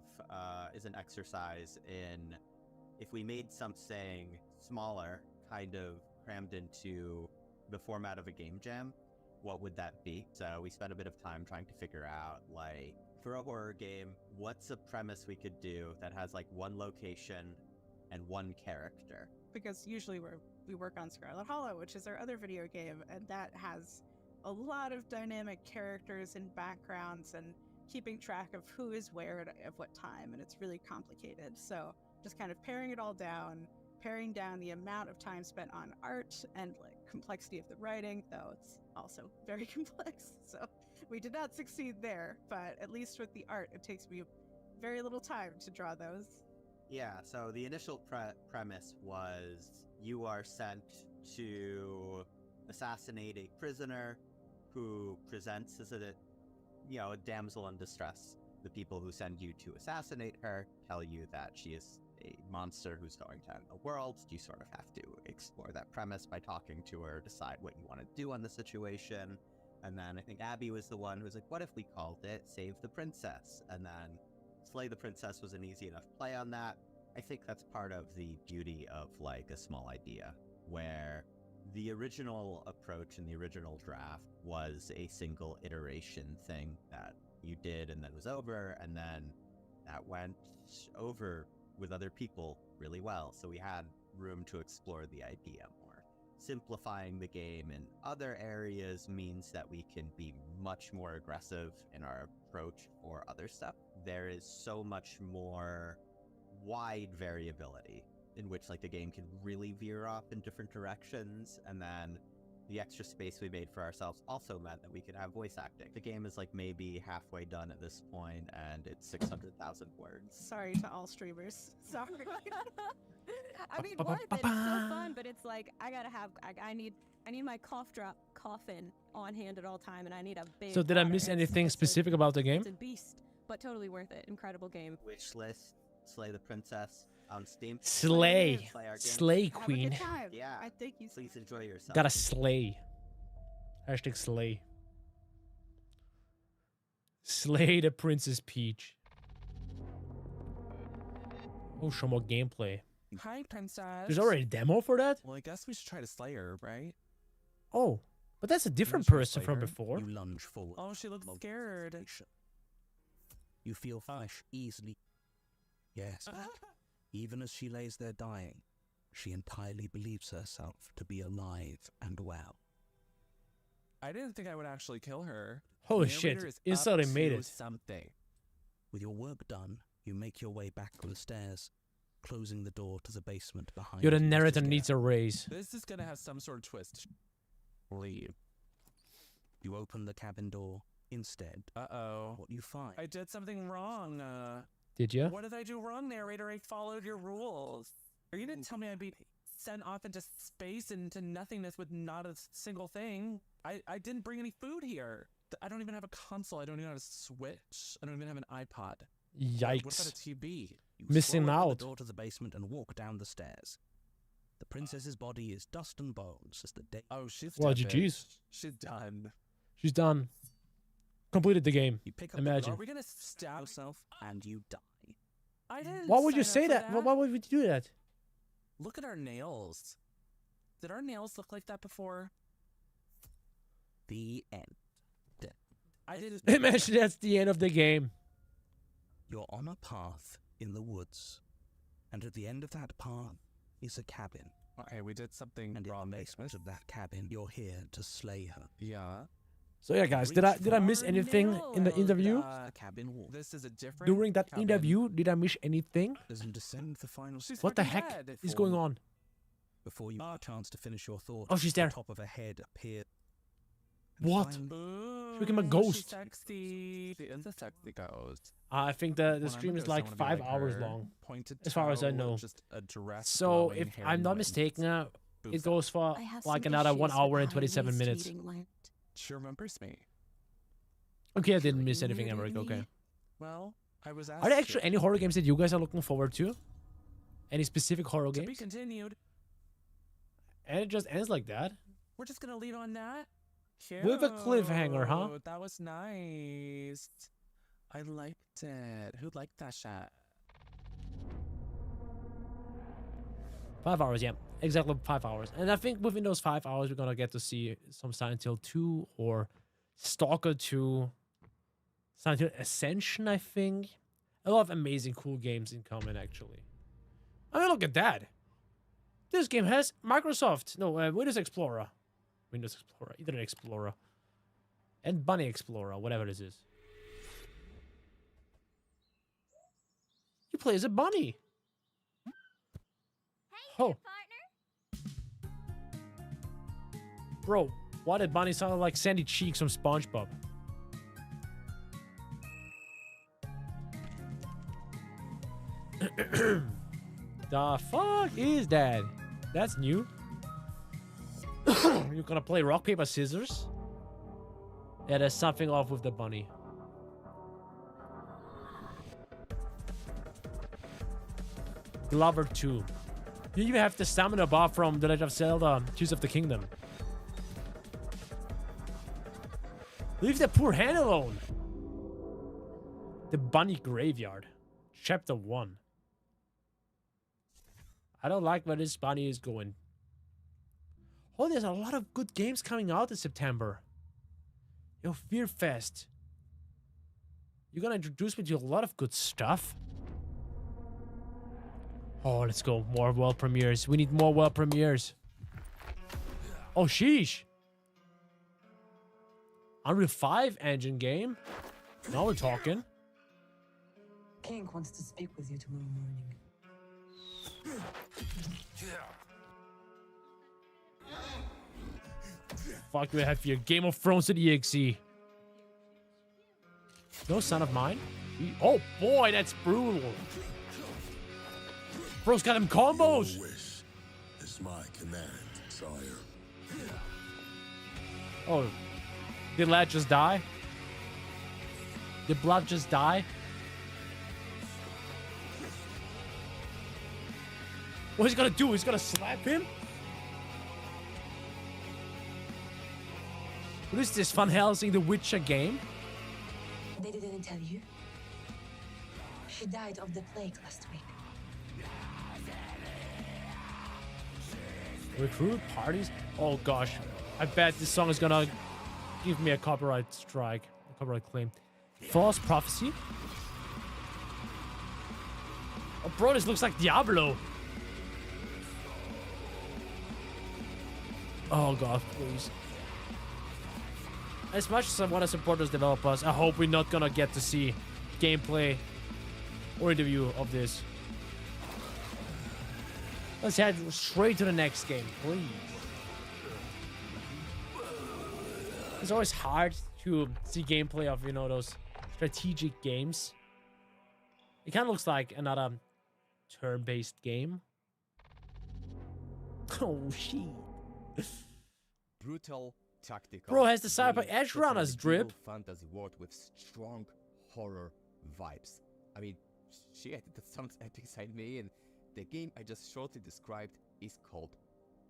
[SPEAKER 11] as an exercise in if we made something smaller, kind of crammed into the format of a game jam, what would that be? So we spent a bit of time trying to figure out, like, for a horror game, what's a premise we could do that has like one location and one character?
[SPEAKER 17] Because usually we work on Scarlet Hollow, which is our other video game, and that has a lot of dynamic characters and backgrounds and keeping track of who is where at what time, and it's really complicated. So just kind of paring it all down, paring down the amount of time spent on art and like complexity of the writing, though it's also very complex. So we did not succeed there, but at least with the art, it takes me very little time to draw those.
[SPEAKER 11] Yeah, so the initial premise was you are sent to assassinate a prisoner who presents as a damsel in distress. The people who send you to assassinate her tell you that she is a monster who's going to end the world. You sort of have to explore that premise by talking to her, decide what you want to do on the situation. And then I think Abby was the one who was like, what if we called it Save the Princess? And then Slay the Princess was an easy enough play on that. I think that's part of the beauty of like a small idea, where the original approach in the original draft was a single iteration thing that you did and then was over, and then that went over with other people really well. So we had room to explore the idea more. Simplifying the game in other areas means that we can be much more aggressive in our approach for other stuff. There is so much more wide variability in which like the game can really veer off in different directions, and then the extra space we made for ourselves also meant that we could have voice acting. The game is like maybe halfway done at this point, and it's 600,000 words.
[SPEAKER 17] Sorry to all streamers. Sorry.
[SPEAKER 6] I mean, what? It's so fun, but it's like I need my coffin on hand at all time, and I need a big.
[SPEAKER 5] So did I
[SPEAKER 6] water.
[SPEAKER 5] miss
[SPEAKER 6] It's-
[SPEAKER 5] anything
[SPEAKER 6] it's a-
[SPEAKER 5] specific about the game?
[SPEAKER 6] It's a beast, but totally worth it. Incredible game.
[SPEAKER 11] Wish list, Slay the Princess on Steam.
[SPEAKER 5] Slay.
[SPEAKER 11] Play our game.
[SPEAKER 5] Slay
[SPEAKER 17] Have a
[SPEAKER 5] queen.
[SPEAKER 17] good time.
[SPEAKER 11] Yeah.
[SPEAKER 17] I think you
[SPEAKER 11] Please enjoy yourself.
[SPEAKER 5] Gotta slay. Hashtag slay. Slay the Princess Peach. Oh, show more gameplay.
[SPEAKER 2] Hi, princess.
[SPEAKER 1] There's already a demo for that?
[SPEAKER 2] Well, I guess we should try to slay her, right?
[SPEAKER 1] Oh, but that's a different
[SPEAKER 2] try to
[SPEAKER 1] person
[SPEAKER 2] slay
[SPEAKER 1] from
[SPEAKER 2] her?
[SPEAKER 1] before.
[SPEAKER 4] You lunge forward.
[SPEAKER 2] Oh, she looks scared.
[SPEAKER 4] You feel flesh easily. Yes. Even as she lays there dying, she entirely believes herself to be alive and well.
[SPEAKER 2] I didn't think I would actually kill her.
[SPEAKER 1] Holy
[SPEAKER 2] The
[SPEAKER 1] shit,
[SPEAKER 2] narrator is
[SPEAKER 1] instantly
[SPEAKER 2] up
[SPEAKER 1] made
[SPEAKER 2] to
[SPEAKER 1] it.
[SPEAKER 2] Something.
[SPEAKER 4] With your work done, you make your way back to the stairs, closing the door to the basement behind
[SPEAKER 1] Yo, the
[SPEAKER 4] you.
[SPEAKER 1] narrator needs a raise.
[SPEAKER 2] This is gonna have some sort of twist. Leave.
[SPEAKER 4] You open the cabin door. Instead, what you find?
[SPEAKER 2] I did something wrong.
[SPEAKER 1] Did ya?
[SPEAKER 2] What did I do wrong, narrator? I followed your rules. Are you gonna tell me I'd be sent off into space into nothingness with not a single thing? I didn't bring any food here. I don't even have a console. I don't even have a Switch. I don't even have an iPod.
[SPEAKER 1] Yikes.
[SPEAKER 2] What about a TV?
[SPEAKER 4] You
[SPEAKER 1] Missing
[SPEAKER 4] throw open
[SPEAKER 1] out.
[SPEAKER 4] the door to the basement and walk down the stairs. The princess's body is dust and bones as the day.
[SPEAKER 2] Oh, she's
[SPEAKER 1] Well,
[SPEAKER 2] dead,
[SPEAKER 1] GG's.
[SPEAKER 2] bitch. She's done.
[SPEAKER 1] She's done. Completed the game.
[SPEAKER 4] You pick up
[SPEAKER 1] Imagine.
[SPEAKER 2] Are we gonna stab
[SPEAKER 4] yourself and you die.
[SPEAKER 2] I didn't.
[SPEAKER 1] Why would you
[SPEAKER 2] sign
[SPEAKER 1] say
[SPEAKER 2] up
[SPEAKER 1] that?
[SPEAKER 2] for
[SPEAKER 1] Why would you do that?
[SPEAKER 2] Look at our nails. Did our nails look like that before?
[SPEAKER 4] The end.
[SPEAKER 2] I didn't.
[SPEAKER 1] Imagine that's the end of the game.
[SPEAKER 4] You're on a path in the woods, and at the end of that path is a cabin.
[SPEAKER 2] Okay, we did something
[SPEAKER 4] And
[SPEAKER 2] wrong.
[SPEAKER 4] in the basement of that cabin, you're here to slay her.
[SPEAKER 2] Yeah.
[SPEAKER 1] So yeah, guys, did I miss anything in the interview?
[SPEAKER 4] Cabin wall.
[SPEAKER 2] This is a different.
[SPEAKER 1] During that
[SPEAKER 2] cabin.
[SPEAKER 1] interview, did I miss anything?
[SPEAKER 4] As you descend the final
[SPEAKER 2] She's
[SPEAKER 1] What the
[SPEAKER 2] freaking
[SPEAKER 1] heck
[SPEAKER 2] dead.
[SPEAKER 1] is going on?
[SPEAKER 4] Before you have a chance to finish your thought,
[SPEAKER 1] Oh, she's there.
[SPEAKER 4] the top of a head appears.
[SPEAKER 1] What?
[SPEAKER 2] Ooh,
[SPEAKER 1] She became a
[SPEAKER 2] she's
[SPEAKER 1] ghost.
[SPEAKER 2] sexy. She is a sexy ghost.
[SPEAKER 1] I think the
[SPEAKER 2] When I'm
[SPEAKER 1] stream
[SPEAKER 2] a
[SPEAKER 1] is
[SPEAKER 2] ghost, I
[SPEAKER 1] like
[SPEAKER 2] wanna be
[SPEAKER 1] 5
[SPEAKER 2] like
[SPEAKER 1] hours
[SPEAKER 2] her.
[SPEAKER 1] long,
[SPEAKER 2] Pointed
[SPEAKER 1] as far as I
[SPEAKER 2] toe,
[SPEAKER 1] know.
[SPEAKER 2] just a dress,
[SPEAKER 1] So
[SPEAKER 2] glowing,
[SPEAKER 1] if
[SPEAKER 2] hair
[SPEAKER 1] I'm not
[SPEAKER 2] wet.
[SPEAKER 1] mistaken, it
[SPEAKER 2] Boobs
[SPEAKER 1] goes for
[SPEAKER 15] I have
[SPEAKER 1] like
[SPEAKER 15] some
[SPEAKER 1] another 1
[SPEAKER 15] issues
[SPEAKER 1] hour
[SPEAKER 15] with
[SPEAKER 1] and
[SPEAKER 15] how
[SPEAKER 1] 27
[SPEAKER 15] he's
[SPEAKER 1] minutes.
[SPEAKER 15] treating Lent.
[SPEAKER 2] She remembers me.
[SPEAKER 1] Okay, I didn't miss
[SPEAKER 15] Truly
[SPEAKER 1] anything, Emmerich.
[SPEAKER 15] murdered
[SPEAKER 1] Okay.
[SPEAKER 15] me.
[SPEAKER 2] Well, I was asked.
[SPEAKER 1] Are there actually any horror games that you guys are looking forward to? Any specific horror
[SPEAKER 2] to be
[SPEAKER 1] games?
[SPEAKER 2] continued.
[SPEAKER 1] And it just ends like that?
[SPEAKER 2] We're just gonna leave on that.
[SPEAKER 1] With a cliffhanger, huh?
[SPEAKER 2] Cute. That was nice. I liked it. Who liked that shot?
[SPEAKER 1] 5 hours, yeah. Exactly 5 hours. And I think within those 5 hours, we're gonna get to see some Silent Hill 2 or Stalker 2. Silent Hill Ascension, I think. A lot of amazing, cool games incoming, actually. I mean, look at that. This game has Microsoft. No, Windows Explorer. Windows Explorer. Internet Explorer. And Bunny Explorer, whatever this is. You play as a bunny. Oh. Bro, why did Bunny sound like Sandy Cheeks from SpongeBob? The fuck is that? That's new. You're gonna play rock, paper, scissors? Yeah, there's something off with the bunny. Glover 2. You even have the stamina bar from The Legend of Zelda, Tears of the Kingdom. Leave the poor hand alone. The Bunny Graveyard. Chapter 1. I don't like where this bunny is going. Oh, there's a lot of good games coming out in September. Yo, Fear Fest. You're gonna introduce me to a lot of good stuff. Oh, let's go. More world premieres. We need more world premieres. Oh, sheesh. Unreal 5 engine game. Now we're talking.
[SPEAKER 18] King wants to speak with you tomorrow morning.
[SPEAKER 1] Fuck do I have here? Game of Thrones to the EXE. No son of mine. Oh boy, that's brutal. Bro's got him combos.
[SPEAKER 10] Wish is my command, sire.
[SPEAKER 1] Oh, did lad just die? Did blood just die? What he's gonna do? He's gonna slap him? What is this, Van Helsing the Witcher game?
[SPEAKER 18] They didn't tell you. She died of the plague last week.
[SPEAKER 5] Recruit parties? Oh gosh. I bet this song is gonna give me a copyright strike. A copyright claim. False prophecy? Oh bro, this looks like Diablo. Oh god, please. As much as I want to support those developers, I hope we're not gonna get to see gameplay or interview of this. Let's head straight to the next game, please. It's always hard to see gameplay of, you know, those strategic games. It kind of looks like another turn-based game. Oh, shit.
[SPEAKER 8] Brutal, tactical.
[SPEAKER 5] Bro has the Cyberpunk Edge Runners drip.
[SPEAKER 8] Fantasy world with strong horror vibes. I mean, shit, that sounds epic inside me. And the game I just shortly described is called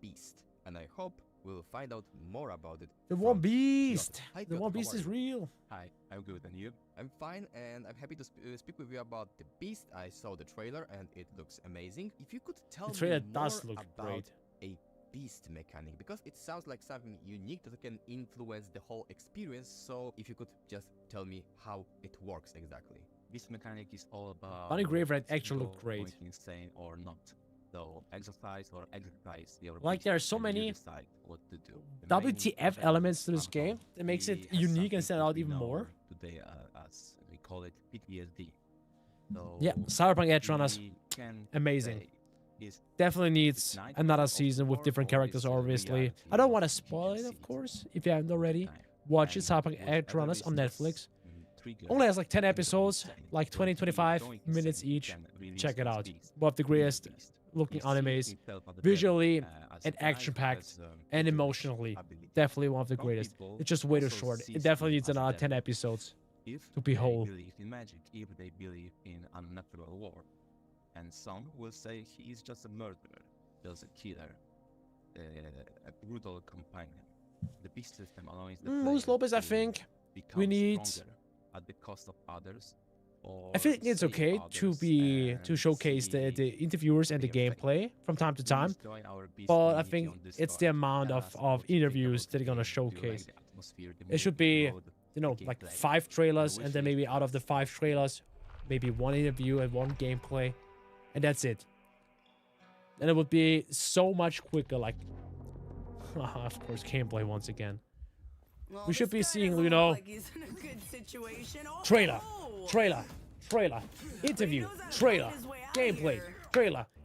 [SPEAKER 8] Beast, and I hope we'll find out more about it.
[SPEAKER 5] The One Beast.
[SPEAKER 8] Hi,
[SPEAKER 5] The
[SPEAKER 8] God,
[SPEAKER 5] One
[SPEAKER 8] how
[SPEAKER 5] Beast
[SPEAKER 8] are
[SPEAKER 5] is
[SPEAKER 8] you?
[SPEAKER 5] real.
[SPEAKER 7] Hi, I'm good, and you?
[SPEAKER 8] I'm fine, and I'm happy to speak with you about the Beast. I saw the trailer, and it looks amazing. If you could tell
[SPEAKER 5] The trailer
[SPEAKER 8] me more
[SPEAKER 5] does look
[SPEAKER 8] about
[SPEAKER 5] great.
[SPEAKER 8] a Beast mechanic, because it sounds like something unique that can influence the whole experience. So if you could just tell me how it works exactly.
[SPEAKER 7] This mechanic is all about
[SPEAKER 5] Bunny Graveyard actually
[SPEAKER 7] people
[SPEAKER 5] looked great.
[SPEAKER 7] going insane or not. So exercise or exercise your
[SPEAKER 5] Like
[SPEAKER 7] beast,
[SPEAKER 5] there are so
[SPEAKER 7] and you
[SPEAKER 5] many
[SPEAKER 7] decide what to do. The main
[SPEAKER 5] WTF
[SPEAKER 7] project
[SPEAKER 5] elements to this
[SPEAKER 7] somehow
[SPEAKER 5] game that makes it
[SPEAKER 7] really has
[SPEAKER 5] unique and
[SPEAKER 7] something
[SPEAKER 5] stand
[SPEAKER 7] that
[SPEAKER 5] out
[SPEAKER 7] we
[SPEAKER 5] even
[SPEAKER 7] know
[SPEAKER 5] more.
[SPEAKER 7] Today, as we call it PTSD. So
[SPEAKER 5] Yeah, Cyberpunk Edge Runners,
[SPEAKER 7] we can
[SPEAKER 5] amazing.
[SPEAKER 7] say this
[SPEAKER 5] Definitely needs
[SPEAKER 7] night
[SPEAKER 5] another
[SPEAKER 7] of
[SPEAKER 5] season with
[SPEAKER 7] horror
[SPEAKER 5] different
[SPEAKER 7] or
[SPEAKER 5] characters,
[SPEAKER 7] this
[SPEAKER 5] obviously.
[SPEAKER 7] reality
[SPEAKER 5] I don't want to
[SPEAKER 7] that you
[SPEAKER 5] spoil
[SPEAKER 7] can
[SPEAKER 5] it,
[SPEAKER 7] see
[SPEAKER 5] of
[SPEAKER 7] it
[SPEAKER 5] course. If you haven't already,
[SPEAKER 7] time.
[SPEAKER 5] watch it.
[SPEAKER 7] And
[SPEAKER 5] Cyberpunk Edge
[SPEAKER 7] whatever
[SPEAKER 5] Runners on
[SPEAKER 7] business
[SPEAKER 5] Netflix.
[SPEAKER 7] trigger
[SPEAKER 5] Only has like 10
[SPEAKER 7] can go
[SPEAKER 5] episodes,
[SPEAKER 7] insane.
[SPEAKER 5] like
[SPEAKER 7] So
[SPEAKER 5] 20,
[SPEAKER 7] if you
[SPEAKER 5] 25
[SPEAKER 7] going
[SPEAKER 5] minutes
[SPEAKER 7] insane, you
[SPEAKER 5] each.
[SPEAKER 7] can release
[SPEAKER 5] Check it
[SPEAKER 7] this
[SPEAKER 5] out.
[SPEAKER 7] beast.
[SPEAKER 5] One of the
[SPEAKER 7] Be the
[SPEAKER 5] greatest
[SPEAKER 7] beast.
[SPEAKER 5] looking
[SPEAKER 7] He sees
[SPEAKER 5] animes,
[SPEAKER 7] himself as the
[SPEAKER 5] visually
[SPEAKER 7] devil, as
[SPEAKER 5] and
[SPEAKER 7] a guy who
[SPEAKER 5] action-packed
[SPEAKER 7] has,
[SPEAKER 5] and
[SPEAKER 7] intelligence,
[SPEAKER 5] emotionally.
[SPEAKER 7] ability.
[SPEAKER 5] Definitely one of the
[SPEAKER 7] Some
[SPEAKER 5] greatest.
[SPEAKER 7] people
[SPEAKER 5] It's just way too
[SPEAKER 7] also
[SPEAKER 5] short.
[SPEAKER 7] see
[SPEAKER 5] It definitely
[SPEAKER 7] him
[SPEAKER 5] needs
[SPEAKER 7] as
[SPEAKER 5] another
[SPEAKER 7] devil.
[SPEAKER 5] 10 episodes
[SPEAKER 7] If
[SPEAKER 5] to be
[SPEAKER 7] they
[SPEAKER 5] whole.
[SPEAKER 7] believe in magic, if they believe in unnatural war. And some will say he is just a murderer, just a killer, a brutal companion. The beast system allows the
[SPEAKER 5] Luis
[SPEAKER 7] player
[SPEAKER 5] Lopez, I
[SPEAKER 7] to
[SPEAKER 5] think we
[SPEAKER 7] become
[SPEAKER 5] need.
[SPEAKER 7] stronger at the cost of others.
[SPEAKER 5] I think it's
[SPEAKER 7] save
[SPEAKER 5] okay to
[SPEAKER 7] others
[SPEAKER 5] be
[SPEAKER 7] and
[SPEAKER 5] to showcase the interviewers and the
[SPEAKER 7] their fate.
[SPEAKER 5] gameplay from time to time,
[SPEAKER 7] Please join our beast
[SPEAKER 5] but I
[SPEAKER 7] community
[SPEAKER 5] think
[SPEAKER 7] on
[SPEAKER 5] it's
[SPEAKER 7] Discord.
[SPEAKER 5] the amount
[SPEAKER 7] Tell
[SPEAKER 5] of
[SPEAKER 7] us what you think
[SPEAKER 5] interviews
[SPEAKER 7] about
[SPEAKER 5] that they're gonna
[SPEAKER 7] the game. Do you like
[SPEAKER 5] showcase.
[SPEAKER 7] the atmosphere, the
[SPEAKER 5] It should
[SPEAKER 7] mood,
[SPEAKER 5] be,
[SPEAKER 7] the road,
[SPEAKER 5] you know,
[SPEAKER 7] the
[SPEAKER 5] like
[SPEAKER 7] gameplay?
[SPEAKER 5] 5 trailers,
[SPEAKER 7] The
[SPEAKER 5] and then
[SPEAKER 7] wishes
[SPEAKER 5] maybe out of the 5 trailers, maybe 1 interview and 1 gameplay, and that's it. And it would be so much quicker. Like, of course, gameplay once again.
[SPEAKER 15] Well,
[SPEAKER 5] We should
[SPEAKER 15] this
[SPEAKER 5] be
[SPEAKER 15] guy
[SPEAKER 5] seeing,
[SPEAKER 15] doesn't
[SPEAKER 5] you
[SPEAKER 15] look
[SPEAKER 5] know,
[SPEAKER 15] like he's in a good situation. Oh,
[SPEAKER 5] trailer,
[SPEAKER 15] oh.
[SPEAKER 5] trailer, interview, trailer, gameplay, trailer,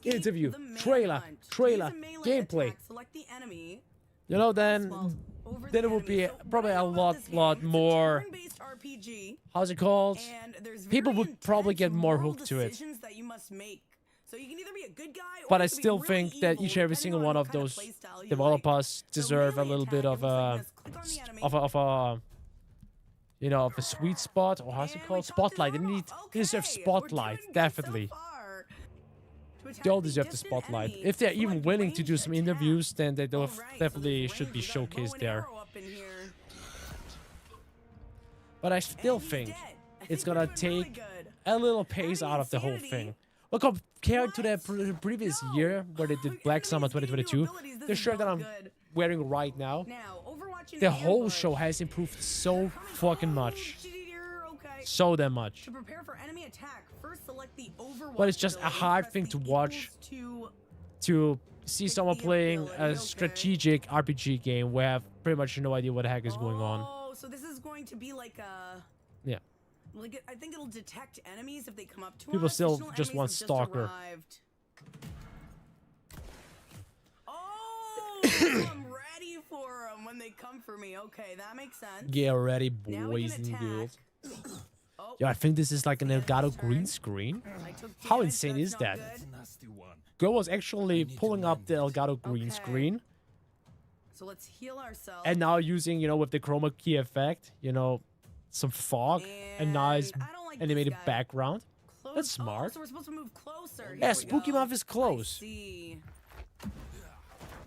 [SPEAKER 5] interview, trailer, gameplay.
[SPEAKER 15] Select the enemy.
[SPEAKER 5] You know, then it would be probably a lot more.
[SPEAKER 15] Turn-based RPG,
[SPEAKER 5] How's it called?
[SPEAKER 15] and there's
[SPEAKER 5] People
[SPEAKER 15] very
[SPEAKER 5] would probably get more
[SPEAKER 15] moral
[SPEAKER 5] hooked to it.
[SPEAKER 15] decisions that you must make. So you can either be a good guy or
[SPEAKER 5] But
[SPEAKER 15] you
[SPEAKER 5] I
[SPEAKER 15] can be
[SPEAKER 5] still
[SPEAKER 15] really
[SPEAKER 5] think that
[SPEAKER 15] evil,
[SPEAKER 5] each and every
[SPEAKER 15] depending
[SPEAKER 5] single
[SPEAKER 15] on
[SPEAKER 5] one
[SPEAKER 15] what
[SPEAKER 5] of
[SPEAKER 15] kind
[SPEAKER 5] those
[SPEAKER 15] playstyle you
[SPEAKER 5] developers
[SPEAKER 15] like.
[SPEAKER 5] deserve a little bit of a, you know, of a sweet spot, or how's it called? Spotlight. They deserve spotlight, definitely. They all deserve the spotlight. If they're even willing to do some interviews, then they definitely should be showcased there. But I still think it's gonna take a little pace out of the whole thing. Well, compared to the previous year where they did Black Summer 2022, the shirt that I'm wearing right now, the whole show has improved so fucking much. So damn much.
[SPEAKER 15] To prepare for enemy attack, first select the Overwatch
[SPEAKER 5] But it's just a hard thing to watch, to see someone playing a strategic RPG game where I have pretty much no idea what the heck is going on.
[SPEAKER 15] Oh, so this is going to be like a...
[SPEAKER 5] Yeah.
[SPEAKER 15] Like, I think it'll detect enemies if they come up to
[SPEAKER 5] People
[SPEAKER 15] us.
[SPEAKER 5] still
[SPEAKER 15] Additional
[SPEAKER 5] just
[SPEAKER 15] enemies
[SPEAKER 5] want
[SPEAKER 15] have
[SPEAKER 5] Stalker.
[SPEAKER 15] arrived. Oh, I'm ready for them when they come for me. Okay, that makes sense.
[SPEAKER 5] Get ready,
[SPEAKER 15] Now we
[SPEAKER 5] boys
[SPEAKER 15] can
[SPEAKER 5] and
[SPEAKER 15] attack.
[SPEAKER 5] girls. Yo, I think this is like an Elgato green screen. How insane is that? Girl was actually pulling up the Elgato green screen,
[SPEAKER 15] So let's heal ourselves.
[SPEAKER 5] and now using, you know, with the chroma key effect, you know, some fog, a nice animated background. That's smart.
[SPEAKER 15] So we're supposed to move closer.
[SPEAKER 5] Yeah, Spooky Month is close.
[SPEAKER 15] See.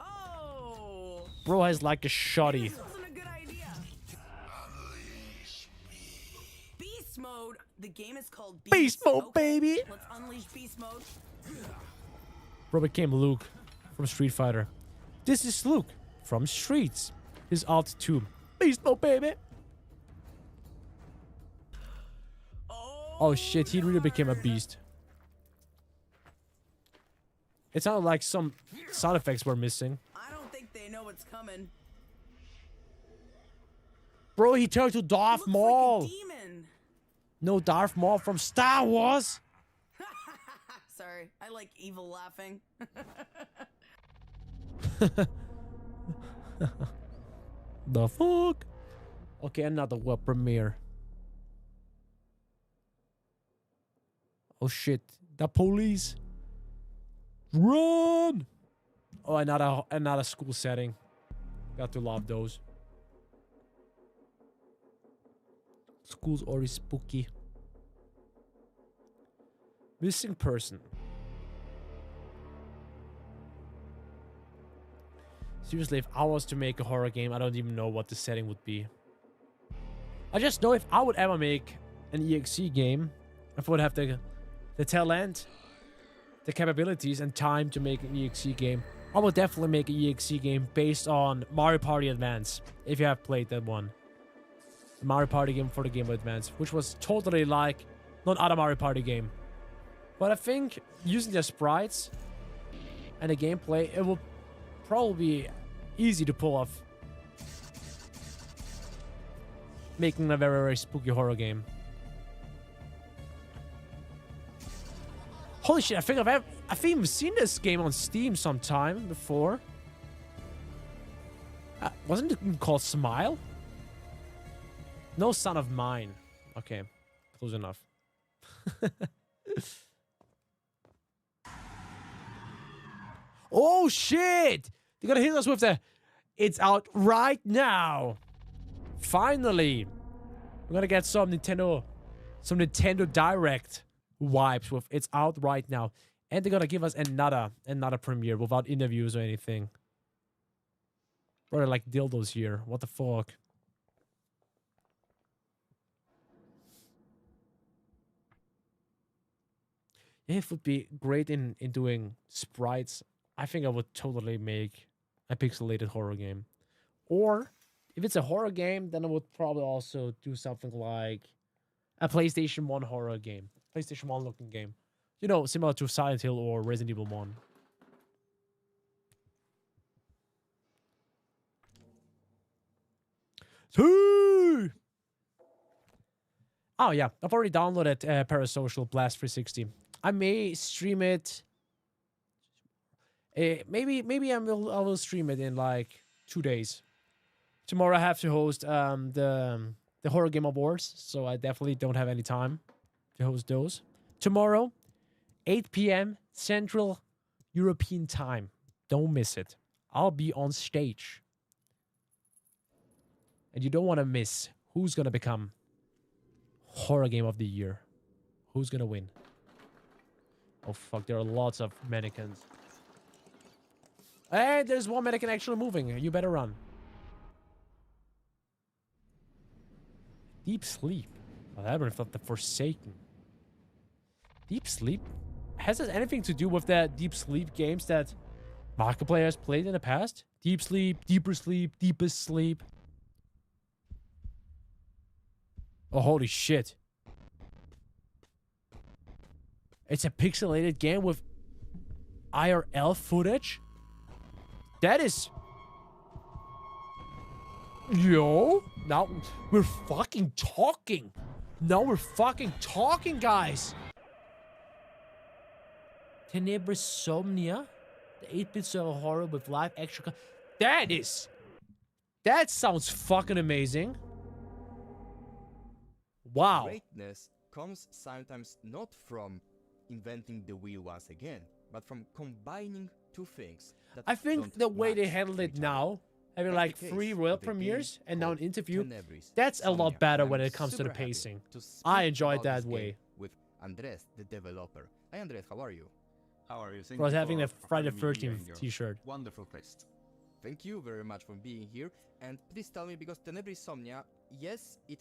[SPEAKER 15] Oh.
[SPEAKER 5] Bro has like a shoddy.
[SPEAKER 15] This wasn't a good idea. Beast mode. The game is called
[SPEAKER 5] Beast mode,
[SPEAKER 15] Okay,
[SPEAKER 5] baby.
[SPEAKER 15] Let's unleash beast mode.
[SPEAKER 5] Bro became Luke. from Street Fighter. This is Luke from Streets. His alt 2. Beast mode, baby! Oh shit, he really became a beast. It sounded like some sound effects were missing.
[SPEAKER 9] I don't think they know what's coming.
[SPEAKER 5] Bro, he turned to Darth Maul.
[SPEAKER 9] Like a demon.
[SPEAKER 5] No, Darth Maul from Star Wars.
[SPEAKER 9] Sorry, I like evil laughing.
[SPEAKER 5] The fuck? Okay, another world premiere. Oh shit, the police. Run! Oh, another school setting. Got to love those. School's already spooky. Missing person. Seriously, if I was to make a horror game, I don't even know what the setting would be. I just know if I would ever make an EXE game, if I would have the talent, the capabilities, and time to make an EXE game, I would definitely make an EXE game based on Mario Party Advance, if you have played that one. The Mario Party game for the Game Boy Advance, which was totally like no other Mario Party game. But I think using the sprites and the gameplay, it will probably be easy to pull off making a very, very spooky horror game. Holy shit, I think I've even seen this game on Steam sometime before. Wasn't it called Smile? No Son of Mine. Okay, close enough. Oh shit! They're gonna hit us with the "It's out right now." Finally, we're gonna get some Nintendo Direct vibes with "It's out right now," and they're gonna give us another premiere without interviews or anything. Brother, like dildos here. What the fuck? It would be great in doing sprites. I think I would totally make a pixelated horror game. Or if it's a horror game, then I would probably also do something like a PlayStation 1 horror game. PlayStation 1 looking game. You know, similar to Silent Hill or Resident Evil 1. Oh yeah, I've already downloaded Parasocial Blast 360. I may stream it. Maybe I will stream it in like 2 days. Tomorrow I have to host the Horror Game Awards, so I definitely don't have any time to host those. Tomorrow, 8 p.m. Central European Time. Don't miss it. I'll be on stage. And you don't want to miss who's going to become Horror Game of the Year. Who's going to win? Oh, fuck. There are lots of mannequins. Hey, there's one mannequin actually moving. You better run. Deep Sleep. Oh, that one felt the Forsaken. Deep Sleep? Has this anything to do with the Deep Sleep games that Markiplier has played in the past? Deep Sleep, Deeper Sleep, Deepest Sleep. Oh, holy shit. It's a pixelated game with IRL footage? That is... Yo, now we're fucking talking. Now we're fucking talking, guys. Tenebrosomnia, the 8-bit server horror with live action. That sounds fucking amazing. Wow.
[SPEAKER 8] Greatness comes sometimes not from inventing the wheel once again, but from combining two things. That
[SPEAKER 5] I think the way they handled it now, having like 3 world premieres and now an interview, that's a lot better when it comes to the pacing. I enjoyed that way.
[SPEAKER 8] With Andres, the developer. Hi Andres, how are you?
[SPEAKER 13] How are you?
[SPEAKER 5] I was having a Friday the 13th t-shirt.
[SPEAKER 13] Wonderful fest.
[SPEAKER 8] Thank you very much for being here. And please tell me, because Tenebrosomnia, yes, it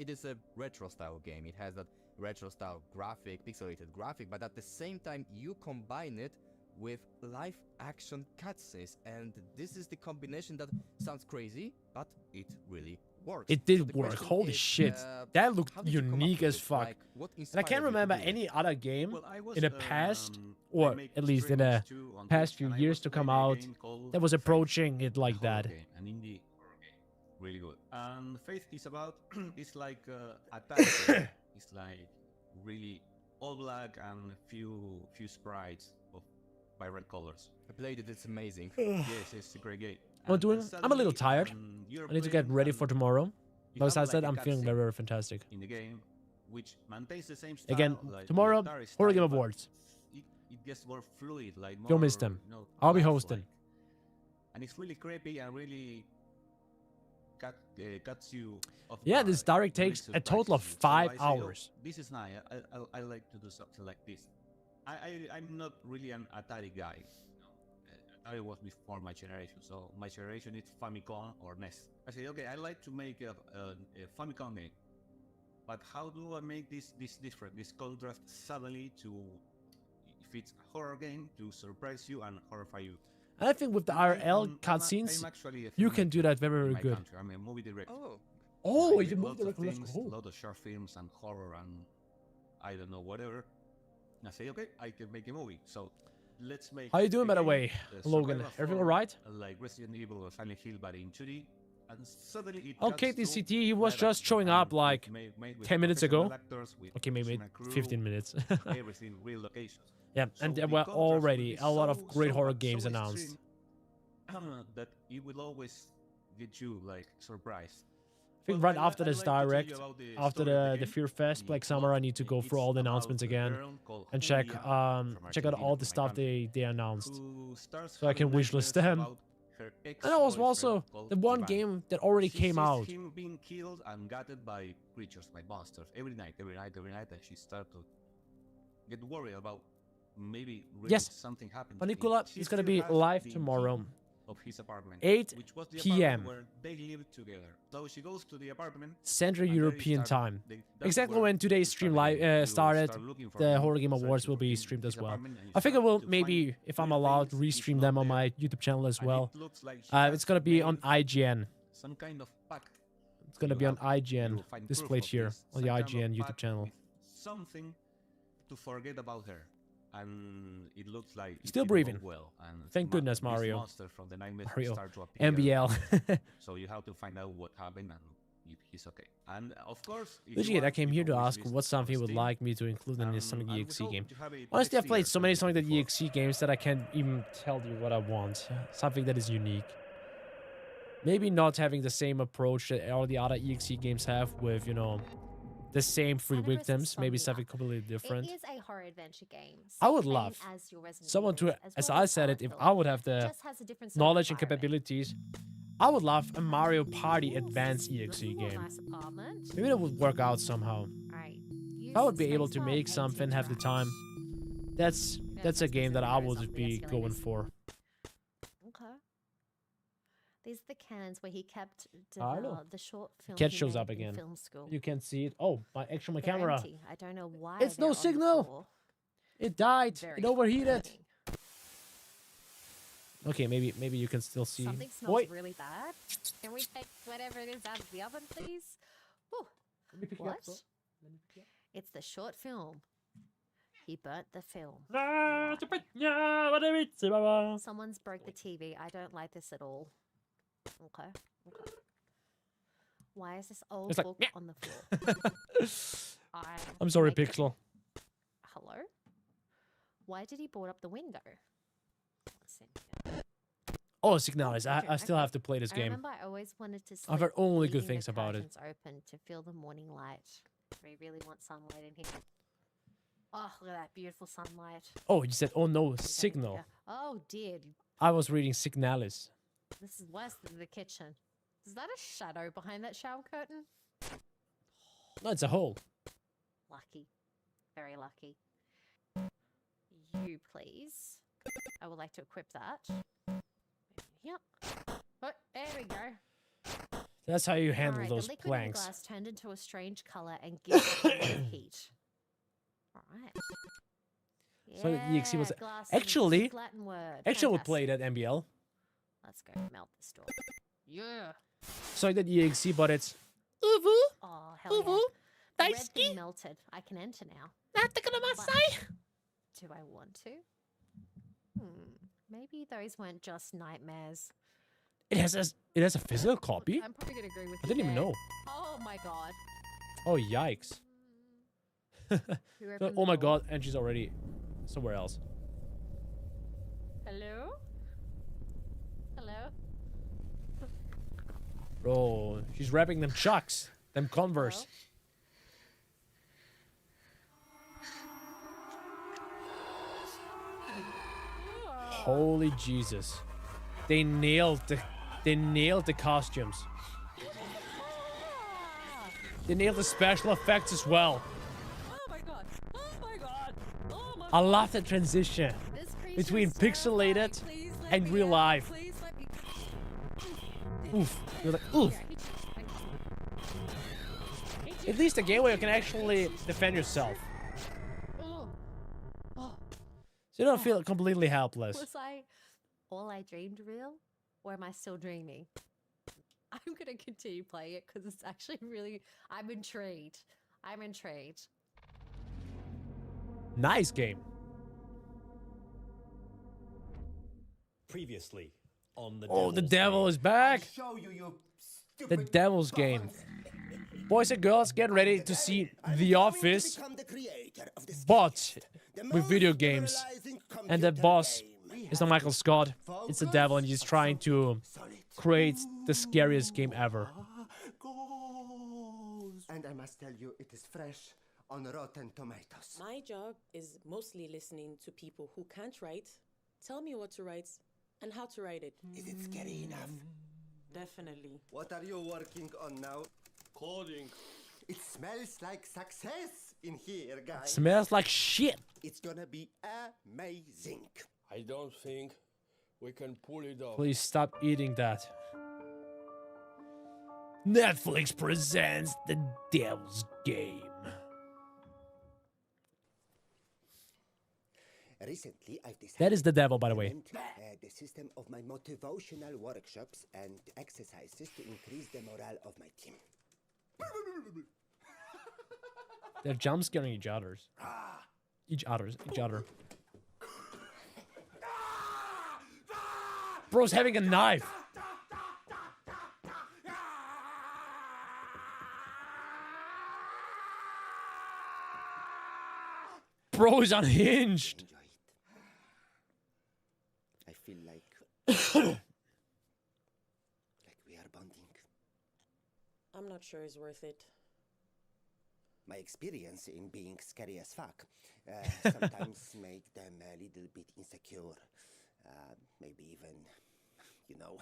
[SPEAKER 8] is a retro style game. It has that retro style graphic, pixelated graphic, but at the same time you combine it with live action cutscenes, and this is the combination that sounds crazy, but it really works.
[SPEAKER 5] It
[SPEAKER 8] So
[SPEAKER 5] did
[SPEAKER 8] the
[SPEAKER 5] work.
[SPEAKER 8] question
[SPEAKER 5] Holy
[SPEAKER 8] is,
[SPEAKER 5] shit. That looked
[SPEAKER 8] how did you come up
[SPEAKER 5] unique
[SPEAKER 8] with
[SPEAKER 5] as
[SPEAKER 8] it?
[SPEAKER 5] fuck.
[SPEAKER 8] Like, what
[SPEAKER 5] And I can't
[SPEAKER 8] inspired you to
[SPEAKER 5] remember
[SPEAKER 8] do it?
[SPEAKER 5] any other game
[SPEAKER 11] Well, I was,
[SPEAKER 5] in the past,
[SPEAKER 11] I
[SPEAKER 5] or
[SPEAKER 11] make
[SPEAKER 5] at least in the
[SPEAKER 11] streamings too on
[SPEAKER 5] past
[SPEAKER 11] Twitch,
[SPEAKER 5] few
[SPEAKER 11] and I
[SPEAKER 5] years
[SPEAKER 11] was
[SPEAKER 5] to come
[SPEAKER 11] playing a
[SPEAKER 5] out
[SPEAKER 11] game called
[SPEAKER 5] that was
[SPEAKER 11] Faith,
[SPEAKER 5] approaching it like
[SPEAKER 11] a horror
[SPEAKER 5] that.
[SPEAKER 11] game, an indie horror game, really good. And Faith is about it's like a tag. It's like really all black and few sprites of vibrant colors.
[SPEAKER 8] I played it. It's amazing.
[SPEAKER 11] Yes, it's a great game.
[SPEAKER 5] I'm
[SPEAKER 11] And
[SPEAKER 5] a little
[SPEAKER 11] suddenly,
[SPEAKER 5] tired.
[SPEAKER 11] you're
[SPEAKER 5] I need to get
[SPEAKER 11] playing
[SPEAKER 5] ready
[SPEAKER 11] and
[SPEAKER 5] for tomorrow.
[SPEAKER 11] you
[SPEAKER 5] But
[SPEAKER 11] have,
[SPEAKER 5] besides
[SPEAKER 11] like,
[SPEAKER 5] that,
[SPEAKER 11] a
[SPEAKER 5] I'm feeling
[SPEAKER 11] cutscene
[SPEAKER 5] very, very fantastic.
[SPEAKER 11] in the game, which maintains the same style.
[SPEAKER 5] Again,
[SPEAKER 11] like
[SPEAKER 5] tomorrow,
[SPEAKER 11] the Atari
[SPEAKER 5] Horror Game
[SPEAKER 11] style, but
[SPEAKER 5] Awards.
[SPEAKER 11] it gets more fluid, like more.
[SPEAKER 5] Don't miss them.
[SPEAKER 11] You know,
[SPEAKER 5] I'll be
[SPEAKER 11] lifelike.
[SPEAKER 5] hosting.
[SPEAKER 11] And it's really creepy and really cuts you off
[SPEAKER 5] Yeah,
[SPEAKER 11] guard,
[SPEAKER 5] this direct
[SPEAKER 11] really
[SPEAKER 5] takes a total of
[SPEAKER 11] surprises you. So
[SPEAKER 5] 5
[SPEAKER 11] I say, "Oh,
[SPEAKER 5] hours.
[SPEAKER 11] this is nice. I like to do something like this. I'm not really an Atari guy. Atari was before my generation, so my generation is Famicom or NES. I say, okay, I like to make a Famicom game, but how do I make this different? This contrast suddenly to, if it's a horror game, to surprise you and horrify you.
[SPEAKER 5] And I think with the IRL cutscenes, you can do that very, very good.
[SPEAKER 11] Country. I'm a movie director.
[SPEAKER 5] Oh,
[SPEAKER 11] I
[SPEAKER 5] you
[SPEAKER 11] make
[SPEAKER 5] movie
[SPEAKER 11] lots of
[SPEAKER 5] director, let's
[SPEAKER 11] things,
[SPEAKER 5] go.
[SPEAKER 11] a lot of short films and horror and I don't know, whatever. And I say, okay, I can make a movie. So let's make.
[SPEAKER 5] How you doing,
[SPEAKER 11] a
[SPEAKER 5] by the
[SPEAKER 11] game,
[SPEAKER 5] way,
[SPEAKER 11] a
[SPEAKER 5] Logan?
[SPEAKER 11] survival
[SPEAKER 5] Everything
[SPEAKER 11] horror,
[SPEAKER 5] alright?
[SPEAKER 11] Like Resident Evil or Silent Hill, but in 2D. And suddenly it
[SPEAKER 5] Okay,
[SPEAKER 11] cuts to
[SPEAKER 5] Deceit, he was
[SPEAKER 11] live
[SPEAKER 5] just
[SPEAKER 11] action
[SPEAKER 5] showing
[SPEAKER 11] and
[SPEAKER 5] up like
[SPEAKER 11] made with
[SPEAKER 5] 10 minutes ago.
[SPEAKER 11] professional actors, with
[SPEAKER 5] Okay, maybe
[SPEAKER 11] professional crew,
[SPEAKER 5] 15 minutes.
[SPEAKER 11] everything, real locations.
[SPEAKER 5] Yeah,
[SPEAKER 11] So
[SPEAKER 5] and
[SPEAKER 11] the
[SPEAKER 5] there were
[SPEAKER 11] contrast will
[SPEAKER 5] already
[SPEAKER 11] be
[SPEAKER 5] a lot of
[SPEAKER 11] so-
[SPEAKER 5] great
[SPEAKER 11] so
[SPEAKER 5] horror
[SPEAKER 11] much-
[SPEAKER 5] games
[SPEAKER 11] so
[SPEAKER 5] announced.
[SPEAKER 11] extreme, that it will always get you like surprised.
[SPEAKER 5] I think right after this direct, after the Fear Fest, Black Summer, I need to go through all the announcements again and check out all the stuff they announced, so I can wishlist them. And that was also the one game that already came out.
[SPEAKER 11] Him being killed and gutted by creatures, by monsters, every night, and she started to get worried about maybe really
[SPEAKER 5] Yes,
[SPEAKER 11] something happened.
[SPEAKER 5] Panicula is gonna be live tomorrow.
[SPEAKER 11] Of his apartment,
[SPEAKER 5] 8
[SPEAKER 11] which was the
[SPEAKER 5] p.m.
[SPEAKER 11] apartment where they lived together. So she goes to the apartment.
[SPEAKER 5] Central
[SPEAKER 11] and there
[SPEAKER 5] European
[SPEAKER 11] start-
[SPEAKER 5] time.
[SPEAKER 11] that's
[SPEAKER 5] Exactly
[SPEAKER 11] where
[SPEAKER 5] when today's stream live started,
[SPEAKER 11] looking for
[SPEAKER 5] the
[SPEAKER 11] him,
[SPEAKER 5] Horror Game
[SPEAKER 11] searching
[SPEAKER 5] Awards will
[SPEAKER 11] for
[SPEAKER 5] be
[SPEAKER 11] him
[SPEAKER 5] streamed
[SPEAKER 11] in
[SPEAKER 5] as
[SPEAKER 11] his
[SPEAKER 5] well.
[SPEAKER 11] apartment, and you
[SPEAKER 5] I think I
[SPEAKER 11] start
[SPEAKER 5] will
[SPEAKER 11] to
[SPEAKER 5] maybe,
[SPEAKER 11] find
[SPEAKER 5] if I'm
[SPEAKER 11] weird
[SPEAKER 5] allowed,
[SPEAKER 11] things. He's
[SPEAKER 5] restream
[SPEAKER 11] not
[SPEAKER 5] them on
[SPEAKER 11] there.
[SPEAKER 5] my YouTube channel as
[SPEAKER 11] And
[SPEAKER 5] well.
[SPEAKER 11] it looks like she
[SPEAKER 5] It's
[SPEAKER 11] has
[SPEAKER 5] gonna be on
[SPEAKER 11] made
[SPEAKER 5] IGN.
[SPEAKER 11] some kind of pact.
[SPEAKER 5] It's gonna
[SPEAKER 11] You
[SPEAKER 5] be on
[SPEAKER 11] have-
[SPEAKER 5] IGN,
[SPEAKER 11] you find
[SPEAKER 5] displayed
[SPEAKER 11] proof of
[SPEAKER 5] here
[SPEAKER 11] this,
[SPEAKER 5] on the
[SPEAKER 11] some kind of
[SPEAKER 5] IGN YouTube
[SPEAKER 11] pact
[SPEAKER 5] channel.
[SPEAKER 11] with something to forget about her. And it looks like
[SPEAKER 5] Still
[SPEAKER 11] it
[SPEAKER 5] breathing.
[SPEAKER 11] evolved well. And
[SPEAKER 5] Thank goodness,
[SPEAKER 11] this
[SPEAKER 5] Mario.
[SPEAKER 11] monster from the nightmares
[SPEAKER 5] Mario.
[SPEAKER 11] start to appear.
[SPEAKER 5] MBL.
[SPEAKER 11] So you have to find out what happened and if he's okay. And of course, if you
[SPEAKER 5] Luigikid, I
[SPEAKER 11] want,
[SPEAKER 5] came
[SPEAKER 11] you
[SPEAKER 5] here to
[SPEAKER 11] can
[SPEAKER 5] ask
[SPEAKER 11] wishlist
[SPEAKER 5] what's something you would
[SPEAKER 11] Steam.
[SPEAKER 5] like me to include in this Sonic
[SPEAKER 11] And we
[SPEAKER 5] EXE
[SPEAKER 11] hope
[SPEAKER 5] game.
[SPEAKER 11] to have it
[SPEAKER 5] Honestly, I've
[SPEAKER 11] next
[SPEAKER 5] played
[SPEAKER 11] year,
[SPEAKER 5] so many Sonic the
[SPEAKER 11] 2024.
[SPEAKER 5] EXE games that I can't even tell you what I want. Something that is unique. Maybe not having the same approach that all the other EXE games have with, you know, the same three victims. Maybe something completely different.
[SPEAKER 13] It is a horror adventure game.
[SPEAKER 5] I would
[SPEAKER 13] same
[SPEAKER 5] love
[SPEAKER 13] as your Resident
[SPEAKER 5] someone
[SPEAKER 13] Evil,
[SPEAKER 5] to,
[SPEAKER 13] as
[SPEAKER 5] as
[SPEAKER 13] well
[SPEAKER 5] I
[SPEAKER 13] as
[SPEAKER 5] said it, if
[SPEAKER 13] Silent
[SPEAKER 5] I would have
[SPEAKER 13] Hill.
[SPEAKER 5] the
[SPEAKER 13] Just has a different sort of
[SPEAKER 5] knowledge and
[SPEAKER 13] environment.
[SPEAKER 5] capabilities, I would love a Mario Party Advance EXE
[SPEAKER 13] Ooh,
[SPEAKER 5] game.
[SPEAKER 13] nice apartment.
[SPEAKER 5] Maybe that would work out somehow.
[SPEAKER 13] Alright.
[SPEAKER 5] If I would be able to make something, have the time. That's a game that I would be going for.
[SPEAKER 13] Okay. These are the cannons where he kept
[SPEAKER 5] I know.
[SPEAKER 13] the short film.
[SPEAKER 5] Cat
[SPEAKER 13] he
[SPEAKER 5] shows
[SPEAKER 13] made
[SPEAKER 5] up
[SPEAKER 13] in
[SPEAKER 5] again.
[SPEAKER 13] Film school.
[SPEAKER 5] You can see it. Oh, my
[SPEAKER 13] They're
[SPEAKER 5] camera.
[SPEAKER 13] empty. I don't know why.
[SPEAKER 5] It's
[SPEAKER 13] they're
[SPEAKER 5] no
[SPEAKER 13] on the
[SPEAKER 5] signal.
[SPEAKER 13] floor.
[SPEAKER 5] It died.
[SPEAKER 13] Very
[SPEAKER 5] It overheated.
[SPEAKER 13] concerning.
[SPEAKER 5] Okay, maybe you can still see.
[SPEAKER 13] Something smells
[SPEAKER 5] Wait.
[SPEAKER 13] really bad. Can we take whatever it is out of the oven, please? Whew.
[SPEAKER 5] Let me pick it
[SPEAKER 13] What?
[SPEAKER 5] up, bro. Let me pick it up.
[SPEAKER 13] It's the short film. He burnt the film. Someone's broke the TV. I don't like this at all. Okay. Okay. Why is this old
[SPEAKER 5] It's like,
[SPEAKER 13] book
[SPEAKER 5] "Meow."
[SPEAKER 13] on the floor?
[SPEAKER 5] I'm sorry,
[SPEAKER 13] make-
[SPEAKER 5] Pixel.
[SPEAKER 13] Hello? Why did he board up the window? Let's see.
[SPEAKER 5] Oh, Signalis. I
[SPEAKER 13] Okay,
[SPEAKER 5] still
[SPEAKER 13] okay.
[SPEAKER 5] have to play this
[SPEAKER 13] I
[SPEAKER 5] game.
[SPEAKER 13] remember I always wanted to
[SPEAKER 5] I've heard
[SPEAKER 13] sleep
[SPEAKER 5] only good
[SPEAKER 13] leaving
[SPEAKER 5] things
[SPEAKER 13] the
[SPEAKER 5] about it.
[SPEAKER 13] curtains open to feel the morning light. We really want sunlight in here. Oh, look at that beautiful sunlight.
[SPEAKER 5] Oh, you said, oh no, Signal.
[SPEAKER 13] Yeah. Oh dear,
[SPEAKER 5] I was reading Signalis.
[SPEAKER 13] this is worse than the kitchen. Is that a shadow behind that shower curtain?
[SPEAKER 5] No, it's a hole.
[SPEAKER 13] Lucky. Very lucky. You, please. I would like to equip that. Yep. Oh, there we go.
[SPEAKER 5] That's how you handle
[SPEAKER 13] Alright,
[SPEAKER 5] those
[SPEAKER 13] the liquid in the
[SPEAKER 5] planks.
[SPEAKER 13] glass turned into a strange color and gives off a lot of heat. Alright.
[SPEAKER 5] So that EXE was
[SPEAKER 13] glass
[SPEAKER 5] actually.
[SPEAKER 13] is Latin word.
[SPEAKER 5] Actually, I would play that MBL.
[SPEAKER 13] Let's go melt this door. Yeah.
[SPEAKER 5] So that EXE, but it's.
[SPEAKER 13] Oh, hell yeah. The red
[SPEAKER 5] Daisuke.
[SPEAKER 13] thing melted. I can enter now. But do I want to? Maybe those weren't just nightmares.
[SPEAKER 5] It has a physical copy.
[SPEAKER 13] I'm probably gonna agree with you.
[SPEAKER 5] I didn't even
[SPEAKER 13] there.
[SPEAKER 5] know.
[SPEAKER 13] Oh my god.
[SPEAKER 5] Oh yikes!
[SPEAKER 13] Who opened
[SPEAKER 5] Oh
[SPEAKER 13] the
[SPEAKER 5] my
[SPEAKER 13] door?
[SPEAKER 5] god! And she's already somewhere else.
[SPEAKER 13] Hello? Hello?
[SPEAKER 5] Bro, she's wrapping them chucks, them Converse. Holy Jesus! They nailed the costumes. They nailed the special effects as well.
[SPEAKER 13] Oh my god. Oh my god. Oh my
[SPEAKER 5] I love the transition
[SPEAKER 13] This creature
[SPEAKER 5] between
[SPEAKER 13] is terrifying.
[SPEAKER 5] pixelated
[SPEAKER 13] Please let
[SPEAKER 5] and
[SPEAKER 13] me
[SPEAKER 5] real
[SPEAKER 13] out.
[SPEAKER 5] life.
[SPEAKER 13] Please let me.
[SPEAKER 5] Oof. You're like, oof. At least a game where you can actually defend yourself.
[SPEAKER 13] Oh.
[SPEAKER 5] So you don't feel completely helpless.
[SPEAKER 13] Was I all I dreamed real? Or am I still dreaming? I'm gonna continue playing it because it's actually really. I'm intrigued. I'm intrigued.
[SPEAKER 5] Nice game.
[SPEAKER 16] Previously on the
[SPEAKER 5] Oh, the devil is back.
[SPEAKER 16] Show you, you
[SPEAKER 5] The devil's game. Boys and girls, get ready to see The Office, but with video games. And the boss is not Michael Scott. It's the devil, and he's trying to create the scariest game ever.
[SPEAKER 19] And I must tell you, it is fresh on Rotten Tomatoes.
[SPEAKER 20] My job is mostly listening to people who can't write, tell me what to write, and how to write it.
[SPEAKER 19] Is it scary enough?
[SPEAKER 20] Definitely.
[SPEAKER 19] What are you working on now? Coding. It smells like success in here, guys.
[SPEAKER 5] Smells like shit.
[SPEAKER 19] It's gonna be amazing.
[SPEAKER 24] I don't think we can pull it off.
[SPEAKER 5] Please stop eating that. Netflix presents The Devil's Game.
[SPEAKER 19] Recently, I've decided
[SPEAKER 5] That is the devil, by the way.
[SPEAKER 19] the system of my motivational workshops and exercises to increase the morale of my team.
[SPEAKER 5] They're jump scaring each other. Each other. Bro's having a knife. Bro is unhinged.
[SPEAKER 19] I feel like we are bonding.
[SPEAKER 20] I'm not sure it's worth it.
[SPEAKER 19] My experience in being scary as fuck sometimes make them a little bit insecure. Maybe even, you know,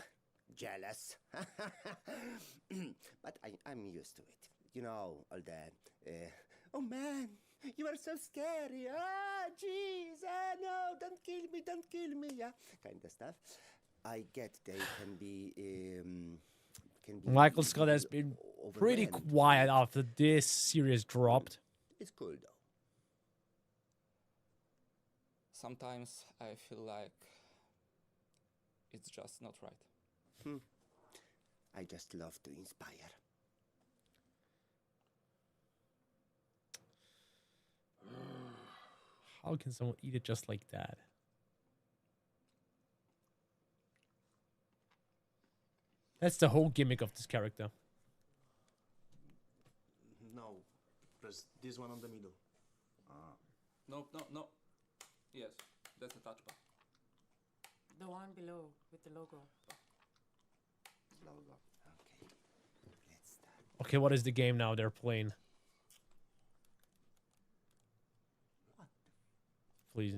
[SPEAKER 19] jealous. But I'm used to it. You know, all the, oh man, you are so scary. Ah, jeez, no, don't kill me, yeah, kind of stuff. I get they can be,
[SPEAKER 5] Michael Scott has been pretty quiet after this series dropped.
[SPEAKER 19] It's cool though.
[SPEAKER 25] Sometimes I feel like it's just not right.
[SPEAKER 19] I just love to inspire.
[SPEAKER 5] How can someone eat it just like that? That's the whole gimmick of this character.
[SPEAKER 16] No, press this one on the middle.
[SPEAKER 25] No. Yes, that's the touchpad.
[SPEAKER 20] The one below with the logo.
[SPEAKER 19] Logo. Okay. Let's start.
[SPEAKER 5] Okay, what is the game now they're playing? Please.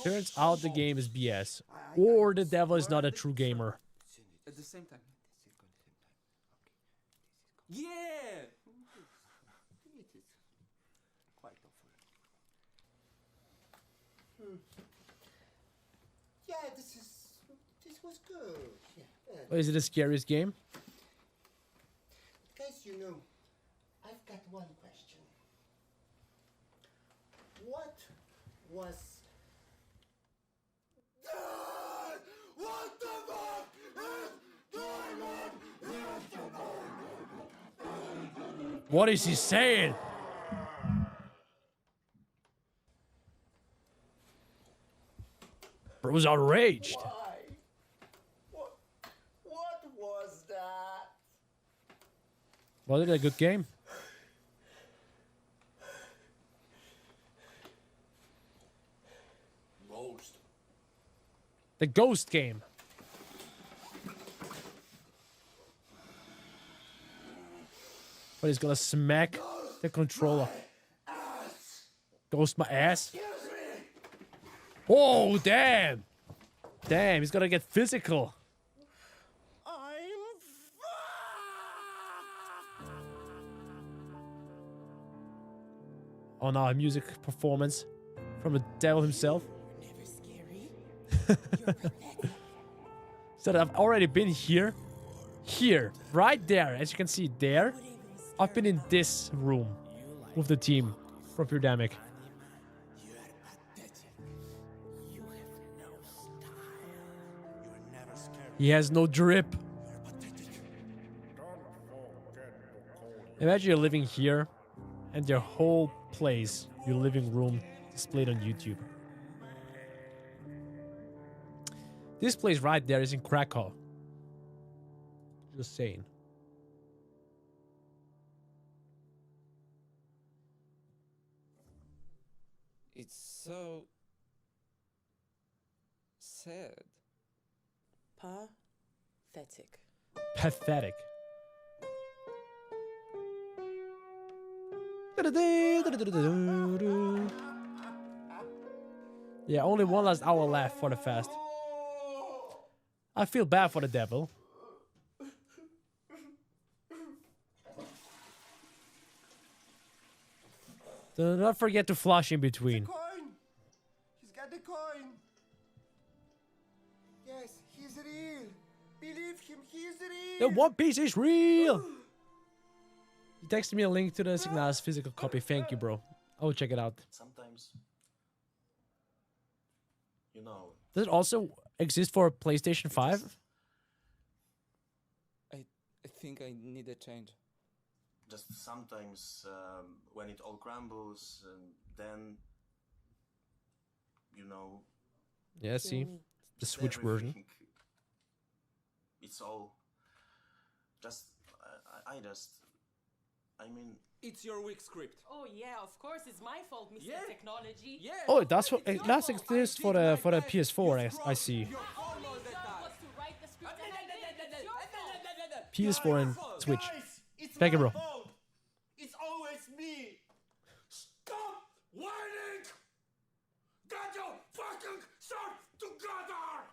[SPEAKER 5] Turns out the game is BS. Or the devil is not a true gamer.
[SPEAKER 25] At the same time. Yeah!
[SPEAKER 19] It is quite awful. Yeah, this was good. Yeah.
[SPEAKER 5] Is it the scariest game?
[SPEAKER 19] Guys, you know, I've got one question. What was... What the fuck is going on?
[SPEAKER 5] What is he saying? Bro's outraged.
[SPEAKER 19] Why? What was that?
[SPEAKER 5] Was it a good game?
[SPEAKER 24] Ghost.
[SPEAKER 5] The ghost game. But he's gonna smack the controller. Ghost my ass. Oh, damn. Damn, he's gonna get physical. Oh no, a music performance from the devil himself. So I've already been here. Here, right there, as you can see there. I've been in this room with the team from Pure. He has no drip. Imagine you're living here and your whole place, your living room, displayed on YouTube. This place right there is in Krakow. Just saying.
[SPEAKER 25] It's so sad.
[SPEAKER 20] Pathetic.
[SPEAKER 5] Pathetic. Yeah, only one last hour left for the fast. I feel bad for the devil. Do not forget to flush in between.
[SPEAKER 19] Coin! He's got the coin! Yes, he's real! Believe him, he's real!
[SPEAKER 5] The One Piece is real! He texted me a link to the Signa's physical copy. Thank you, bro. I will check it out.
[SPEAKER 16] Sometimes, you know.
[SPEAKER 5] Does it also exist for PlayStation 5?
[SPEAKER 25] I think I need a change.
[SPEAKER 16] Just sometimes when it all crumbles, then, you know.
[SPEAKER 5] Yeah, see? The Switch version.
[SPEAKER 16] everything, It's all just, I mean.
[SPEAKER 25] It's your weak script.
[SPEAKER 20] Oh yeah, of course it's my fault, Mr. Technology.
[SPEAKER 25] Yeah.
[SPEAKER 5] Oh, that's what it does exist for the PS4. I see. PS4 and Switch. Thank you, bro.
[SPEAKER 24] It's always me. Stop whining. Get your fucking self together.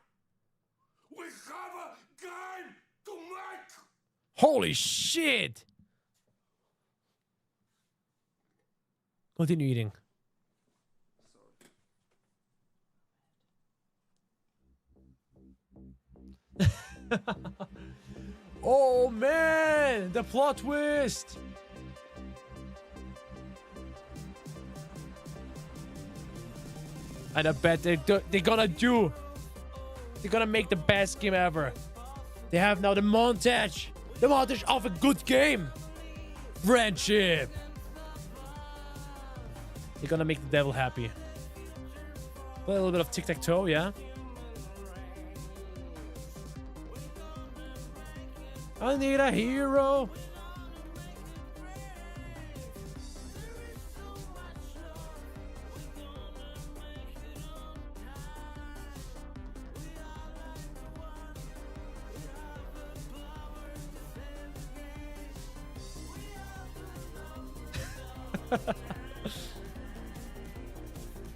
[SPEAKER 24] We have a game to make.
[SPEAKER 5] Holy shit! Continue eating. Oh man, the plot twist! And I bet they're gonna make the best game ever. They have now the montage of a good game. Friendship. They're gonna make the devil happy. Play a little bit of tic-tac-toe, yeah? I need a hero.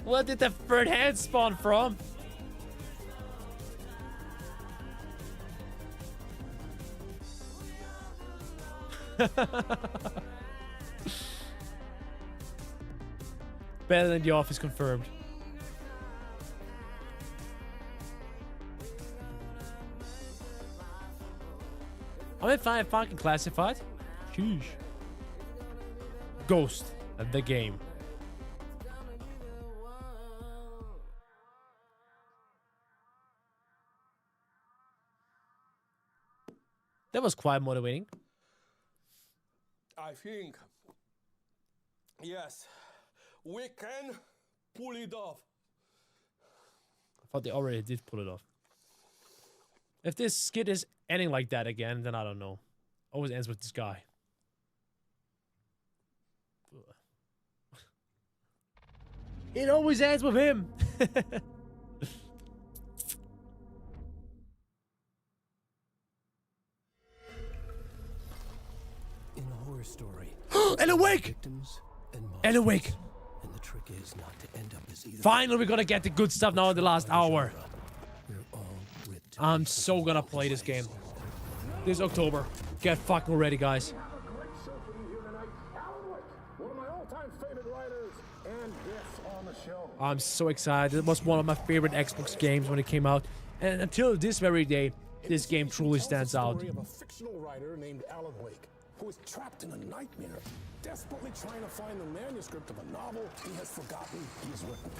[SPEAKER 5] Where did the third hand spawn from? Better than The Office confirmed. I'm in fine fucking classified. Sheesh. Ghost, the game. That was quite motivating.
[SPEAKER 24] I think, yes, we can pull it off.
[SPEAKER 5] I thought they already did pull it off. If this skit is ending like that again, then I don't know. Always ends with this guy. It always ends with him.
[SPEAKER 3] In a horror story,
[SPEAKER 5] Alan Wake!
[SPEAKER 3] victims and
[SPEAKER 5] Alan Wake!
[SPEAKER 3] monsters. And the trick is not to end up as either.
[SPEAKER 5] Finally, we're gonna get the good stuff now in the last hour.
[SPEAKER 3] We're all ripped to
[SPEAKER 5] I'm so gonna play this game. This October. Get fucking ready, guys.
[SPEAKER 10] One of my all-time favorite writers, and guests on the show.
[SPEAKER 5] I'm so excited. It was one of my favorite Xbox games when it came out. And until this very day, this game truly stands out.
[SPEAKER 10] Story of a fictional writer named Alan Wake, who is trapped in a nightmare, desperately trying to find the manuscript of a novel he has forgotten he has written.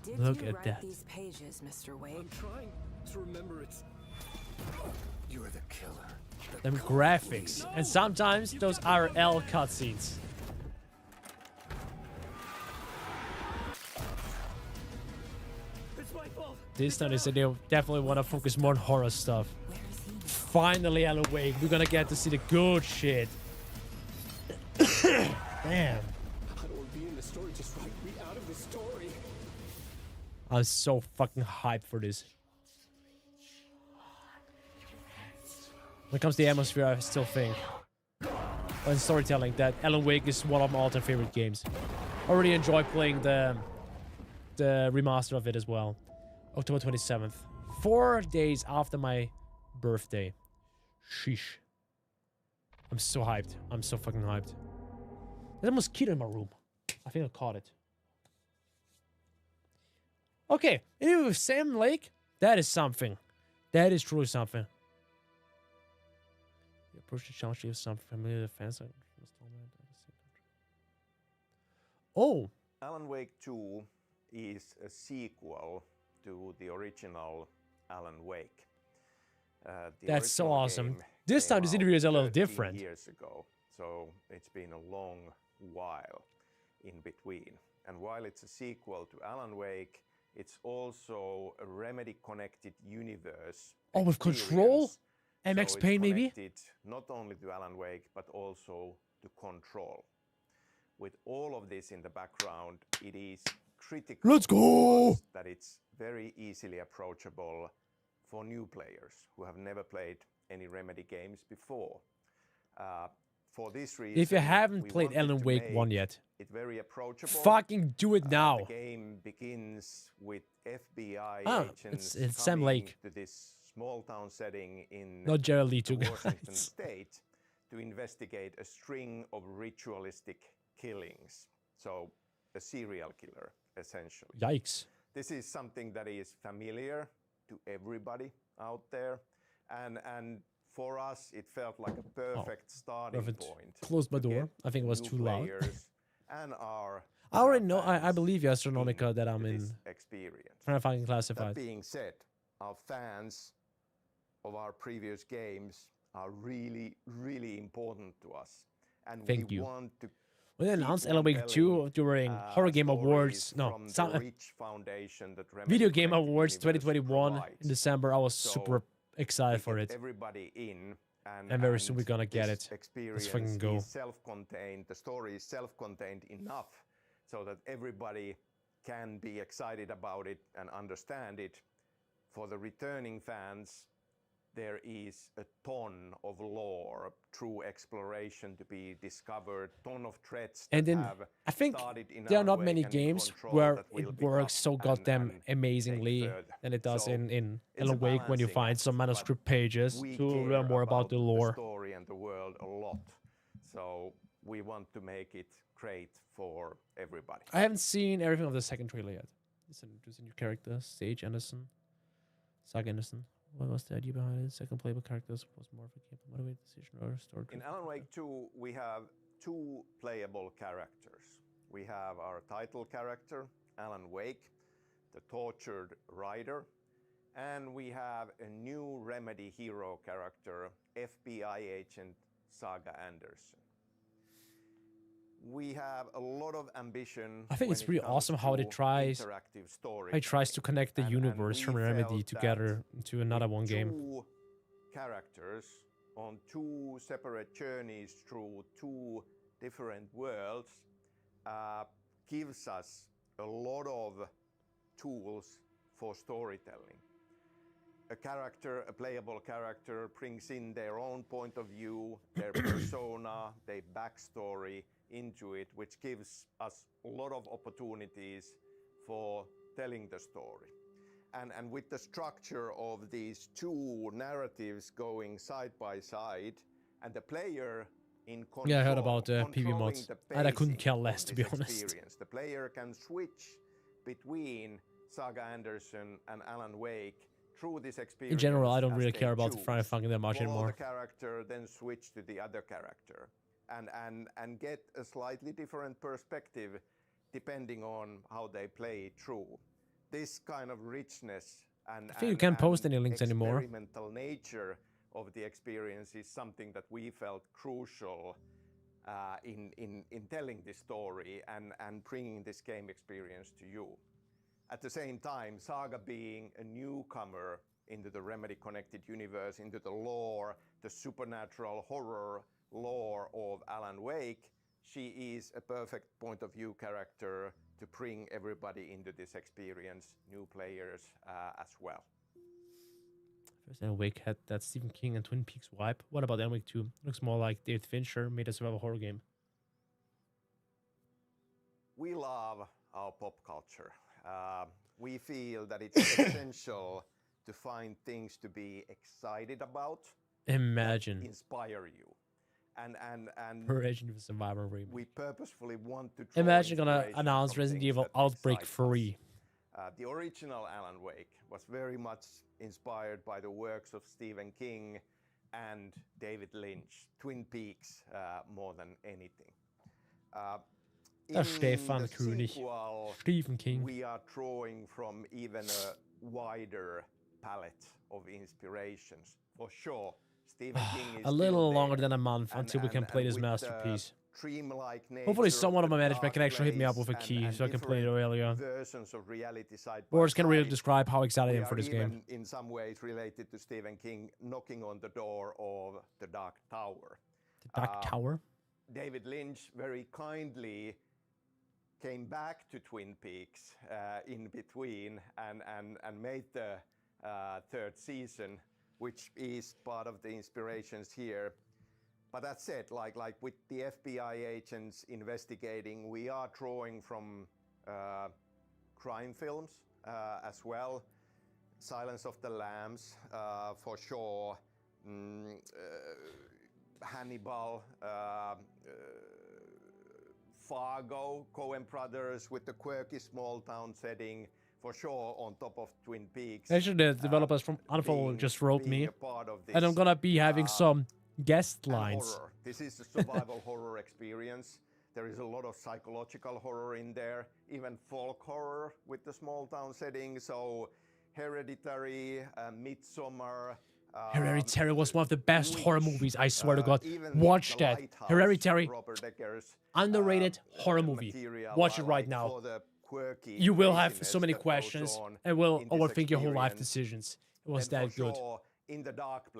[SPEAKER 18] Did
[SPEAKER 5] Look
[SPEAKER 18] you
[SPEAKER 5] at
[SPEAKER 18] write
[SPEAKER 5] that.
[SPEAKER 18] these pages, Mr. Wake?
[SPEAKER 3] I'm trying to remember it's.
[SPEAKER 10] You're the killer.
[SPEAKER 5] Them graphics. And sometimes those IRL cutscenes.
[SPEAKER 3] It's my fault.
[SPEAKER 5] This time they said they definitely want to focus more on horror stuff. Finally, Alan Wake. We're gonna get to see the good shit. Damn.
[SPEAKER 3] I don't want to be in the story. Just write me out of the story.
[SPEAKER 5] I'm so fucking hyped for this. When it comes to the atmosphere, I still think, and storytelling, that Alan Wake is one of my all-time favorite games. Already enjoy playing the remaster of it as well. October 27th. 4 days after my birthday. Sheesh. I'm so hyped. I'm so fucking hyped. There's a mosquito in my room. I think I caught it. Okay, anyway, Sam Lake, that is something. That is truly something. You approach the challenge with some familiar fans. Oh,
[SPEAKER 14] Alan Wake 2 is a sequel to the original Alan Wake.
[SPEAKER 5] That's so
[SPEAKER 14] original
[SPEAKER 5] awesome.
[SPEAKER 14] game
[SPEAKER 5] This
[SPEAKER 14] came
[SPEAKER 5] time, this
[SPEAKER 14] out
[SPEAKER 5] interview is a little
[SPEAKER 14] 13
[SPEAKER 5] different.
[SPEAKER 14] years ago, so it's been a long while in between. And while it's a sequel to Alan Wake, it's also a Remedy-connected universe.
[SPEAKER 5] Oh, with Control?
[SPEAKER 14] experience.
[SPEAKER 5] MX
[SPEAKER 14] So it's
[SPEAKER 5] Payne, maybe?
[SPEAKER 14] connected not only to Alan Wake, but also to Control. With all of this in the background, it is critical
[SPEAKER 5] Let's go!
[SPEAKER 14] that it's very easily approachable for new players who have never played any Remedy games before. For this reason,
[SPEAKER 5] If you haven't
[SPEAKER 14] we
[SPEAKER 5] played
[SPEAKER 14] wanted
[SPEAKER 5] Alan
[SPEAKER 14] to
[SPEAKER 5] Wake
[SPEAKER 14] make
[SPEAKER 5] 1 yet,
[SPEAKER 14] it very approachable.
[SPEAKER 5] fucking do it now.
[SPEAKER 14] The game begins with FBI
[SPEAKER 5] Ah,
[SPEAKER 14] agents
[SPEAKER 5] it's Sam
[SPEAKER 14] coming
[SPEAKER 5] Lake.
[SPEAKER 14] to this small town setting in
[SPEAKER 5] Not Jared Leto,
[SPEAKER 14] Washington
[SPEAKER 5] guys.
[SPEAKER 14] State to investigate a string of ritualistic killings. So, a serial killer, essentially.
[SPEAKER 5] Yikes.
[SPEAKER 14] This is something that is familiar to everybody out there, and for us, it felt like a perfect starting
[SPEAKER 5] Perfect.
[SPEAKER 14] point.
[SPEAKER 5] Closed my
[SPEAKER 14] to
[SPEAKER 5] door.
[SPEAKER 14] get
[SPEAKER 5] I think it was
[SPEAKER 14] new
[SPEAKER 5] too loud.
[SPEAKER 14] players and our
[SPEAKER 5] I already know. I believe you, Astronomica, that I'm in
[SPEAKER 14] this experience.
[SPEAKER 5] Final Fighting
[SPEAKER 14] That
[SPEAKER 5] Classified.
[SPEAKER 14] being said, our fans of our previous games are really, really important to us, and
[SPEAKER 5] Thank
[SPEAKER 14] we
[SPEAKER 5] you.
[SPEAKER 14] want to.
[SPEAKER 5] When they
[SPEAKER 14] keep
[SPEAKER 5] announced
[SPEAKER 14] on
[SPEAKER 5] Alan Wake
[SPEAKER 14] telling,
[SPEAKER 5] 2 during Horror Game
[SPEAKER 14] stories
[SPEAKER 5] Awards, no,
[SPEAKER 14] from the
[SPEAKER 5] some,
[SPEAKER 14] rich foundation that Remedy
[SPEAKER 5] Video Game
[SPEAKER 14] Connected
[SPEAKER 5] Awards
[SPEAKER 14] Universe
[SPEAKER 5] 2021
[SPEAKER 14] provides.
[SPEAKER 5] in December, I was
[SPEAKER 14] So
[SPEAKER 5] super excited
[SPEAKER 14] we
[SPEAKER 5] for
[SPEAKER 14] get
[SPEAKER 5] it.
[SPEAKER 14] Everybody in,
[SPEAKER 5] And very soon we're gonna get
[SPEAKER 14] this
[SPEAKER 5] it.
[SPEAKER 14] Experience
[SPEAKER 5] Let's fucking go.
[SPEAKER 14] is self-contained. The story is self-contained enough so that everybody can be excited about it and understand it. For the returning fans, there is a ton of lore, true exploration to be discovered, ton of threats that
[SPEAKER 5] And then
[SPEAKER 14] have
[SPEAKER 5] I think
[SPEAKER 14] started in
[SPEAKER 5] there are
[SPEAKER 14] Alan
[SPEAKER 5] not
[SPEAKER 14] Wake
[SPEAKER 5] many
[SPEAKER 14] and in
[SPEAKER 5] games
[SPEAKER 14] Control
[SPEAKER 5] where
[SPEAKER 14] that will
[SPEAKER 5] it
[SPEAKER 14] pick
[SPEAKER 5] works
[SPEAKER 14] up
[SPEAKER 5] so goddamn
[SPEAKER 14] and
[SPEAKER 5] amazingly
[SPEAKER 14] take further.
[SPEAKER 5] than it does
[SPEAKER 14] So
[SPEAKER 5] in
[SPEAKER 14] it's a
[SPEAKER 5] Alan Wake when you
[SPEAKER 14] balancing
[SPEAKER 5] find
[SPEAKER 14] act,
[SPEAKER 5] some
[SPEAKER 14] but
[SPEAKER 5] manuscript pages
[SPEAKER 14] we
[SPEAKER 5] to
[SPEAKER 14] care
[SPEAKER 5] learn more about the lore.
[SPEAKER 14] story and the world a lot. So we want to make it great for everybody.
[SPEAKER 5] I haven't seen everything of the second trailer yet. There's a new character, Sage Anderson, Saga Anderson. What was the idea behind it? Second playable characters was more of a motivated decision or story.
[SPEAKER 14] In Alan Wake 2, we have two playable characters. We have our title character, Alan Wake, the tortured rider, and we have a new Remedy hero character, FBI agent Saga Anderson. We have a lot of ambition.
[SPEAKER 5] I think it's pretty awesome how it tries to connect the universe from Remedy together into another one game.
[SPEAKER 14] Two characters on two separate journeys through two different worlds gives us a lot of tools for storytelling. A playable character brings in their own point of view, their persona, their backstory into it, which gives us a lot of opportunities for telling the story. And with the structure of these two narratives going side by side, and the player in control,
[SPEAKER 5] yeah, I heard about PB mods. I couldn't care less, to be honest.
[SPEAKER 14] The player can switch between Saga Anderson and Alan Wake through this experience.
[SPEAKER 5] In general, I don't really care about the Final Fantasy that much
[SPEAKER 14] Follow
[SPEAKER 5] anymore.
[SPEAKER 14] the character, then switch to the other character, and get a slightly different perspective depending on how they play it through. This kind of richness and
[SPEAKER 5] I think you can't post any links anymore.
[SPEAKER 14] Experimental nature of the experience is something that we felt crucial in telling this story and bringing this game experience to you. At the same time, Saga being a newcomer into the Remedy connected universe, into the lore, the supernatural horror lore of Alan Wake, she is a perfect point of view character to bring everybody into this experience, new players as well.
[SPEAKER 5] First Alan Wake had that Stephen King and Twin Peaks vibe. What about Alan Wake 2? Looks more like David Fincher made a survival horror game.
[SPEAKER 14] We love our pop culture. We feel that it's essential to find things to be excited about.
[SPEAKER 5] Imagine.
[SPEAKER 14] That inspire you. And
[SPEAKER 5] Resident Evil Survivor remake.
[SPEAKER 14] We purposefully want to
[SPEAKER 5] imagine gonna announce Resident Evil Outbreak 3.
[SPEAKER 14] The original Alan Wake was very much inspired by the works of Stephen King and David Lynch, Twin Peaks more than anything.
[SPEAKER 5] Stefan König, Stephen King.
[SPEAKER 14] We are drawing from even a wider palette of inspirations. For sure, Stephen King is
[SPEAKER 5] a little longer than a month until we can play this masterpiece.
[SPEAKER 14] Dreamlike
[SPEAKER 5] Hopefully someone of my management can actually hit me up with a key so I can play it earlier.
[SPEAKER 14] Versions of reality side
[SPEAKER 5] Words can really describe how excited I am for this game.
[SPEAKER 14] In some ways related to Stephen King knocking on the door of the Dark Tower.
[SPEAKER 5] The Dark Tower?
[SPEAKER 14] David Lynch very kindly came back to Twin Peaks in between and made the third season, which is part of the inspirations here. But that said, like with the FBI agents investigating, we are drawing from crime films as well. Silence of the Lambs, for sure. Hannibal, Fargo, Coen Brothers with the quirky small town setting, for sure on top of Twin Peaks.
[SPEAKER 5] Actually, the developers from Unfold just wrote me, and I'm gonna be having some guest lines.
[SPEAKER 14] Horror. This is a survival horror experience. There is a lot of psychological horror in there, even folk horror with the small town setting. So Hereditary, Midsommar.
[SPEAKER 5] Hereditary was one of the best horror movies, I swear to God. Watch that. Hereditary, underrated horror movie. Watch it right now. You will have so many questions and will overthink your whole life decisions. It was that good.
[SPEAKER 14] In the Dark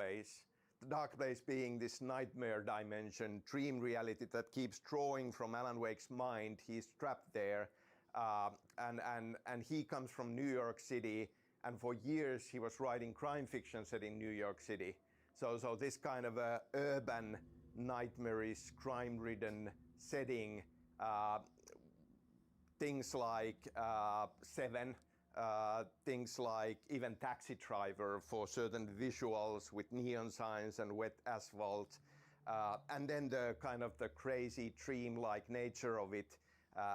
[SPEAKER 14] Place being this nightmare dimension, dream reality that keeps drawing from Alan Wake's mind. He's trapped there, and he comes from New York City. And for years, he was writing crime fiction set in New York City. So this kind of a urban, nightmarish, crime-ridden setting, things like Seven, things like even Taxi Driver for certain visuals with neon signs and wet asphalt, and then the kind of the crazy dream-like nature of it.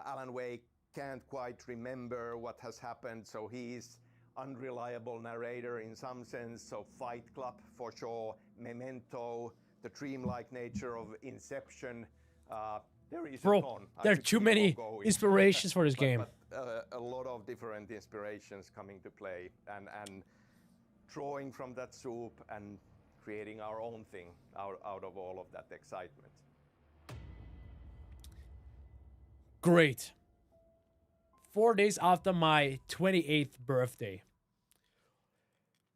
[SPEAKER 14] Alan Wake can't quite remember what has happened, so he's unreliable narrator in some sense. So Fight Club for sure, Memento, the dreamlike nature of Inception, There is a
[SPEAKER 5] Bro,
[SPEAKER 14] ton. I
[SPEAKER 5] there are
[SPEAKER 14] could
[SPEAKER 5] too
[SPEAKER 14] keep
[SPEAKER 5] many
[SPEAKER 14] on going.
[SPEAKER 5] inspirations for this game.
[SPEAKER 14] But a lot of different inspirations coming to play, and drawing from that soup and creating our own thing out of all of that excitement.
[SPEAKER 5] Great. 4 days after my 28th birthday.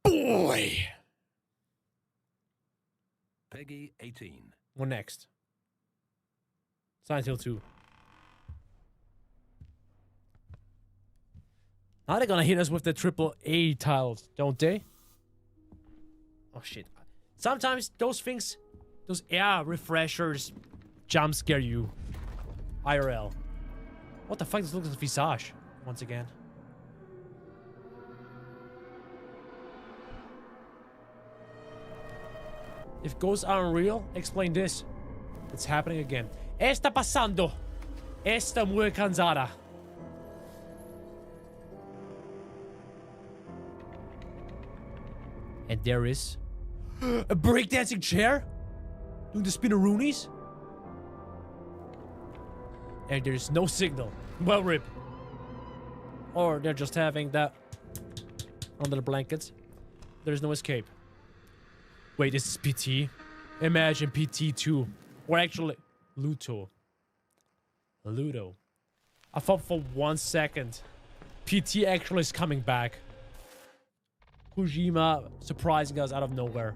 [SPEAKER 5] Boy!
[SPEAKER 6] Peggy 18.
[SPEAKER 5] What next? Silent Hill 2. Now they're gonna hit us with the AAA titles, don't they? Oh shit. Sometimes those things, those air refreshers, jump scare you. IRL. What the fuck? This looks like Visage once again. If ghosts aren't real, explain this. It's happening again. Está pasando. Está muy cansada. And there is a breakdancing chair doing the spinneroonies. And there's no signal. Well, rip. Or they're just having that under the blankets. There's no escape. Wait, this is PT? Imagine PT2. Or actually, Ludo. I thought for 1 second PT actually is coming back. Kojima surprising us out of nowhere.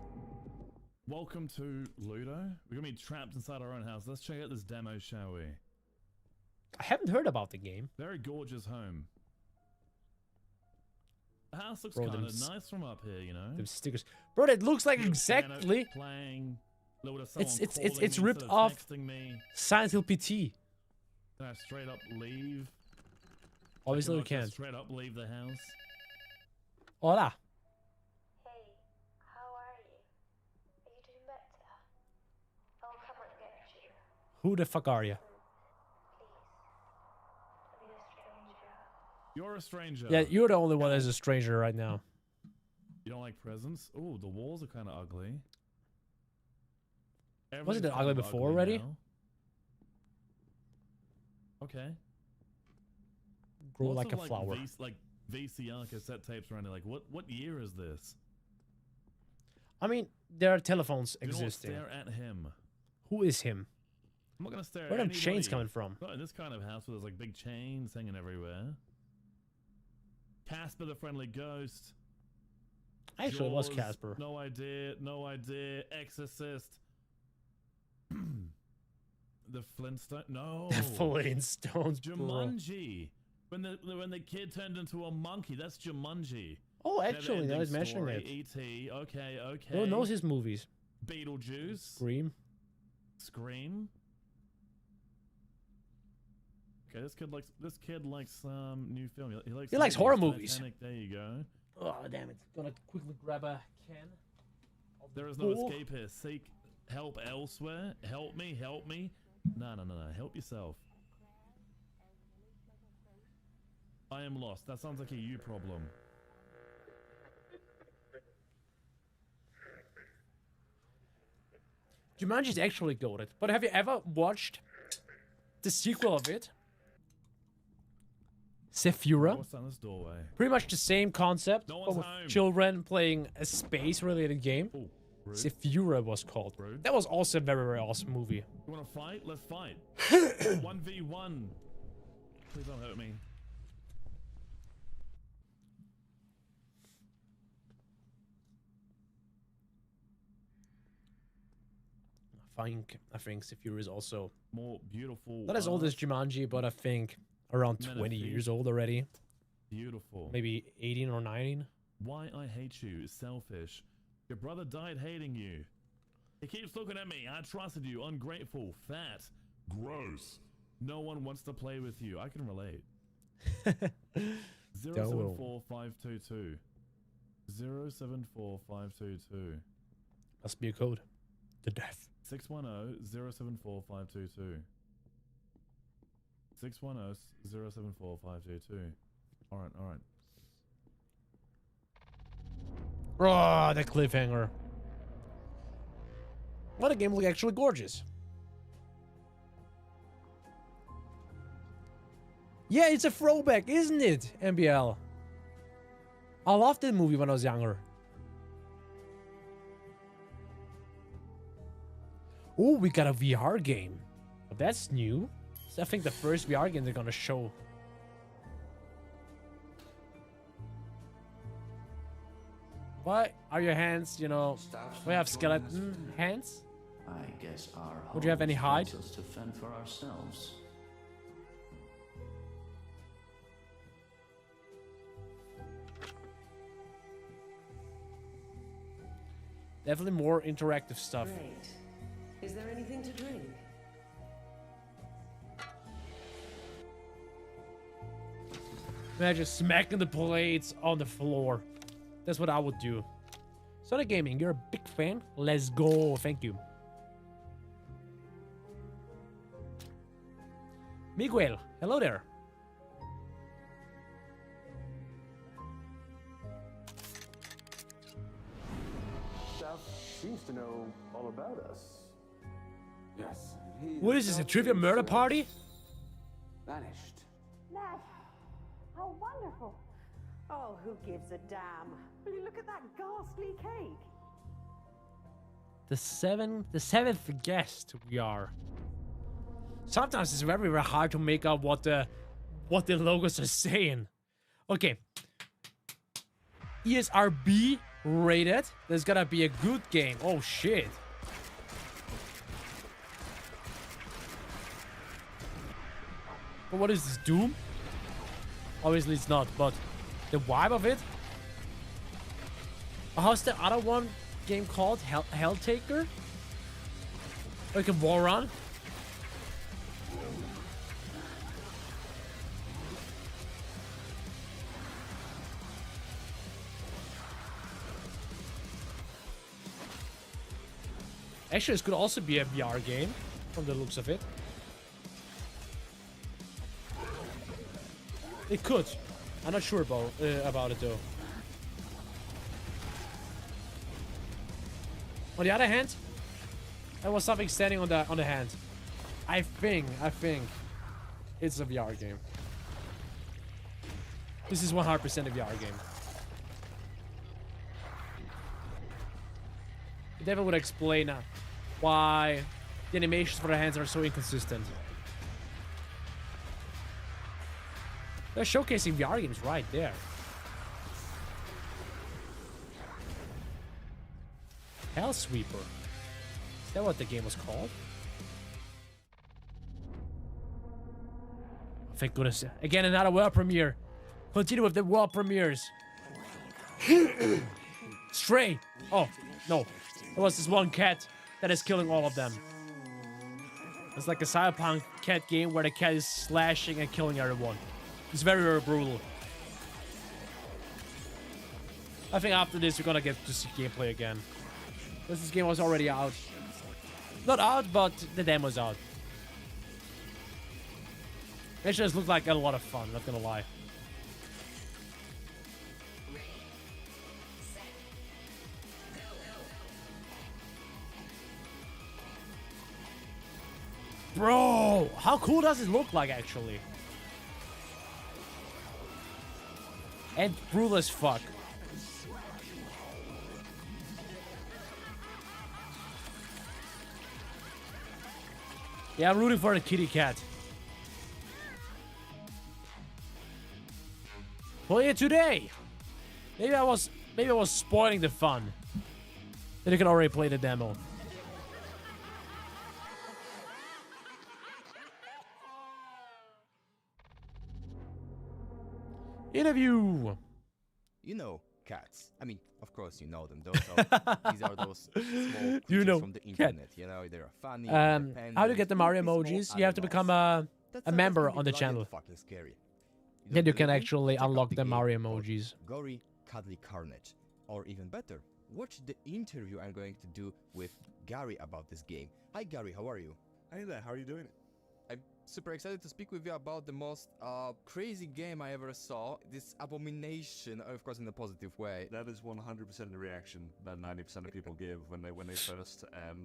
[SPEAKER 12] Welcome to Ludo. We're gonna be trapped inside our own house. Let's check out this demo, shall we?
[SPEAKER 5] I haven't heard about the game.
[SPEAKER 12] Very gorgeous home. The house looks
[SPEAKER 5] Bro,
[SPEAKER 12] kind of nice from up here, you know.
[SPEAKER 5] Them stickers, bro. That looks like
[SPEAKER 12] Little
[SPEAKER 5] exactly.
[SPEAKER 12] piano playing.
[SPEAKER 5] It's ripped off Silent Hill PT.
[SPEAKER 12] Can I straight up leave?
[SPEAKER 5] Obviously we
[SPEAKER 12] Can I
[SPEAKER 5] can.
[SPEAKER 12] straight up leave the house.
[SPEAKER 5] Hola. Who the fuck are you?
[SPEAKER 12] You're a stranger.
[SPEAKER 5] Yeah, you're the only one that's a stranger right now.
[SPEAKER 12] You don't like presents? Oh, the walls are kind of ugly.
[SPEAKER 5] Wasn't it
[SPEAKER 12] Everything's
[SPEAKER 5] ugly
[SPEAKER 12] kinda
[SPEAKER 5] before already?
[SPEAKER 12] now. Okay.
[SPEAKER 5] Grow
[SPEAKER 12] Lots
[SPEAKER 5] like
[SPEAKER 12] of,
[SPEAKER 5] a flower.
[SPEAKER 12] like VCR cassette tapes around it. Like, what year is this?
[SPEAKER 5] I mean, there are telephones
[SPEAKER 12] Do not
[SPEAKER 5] existing.
[SPEAKER 12] stare at him.
[SPEAKER 5] Who is him?
[SPEAKER 12] I'm not gonna stare
[SPEAKER 5] Where
[SPEAKER 12] at
[SPEAKER 5] are them
[SPEAKER 12] anybody.
[SPEAKER 5] chains coming from?
[SPEAKER 12] Not in this kind of house where there's like big chains hanging everywhere. Casper the Friendly Ghost.
[SPEAKER 5] Actually, it was
[SPEAKER 12] Jaws,
[SPEAKER 5] Casper.
[SPEAKER 12] No idea. No idea. Exorcist. The Flintstone. No.
[SPEAKER 5] The Flintstones, bro.
[SPEAKER 12] Jumanji. When the kid turned into a monkey. That's Jumanji.
[SPEAKER 5] Oh, actually, now
[SPEAKER 12] Never-ending
[SPEAKER 5] he's mentioning
[SPEAKER 12] story.
[SPEAKER 5] it.
[SPEAKER 12] E.T. Okay.
[SPEAKER 5] Who knows his movies?
[SPEAKER 12] Beetlejuice.
[SPEAKER 5] Scream.
[SPEAKER 12] Okay, this kid likes new film.
[SPEAKER 5] He likes horror
[SPEAKER 12] movies.
[SPEAKER 5] movies.
[SPEAKER 12] Titanic, there you go.
[SPEAKER 5] Oh, damn it. Gonna quickly grab a can.
[SPEAKER 12] There is no
[SPEAKER 5] Bull.
[SPEAKER 12] escape here. Seek help elsewhere. Help me. No. Help yourself. I am lost. That sounds like a you problem.
[SPEAKER 5] Jumanji's actually goated. But have you ever watched the sequel of it? Sephura?
[SPEAKER 12] What's down this doorway?
[SPEAKER 5] Pretty much the same concept,
[SPEAKER 12] No
[SPEAKER 5] but
[SPEAKER 12] one's
[SPEAKER 5] with
[SPEAKER 12] home.
[SPEAKER 5] children playing a space-related game.
[SPEAKER 12] rude.
[SPEAKER 5] Sephura was called. That was also a very, very awesome movie.
[SPEAKER 12] You want to fight? Let's fight. 1v1. Please don't hurt me.
[SPEAKER 5] I think Sephura is also
[SPEAKER 12] More beautiful.
[SPEAKER 5] not as old as Jumanji, but I think around 20 years old already.
[SPEAKER 12] Beautiful.
[SPEAKER 5] Maybe 18 or 19.
[SPEAKER 12] Why I hate you is selfish. Your brother died hating you. He keeps looking at me. I trusted you. Ungrateful. Fat. Gross. No one wants to play with you. I can relate. 074522. 074522.
[SPEAKER 5] Must be a code. The death.
[SPEAKER 12] 610-074-522. 610-074-522. Alright.
[SPEAKER 5] Oh, that cliffhanger. Well, the game looked actually gorgeous.
[SPEAKER 1] Yeah, it's a throwback, isn't it, MBL? I loved that movie when I was younger. Oh, we got a VR game. That's new. I think the first VR game they're gonna show. Why are your hands, you know, we have skeleton hands?
[SPEAKER 4] I guess our
[SPEAKER 1] Would you have any hide?
[SPEAKER 4] us to fend for ourselves.
[SPEAKER 1] Definitely more interactive stuff.
[SPEAKER 18] Great. Is there anything to drink?
[SPEAKER 1] Imagine smacking the plates on the floor. That's what I would do. Sonic Gaming, you're a big fan? Let's go. Thank you. Miguel, hello there.
[SPEAKER 3] South seems to know all about us. Yes.
[SPEAKER 1] What is this, a trivia murder party?
[SPEAKER 3] Vanished.
[SPEAKER 17] Nash, how wonderful. Oh, who gives a damn? Will you look at that ghastly cake?
[SPEAKER 1] The seventh guest we are. Sometimes it's very, very hard to make out what the logos are saying. Okay. ESRB rated. There's gotta be a good game. Oh shit. But what is this, Doom? Obviously it's not, but the vibe of it. How's the other one game called? Helltaker? Like a war run? Actually, this could also be a VR game, from the looks of it. It could. I'm not sure about it though. On the other hand, there was something standing on the hand. I think it's a VR game. This is 100% a VR game. It never would explain why the animations for the hands are so inconsistent. They're showcasing VR games right there. Hellsweeper. Is that what the game was called? Thank goodness. Again, another world premiere. Continue with the world premieres. Stray. Oh, no. There was this one cat that is killing all of them. It's like a cyberpunk cat game where the cat is slashing and killing everyone. It's very, very brutal. I think after this, we're gonna get to see gameplay again. This game was already out. Not out, but the demo's out. It just looked like a lot of fun, not gonna lie. Bro, how cool does it look like, actually? And brutal as fuck. Yeah, I'm rooting for the kitty cat. Play it today. Maybe I was spoiling the fun. Then you can already play the demo. Interview.
[SPEAKER 8] You know cats. I mean, of course you know them. These are those small creatures from the internet. You know, they're funny.
[SPEAKER 1] How to get the Mario emojis? You have to become a member on the channel.
[SPEAKER 8] Fucking scary.
[SPEAKER 1] Then you can actually unlock the Mario emojis.
[SPEAKER 8] Gory, cuddly carnage. Or even better, watch the interview I'm going to do with Gary about this game. Hi Gary, how are you?
[SPEAKER 21] Hey there, how are you doing?
[SPEAKER 8] I'm super excited to speak with you about the most crazy game I ever saw. This abomination, of course, in a positive way.
[SPEAKER 2] That is 100% the reaction that 90% of people give when they first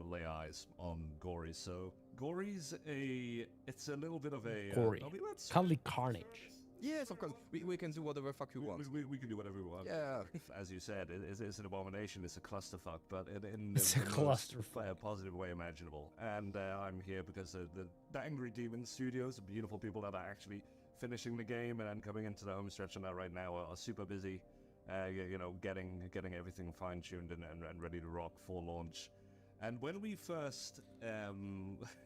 [SPEAKER 2] lay eyes on Gory. So Gory's it's a little bit of a
[SPEAKER 1] Gory. Cuddly carnage.
[SPEAKER 8] Yes, of course. We can do whatever fuck we want.
[SPEAKER 2] We can do whatever we want.
[SPEAKER 8] Yeah.
[SPEAKER 2] As you said, it's an abomination. It's a clusterfuck, but in
[SPEAKER 1] It's a
[SPEAKER 2] the most
[SPEAKER 1] clusterfuck.
[SPEAKER 2] positive way imaginable. And I'm here because the Angry Demon Studios, the beautiful people that are actually finishing the game and then coming into the home stretch on that right now are super busy. Getting everything fine-tuned and ready to rock for launch. And when we first met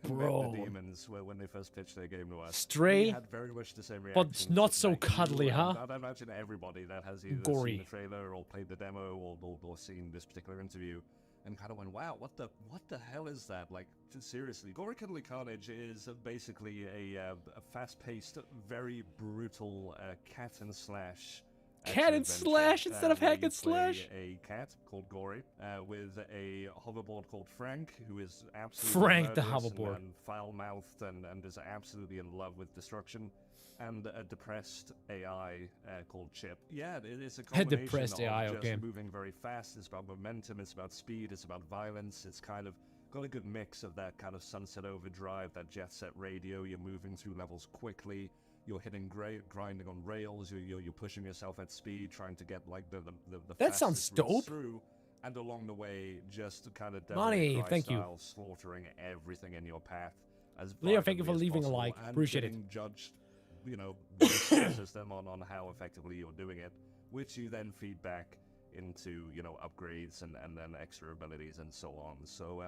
[SPEAKER 2] the demons, when they first pitched their game to us,
[SPEAKER 1] Stray,
[SPEAKER 2] we had very much the same reaction.
[SPEAKER 1] but not so cuddly, huh?
[SPEAKER 2] I'd imagine everybody that has either
[SPEAKER 1] Gory.
[SPEAKER 2] seen the trailer or played the demo or seen this particular interview and kind of went, wow, what the hell is that? Like, just seriously. Gory Cuddly Carnage is basically a fast-paced, very brutal cat and slash
[SPEAKER 1] Cat and slash instead of hack and slash.
[SPEAKER 2] A cat called Gory with a hoverboard called Frank, who is absolutely
[SPEAKER 1] Frank the
[SPEAKER 2] murderous
[SPEAKER 1] hoverboard.
[SPEAKER 2] and foul-mouthed and is absolutely in love with destruction, and a depressed AI called Chip. Yeah, it is a combination
[SPEAKER 1] depressed
[SPEAKER 2] of
[SPEAKER 1] AI,
[SPEAKER 2] just
[SPEAKER 1] okay.
[SPEAKER 2] moving very fast. It's about momentum. It's about speed. It's about violence. It's kind of got a good mix of that kind of Sunset Overdrive, that Jet Set Radio. You're moving through levels quickly. You're hitting grinding on rails. You're pushing yourself at speed, trying to get like the
[SPEAKER 1] That sounds
[SPEAKER 2] fastest routes
[SPEAKER 1] dope.
[SPEAKER 2] through, and along the way, just kind of
[SPEAKER 1] Money, thank you.
[SPEAKER 2] slaughtering everything in your path. As
[SPEAKER 1] Leo, thank you
[SPEAKER 2] violently
[SPEAKER 1] for
[SPEAKER 2] as
[SPEAKER 1] leaving a
[SPEAKER 2] possible
[SPEAKER 1] like.
[SPEAKER 2] and
[SPEAKER 1] Appreciate it.
[SPEAKER 2] getting judged, by the system on how effectively you're doing it, which you then feed back into upgrades and then extra abilities and so on. So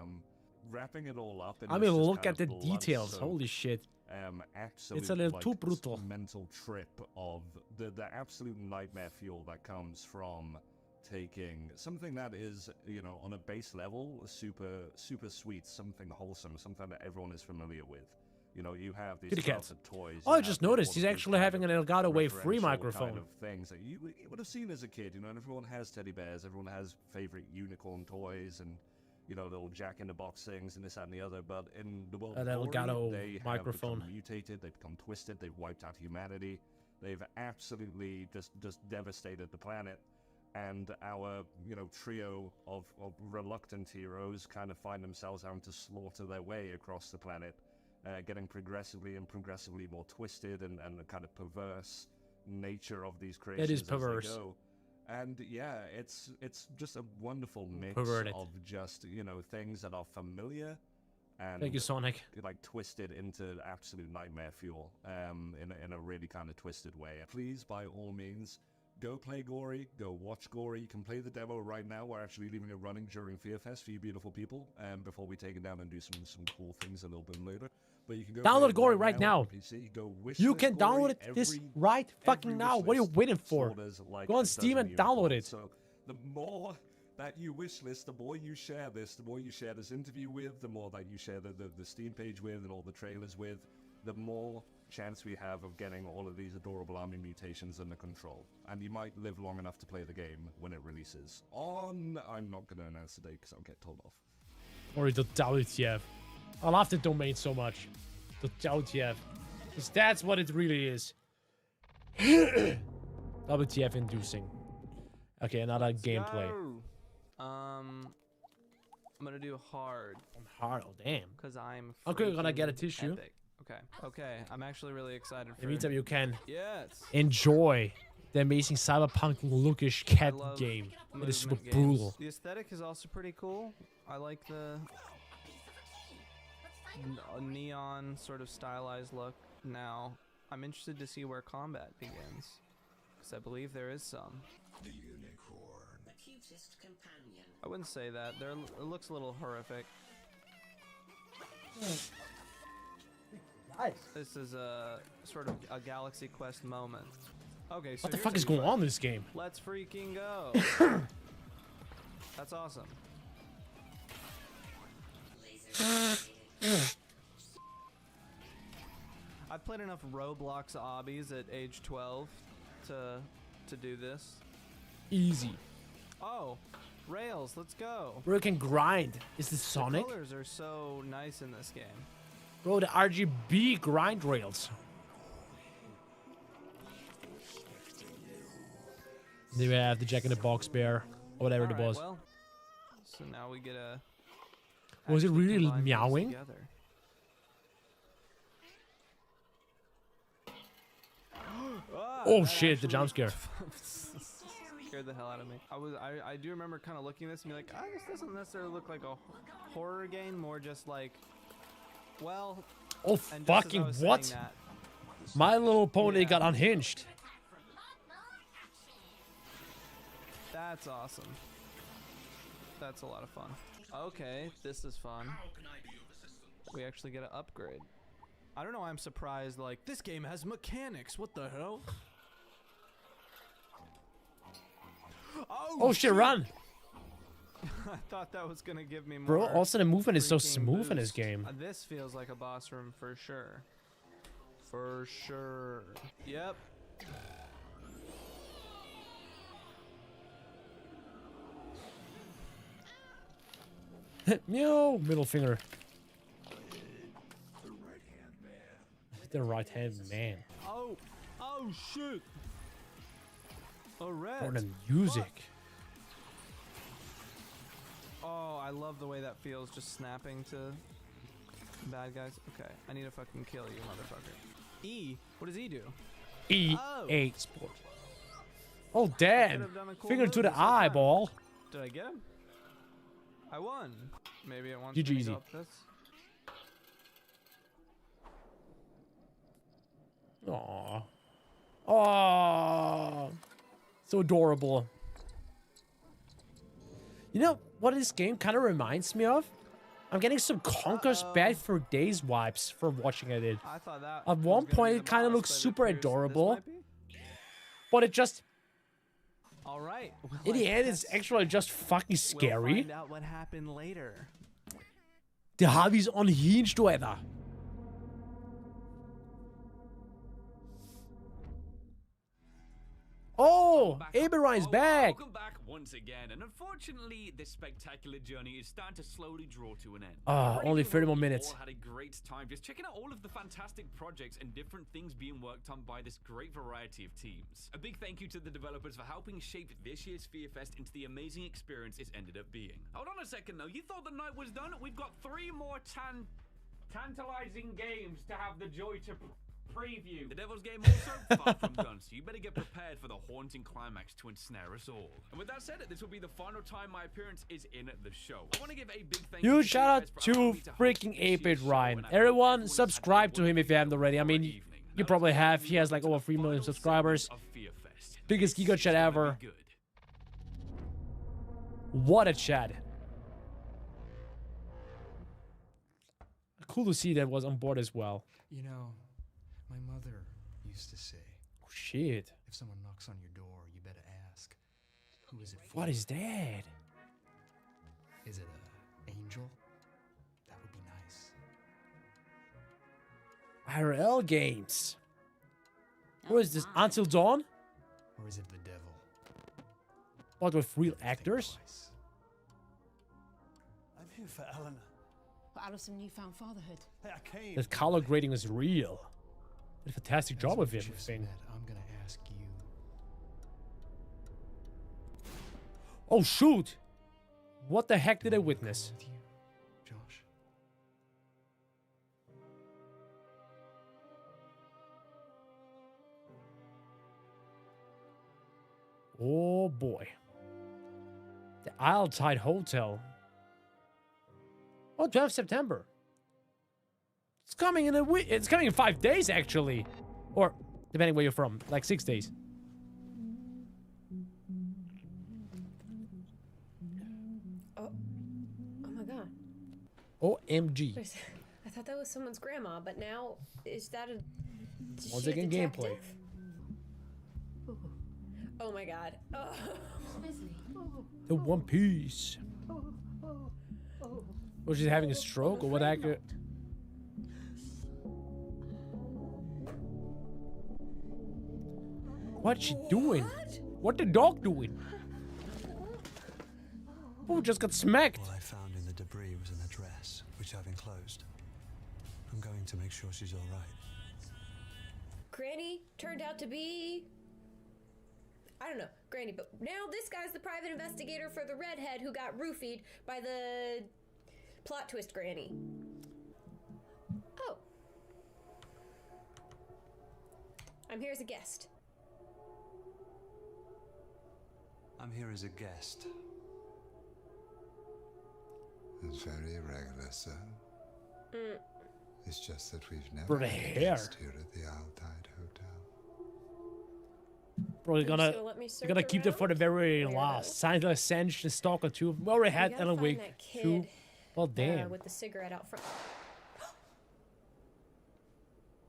[SPEAKER 2] wrapping it all up. In
[SPEAKER 1] I
[SPEAKER 2] this
[SPEAKER 1] mean,
[SPEAKER 2] just
[SPEAKER 1] look
[SPEAKER 2] kind
[SPEAKER 1] at the
[SPEAKER 2] of
[SPEAKER 1] details.
[SPEAKER 2] blood-soaked,
[SPEAKER 1] Holy shit.
[SPEAKER 2] absolute,
[SPEAKER 1] It's a little
[SPEAKER 2] like,
[SPEAKER 1] too brutal.
[SPEAKER 2] mental trip of the absolute nightmare fuel that comes from taking something that is, on a base level, super sweet, something wholesome, something that everyone is familiar with. You have these
[SPEAKER 1] Kitty cats.
[SPEAKER 2] childhood toys.
[SPEAKER 1] Oh, I
[SPEAKER 2] you
[SPEAKER 1] just
[SPEAKER 2] have
[SPEAKER 1] noticed
[SPEAKER 2] all
[SPEAKER 1] he's
[SPEAKER 2] of these
[SPEAKER 1] actually
[SPEAKER 2] kind
[SPEAKER 1] having
[SPEAKER 2] of
[SPEAKER 1] an Elgato Wave free
[SPEAKER 2] referential
[SPEAKER 1] microphone.
[SPEAKER 2] kind of things that you would have seen as a kid, and everyone has teddy bears, everyone has favorite unicorn toys, and little Jack-in-the-Box things and this, that, and the other. But in the world
[SPEAKER 1] An
[SPEAKER 2] of Gory,
[SPEAKER 1] Elgato
[SPEAKER 2] they
[SPEAKER 1] microphone.
[SPEAKER 2] have become mutated, they've become twisted, they've wiped out humanity, they've absolutely just devastated the planet. And our, trio of reluctant heroes kind of find themselves having to slaughter their way across the planet, getting progressively more twisted and the kind of perverse nature of these creations.
[SPEAKER 1] It is
[SPEAKER 2] as
[SPEAKER 1] perverse.
[SPEAKER 2] They go. And yeah, it's just a wonderful mix
[SPEAKER 1] Perverted.
[SPEAKER 2] of just things that are familiar and
[SPEAKER 1] Thank you, Sonic.
[SPEAKER 2] like twisted into absolute nightmare fuel in a really kind of twisted way. Please, by all means, go play Gory, go watch Gory. You can play the demo right now. We're actually leaving it running during Fear Fest for you beautiful people, before we take it down and do some cool things a little bit later. But you can go
[SPEAKER 1] Download
[SPEAKER 2] play it
[SPEAKER 1] Gory right
[SPEAKER 2] on
[SPEAKER 1] now.
[SPEAKER 2] PC. Go
[SPEAKER 1] You
[SPEAKER 2] wishlist
[SPEAKER 1] can
[SPEAKER 2] Gory.
[SPEAKER 1] download it this
[SPEAKER 2] Every-
[SPEAKER 1] right fucking
[SPEAKER 2] every
[SPEAKER 1] now. What are you
[SPEAKER 2] wishlist
[SPEAKER 1] waiting for?
[SPEAKER 2] slaughters like
[SPEAKER 1] Go on
[SPEAKER 2] a
[SPEAKER 1] Steam and
[SPEAKER 2] dozen
[SPEAKER 1] download
[SPEAKER 2] unicorns.
[SPEAKER 1] it.
[SPEAKER 2] So the more that you wishlist, the more you share this, the more you share this interview with, the more that you share the Steam page with and all the trailers with, the more chance we have of getting all of these adorable army mutations under control. And you might live long enough to play the game when it releases. I'm not going to announce the date because I'll get told off.
[SPEAKER 1] Or the WTF. I love the domain so much. The WTF. Because that's what it really is. WTF inducing. Okay, another gameplay.
[SPEAKER 7] I'm gonna do hard.
[SPEAKER 1] Hard, oh damn.
[SPEAKER 7] Cause I'm.
[SPEAKER 1] Okay, we're gonna get a
[SPEAKER 7] freaking
[SPEAKER 1] tissue.
[SPEAKER 7] epic. Okay. I'm actually really excited for.
[SPEAKER 1] In the meantime, you can
[SPEAKER 7] Yes.
[SPEAKER 1] enjoy the amazing cyberpunk lookish cat
[SPEAKER 7] I love
[SPEAKER 1] game. It is super
[SPEAKER 7] movement games.
[SPEAKER 1] brutal.
[SPEAKER 7] The aesthetic is also pretty cool. I like the neon sort of stylized look. Now, I'm interested to see where combat begins, because I believe there is some.
[SPEAKER 19] The unicorn.
[SPEAKER 21] The cutest companion.
[SPEAKER 7] I wouldn't say that. It looks a little horrific.
[SPEAKER 1] Nice.
[SPEAKER 7] This is a sort of a Galaxy Quest moment. Okay, so
[SPEAKER 1] What the
[SPEAKER 7] here's
[SPEAKER 1] fuck
[SPEAKER 7] a
[SPEAKER 1] is
[SPEAKER 7] new
[SPEAKER 1] going on in this game?
[SPEAKER 7] Let's freaking go. That's awesome. I've played enough Roblox obbies at age 12 to do this.
[SPEAKER 1] Easy.
[SPEAKER 7] Oh, rails, let's go.
[SPEAKER 1] Bro, you can grind. Is this
[SPEAKER 7] The
[SPEAKER 1] Sonic?
[SPEAKER 7] colors are so nice in this game.
[SPEAKER 5] Bro, the RGB grind rails. Then we have the Jack in the Box bear, or whatever it was.
[SPEAKER 7] Well, so now we get a.
[SPEAKER 5] Was it
[SPEAKER 7] actually
[SPEAKER 5] really
[SPEAKER 7] combine things
[SPEAKER 5] meowing?
[SPEAKER 7] together.
[SPEAKER 5] Oh shit, the jump scare.
[SPEAKER 7] Scared the hell out of me. I do remember kind of looking at this and be like, this doesn't necessarily look like a horror game, more just like, well.
[SPEAKER 5] Oh
[SPEAKER 7] and just as I
[SPEAKER 5] fucking
[SPEAKER 7] was
[SPEAKER 5] what?
[SPEAKER 7] saying that,
[SPEAKER 5] My Little Pony got unhinged.
[SPEAKER 7] that's awesome. That's a lot of fun. Okay, this is fun. We actually get an upgrade. I don't know why I'm surprised, like, this game has mechanics, what the hell?
[SPEAKER 5] Oh shit, run!
[SPEAKER 7] I thought that was gonna give me more.
[SPEAKER 5] Bro, also the movement is so
[SPEAKER 7] freaking
[SPEAKER 5] smooth in this
[SPEAKER 7] boost.
[SPEAKER 5] game.
[SPEAKER 7] This feels like a boss room for sure. For sure. Yep.
[SPEAKER 5] Meow, middle finger. The right hand man.
[SPEAKER 7] Oh shit. A red.
[SPEAKER 5] Or the music.
[SPEAKER 7] Oh, I love the way that feels, just snapping to bad guys. Okay, I need to fucking kill you, motherfucker. E, what does E do?
[SPEAKER 5] EA Sport. Oh damn!
[SPEAKER 7] could've done a cool
[SPEAKER 5] Finger to
[SPEAKER 7] move
[SPEAKER 5] the
[SPEAKER 7] this whole time.
[SPEAKER 5] eyeball.
[SPEAKER 7] Did I get him? I won. Maybe it wants
[SPEAKER 5] GG
[SPEAKER 7] me to
[SPEAKER 5] easy.
[SPEAKER 7] go up this.
[SPEAKER 5] Aww. Aww. So adorable. You know what this game kind of reminds me of? I'm getting some Conker's Bad for Days vibes from watching it.
[SPEAKER 7] I thought that
[SPEAKER 5] At one point, it kind of looks super adorable. But it just...
[SPEAKER 7] All right. Well,
[SPEAKER 5] in the end, it's actually just fucking
[SPEAKER 7] We'll
[SPEAKER 5] scary.
[SPEAKER 7] find out what happened later.
[SPEAKER 5] The Harvey's unhinged weather. Oh, Aberrine's back.
[SPEAKER 9] Welcome back once again, and unfortunately, this spectacular journey is starting to slowly draw to an end.
[SPEAKER 5] Only 30 more minutes.
[SPEAKER 9] All had a great time just checking out all of the fantastic projects and different things being worked on by this great variety of teams. A big thank you to the developers for helping shape this year's Fear Fest into the amazing experience it's ended up being. Hold on a second though, you thought the night was done? We've got 3 more tantalizing games to have the joy to preview. The Devil's Game also far from done, so you better get prepared for the haunting climax to ensnare us all. And with that said, this will be the final time my appearance is in the show. I want to give a big thank you
[SPEAKER 5] Huge shout out to freaking 8-Bit Ryan. Everyone, subscribe to him if you haven't already. I mean, you probably have. He has like over 3 million subscribers. Biggest Giga chat ever. What a chat. Cool to see that was on board as well.
[SPEAKER 15] You know, my mother used to say,
[SPEAKER 5] oh, shit.
[SPEAKER 15] If someone knocks on your door, you better ask, who is it for?
[SPEAKER 5] What is that?
[SPEAKER 15] Is it an angel? That would be nice.
[SPEAKER 5] IRL games. What is this? Until Dawn?
[SPEAKER 15] Or is it the devil?
[SPEAKER 5] What, with real actors?
[SPEAKER 21] I'm here for Eleanor.
[SPEAKER 18] Out of some newfound fatherhood.
[SPEAKER 21] Hey, I came.
[SPEAKER 5] The color grading is real. Did a fantastic job of everything.
[SPEAKER 15] I'm gonna ask you.
[SPEAKER 5] Oh shoot! What the heck did I witness?
[SPEAKER 15] Josh.
[SPEAKER 5] Oh boy. The Isle Tide Hotel. Oh, 12th September. It's coming in a week. It's coming in 5 days, actually. Or, depending where you're from, like 6 days.
[SPEAKER 22] Oh my god.
[SPEAKER 5] OMG.
[SPEAKER 22] I thought that was someone's grandma, but now, is that a...
[SPEAKER 5] Once again, gameplay.
[SPEAKER 22] Oh my god. Oh.
[SPEAKER 5] The One Piece. Was she having a stroke or what the heck? What's she doing? What the dog doing? Oh, just got smacked.
[SPEAKER 21] All I found in the debris was an address, which I've enclosed.
[SPEAKER 11] I'm going to make sure she's all right.
[SPEAKER 22] Granny turned out to be... I don't know, Granny, but now this guy's the private investigator for the redhead who got roofied by the plot twist Granny. Oh. I'm here as a guest.
[SPEAKER 11] I'm here as a guest.
[SPEAKER 10] It's very irregular, sir.
[SPEAKER 22] Mm.
[SPEAKER 10] It's just that we've never
[SPEAKER 1] Bro, the
[SPEAKER 10] had a
[SPEAKER 1] hair.
[SPEAKER 10] guest here at the Owl Tide Hotel.
[SPEAKER 1] Bro, you're gonna keep that for the very
[SPEAKER 22] Weirdo.
[SPEAKER 1] last. Signs of Ascension, Stalker 2. We already had
[SPEAKER 22] gotta
[SPEAKER 1] Alan
[SPEAKER 22] find
[SPEAKER 1] Wake
[SPEAKER 22] that
[SPEAKER 1] 2.
[SPEAKER 22] kid,
[SPEAKER 1] Well, damn.
[SPEAKER 22] with the cigarette out front.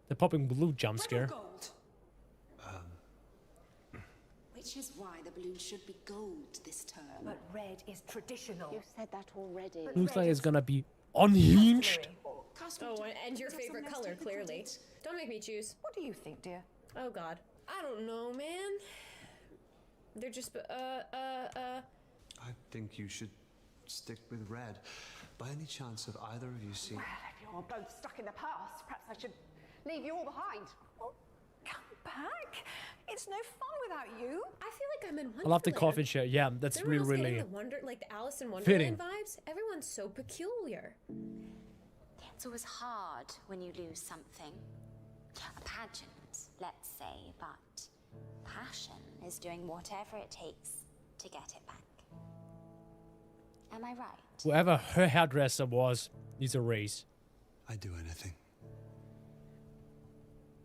[SPEAKER 1] The popping blue jump scare.
[SPEAKER 13] Which is why the balloon should be gold this term.
[SPEAKER 17] But red is traditional.
[SPEAKER 13] You said that already.
[SPEAKER 1] Looks like it's gonna be unhinged.
[SPEAKER 22] Oh, and your favorite color, clearly. Don't make me choose.
[SPEAKER 17] What do you think, dear?
[SPEAKER 22] Oh, God. I don't know, man. They're just,
[SPEAKER 11] I think you should stick with red. By any chance have either of you seen...
[SPEAKER 17] Well, if you're both stuck in the past, perhaps I should leave you all behind. Oh, come back. It's no fun without you.
[SPEAKER 22] I feel like I'm in Wonderland.
[SPEAKER 1] I love the coffin share. Yeah, that's
[SPEAKER 22] Everyone's
[SPEAKER 1] really,
[SPEAKER 22] getting
[SPEAKER 1] really
[SPEAKER 22] the wonder, like the Alice in
[SPEAKER 1] fitting.
[SPEAKER 22] Wonderland vibes. Everyone's so peculiar.
[SPEAKER 13] It's always hard when you lose something. A pageant, let's say, but passion is doing whatever it takes to get it back. Am I right?
[SPEAKER 1] Whoever her hairdresser was needs a raise.
[SPEAKER 11] I'd do anything.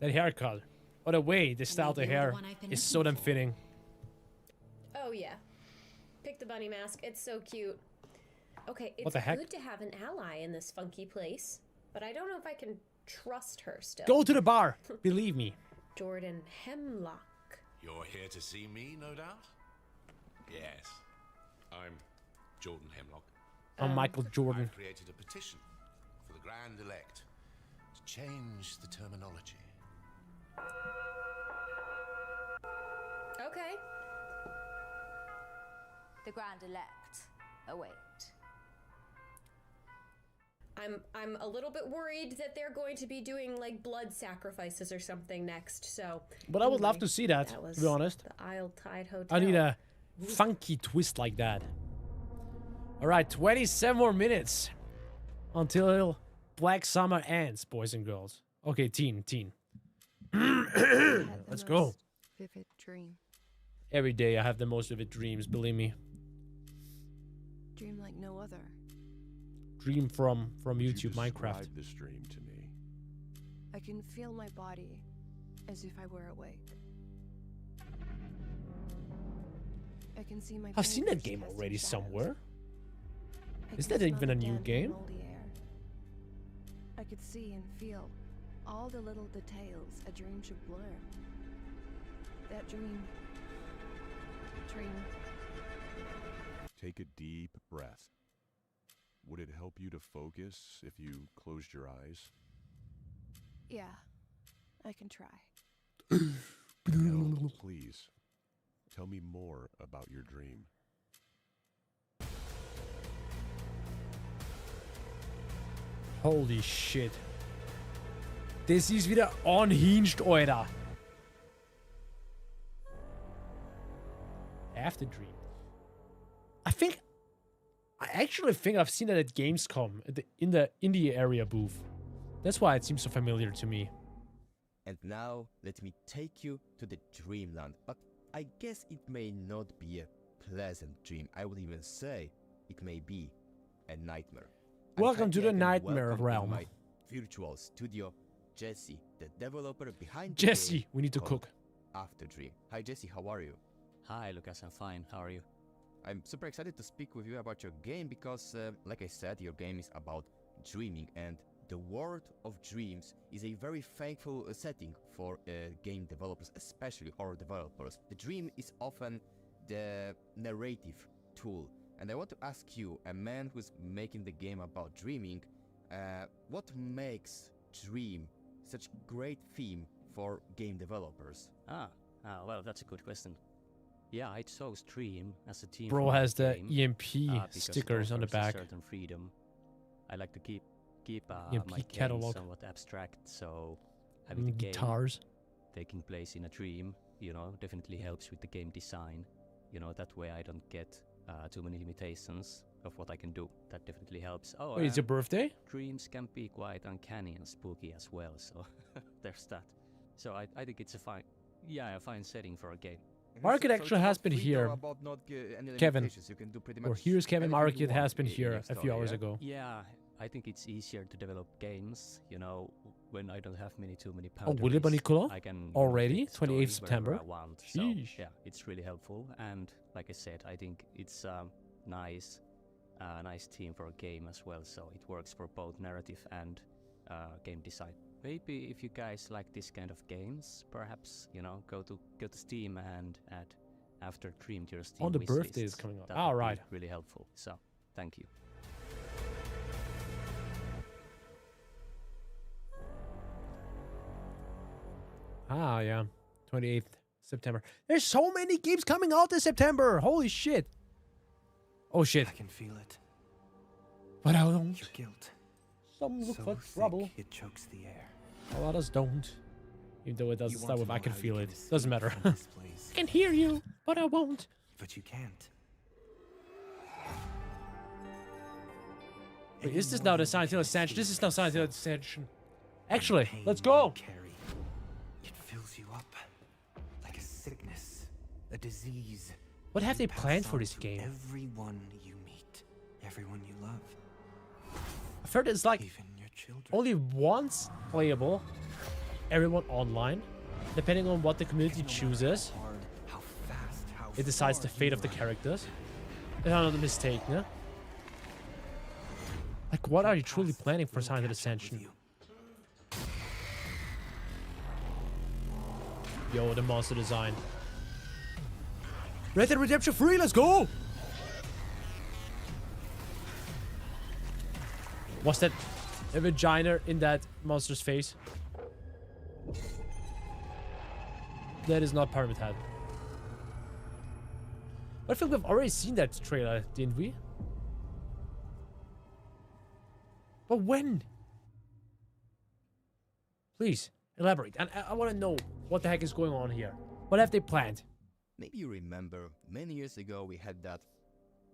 [SPEAKER 1] That haircut. Or the way they styled the hair is so damn fitting.
[SPEAKER 22] Oh, yeah. Pick the bunny mask. It's so cute. Okay, it's
[SPEAKER 1] What the heck?
[SPEAKER 22] good to have an ally in this funky place, but I don't know if I can trust her still.
[SPEAKER 1] Go to the bar. Believe me.
[SPEAKER 22] Jordan Hemlock.
[SPEAKER 16] You're here to see me, no doubt? Yes. I'm Jordan Hemlock.
[SPEAKER 1] I'm Michael Jordan.
[SPEAKER 16] I've created a petition for the Grand Elect to change the terminology.
[SPEAKER 22] Okay.
[SPEAKER 13] The Grand Elect await.
[SPEAKER 22] I'm a little bit worried that they're going to be doing like blood sacrifices or something next. So,
[SPEAKER 1] But I would love to see that,
[SPEAKER 22] was
[SPEAKER 1] to be honest.
[SPEAKER 22] The Isle Tide Hotel.
[SPEAKER 1] I need a funky twist like that. Alright, 27 more minutes until Black Summer ends, boys and girls. Okay, teen. Let's go.
[SPEAKER 21] Vivid dream.
[SPEAKER 1] Every day I have the most vivid dreams, believe me.
[SPEAKER 21] Dream like no other.
[SPEAKER 1] Dream from YouTube, Minecraft.
[SPEAKER 23] Describe this dream to me.
[SPEAKER 21] I can feel my body as if I were awake. I can see my
[SPEAKER 1] I've seen that
[SPEAKER 21] fingers
[SPEAKER 1] game
[SPEAKER 21] casting
[SPEAKER 1] already
[SPEAKER 21] shadows.
[SPEAKER 1] somewhere.
[SPEAKER 21] I
[SPEAKER 1] Is
[SPEAKER 21] can
[SPEAKER 1] that
[SPEAKER 21] smell
[SPEAKER 1] even a
[SPEAKER 21] the
[SPEAKER 1] new
[SPEAKER 21] damp,
[SPEAKER 1] game?
[SPEAKER 21] moldy air. I could see and feel all the little details a dream should blur. That dream.
[SPEAKER 23] Take a deep breath. Would it help you to focus if you closed your eyes?
[SPEAKER 21] Yeah, I can try.
[SPEAKER 23] No, please. Tell me more about your dream.
[SPEAKER 1] Holy shit. Das ist wieder unhinged, Alter. After Dream. I actually think I've seen that at Gamescom, in the indie area booth. That's why it seems so familiar to me.
[SPEAKER 8] And now, let me take you to the dreamland. But I guess it may not be a pleasant dream. I would even say it may be a nightmare.
[SPEAKER 1] Welcome to the
[SPEAKER 8] Again,
[SPEAKER 1] nightmare
[SPEAKER 8] welcome
[SPEAKER 1] realm.
[SPEAKER 8] in my virtual studio, Jesse, the developer behind the
[SPEAKER 1] Jesse,
[SPEAKER 8] game
[SPEAKER 1] we need to
[SPEAKER 8] called
[SPEAKER 1] cook.
[SPEAKER 8] After Dream. Hi Jesse, how are you?
[SPEAKER 26] Hi Lucas, I'm fine. How are you?
[SPEAKER 8] I'm super excited to speak with you about your game because, like I said, your game is about dreaming, and the world of dreams is a very thankful setting for game developers, especially horror developers. The dream is often the narrative tool, and I want to ask you, a man who's making the game about dreaming, what makes dream such a great theme for game developers?
[SPEAKER 26] Well, that's a good question. Yeah, I chose Dream as a team.
[SPEAKER 1] Bro
[SPEAKER 26] for my
[SPEAKER 1] has the
[SPEAKER 26] game,
[SPEAKER 1] EMP
[SPEAKER 26] because it
[SPEAKER 1] stickers on the
[SPEAKER 26] offers a
[SPEAKER 1] back.
[SPEAKER 26] certain freedom. I like to keep keep
[SPEAKER 1] EMP
[SPEAKER 26] my game
[SPEAKER 1] catalog.
[SPEAKER 26] somewhat abstract, so having the game
[SPEAKER 1] Guitars.
[SPEAKER 26] taking place in a dream, you know, definitely helps with the game design. You know, that way I don't get too many limitations of what I can do. That definitely helps. Oh,
[SPEAKER 1] Wait, it's your birthday?
[SPEAKER 26] Dreams can be quite uncanny and spooky as well, so there's that. So I think it's a fine setting for a game.
[SPEAKER 1] Market
[SPEAKER 8] So
[SPEAKER 1] actually
[SPEAKER 8] it's
[SPEAKER 1] has
[SPEAKER 8] about
[SPEAKER 1] been
[SPEAKER 8] free
[SPEAKER 1] here.
[SPEAKER 8] or about not any
[SPEAKER 1] Kevin.
[SPEAKER 8] limitations? You can do pretty
[SPEAKER 1] Or
[SPEAKER 8] much
[SPEAKER 1] here's Kevin.
[SPEAKER 8] anything you
[SPEAKER 1] Market
[SPEAKER 8] want
[SPEAKER 1] has been
[SPEAKER 8] in
[SPEAKER 1] here
[SPEAKER 8] your
[SPEAKER 1] a few
[SPEAKER 8] story,
[SPEAKER 1] hours
[SPEAKER 8] yeah?
[SPEAKER 1] ago.
[SPEAKER 26] Yeah, I think it's easier to develop games, you know, when I don't have too many
[SPEAKER 1] Oh, will it be Nicola?
[SPEAKER 26] I can
[SPEAKER 1] Already?
[SPEAKER 26] take the story
[SPEAKER 1] 28th
[SPEAKER 26] wherever
[SPEAKER 1] September?
[SPEAKER 26] I want. So,
[SPEAKER 1] Sheesh.
[SPEAKER 26] yeah, it's really helpful. And like I said, I think it's nice team for a game as well. So it works for both narrative and game design. Maybe if you guys like this kind of games, perhaps, you know, go to Steam and add After Dream to your Steam
[SPEAKER 1] On the
[SPEAKER 26] wish
[SPEAKER 1] birthday
[SPEAKER 26] lists.
[SPEAKER 1] is coming up.
[SPEAKER 26] That
[SPEAKER 1] Ah,
[SPEAKER 26] would be
[SPEAKER 1] right.
[SPEAKER 26] really helpful. So, thank you.
[SPEAKER 1] Ah, yeah. 28th September. There's so many games coming out this September. Holy shit. Oh, shit.
[SPEAKER 11] I can feel it.
[SPEAKER 1] But I don't.
[SPEAKER 11] Your guilt.
[SPEAKER 1] Some look
[SPEAKER 11] So
[SPEAKER 1] for
[SPEAKER 11] thick
[SPEAKER 1] trouble.
[SPEAKER 11] it chokes the air.
[SPEAKER 1] A lot of us don't. Even though it doesn't
[SPEAKER 11] You
[SPEAKER 1] start
[SPEAKER 11] want
[SPEAKER 1] with
[SPEAKER 11] to
[SPEAKER 1] I
[SPEAKER 11] know
[SPEAKER 1] can
[SPEAKER 11] how you
[SPEAKER 1] feel
[SPEAKER 11] can
[SPEAKER 1] it.
[SPEAKER 11] escape
[SPEAKER 1] Doesn't matter.
[SPEAKER 11] from this place.
[SPEAKER 1] I can hear you, but I won't.
[SPEAKER 11] But you can't.
[SPEAKER 1] Wait, is this now the Silent Hill Ascension? This is now Silent Hill Ascension. Actually, let's go.
[SPEAKER 11] It fills you up like a sickness, a disease.
[SPEAKER 1] What have they
[SPEAKER 11] Pass
[SPEAKER 1] planned for
[SPEAKER 11] on
[SPEAKER 1] this
[SPEAKER 11] to
[SPEAKER 1] game?
[SPEAKER 11] Everyone you meet, everyone you love.
[SPEAKER 1] I've heard it's like only once playable, everyone online. Depending on what the community chooses, it decides the fate of the characters. If I'm not mistaken. Like, what are you truly planning for Silent Hill Ascension? Yo, the monster design. Red Dead Redemption 3, let's go! Was that a vagina in that monster's face? That is not Pyramid Head. But I think we've already seen that trailer, didn't we? But when? Please, elaborate. And I want to know what the heck is going on here. What have they planned?
[SPEAKER 8] Maybe you remember, many years ago we had that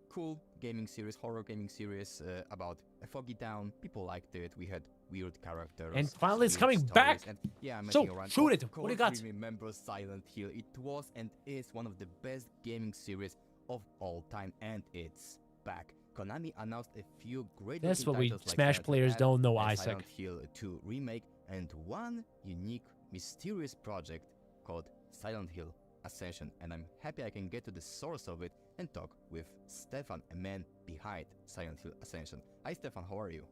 [SPEAKER 8] cool gaming series, horror gaming series about a foggy town. People liked it. We had weird characters.
[SPEAKER 1] And finally it's
[SPEAKER 8] weird
[SPEAKER 1] coming
[SPEAKER 8] stories,
[SPEAKER 1] back!
[SPEAKER 8] And yeah, I'm
[SPEAKER 1] So,
[SPEAKER 8] messing around.
[SPEAKER 1] shoot
[SPEAKER 8] Of
[SPEAKER 1] it! What do you
[SPEAKER 8] course
[SPEAKER 1] got?
[SPEAKER 8] we remember Silent Hill. It was and is one of the best gaming series of all time, and it's back. Konami announced a few great
[SPEAKER 1] That's what we
[SPEAKER 8] titles like
[SPEAKER 1] Smash
[SPEAKER 8] Silent
[SPEAKER 1] players
[SPEAKER 8] Hill
[SPEAKER 1] don't know,
[SPEAKER 8] and
[SPEAKER 1] Isaac.
[SPEAKER 8] Silent Hill 2 remake, and one unique, mysterious project called Silent Hill Ascension, and I'm happy I can get to the source of it and talk with Stefan, a man behind Silent Hill Ascension. Hi Stefan, how are you?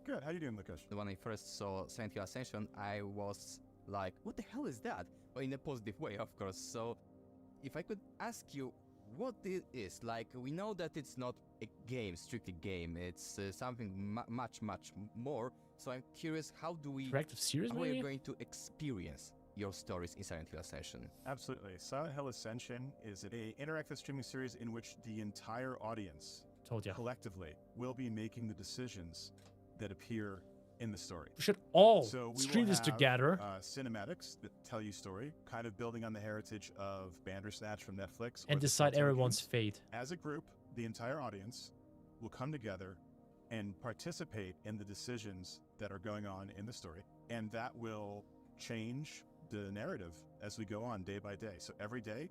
[SPEAKER 6] Good, how you doing, Lucas?
[SPEAKER 8] When I first saw Silent Hill Ascension, I was like, what the hell is that? Well, in a positive way, of course. So, if I could ask you what it is, like, we know that it's not a game, strictly game, it's something much more. So I'm curious, how do we,
[SPEAKER 1] Interactive series,
[SPEAKER 8] how are
[SPEAKER 1] maybe?
[SPEAKER 8] you going to experience your stories in Silent Hill Ascension?
[SPEAKER 6] Absolutely. Silent Hill Ascension is an interactive streaming series in which the entire audience,
[SPEAKER 1] Told ya.
[SPEAKER 6] collectively, will be making the decisions that appear in the story.
[SPEAKER 1] We should all
[SPEAKER 6] So we
[SPEAKER 1] stream
[SPEAKER 6] will
[SPEAKER 1] this
[SPEAKER 6] have,
[SPEAKER 1] together.
[SPEAKER 6] Cinematics that tell you story, kind of building on the heritage of Bandersnatch from Netflix.
[SPEAKER 1] And
[SPEAKER 6] or the
[SPEAKER 1] decide
[SPEAKER 6] Telltale
[SPEAKER 1] everyone's
[SPEAKER 6] games.
[SPEAKER 1] fate.
[SPEAKER 6] As a group, the entire audience will come together and participate in the decisions that are going on in the story, and that will change the narrative as we go on day by day. So every day,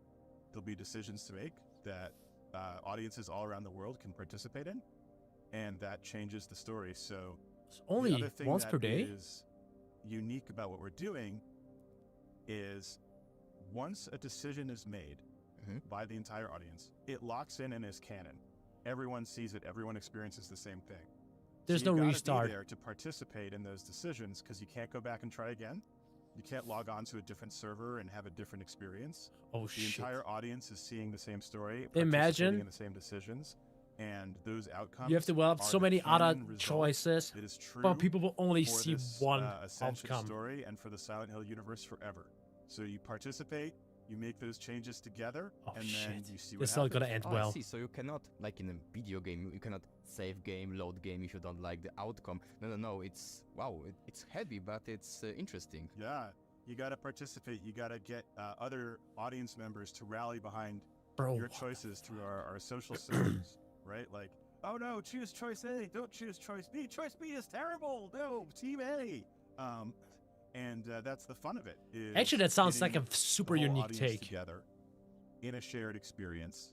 [SPEAKER 6] there'll be decisions to make that audiences all around the world can participate in, and that changes the story. So
[SPEAKER 1] only
[SPEAKER 6] the other thing
[SPEAKER 1] once
[SPEAKER 6] that
[SPEAKER 1] per day?
[SPEAKER 6] is unique about what we're doing is once a decision is made by the entire audience, it locks in and is canon. Everyone sees it. Everyone experiences the same thing.
[SPEAKER 1] There's
[SPEAKER 6] so you
[SPEAKER 1] no
[SPEAKER 6] gotta
[SPEAKER 1] restart.
[SPEAKER 6] Be there to participate in those decisions because you can't go back and try again. You can't log on to a different server and have a different experience.
[SPEAKER 1] Oh,
[SPEAKER 6] the
[SPEAKER 1] shit.
[SPEAKER 6] entire audience is seeing the same story,
[SPEAKER 1] Imagine-
[SPEAKER 6] participating in the same decisions, and those outcomes.
[SPEAKER 1] You have to develop
[SPEAKER 6] are
[SPEAKER 1] so
[SPEAKER 6] the
[SPEAKER 1] many other
[SPEAKER 6] canon result
[SPEAKER 1] choices,
[SPEAKER 6] that is true
[SPEAKER 1] but people will only
[SPEAKER 6] for
[SPEAKER 1] see
[SPEAKER 6] this,
[SPEAKER 1] one
[SPEAKER 6] Ascension
[SPEAKER 1] outcome.
[SPEAKER 6] story and for the Silent Hill universe forever. So you participate, You make those changes together, and then you see what
[SPEAKER 1] It's not
[SPEAKER 6] happens.
[SPEAKER 1] gonna end
[SPEAKER 8] Oh,
[SPEAKER 1] well.
[SPEAKER 8] I see. So you cannot, like in a video game, you cannot save game, load game if you don't like the outcome. No. It's wow. It's heavy, but it's interesting.
[SPEAKER 6] Yeah, you got to participate. You got to get other audience members to rally behind your choices through our social systems, right? Like, oh no, choose choice A. Don't choose choice B. Choice B is terrible. No, team A. And that's the fun of it. Is
[SPEAKER 1] Actually, that sounds like a
[SPEAKER 6] getting
[SPEAKER 1] super
[SPEAKER 6] the whole
[SPEAKER 1] unique
[SPEAKER 6] audience
[SPEAKER 1] take.
[SPEAKER 6] together in a shared experience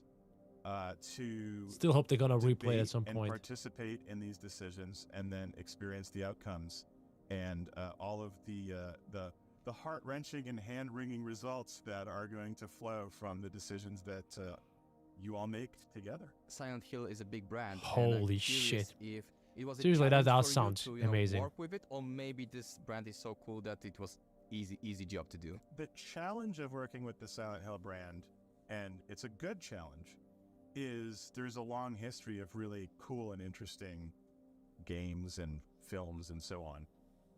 [SPEAKER 6] to
[SPEAKER 1] Still hope they're gonna replay it
[SPEAKER 6] debate
[SPEAKER 1] at some
[SPEAKER 6] and
[SPEAKER 1] point.
[SPEAKER 6] participate in these decisions, and then experience the outcomes and all of the heart-wrenching and hand-wringing results that are going to flow from the decisions that you all make together.
[SPEAKER 8] Silent Hill is a big brand. and I'm
[SPEAKER 1] Holy
[SPEAKER 8] curious
[SPEAKER 1] shit.
[SPEAKER 8] If it was a
[SPEAKER 1] Seriously, that
[SPEAKER 8] challenge
[SPEAKER 1] does
[SPEAKER 8] for you
[SPEAKER 1] sound
[SPEAKER 8] to,
[SPEAKER 1] amazing.
[SPEAKER 8] work with it, or maybe this brand is so cool that it was easy job to do.
[SPEAKER 6] The challenge of working with the Silent Hill brand, and it's a good challenge, is there's a long history of really cool and interesting games and films and so on.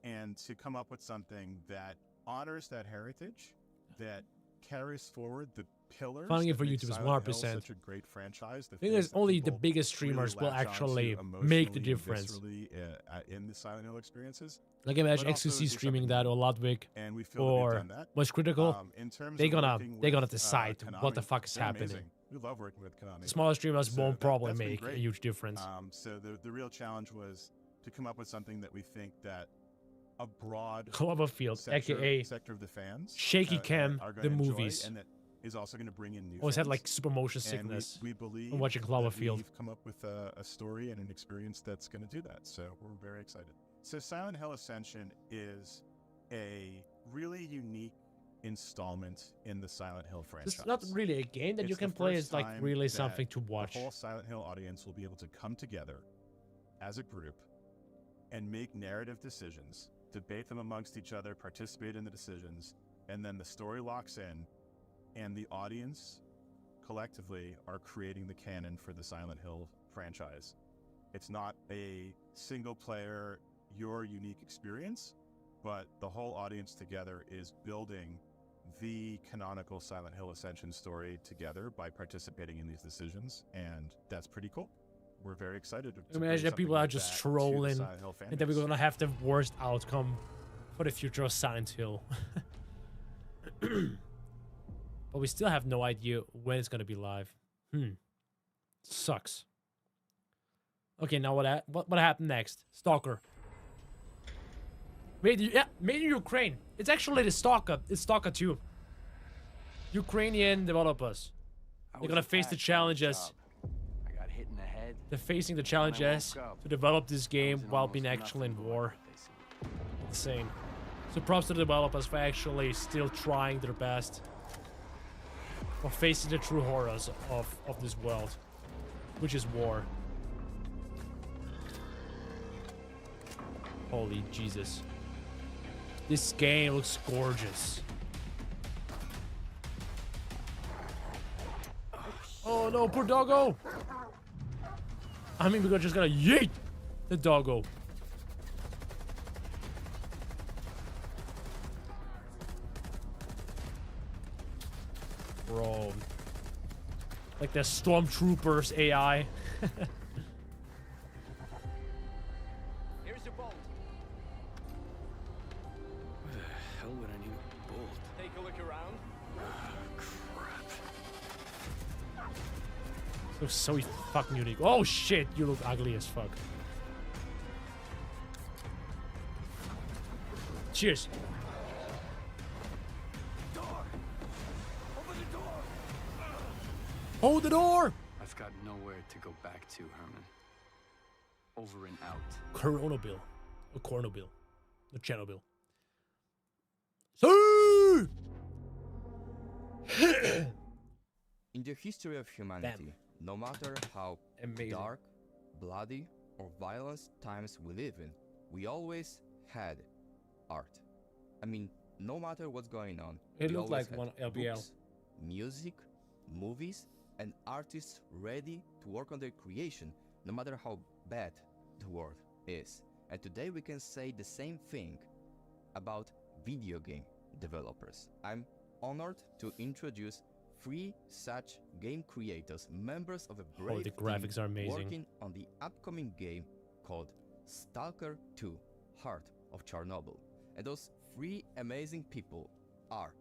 [SPEAKER 6] And to come up with something that honors that heritage, that carries forward the pillars.
[SPEAKER 1] Funding
[SPEAKER 6] that
[SPEAKER 1] for
[SPEAKER 6] make
[SPEAKER 1] YouTube is
[SPEAKER 6] Silent Hill
[SPEAKER 1] 100%.
[SPEAKER 6] Such a great franchise.
[SPEAKER 1] I think there's only the biggest streamers will actually make the difference.
[SPEAKER 6] In the Silent Hill experiences.
[SPEAKER 1] Like imagine
[SPEAKER 6] but also
[SPEAKER 1] XQC
[SPEAKER 6] do
[SPEAKER 1] streaming
[SPEAKER 6] something
[SPEAKER 1] that,
[SPEAKER 6] new.
[SPEAKER 1] or Ludwig,
[SPEAKER 6] And we feel that we've
[SPEAKER 1] or
[SPEAKER 6] done that.
[SPEAKER 1] What's Critical.
[SPEAKER 6] In terms
[SPEAKER 1] they're
[SPEAKER 6] of
[SPEAKER 1] gonna
[SPEAKER 6] working
[SPEAKER 1] they're gonna
[SPEAKER 6] with,
[SPEAKER 1] decide what the
[SPEAKER 6] Konami,
[SPEAKER 1] fuck is
[SPEAKER 6] they're
[SPEAKER 1] happening.
[SPEAKER 6] amazing. We love working with Konami.
[SPEAKER 1] The smaller streamers
[SPEAKER 6] So
[SPEAKER 1] won't probably
[SPEAKER 6] that's been
[SPEAKER 1] make a
[SPEAKER 6] great.
[SPEAKER 1] huge difference.
[SPEAKER 6] So the real challenge was to come up with something that we think that a broad
[SPEAKER 1] Cloverfield, aka
[SPEAKER 6] sector of the fans
[SPEAKER 1] Shaky Cam,
[SPEAKER 6] are gonna
[SPEAKER 1] the
[SPEAKER 6] enjoy,
[SPEAKER 1] movies.
[SPEAKER 6] and that is also going to bring in new
[SPEAKER 1] Always had
[SPEAKER 6] fans.
[SPEAKER 1] like super motion
[SPEAKER 6] And
[SPEAKER 1] sickness
[SPEAKER 6] we believe
[SPEAKER 1] from watching
[SPEAKER 6] that
[SPEAKER 1] Cloverfield.
[SPEAKER 6] we've come up with a story and an experience that's going to do that. So we're very excited. So Silent Hill Ascension is a really unique installment in the Silent Hill franchise.
[SPEAKER 1] It's not really a game that
[SPEAKER 6] It's
[SPEAKER 1] you can
[SPEAKER 6] the
[SPEAKER 1] play.
[SPEAKER 6] first
[SPEAKER 1] It's like
[SPEAKER 6] time
[SPEAKER 1] really
[SPEAKER 6] that
[SPEAKER 1] something to watch.
[SPEAKER 6] The whole Silent Hill audience will be able to come together as a group and make narrative decisions, debate them amongst each other, participate in the decisions, and then the story locks in, and the audience collectively are creating the canon for the Silent Hill franchise. It's not a single player, your unique experience, but the whole audience together is building the canonical Silent Hill Ascension story together by participating in these decisions, and that's pretty cool. We're very excited to bring
[SPEAKER 1] Imagine that
[SPEAKER 6] something
[SPEAKER 1] people are
[SPEAKER 6] like
[SPEAKER 1] just
[SPEAKER 6] that to the
[SPEAKER 1] trolling,
[SPEAKER 6] Silent Hill fan
[SPEAKER 1] and then we're
[SPEAKER 6] base.
[SPEAKER 1] gonna have the worst outcome for the future of Silent Hill. But we still have no idea when it's gonna be live. Sucks. Okay, now what happened next? Stalker. Made in Ukraine. It's actually the Stalker. It's Stalker 2. Ukrainian developers. They're gonna face the challenges.
[SPEAKER 4] I got hit in the head.
[SPEAKER 1] They're facing the challenges to develop this game while being actually in war. Insane. So props to the developers for actually still trying their best. For facing the true horrors of this world. Which is war. Holy Jesus. This game looks gorgeous. Oh no, poor doggo! I mean, we're just gonna yeet the doggo. Bro. Like the stormtroopers AI.
[SPEAKER 4] Here's your bolt.
[SPEAKER 11] Where the hell would I need a bolt?
[SPEAKER 4] Take a look around.
[SPEAKER 1] Looks so fucking unique. Oh shit, you look ugly as fuck. Cheers. Hold the door!
[SPEAKER 11] I've got nowhere to go back to, Herman. Over and out.
[SPEAKER 1] Coronabil. Or Cornobil. Or Chernobyl.
[SPEAKER 8] In the history of humanity, no matter how dark, bloody, or violent times we live in, we always had art. I mean, no matter what's going on,
[SPEAKER 1] It
[SPEAKER 8] we
[SPEAKER 1] looked
[SPEAKER 8] always
[SPEAKER 1] like
[SPEAKER 8] had
[SPEAKER 1] one LBL.
[SPEAKER 8] books, music, movies, and artists ready to work on their creation, no matter how bad the world is. And today we can say the same thing about video game developers. I'm honored to introduce 3 such game creators, members of a brave
[SPEAKER 5] the graphics
[SPEAKER 8] team
[SPEAKER 5] are amazing.
[SPEAKER 8] working on the upcoming game called Stalker 2, Heart of Chernobyl. And those 3 amazing people are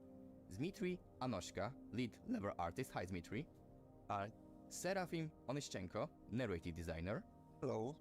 [SPEAKER 8] Dmitry Anoshka, lead level artist. Hi Dmitry. Serafim Onyshchenko, narrative designer.
[SPEAKER 3] Hello.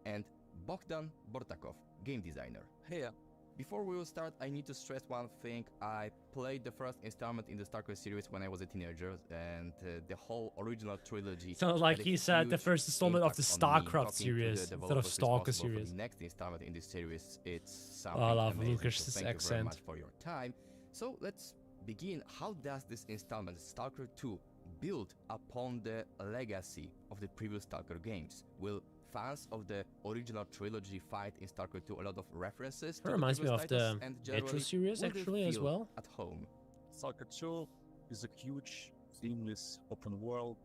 [SPEAKER 8] And Bogdan Bortakov, game designer.
[SPEAKER 3] Hey.
[SPEAKER 8] Before we will start, I need to stress one thing. I played the first installment in the Stalker series when I was a teenager, and the whole original trilogy.
[SPEAKER 5] Sounds like
[SPEAKER 8] had a
[SPEAKER 5] he said the
[SPEAKER 8] huge
[SPEAKER 5] first installment of the
[SPEAKER 8] impact on me.
[SPEAKER 5] StarCraft
[SPEAKER 8] Talking to the
[SPEAKER 5] series instead of
[SPEAKER 8] developers
[SPEAKER 5] Stalker
[SPEAKER 8] responsible for
[SPEAKER 5] series.
[SPEAKER 8] the next installment in this series, it's something
[SPEAKER 5] I love
[SPEAKER 8] amazing.
[SPEAKER 5] Lucas's
[SPEAKER 8] So thank you very
[SPEAKER 5] accent.
[SPEAKER 8] much for your time. So let's begin. How does this installment, Stalker 2, build upon the legacy of the previous Stalker games? Will fans of the original trilogy find in Stalker 2 a lot of references to
[SPEAKER 5] That reminds
[SPEAKER 8] the
[SPEAKER 5] me
[SPEAKER 8] previous
[SPEAKER 5] of
[SPEAKER 8] titles,
[SPEAKER 5] the
[SPEAKER 8] and
[SPEAKER 5] Metro
[SPEAKER 8] generally,
[SPEAKER 5] series
[SPEAKER 8] will they
[SPEAKER 5] actually as
[SPEAKER 8] feel
[SPEAKER 5] well.
[SPEAKER 8] at home?
[SPEAKER 3] Stalker 2 is a huge, seamless open world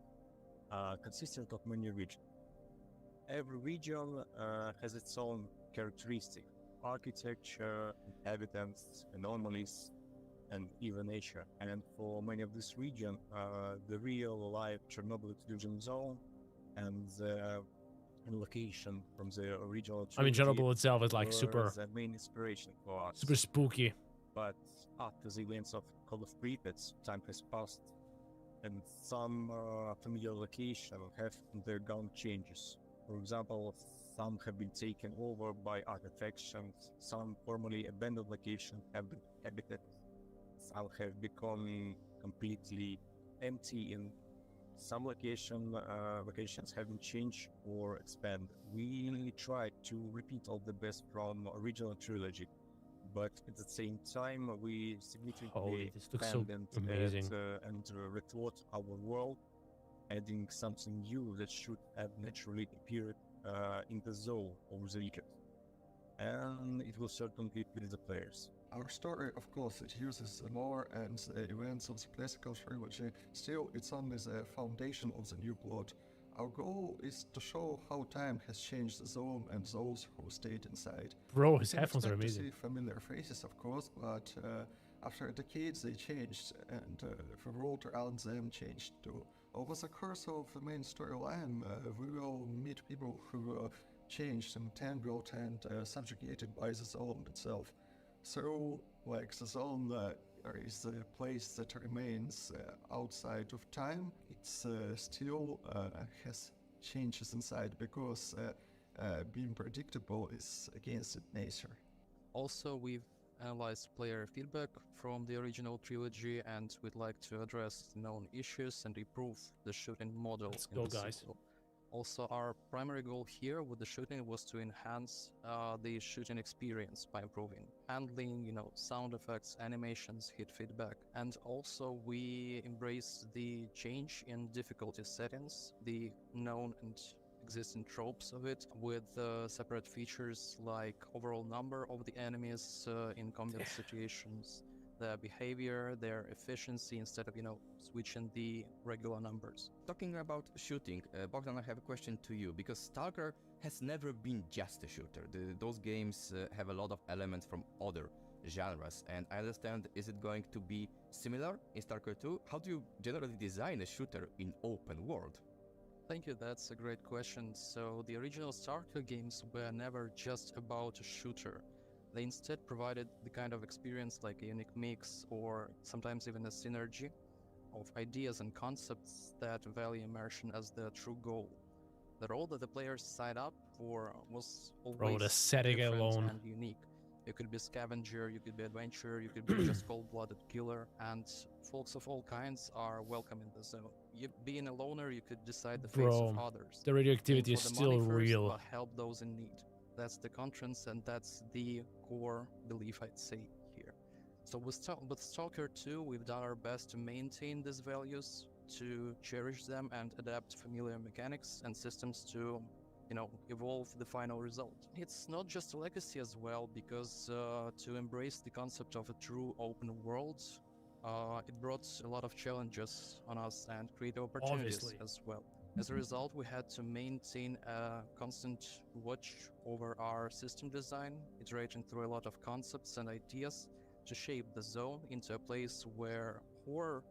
[SPEAKER 3] consisting of many regions. Every region has its own characteristic: architecture, inhabitants, anomalies, and even nature. And for many of this region, the real-life Chernobyl exclusion zone and the location from the original
[SPEAKER 5] I mean,
[SPEAKER 3] trilogy
[SPEAKER 5] Chernobyl itself is like
[SPEAKER 3] were
[SPEAKER 5] super
[SPEAKER 3] the main inspiration for us.
[SPEAKER 5] super spooky.
[SPEAKER 3] But after the events of Call of Pripyat, time has passed, and some familiar locations have undergone changes. For example, some have been taken over by other factions, some formerly abandoned locations have been habited, some have become completely empty, and some locations have been changed or expanded. We really tried to repeat all the best from original trilogy, but at the same time we significantly
[SPEAKER 5] this looks so
[SPEAKER 3] expanded
[SPEAKER 5] amazing.
[SPEAKER 3] and rethought our world, adding something new that should have naturally appeared in the zone of the Luigikid, and it will certainly please the players.
[SPEAKER 12] Our story, of course, it uses the lore and the events of the classical trilogy. Still, it's only the foundation of the new plot. Our goal is to show how time has changed the zone and those who stayed inside.
[SPEAKER 5] Bro, his
[SPEAKER 12] We can
[SPEAKER 5] headphones are
[SPEAKER 12] expect
[SPEAKER 5] amazing.
[SPEAKER 12] to see familiar faces, of course, but after decades they changed, and the world around them changed too. Over the course of the main storyline, we will meet people who changed, entangled, and subjugated by the zone itself. So, like, the zone is a place that remains outside of time. It's still has changes inside because being predictable is against its nature.
[SPEAKER 26] Also, we've analyzed player feedback from the original trilogy, and we'd like to address known issues and improve the shooting model.
[SPEAKER 5] Let's
[SPEAKER 26] in
[SPEAKER 5] go,
[SPEAKER 26] the
[SPEAKER 5] guys.
[SPEAKER 26] sequel. Also, our primary goal here with the shooting was to enhance the shooting experience by improving handling, sound effects, animations, hit feedback. And also we embrace the change in difficulty settings, the known and existing tropes of it, with separate features like overall number of the enemies in combat situations, their behavior, their efficiency, instead of, switching the regular numbers.
[SPEAKER 8] Talking about shooting, Bogdan, I have a question to you, because Stalker has never been just a shooter. Those games have a lot of elements from other genres, and I understand, is it going to be similar in Stalker 2? How do you generally design a shooter in open world?
[SPEAKER 26] Thank you, that's a great question. So the original Stalker games were never just about a shooter. They instead provided the kind of experience like a unique mix, or sometimes even a synergy of ideas and concepts that value immersion as the true goal. The role that the players signed up for was always
[SPEAKER 5] the setting
[SPEAKER 26] different
[SPEAKER 5] alone.
[SPEAKER 26] and unique. You could be scavenger, you could be adventurer, you could be just cold-blooded killer, and folks of all kinds are welcome in the zone. You, being a loner, you could decide the fate of others.
[SPEAKER 5] The radioactivity
[SPEAKER 26] Aim
[SPEAKER 5] is
[SPEAKER 26] for the
[SPEAKER 5] still
[SPEAKER 26] money first,
[SPEAKER 5] real.
[SPEAKER 26] but help those in need. That's the conscience, and that's the core belief, I'd say, here. So with Stalker 2, we've done our best to maintain these values, to cherish them and adapt familiar mechanics and systems to, evolve the final result. It's not just a legacy as well, because to embrace the concept of a true open world, it brought a lot of challenges on us and creative opportunities
[SPEAKER 5] Obviously.
[SPEAKER 26] as well. As a result, we had to maintain a constant watch over our system design, iterating through a lot of concepts and ideas to shape the zone into a place where horror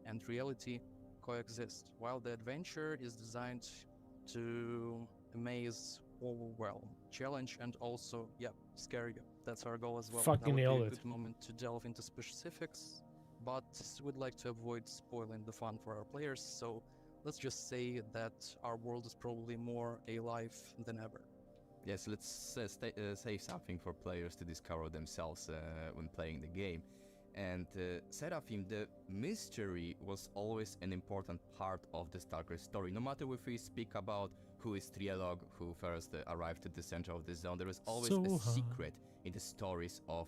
[SPEAKER 26] and reality coexist, while the adventure is designed to amaze, overwhelm, challenge, and also, scare you. That's our goal as well.
[SPEAKER 5] Fucking
[SPEAKER 26] That would
[SPEAKER 5] nailed
[SPEAKER 26] be a
[SPEAKER 5] it.
[SPEAKER 26] good moment to delve into specifics, but we'd like to avoid spoiling the fun for our players, so let's just say that our world is probably more alive than ever.
[SPEAKER 8] Yes, let's save something for players to discover themselves when playing the game. And Seraphim, the mystery was always an important part of the Stalker story. No matter if we speak about who is Trialog, who first arrived at the center of the zone, there is always a secret in the stories of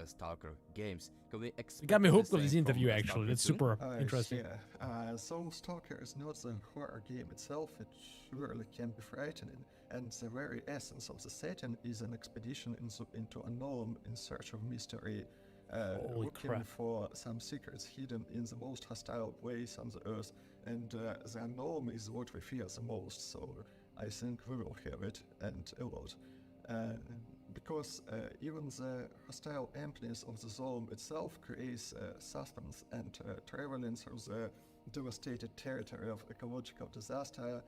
[SPEAKER 8] Stalker games. Can we expect
[SPEAKER 5] It got me hooked
[SPEAKER 8] the
[SPEAKER 5] with this
[SPEAKER 8] same from
[SPEAKER 5] interview,
[SPEAKER 8] the
[SPEAKER 5] actually.
[SPEAKER 8] Stalker
[SPEAKER 5] That's
[SPEAKER 8] 2?
[SPEAKER 5] super interesting.
[SPEAKER 12] Yeah. So Stalker is not the horror game itself, it surely can be frightening, and the very essence of the setting is an expedition into unknown in search of mystery, looking for some secrets hidden in the most hostile place on the earth, and the unknown is what we fear the most, so I think we will have it, and a lot. Because even the hostile emptiness of the zone itself creates suspense, and traveling through the devastated territory of ecological disaster,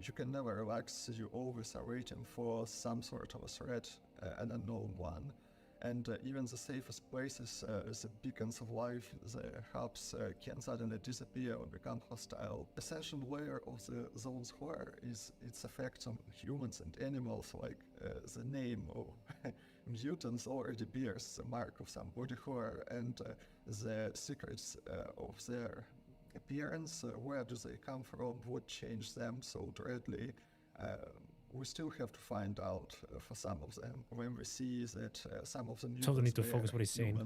[SPEAKER 12] you can never relax, you always are waiting for some sort of a threat, an unknown one. And even the safest places, the beacons of life, the hubs can suddenly disappear or become hostile. Essential layer of the zone's horror is its effects on humans and animals, like the name of mutants already bears the mark of some body horror, and the secrets of their appearance, where do they come from, what changed them so dreadly. We still have to find out for some of them. When we see that some of the
[SPEAKER 5] Totally need to focus what he's saying.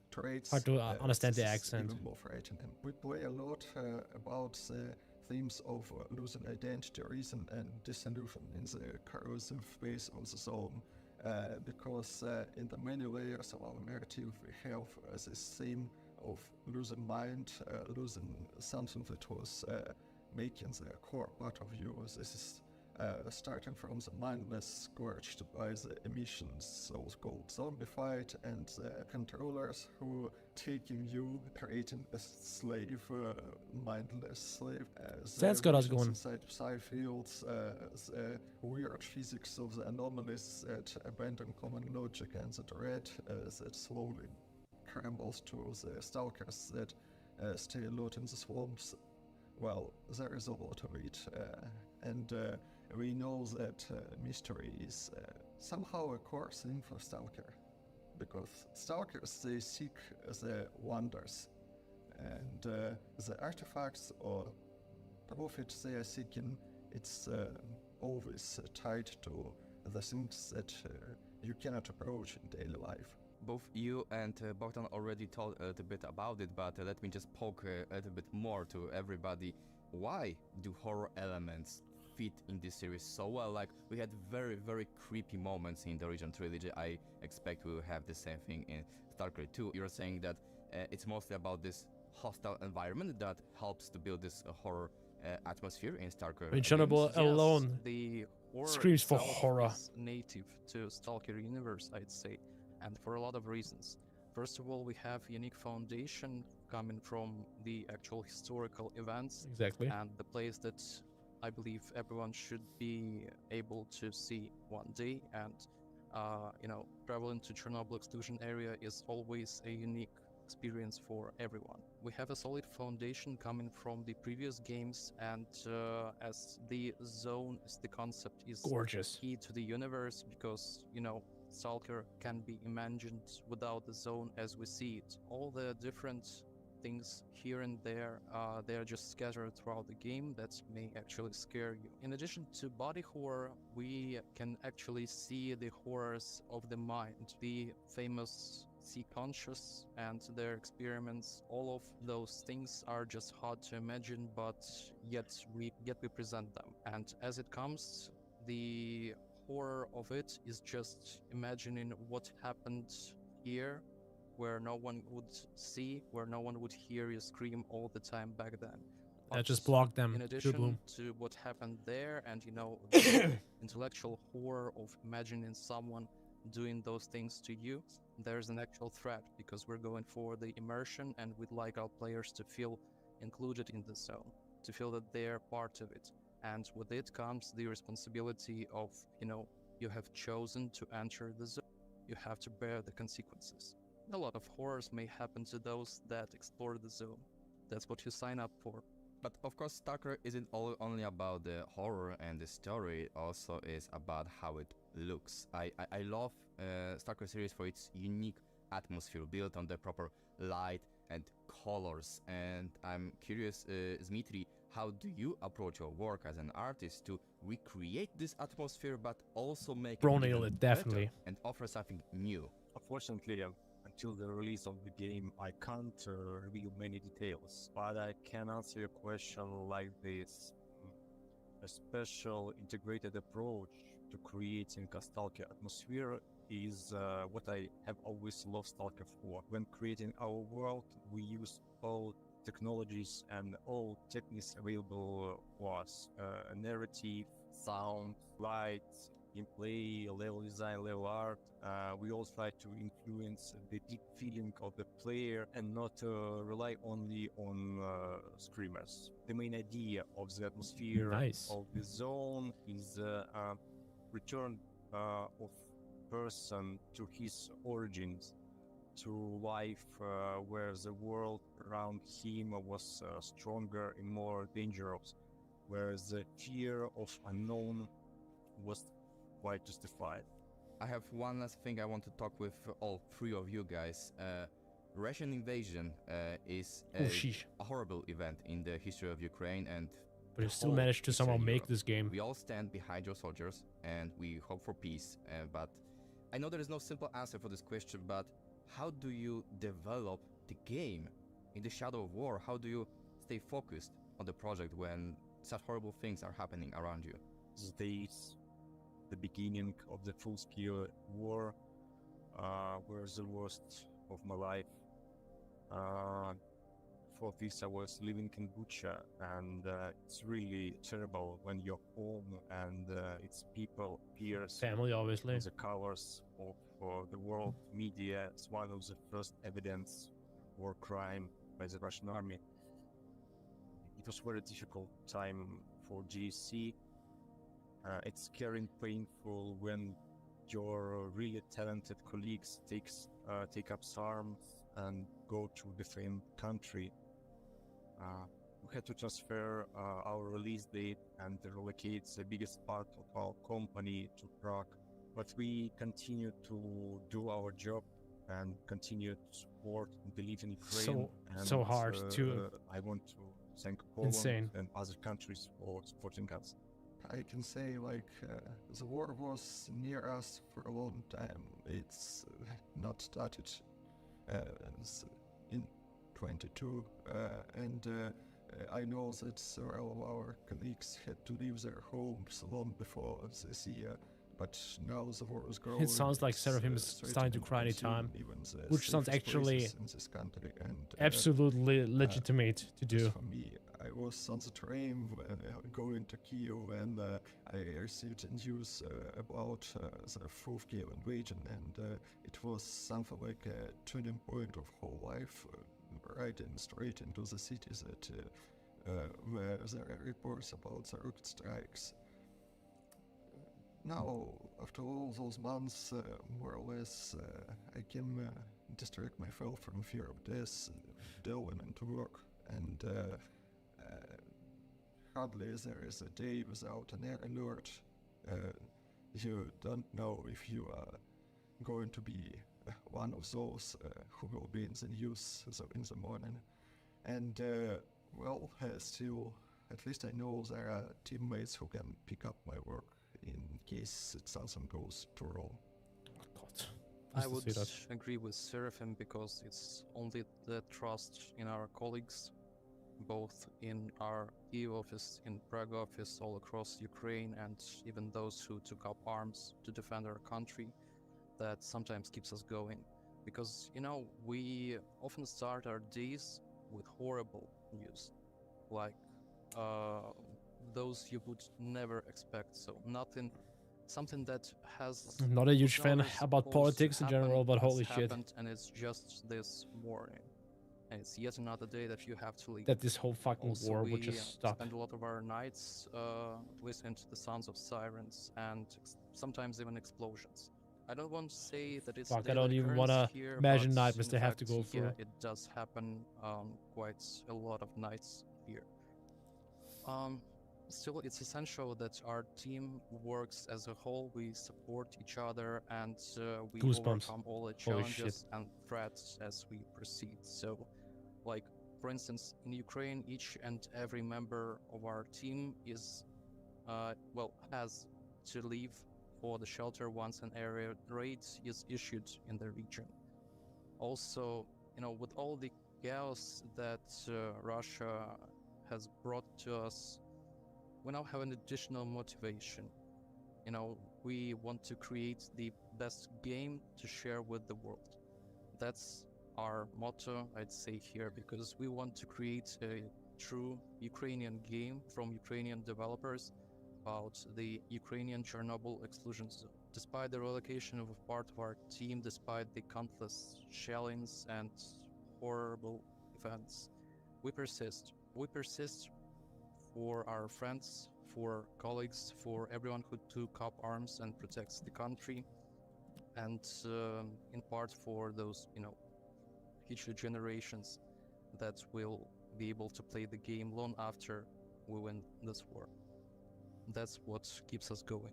[SPEAKER 12] Traits,
[SPEAKER 5] Hard to understand the
[SPEAKER 12] this is
[SPEAKER 5] accent.
[SPEAKER 12] even more frightening. We play a lot about the themes of losing identity, reason, and disillusion in the corrosive space of the zone. Because in the many layers of our narrative, we have this theme of losing mind, losing something that was making the core part of you. This is starting from the mindless, scorched by the emissions, so-called zombified, and the controllers who taking you, creating a slave, mindless slave.
[SPEAKER 5] That's got us going.
[SPEAKER 12] Inside psi fields, the weird physics of the anomalies that abandon common logic, and the dread that slowly crumbles to the stalkers that stay alert in the swamps. Well, there is a lot of it, and we know that mystery is somehow a core theme for Stalker, because Stalkers, they seek the wonders, and the artifacts or profit they are seeking, it's always tied to the things that you cannot approach in daily life.
[SPEAKER 8] Both you and Bogdan already told a little bit about it, but let me just poke a little bit more to everybody. Why do horror elements fit in this series so well? Like, we had very, very creepy moments in the Origin trilogy. I expect we will have the same thing in Stalker 2. You're saying that it's mostly about this hostile environment that helps to build this horror atmosphere in Stalker.
[SPEAKER 5] Chernobyl alone
[SPEAKER 26] the horror
[SPEAKER 5] screams for
[SPEAKER 26] itself
[SPEAKER 5] horror.
[SPEAKER 26] is native to Stalker universe, I'd say, and for a lot of reasons. First of all, we have unique foundation coming from the actual historical events.
[SPEAKER 5] Exactly.
[SPEAKER 26] And the place that I believe everyone should be able to see one day. And, traveling to Chernobyl exclusion area is always a unique experience for everyone. We have a solid foundation coming from the previous games, and as the zone, as the concept is
[SPEAKER 5] gorgeous,
[SPEAKER 26] key to the universe, because, Stalker can be imagined without the zone as we see it. All the different things here and there, they're just scattered throughout the game that may actually scare you. In addition to body horror, we can actually see the horrors of the mind, the famous C-conscious and their experiments. All of those things are just hard to imagine, but yet we present them. And as it comes, the horror of it is just imagining what happened here, where no one would see, where no one would hear you scream all the time back then.
[SPEAKER 5] That just blocked them.
[SPEAKER 26] In addition
[SPEAKER 5] Bloom.
[SPEAKER 26] to what happened there, and the intellectual horror of imagining someone doing those things to you, there's an actual threat, because we're going for the immersion and we'd like our players to feel included in the zone, to feel that they're part of it. And with it comes the responsibility of, you have chosen to enter the zone. You have to bear the consequences. A lot of horrors may happen to those that explore the zone. That's what you sign up for.
[SPEAKER 8] But of course, Stalker isn't only about the horror and the story, it also is about how it looks. I love Stalker series for its unique atmosphere built on the proper light and colors. And I'm curious, Dmitry, how do you approach your work as an artist to recreate this atmosphere but also make
[SPEAKER 5] Bro,
[SPEAKER 8] it
[SPEAKER 5] nailed
[SPEAKER 8] even
[SPEAKER 5] it, definitely.
[SPEAKER 8] better and offer something new?
[SPEAKER 3] Unfortunately, until the release of the game, I can't reveal many details, but I can answer your question like this. A special integrated approach to creating a Stalker atmosphere is what I have always loved Stalker for. When creating our world, we use all technologies and all techniques available for us. Narrative, sound, light, gameplay, level design, level art. We all try to influence the deep feeling of the player and not rely only on screamers. The main idea of the atmosphere of the zone is a return of person to his origins, to life where the world around him was stronger and more dangerous, where the fear of unknown was quite justified.
[SPEAKER 8] I have one last thing I want to talk with all three of you guys. Russian invasion is a horrible event in the history of Ukraine, and
[SPEAKER 5] but you still managed to somehow make this game.
[SPEAKER 8] We all stand behind your soldiers and we hope for peace, but I know there is no simple answer for this question, but how do you develop the game in the shadow of war? How do you stay focused on the project when such horrible things are happening around you?
[SPEAKER 3] The beginning of the full-scale war were the worst of my life. For this I was living in Bucha, and it's really terrible when your home and its people appears
[SPEAKER 5] family, obviously,
[SPEAKER 3] the covers of the world media as one of the first evidence of war crime by the Russian army. It was a very difficult time for GSC. It's scary and painful when your really talented colleagues take up arms and go to defend country. We had to transfer our release date and relocate the biggest part of our company to Prague, but we continue to do our job and continue to support and believe in Ukraine.
[SPEAKER 5] So hard to.
[SPEAKER 3] I want to thank Poland
[SPEAKER 5] insane.
[SPEAKER 3] and other countries for supporting us.
[SPEAKER 12] I can say, the war was near us for a long time. It's not started in 22, and I know that several of our colleagues had to leave their homes long before this year, but now the war is growing.
[SPEAKER 5] It sounds like Seraphim is starting to cry anytime, which sounds actually
[SPEAKER 12] in this country, and
[SPEAKER 5] absolutely legitimate to do.
[SPEAKER 12] For me, I was on the train going to Kyiv, and I received news about the full-scale invasion, and it was something like a turning point of whole life, riding straight into the city that where there are reports about the rocket strikes. Now, after all those months, more or less, I can distract myself from fear of death, delving into work, and hardly there is a day without an air alert. You don't know if you are going to be one of those who will be in the news in the morning. And, still, at least I know there are teammates who can pick up my work in case it doesn't go too wrong.
[SPEAKER 5] Oh God.
[SPEAKER 26] I would agree with Seraphim, because it's only the trust in our colleagues, both in our EU office, in Prague office, all across Ukraine, and even those who took up arms to defend our country, that sometimes keeps us going. Because, we often start our days with horrible news, like those you would never expect. So nothing something that has
[SPEAKER 5] I'm not a huge fan
[SPEAKER 26] was
[SPEAKER 5] about
[SPEAKER 26] supposed
[SPEAKER 5] politics
[SPEAKER 26] to
[SPEAKER 5] in general,
[SPEAKER 26] happen
[SPEAKER 5] but
[SPEAKER 26] has
[SPEAKER 5] holy shit.
[SPEAKER 26] happened, and it's just this morning. And it's yet another day that you have to leave.
[SPEAKER 5] That this whole fucking
[SPEAKER 26] Also,
[SPEAKER 5] war
[SPEAKER 26] we
[SPEAKER 5] would just stop.
[SPEAKER 26] spend a lot of our nights listening to the sounds of sirens and sometimes even explosions. I don't want to say that it's
[SPEAKER 5] Fuck, I
[SPEAKER 26] daily
[SPEAKER 5] don't even
[SPEAKER 26] occurrence
[SPEAKER 5] wanna
[SPEAKER 26] here,
[SPEAKER 5] imagine
[SPEAKER 26] but
[SPEAKER 5] nightmares
[SPEAKER 26] in
[SPEAKER 5] they have to
[SPEAKER 26] fact,
[SPEAKER 5] go through.
[SPEAKER 26] Yeah, it does happen quite a lot of nights here. Still, it's essential that our team works as a whole. We support each other and we
[SPEAKER 5] Goosebumps.
[SPEAKER 26] overcome all the
[SPEAKER 5] Holy
[SPEAKER 26] challenges
[SPEAKER 5] shit.
[SPEAKER 26] and threats as we proceed. So, like, for instance, in Ukraine, each and every member of our team is, has to leave for the shelter once an area raid is issued in the region. Also, with all the chaos that Russia has brought to us, we now have an additional motivation. We want to create the best game to share with the world. That's our motto, I'd say here, because we want to create a true Ukrainian game from Ukrainian developers about the Ukrainian Chernobyl exclusion zone. Despite the relocation of a part of our team, despite the countless shellings and horrible events, we persist. We persist for our friends, for colleagues, for everyone who took up arms and protects the country, and in part for those, future generations that will be able to play the game long after we win this war. That's what keeps us going.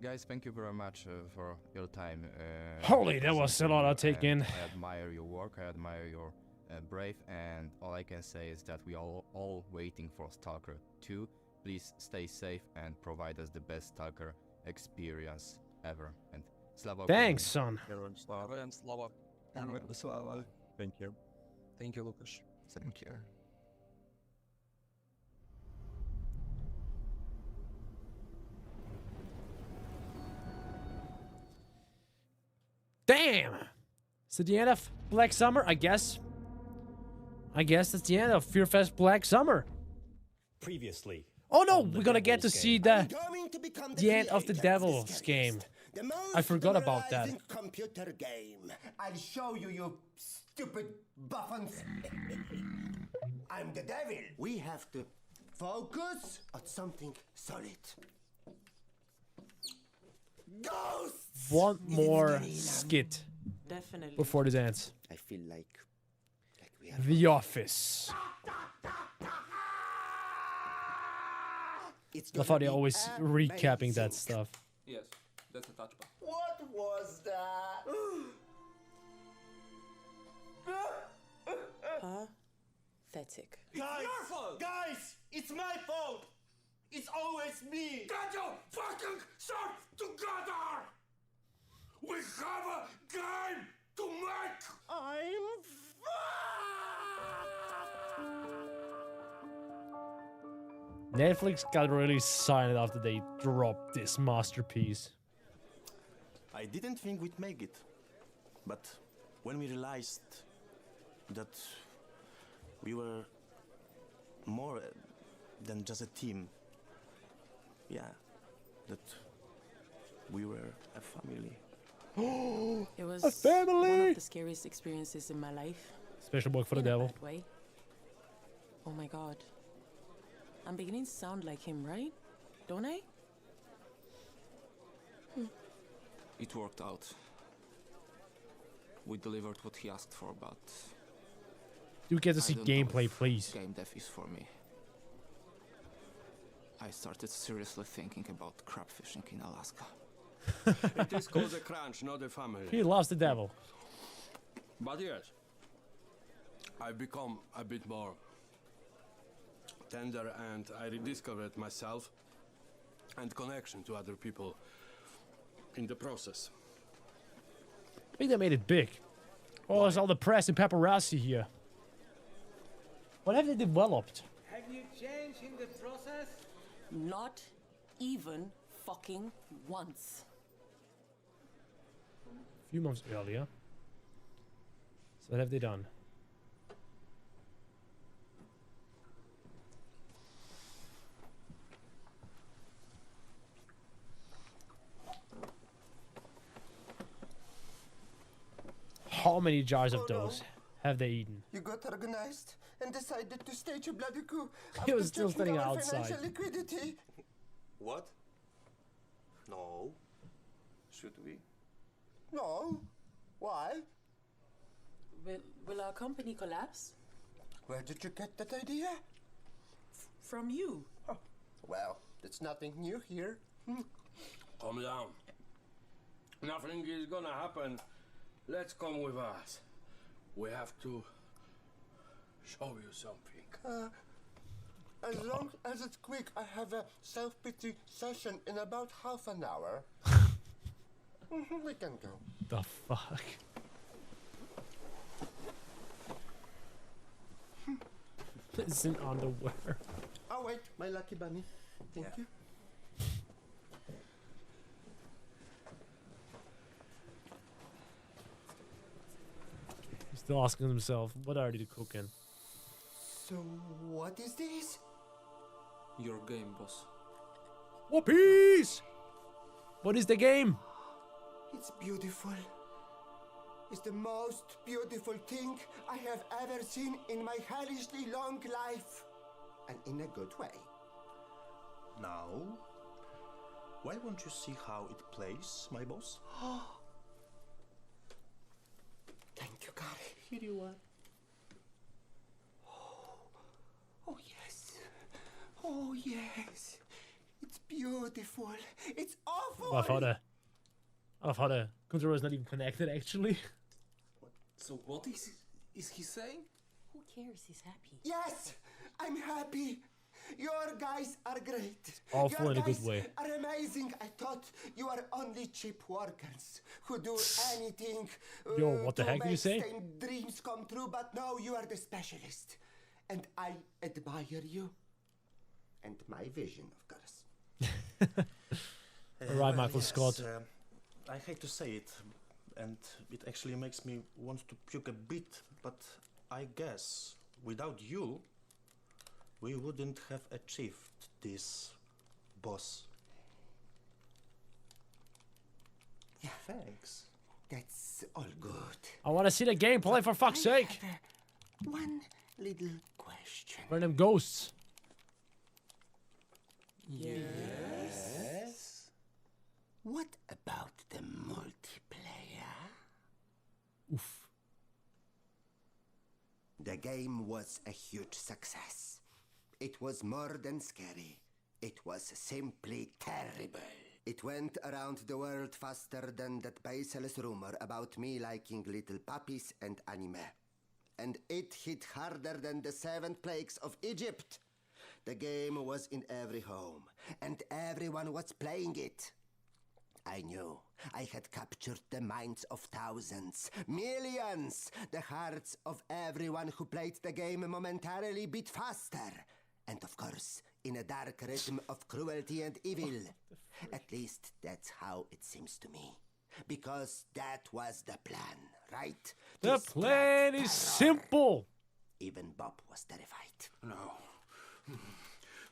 [SPEAKER 8] Guys, thank you very much for your time.
[SPEAKER 5] Holy, that was a lot to take in.
[SPEAKER 8] I admire your work, I admire your brave, and all I can say is that we are all waiting for Stalker 2. Please stay safe and provide us the best Stalker experience ever. And Slava.
[SPEAKER 5] Thanks, son.
[SPEAKER 26] Heroin Slava and Slava.
[SPEAKER 12] Slava.
[SPEAKER 3] Thank you.
[SPEAKER 26] Thank you, Lucas.
[SPEAKER 12] Thank you.
[SPEAKER 5] Damn! Is it the end of Black Summer? I guess. That's the end of Fearfest Black Summer.
[SPEAKER 2] Previously.
[SPEAKER 5] Oh no, we're gonna get to see the end of the Devil's game. I forgot about that.
[SPEAKER 2] Computer game. I'll show you, you stupid buffons. I'm the devil. We have to focus on something solid. Ghosts!
[SPEAKER 5] One more skit
[SPEAKER 14] Definitely.
[SPEAKER 5] before this ends.
[SPEAKER 2] I feel like we are
[SPEAKER 5] The Office. I thought they always recapping that stuff.
[SPEAKER 19] Yes, that's a touchback.
[SPEAKER 2] What was that?
[SPEAKER 14] Pathetic.
[SPEAKER 2] Guys, it's my fault. It's always me.
[SPEAKER 20] Get your fucking shit together! We have a game to make!
[SPEAKER 2] I'm
[SPEAKER 5] Netflix got really silent after they dropped this masterpiece.
[SPEAKER 2] I didn't think we'd make it. But when we realized that we were more than just a team, that we were a family.
[SPEAKER 14] It was
[SPEAKER 5] A family!
[SPEAKER 14] one of the scariest experiences in my life.
[SPEAKER 5] Special book for the
[SPEAKER 14] In a
[SPEAKER 5] devil.
[SPEAKER 14] bad way. Oh my god. I'm beginning to sound like him, right? Don't I?
[SPEAKER 19] It worked out. We delivered what he asked for, but
[SPEAKER 5] You get to
[SPEAKER 19] I
[SPEAKER 5] see
[SPEAKER 19] don't know
[SPEAKER 5] gameplay,
[SPEAKER 19] if
[SPEAKER 5] please.
[SPEAKER 19] Game dev is for me. I started seriously thinking about crab fishing in Alaska.
[SPEAKER 24] It is called a crunch, not a family.
[SPEAKER 5] He loves the devil.
[SPEAKER 24] But yes, I've become a bit more tender, and I rediscovered myself and connection to other people in the process.
[SPEAKER 5] I think they made it big. Oh, there's all the press and paparazzi here. What have they developed?
[SPEAKER 14] Have you changed in the process? Not even fucking once.
[SPEAKER 5] A few months earlier. So what have they done? How many jars of those have they eaten?
[SPEAKER 7] You got organized and decided to stage a bloody coup.
[SPEAKER 5] He was
[SPEAKER 7] after
[SPEAKER 5] still
[SPEAKER 7] checking
[SPEAKER 5] standing
[SPEAKER 7] our
[SPEAKER 5] outside.
[SPEAKER 7] financial liquidity.
[SPEAKER 2] What? No. Should we?
[SPEAKER 7] No. Why?
[SPEAKER 14] Will our company collapse?
[SPEAKER 7] Where did you get that idea?
[SPEAKER 14] From you.
[SPEAKER 7] Oh, well, it's nothing new here.
[SPEAKER 24] Calm down. Nothing is gonna happen. Let's come with us. We have to show you something.
[SPEAKER 7] As long as it's quick, I have a self-pity session in about half an hour. We can go.
[SPEAKER 5] The fuck? It's in underwear.
[SPEAKER 7] Oh wait, my lucky bunny. Thank you.
[SPEAKER 5] He's still asking himself, what are they cooking?
[SPEAKER 7] So what is this?
[SPEAKER 19] Your game, boss.
[SPEAKER 5] One Piece! What is the game?
[SPEAKER 7] It's beautiful. It's the most beautiful thing I have ever seen in my hellishly long life. And in a good way.
[SPEAKER 2] Now, why won't you see how it plays, my boss?
[SPEAKER 7] Thank you, Gary.
[SPEAKER 2] Here you are.
[SPEAKER 7] Oh, yes. Oh, yes. It's beautiful. It's awful.
[SPEAKER 5] I love how the controller is not even connected, actually.
[SPEAKER 19] So what is he saying?
[SPEAKER 14] Who cares? He's happy.
[SPEAKER 7] Yes, I'm happy. Your guys are great.
[SPEAKER 5] Awful
[SPEAKER 7] Your
[SPEAKER 5] in a good
[SPEAKER 7] guys
[SPEAKER 5] way.
[SPEAKER 7] are amazing. I thought you are only cheap workers who do anything
[SPEAKER 5] Yo, what the
[SPEAKER 7] to
[SPEAKER 5] heck did you
[SPEAKER 7] make
[SPEAKER 5] say?
[SPEAKER 7] same dreams come true, but no, you are the specialist. And I admire you. And my vision, of course.
[SPEAKER 5] Alright, Michael Scott.
[SPEAKER 2] I hate to say it, and it actually makes me want to puke a bit, but I guess without you, we wouldn't have achieved this, boss.
[SPEAKER 7] Yeah.
[SPEAKER 2] Thanks.
[SPEAKER 7] That's all good.
[SPEAKER 5] I want to see the gameplay, for fuck's sake.
[SPEAKER 7] One little question.
[SPEAKER 5] Where are them ghosts?
[SPEAKER 7] Yes. What about the multiplayer?
[SPEAKER 5] Oof.
[SPEAKER 7] The game was a huge success. It was more than scary. It was simply terrible. It went around the world faster than that baseless rumor about me liking little puppies and anime. And it hit harder than the 7 plagues of Egypt. The game was in every home, and everyone was playing it. I knew I had captured the minds of thousands, millions. The hearts of everyone who played the game momentarily beat faster. And of course, in a dark rhythm of cruelty and evil. At least that's how it seems to me. Because that was the plan, right?
[SPEAKER 5] The plan is simple.
[SPEAKER 7] Even Bob was terrified.
[SPEAKER 20] No.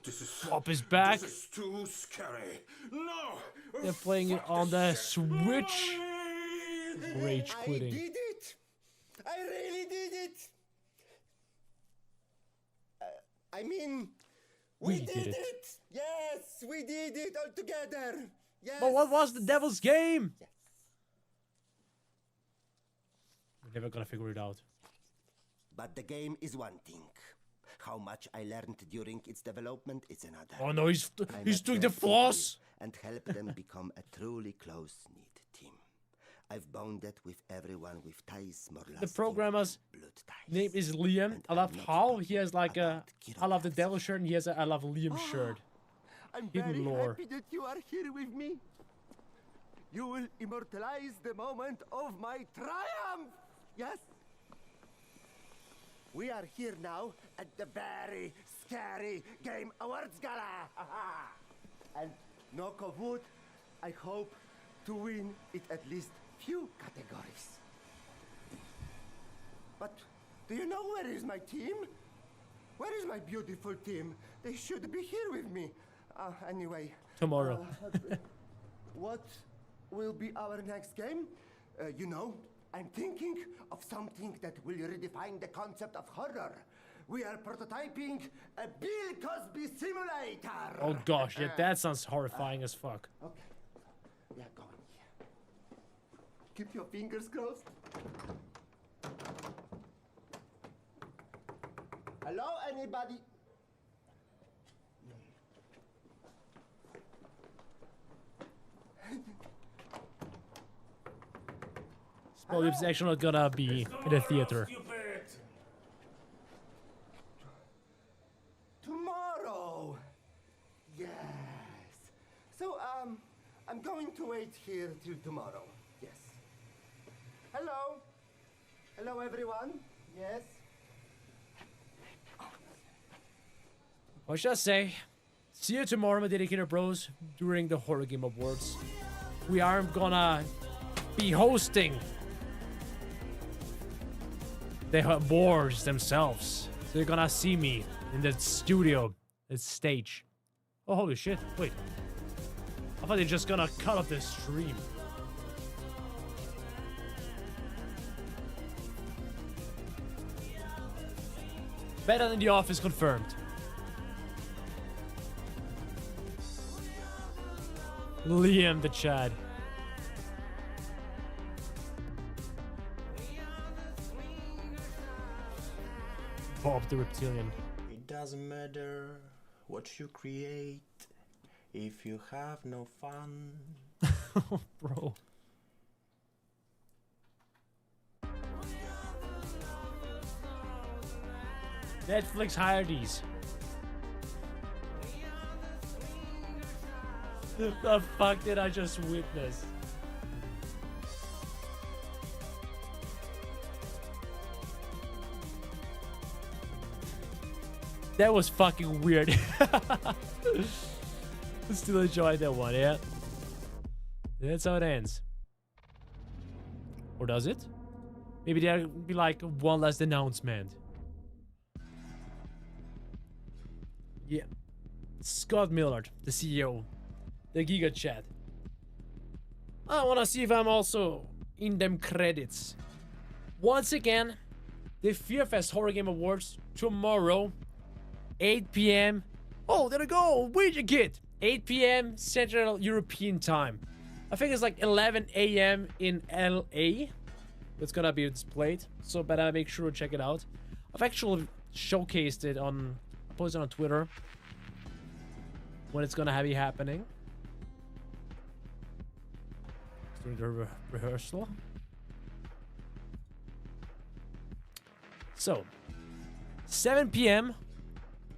[SPEAKER 20] This is...
[SPEAKER 5] Bob is back.
[SPEAKER 20] This is too scary. No!
[SPEAKER 5] They're playing it on the Switch. Rage quitting.
[SPEAKER 7] I did it! I really did it! I mean, we did it! Yes, we did it all together! Yes!
[SPEAKER 5] But what was the devil's game?
[SPEAKER 7] Yes.
[SPEAKER 5] We're never gonna figure it out.
[SPEAKER 7] But the game is one thing. How much I learned during its development is another.
[SPEAKER 5] Oh no, he's
[SPEAKER 7] met
[SPEAKER 5] doing
[SPEAKER 7] their
[SPEAKER 5] the floss.
[SPEAKER 7] people and helped them become a truly close-knit team. I've bonded with everyone with ties more
[SPEAKER 5] The
[SPEAKER 7] lasting
[SPEAKER 5] programmer's
[SPEAKER 7] blood ties.
[SPEAKER 5] name is Liam. I love how he has like a I love the devil shirt and he has a I love Liam shirt.
[SPEAKER 7] I'm
[SPEAKER 5] Hidden
[SPEAKER 7] very
[SPEAKER 5] lore.
[SPEAKER 7] happy that you are here with me. You will immortalize the moment of my triumph. Yes. We are here now at the very scary Game Awards Gala. And knock of wood, I hope to win it at least few categories. But do you know where is my team? Where is my beautiful team? They should be here with me. Anyway.
[SPEAKER 5] Tomorrow.
[SPEAKER 7] What will be our next game? You know, I'm thinking of something that will redefine the concept of horror. We are prototyping a Bill Cosby simulator.
[SPEAKER 5] Oh gosh, yeah, that sounds horrifying as fuck.
[SPEAKER 7] Okay, we are going here. Keep your fingers crossed. Hello, anybody?
[SPEAKER 5] Well, it's actually not gonna be in the theater.
[SPEAKER 7] Tomorrow. Yes. So, I'm going to wait here till tomorrow. Yes. Hello. Hello, everyone. Yes.
[SPEAKER 5] What should I say? See you tomorrow, my dedicated bros, during the Horror Game Awards. We are gonna be hosting the awards themselves. So you're gonna see me in the studio, the stage. Oh, holy shit. Wait. I thought they're just gonna cut off the stream. Better than The Office confirmed. Liam the Chad. Bob the Reptilian.
[SPEAKER 2] It doesn't matter what you create if you have no fun.
[SPEAKER 5] Bro. Netflix hired these. The fuck did I just witness? That was fucking weird. Still enjoyed that one, yeah? That's how it ends. Or does it? Maybe there'll be like one last announcement. Yeah. Scott Millard, the CEO. The Giga Chat. I wanna see if I'm also in them credits. Once again, the FearFest Horror Game Awards tomorrow, 8 p.m. Oh, there we go, Luigikid. 8 p.m. Central European Time. I think it's like 11 a.m. in LA. That's gonna be displayed. So better make sure to check it out. I've actually showcased it on, posted on Twitter when it's gonna be happening. During the rehearsal. So, 7 p.m.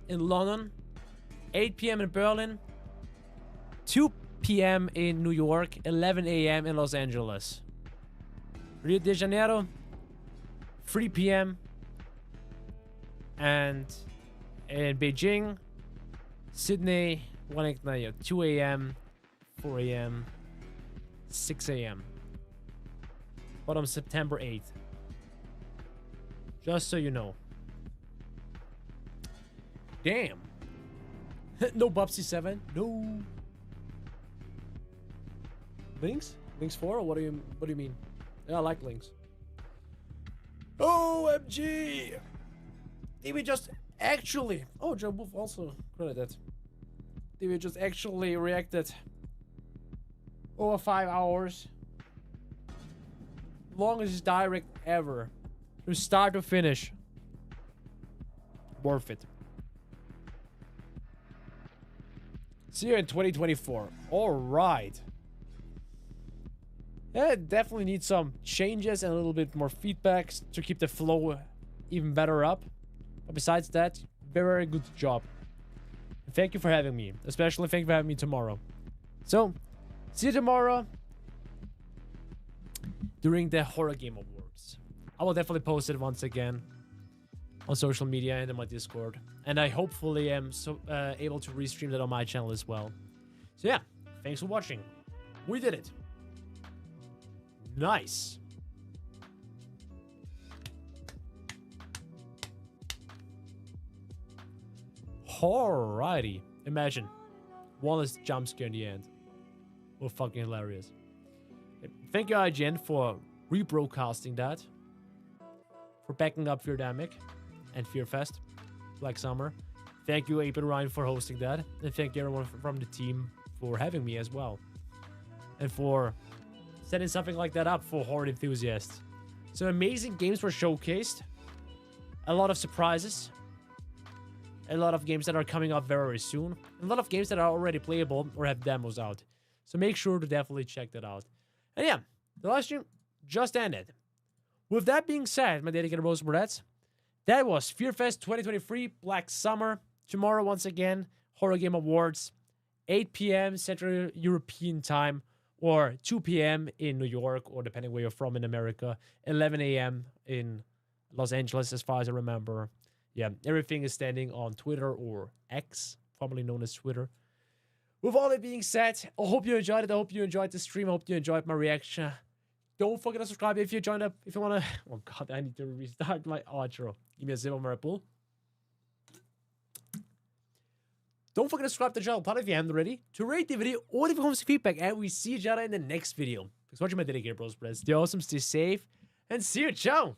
[SPEAKER 5] in London, 8 p.m. in Berlin, 2 p.m. in New York, 11 a.m. in Los Angeles. Rio de Janeiro, 3 p.m. and in Beijing, Sydney, 2 a.m., 4 a.m., 6 a.m. But on September 8th. Just so you know. Damn. No Bubsy 7. No. Links? Links 4? Or what do you mean? Yeah, I like links. OMG! Did we just actually... Oh, Joe Wolf also credited. Did we just actually reacted over 5 hours? Longest direct ever. From start to finish. Worth it. See you in 2024. Alright. Yeah, it definitely needs some changes and a little bit more feedback to keep the flow even better up. But besides that, very good job. And thank you for having me. Especially thank you for having me tomorrow. So, see you tomorrow during the Horror Game Awards. I will definitely post it once again on social media and in my Discord. And I hopefully am able to restream that on my channel as well. So yeah, thanks for watching. We did it. Nice. Alrighty. Imagine one less jump scare in the end. Well, fucking hilarious. Thank you, IGN, for rebroadcasting that, for backing up Feardamic and Fearfest, Black Summer. Thank you, Ape and Ryan, for hosting that. And thank you everyone from the team for having me as well. And for setting something like that up for horror enthusiasts. Some amazing games were showcased. A lot of surprises. A lot of games that are coming up very soon. And a lot of games that are already playable or have demos out. So make sure to definitely check that out. And yeah, the live stream just ended. With that being said, my dedicated Rose Breads, that was Fearfest 2023 Black Summer. Tomorrow, once again, Horror Game Awards, 8 p.m. Central European Time, or 2 p.m. in New York, or depending where you're from in America, 11 a.m. in Los Angeles, as far as I remember. Yeah, everything is standing on Twitter, or X, formerly known as Twitter. With all that being said, I hope you enjoyed it. I hope you enjoyed the stream. I hope you enjoyed my reaction. Don't forget to subscribe if you joined up. If you want to... Oh, God, I need to restart my outro. Give me a sip of my Red Bull. Don't forget to subscribe to the channel, part if you haven't already, to rate the video or leave comments feedback, and we see each other in the next video. Thanks for watching my dedicated bros, friends. Stay awesome, stay safe, and see you, ciao!